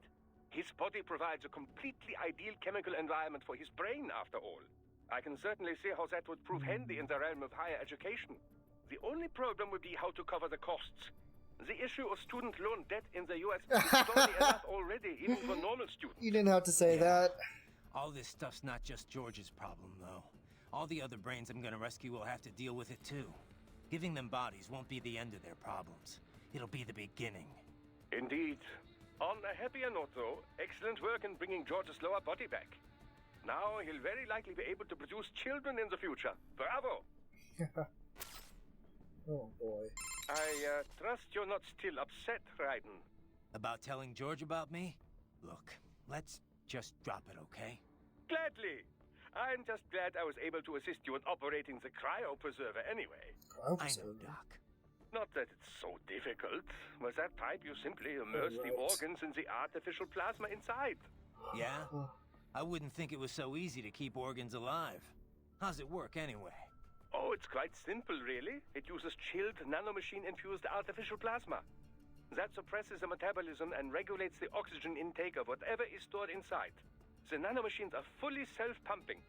His body provides a completely ideal chemical environment for his brain, after all. I can certainly see how that would prove handy in the realm of higher education. The only problem would be how to cover the costs. The issue of student loan debt in the US is thorny enough already, even for normal students. You didn't have to say that. All this stuff's not just George's problem, though. All the other brains I'm gonna rescue will have to deal with it, too. Giving them bodies won't be the end of their problems. It'll be the beginning. Indeed. On a happier note, though, excellent work in bringing George's lower body back. Now he'll very likely be able to produce children in the future. Bravo! Oh boy. I trust you're not still upset, Raiden. About telling George about me? Look, let's just drop it, okay? Gladly. I'm just glad I was able to assist you in operating the cryopreserver anyway. I know, Doc. Not that it's so difficult. With that pipe, you simply immerse the organs in the artificial plasma inside. Yeah? I wouldn't think it was so easy to keep organs alive. How's it work, anyway? Oh, it's quite simple, really. It uses chilled nanomachine-infused artificial plasma. That suppresses the metabolism and regulates the oxygen intake of whatever is stored inside. The nanomachines are fully self-pumping.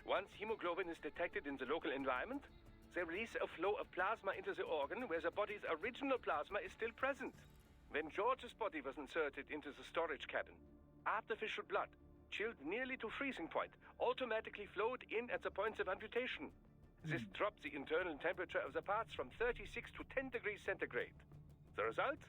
Once hemoglobin is detected in the local environment, they release a flow of plasma into the organ where the body's original plasma is still present. When George's body was inserted into the storage cabin, artificial blood, chilled nearly to freezing point, automatically flowed in at the points of amputation. This dropped the internal temperature of the parts from 36 to 10 degrees centigrade. The result?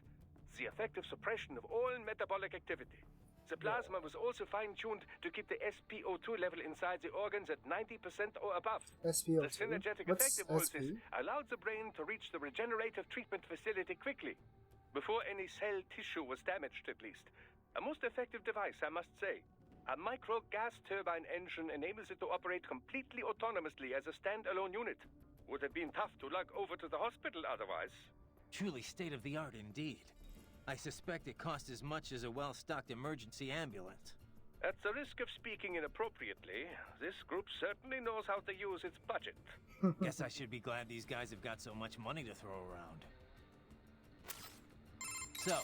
The effective suppression of all metabolic activity. The plasma was also fine-tuned to keep the SpO2 level inside the organs at 90% or above. SpO2? The synergetic What's effect of all SP? this allowed the brain to reach the regenerative treatment facility quickly, before any cell tissue was damaged at least. A most effective device, I must say. A micro gas turbine engine enables it to operate completely autonomously as a standalone unit. Would have been tough to lug over to the hospital otherwise. Truly state-of-the-art indeed. I suspect it cost as much as a well-stocked emergency ambulance. At the risk of speaking inappropriately, this group certainly knows how to use its budget. Guess I should be glad these guys have got so much money to throw around. So,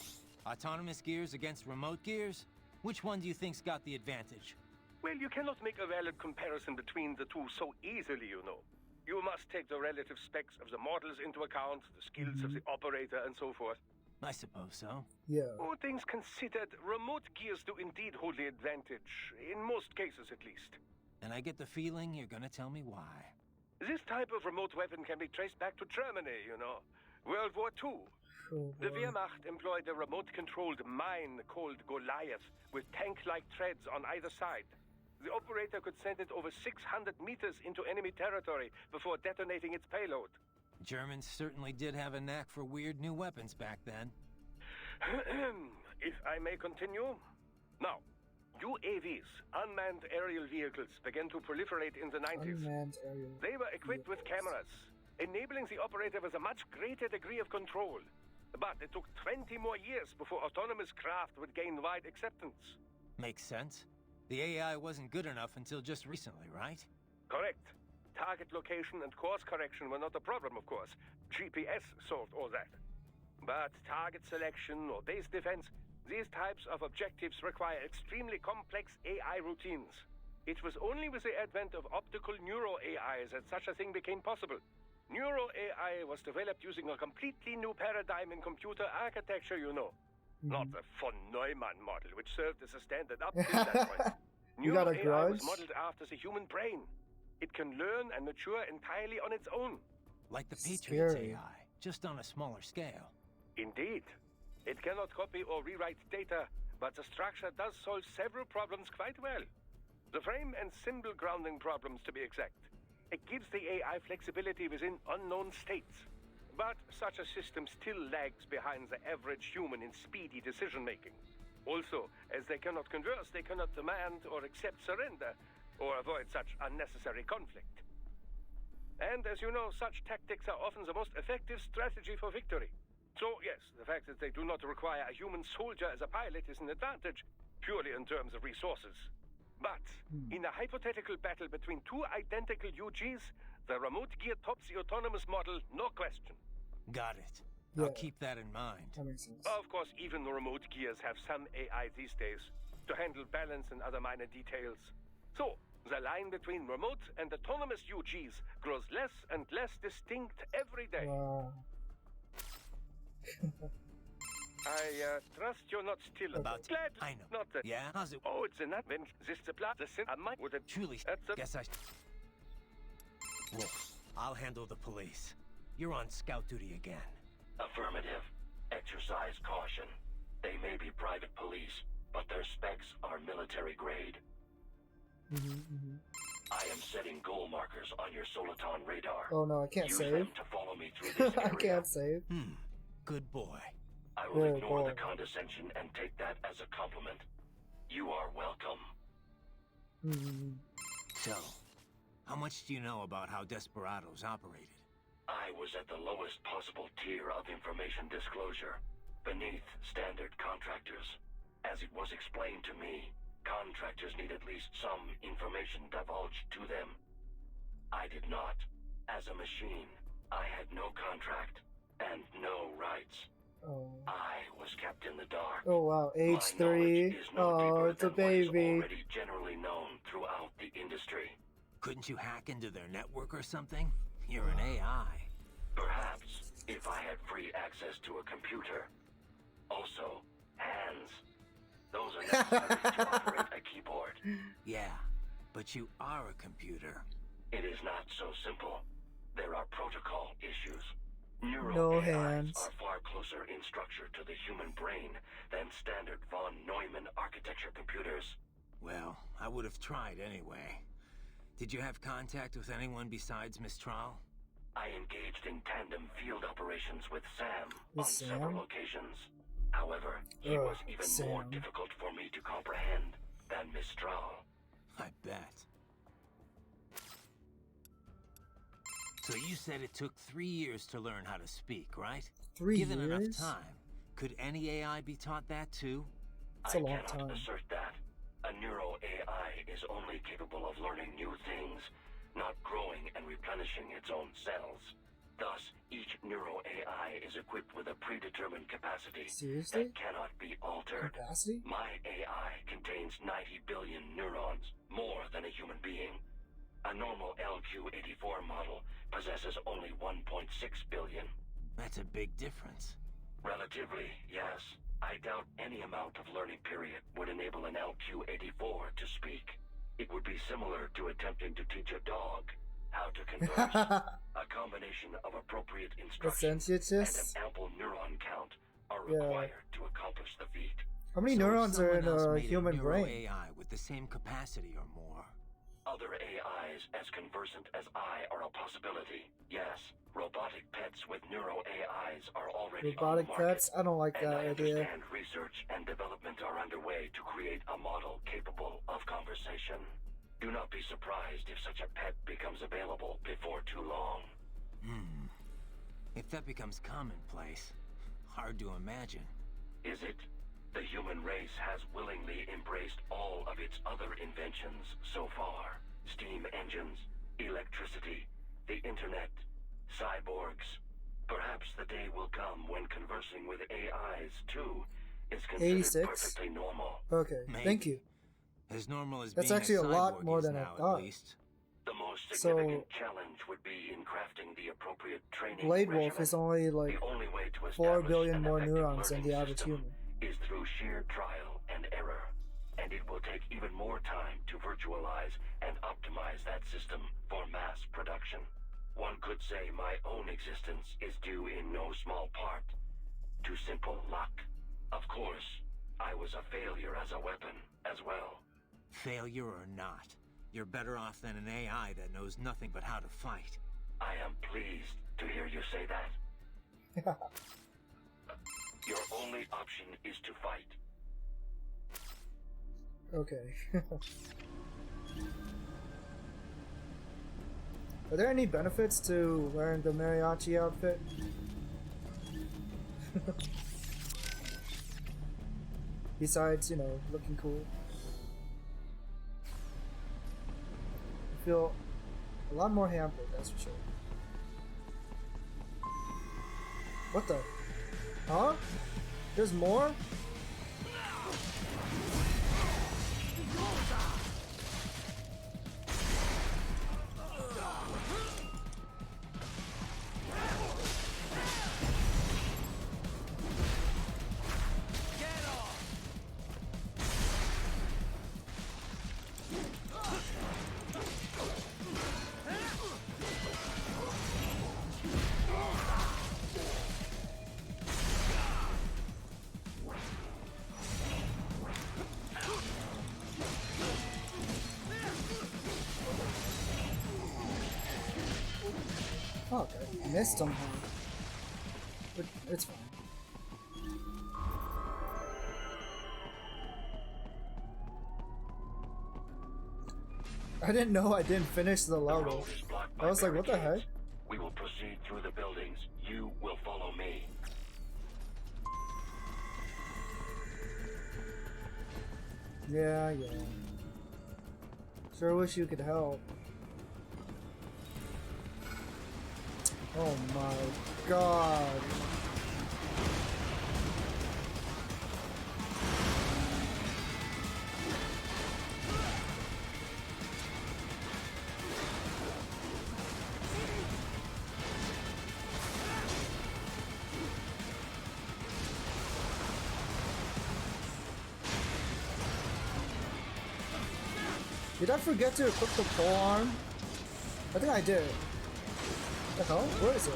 autonomous gears against remote gears? Which one do you think's got the advantage? Well, you cannot make a valid comparison between the two so easily, you know. You must take the relative specs of the models into account, the skills of the operator, and so forth. I suppose so. Yeah. All things considered, remote gears do indeed hold the advantage, in most cases at least. And I get the feeling you're gonna tell me why. This type of remote weapon can be traced back to Germany, you know. World War II. The Wehrmacht employed a remote-controlled mine called Goliath, with tank-like treads on either side. The operator could send it over 600 meters into enemy territory before detonating its payload. Germans certainly did have a knack for weird new weapons back then. If I may continue. Now, UAVs, unmanned aerial vehicles, began to proliferate in the 90s. They were equipped with cameras, enabling the operator with a much greater degree of control. But it took 20 more years before autonomous craft would gain wide acceptance. Makes sense. The AI wasn't good enough until just recently, right? Correct. Target location and course correction were not a problem, of course. GPS solved all that. But target selection or base defense, these types of objectives require extremely complex AI routines. It was only with the advent of optical neuro-AI that such a thing became possible. Neuro-AI was developed using a completely new paradigm in computer architecture, you know. Not the von Neumann model, which served as a standard up till that point. You got a Neuro-AI grudge? was modeled after the human brain. It can learn and mature entirely on its own. Like the Patriot's Scary. AI, just on a smaller scale. Indeed. It cannot copy or rewrite data, but the structure does solve several problems quite well. The frame and symbol grounding problems, to be exact. It gives the AI flexibility within unknown states. But such a system still lags behind the average human in speedy decision-making. Also, as they cannot converse, they cannot demand or accept surrender, or avoid such unnecessary conflict. And as you know, such tactics are often the most effective strategy for victory. So yes, the fact that they do not require a human soldier as a pilot is an advantage, purely in terms of resources. But in a hypothetical battle between two identical UGs, the remote gear tops the autonomous model, no question. Got it. Yeah. I'll keep that in mind. That makes sense. Of course, even the remote gears have some AI these days to handle balance and other minor details. So, the line between remote and autonomous UGs grows less and less distinct every day. Wow. I trust you're not still About glad. I know. Not that. Yeah? How's it? Oh, it's an advent. This the plot. The sin. I might would have. Truly, That's a. guess I... Look, I'll handle the police. You're on scout duty again. Affirmative. Exercise caution. They may be private police, but their specs are military grade. I am setting goal markers on your Soliton radar. Oh no, I can't Use save. them to follow me through this area. I can't save. Good boy. I will Oh, ignore boy. the condescension and take that as a compliment. You are welcome. So, how much do you know about how Desperados operated? I was at the lowest possible tier of information disclosure, beneath standard contractors. As it was explained to me, contractors need at least some information divulged to them. I did not. As a machine, I had no contract and no rights. Oh. I was kept in the dark. Oh wow, age My knowledge 3. is no Oh, deeper it's a than what is baby. already generally known throughout the industry. Couldn't you hack into their network or something? You're an AI. Perhaps, if I had free access to a computer. Also, hands. Those are necessary to operate a keyboard. Yeah, but you are a computer. It is not so simple. There are protocol issues. Neural No AIs hands. are far closer in structure to the human brain than standard von Neumann architecture computers. Well, I would have tried anyway. Did you have contact with anyone besides Mistral? I engaged in tandem field operations with Sam With on Sam? several occasions. However, he was even more Sam. difficult for me to comprehend than Mistral. I bet. So you said it took 3 years to learn how to speak, right? 3 Given years? enough time, could any AI be taught that too? It's a long I cannot time. assert that. A neuro AI is only capable of learning new things, not growing and replenishing its own cells. Thus, each neuro AI is equipped with a predetermined capacity Seriously? that cannot be altered. Capacity? My AI contains 90 billion neurons, more than a human being. A normal LQ-84 model possesses only 1.6 billion. That's a big difference. Relatively, yes. I doubt any amount of learning period would enable an LQ-84 to speak. It would be similar to attempting to teach a dog how to converse. A combination of appropriate instruction and sentient? an ample neuron count are Yeah. required to accomplish the feat. How many So if neurons are in someone else a made human neuro brain? AI with the same capacity or more. Other AIs as conversant as I are a possibility. Yes, robotic pets with neuro AIs are already Robotic on the market. pets? I don't like And that I idea. understand research and development are underway to create a model capable of conversation. Do not be surprised if such a pet becomes available before too long. If that becomes commonplace, hard to imagine. Is it? The human race has willingly embraced all of its other inventions so far. Steam engines, electricity, the internet, cyborgs. Perhaps the day will come when conversing with AIs, too, is considered 86? perfectly normal. Okay, thank you. As normal as That's being actually a lot cyborg more is than I now, thought. At least. The most So- significant challenge would be in crafting the appropriate training Blade regimen. Wolf is only like The only way to 4 establish billion an more effective neurons than the learning average system human. is through sheer trial and error. And it will take even more time to virtualize and optimize that system for mass production. One could say my own existence is due in no small part to simple luck. Of course, I was a failure as a weapon as well. Failure or not, you're better off than an AI that knows nothing but how to fight. I am pleased to hear you say that. Your only option is to fight. Okay. Are there any benefits to wearing the mariachi outfit? Besides, you know, looking cool. I feel a lot more hampered, that's for sure. What the? Huh? There's more? Oh, okay. I missed somehow. But it's fine. I didn't know I didn't finish the level. I was like, what the heck? We will proceed through the buildings. You will follow me. Yeah. Sure wish you could help. Oh my god. Did I forget to equip the pole arm? I think I did. What the hell? Where is it?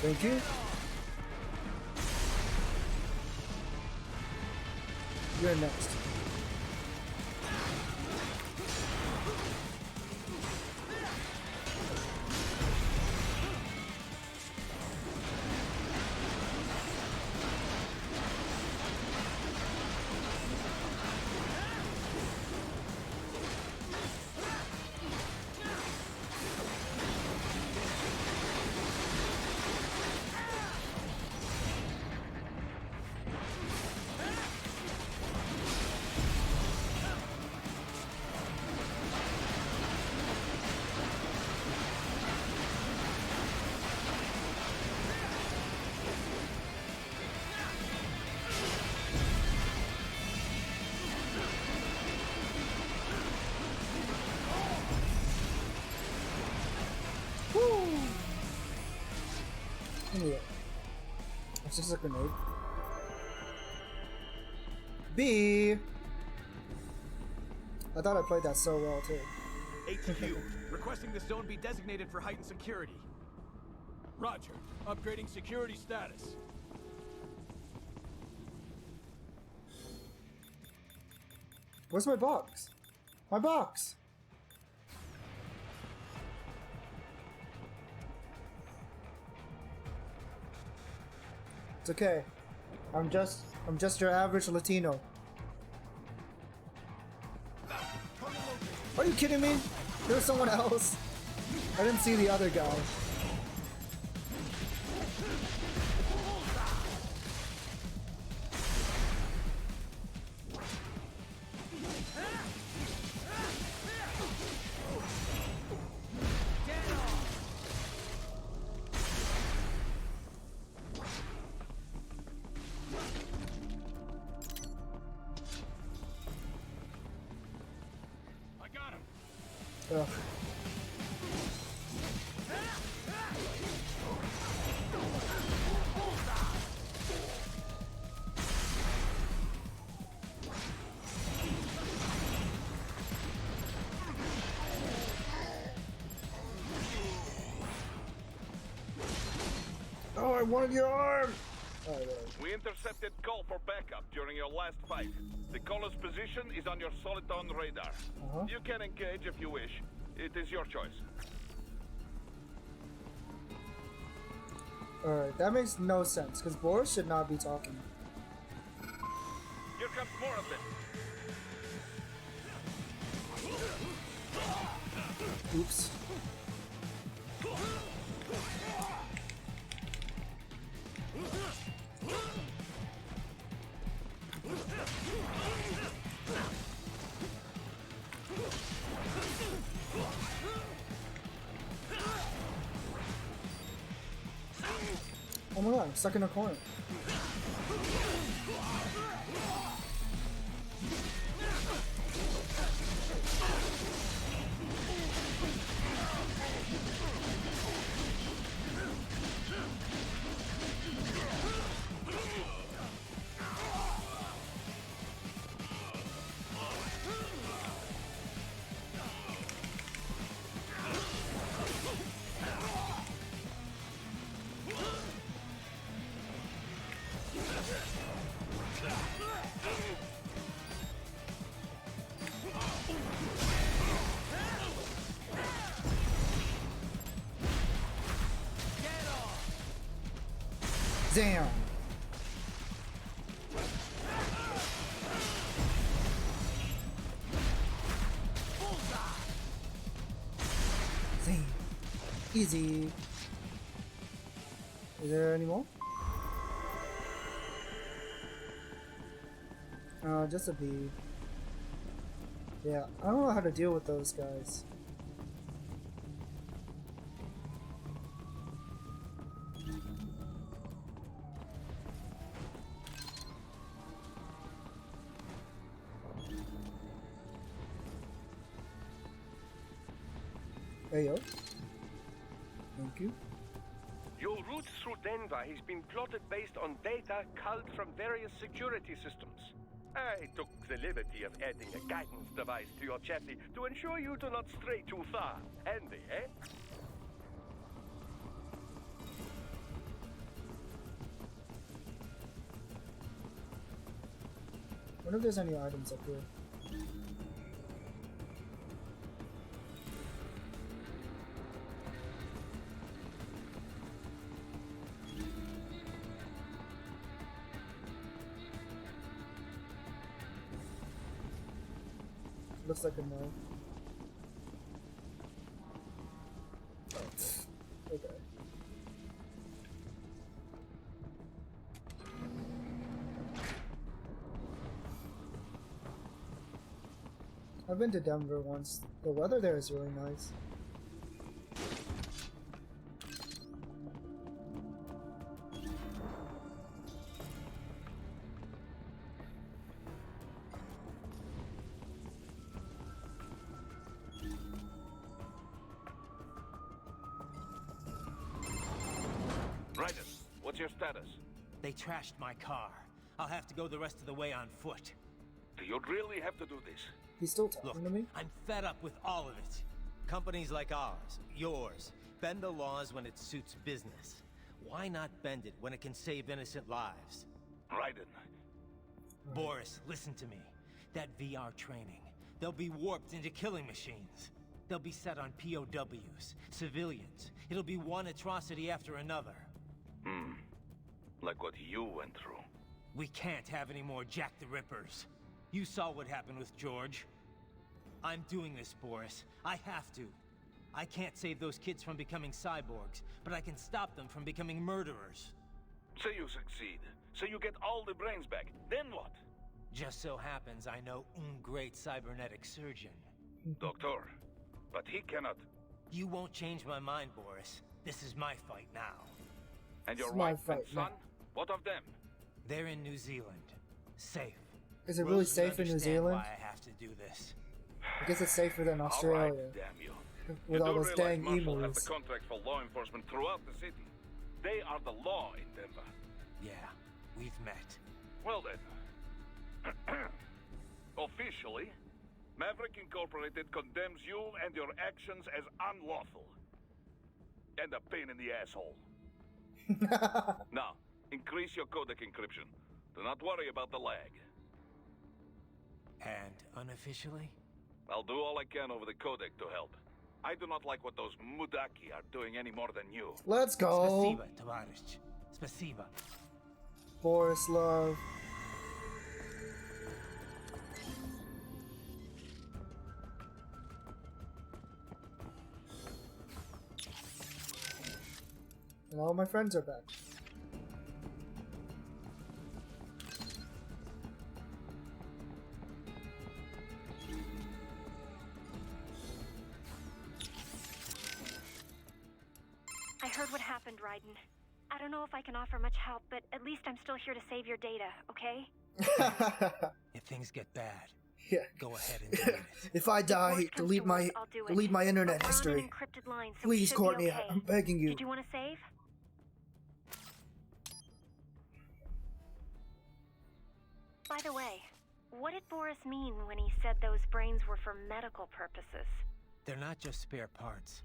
Thank you. You're next. Anyway, it's just a grenade. B. I thought I played that so well too. HQ, requesting the zone be designated for heightened security. Roger. Upgrading security status. Where's my box? My box! It's okay. I'm just your average Latino. Are you kidding me? There's someone else. I didn't see the other guy. Ugh. Oh, I wanted your arm! Oh, we intercepted call for backup during your last fight. The caller's position is on your Soliton radar. You can engage if you wish. It is your choice. Alright, that makes no sense, because Boris should not be talking. Here comes more of it. Oops. Oh my god, I'm stuck in a corner. Damn. Damn. Easy. Is there any more? Just a bee. Yeah, I don't know how to deal with those guys. Hey yo. Thank you. Your route through Denver has been plotted based on data culled from various security systems. I took the liberty of adding a guidance device to your chassis to ensure you do not stray too far. Handy, eh? I wonder if there's any items up here. Looks like a no. Okay. I've been to Denver once. The weather there is really nice. What's your status? They trashed my car. I'll have to go the rest of the way on foot. Do you really have to do this? He's still talking to me? I'm fed up with all of it. Companies like ours, yours, bend the laws when it suits business. Why not bend it when it can save innocent lives? Raiden. Boris, listen to me. That VR training, they'll be warped into killing machines. They'll be set on POWs, civilians. It'll be one atrocity after another. Like what you went through. We can't have any more Jack the Rippers. You saw what happened with George. I'm doing this, Boris. I have to. I can't save those kids from becoming cyborgs, but I can stop them from becoming murderers. Say you succeed. Say you get all the brains back. Then what? Just so happens I know un great cybernetic surgeon. Doktor. But he cannot... You won't change my mind, Boris. This is my fight now. And your wife and son? What of them? They're in New Zealand. Safe. Is it really safe in New Zealand? Why I have to do this. I guess it's safer than Australia. All right, damn you. With all those dang Marshall has emus. the contract for law enforcement throughout the city. They are the law in Denver. Yeah, we've met. Well then. Officially, Maverick Incorporated condemns you and your actions as unlawful. And a pain in the asshole. Now, increase your codec encryption. Do not worry about the lag. And unofficially? I'll do all I can over the codec to help. I do not like what those mudaki are doing any more than you. Let's go. Spasiba, tovarищ. Spasiba. Boris love. And all my friends are back. I heard what happened, Raiden. I don't know if I can offer much help, but at least I'm still here to save your data, okay? If things get bad, yeah. Go ahead and do it. If I die, delete my internet history. Please, Courtney, okay. I'm begging you. Did you want to save? By the way, what did Boris mean when he said those brains were for medical purposes? They're not just spare parts.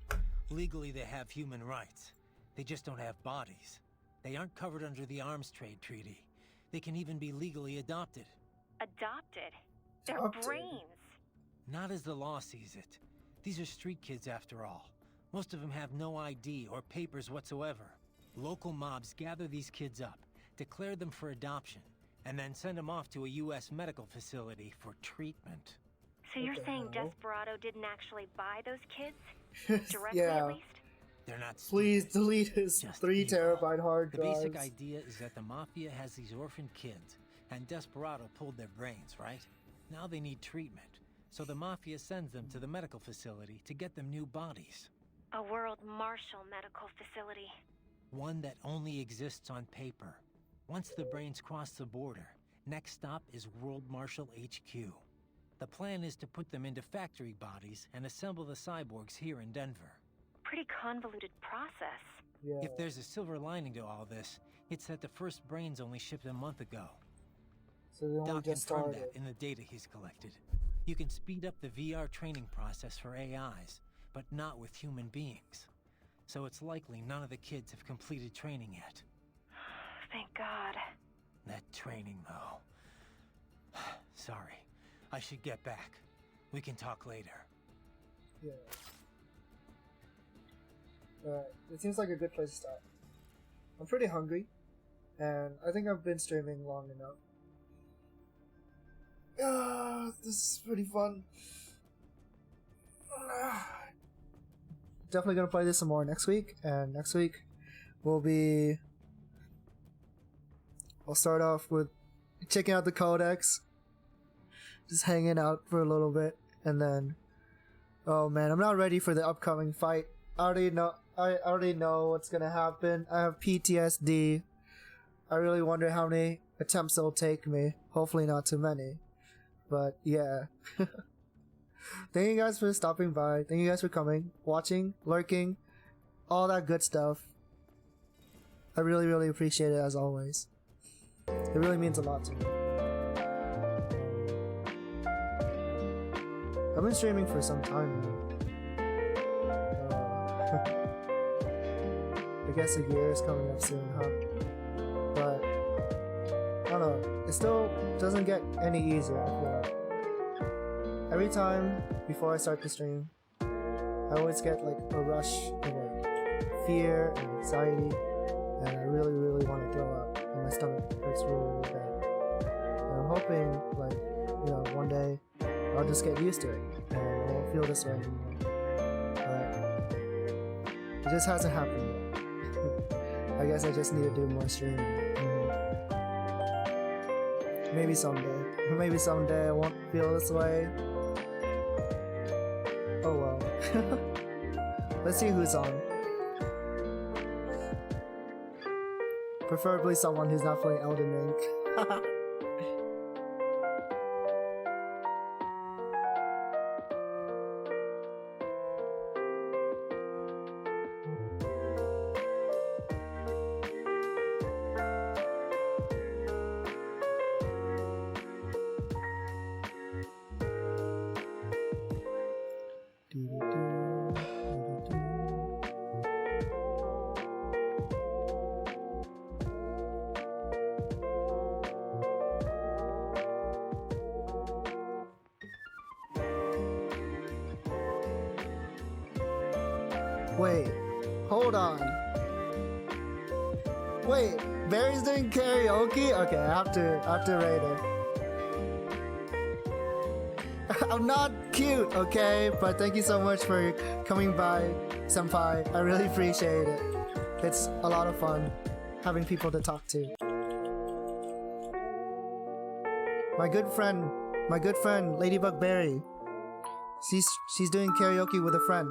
Legally, they have human rights. They just don't have bodies. They aren't covered under the Arms Trade Treaty. They can even be legally adopted. Adopted? They're brains. Not as the law sees it. These are street kids after all. Most of them have no ID or papers whatsoever. Local mobs gather these kids up, declare them for adoption, and then send them off to a U.S. medical facility for treatment. So you're saying Desperado didn't actually buy those kids? Directly, Yeah. at least? They're not Please delete his Just 3 evil. terabyte hard The drives. basic idea is that the Mafia has these orphaned kids, and Desperado pulled their brains, right? Now they need treatment, so the Mafia sends them to the medical facility to get them new bodies. A World Marshal medical facility. One that only exists on paper. Once the brains cross the border, next stop is World Marshal HQ. The plan is to put them into factory bodies and assemble the cyborgs here in Denver. Pretty convoluted process. Yeah. If there's a silver lining to all this, it's that the first brains only shipped a month ago. So they only Doc just confirmed started. that in the data he's collected. You can speed up the VR training process for AIs, but not with human beings. So it's likely none of the kids have completed training yet. Thank God. That training, though. Sorry. I should get back. We can talk later. Yeah. Alright, it seems like a good place to start. I'm pretty hungry, and I think I've been streaming long enough. This is pretty fun. Definitely gonna play this some more next week, and next week will be... I'll start off with checking out the codex, just hanging out for a little bit, and then... Oh man, I'm not ready for the upcoming fight. I already know what's gonna happen. I have PTSD. I really wonder how many attempts it'll take me. Hopefully not too many. But yeah. Thank you guys for stopping by. Thank you guys for coming, watching, lurking, all that good stuff. I really, really appreciate it as always. It really means a lot to me. I've been streaming for some time now. I guess a year is coming up soon, huh? But I don't know. It still doesn't get any easier, I feel like. Every time before I start the stream, I always get like a rush of like fear and anxiety, and I really, really want to throw up, and my stomach hurts really, really bad. And I'm hoping, like, you know, one day I'll just get used to it, and I won't feel this way anymore. But it just hasn't happened yet. I guess I just need to do more streaming. Maybe someday. Maybe someday I won't feel this way. Oh well. Let's see who's on. Preferably someone who's not playing Elden Ring. Wait, hold on. Wait, Barry's doing karaoke? Okay, I have to rate her. I'm not cute, okay? But thank you so much for coming by, senpai. I really appreciate it. It's a lot of fun having people to talk to. My good friend, Ladybug Berry. She's doing karaoke with a friend.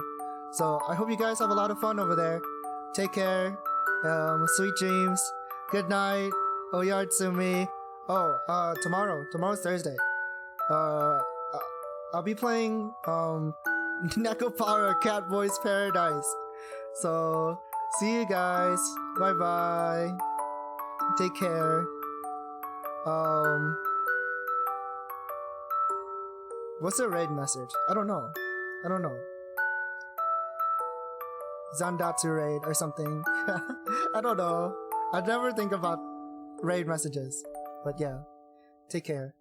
So I hope you guys have a lot of fun over there. Take care. Sweet dreams. Good night. Oyatsumi. Oh, tomorrow's Thursday. I'll be playing Nekopara Catboy's Paradise. So see you guys. Bye bye. Take care. What's the raid message? I don't know. Zandatsu raid or something. I don't know. I'd never think about raid messages. But yeah. Take care.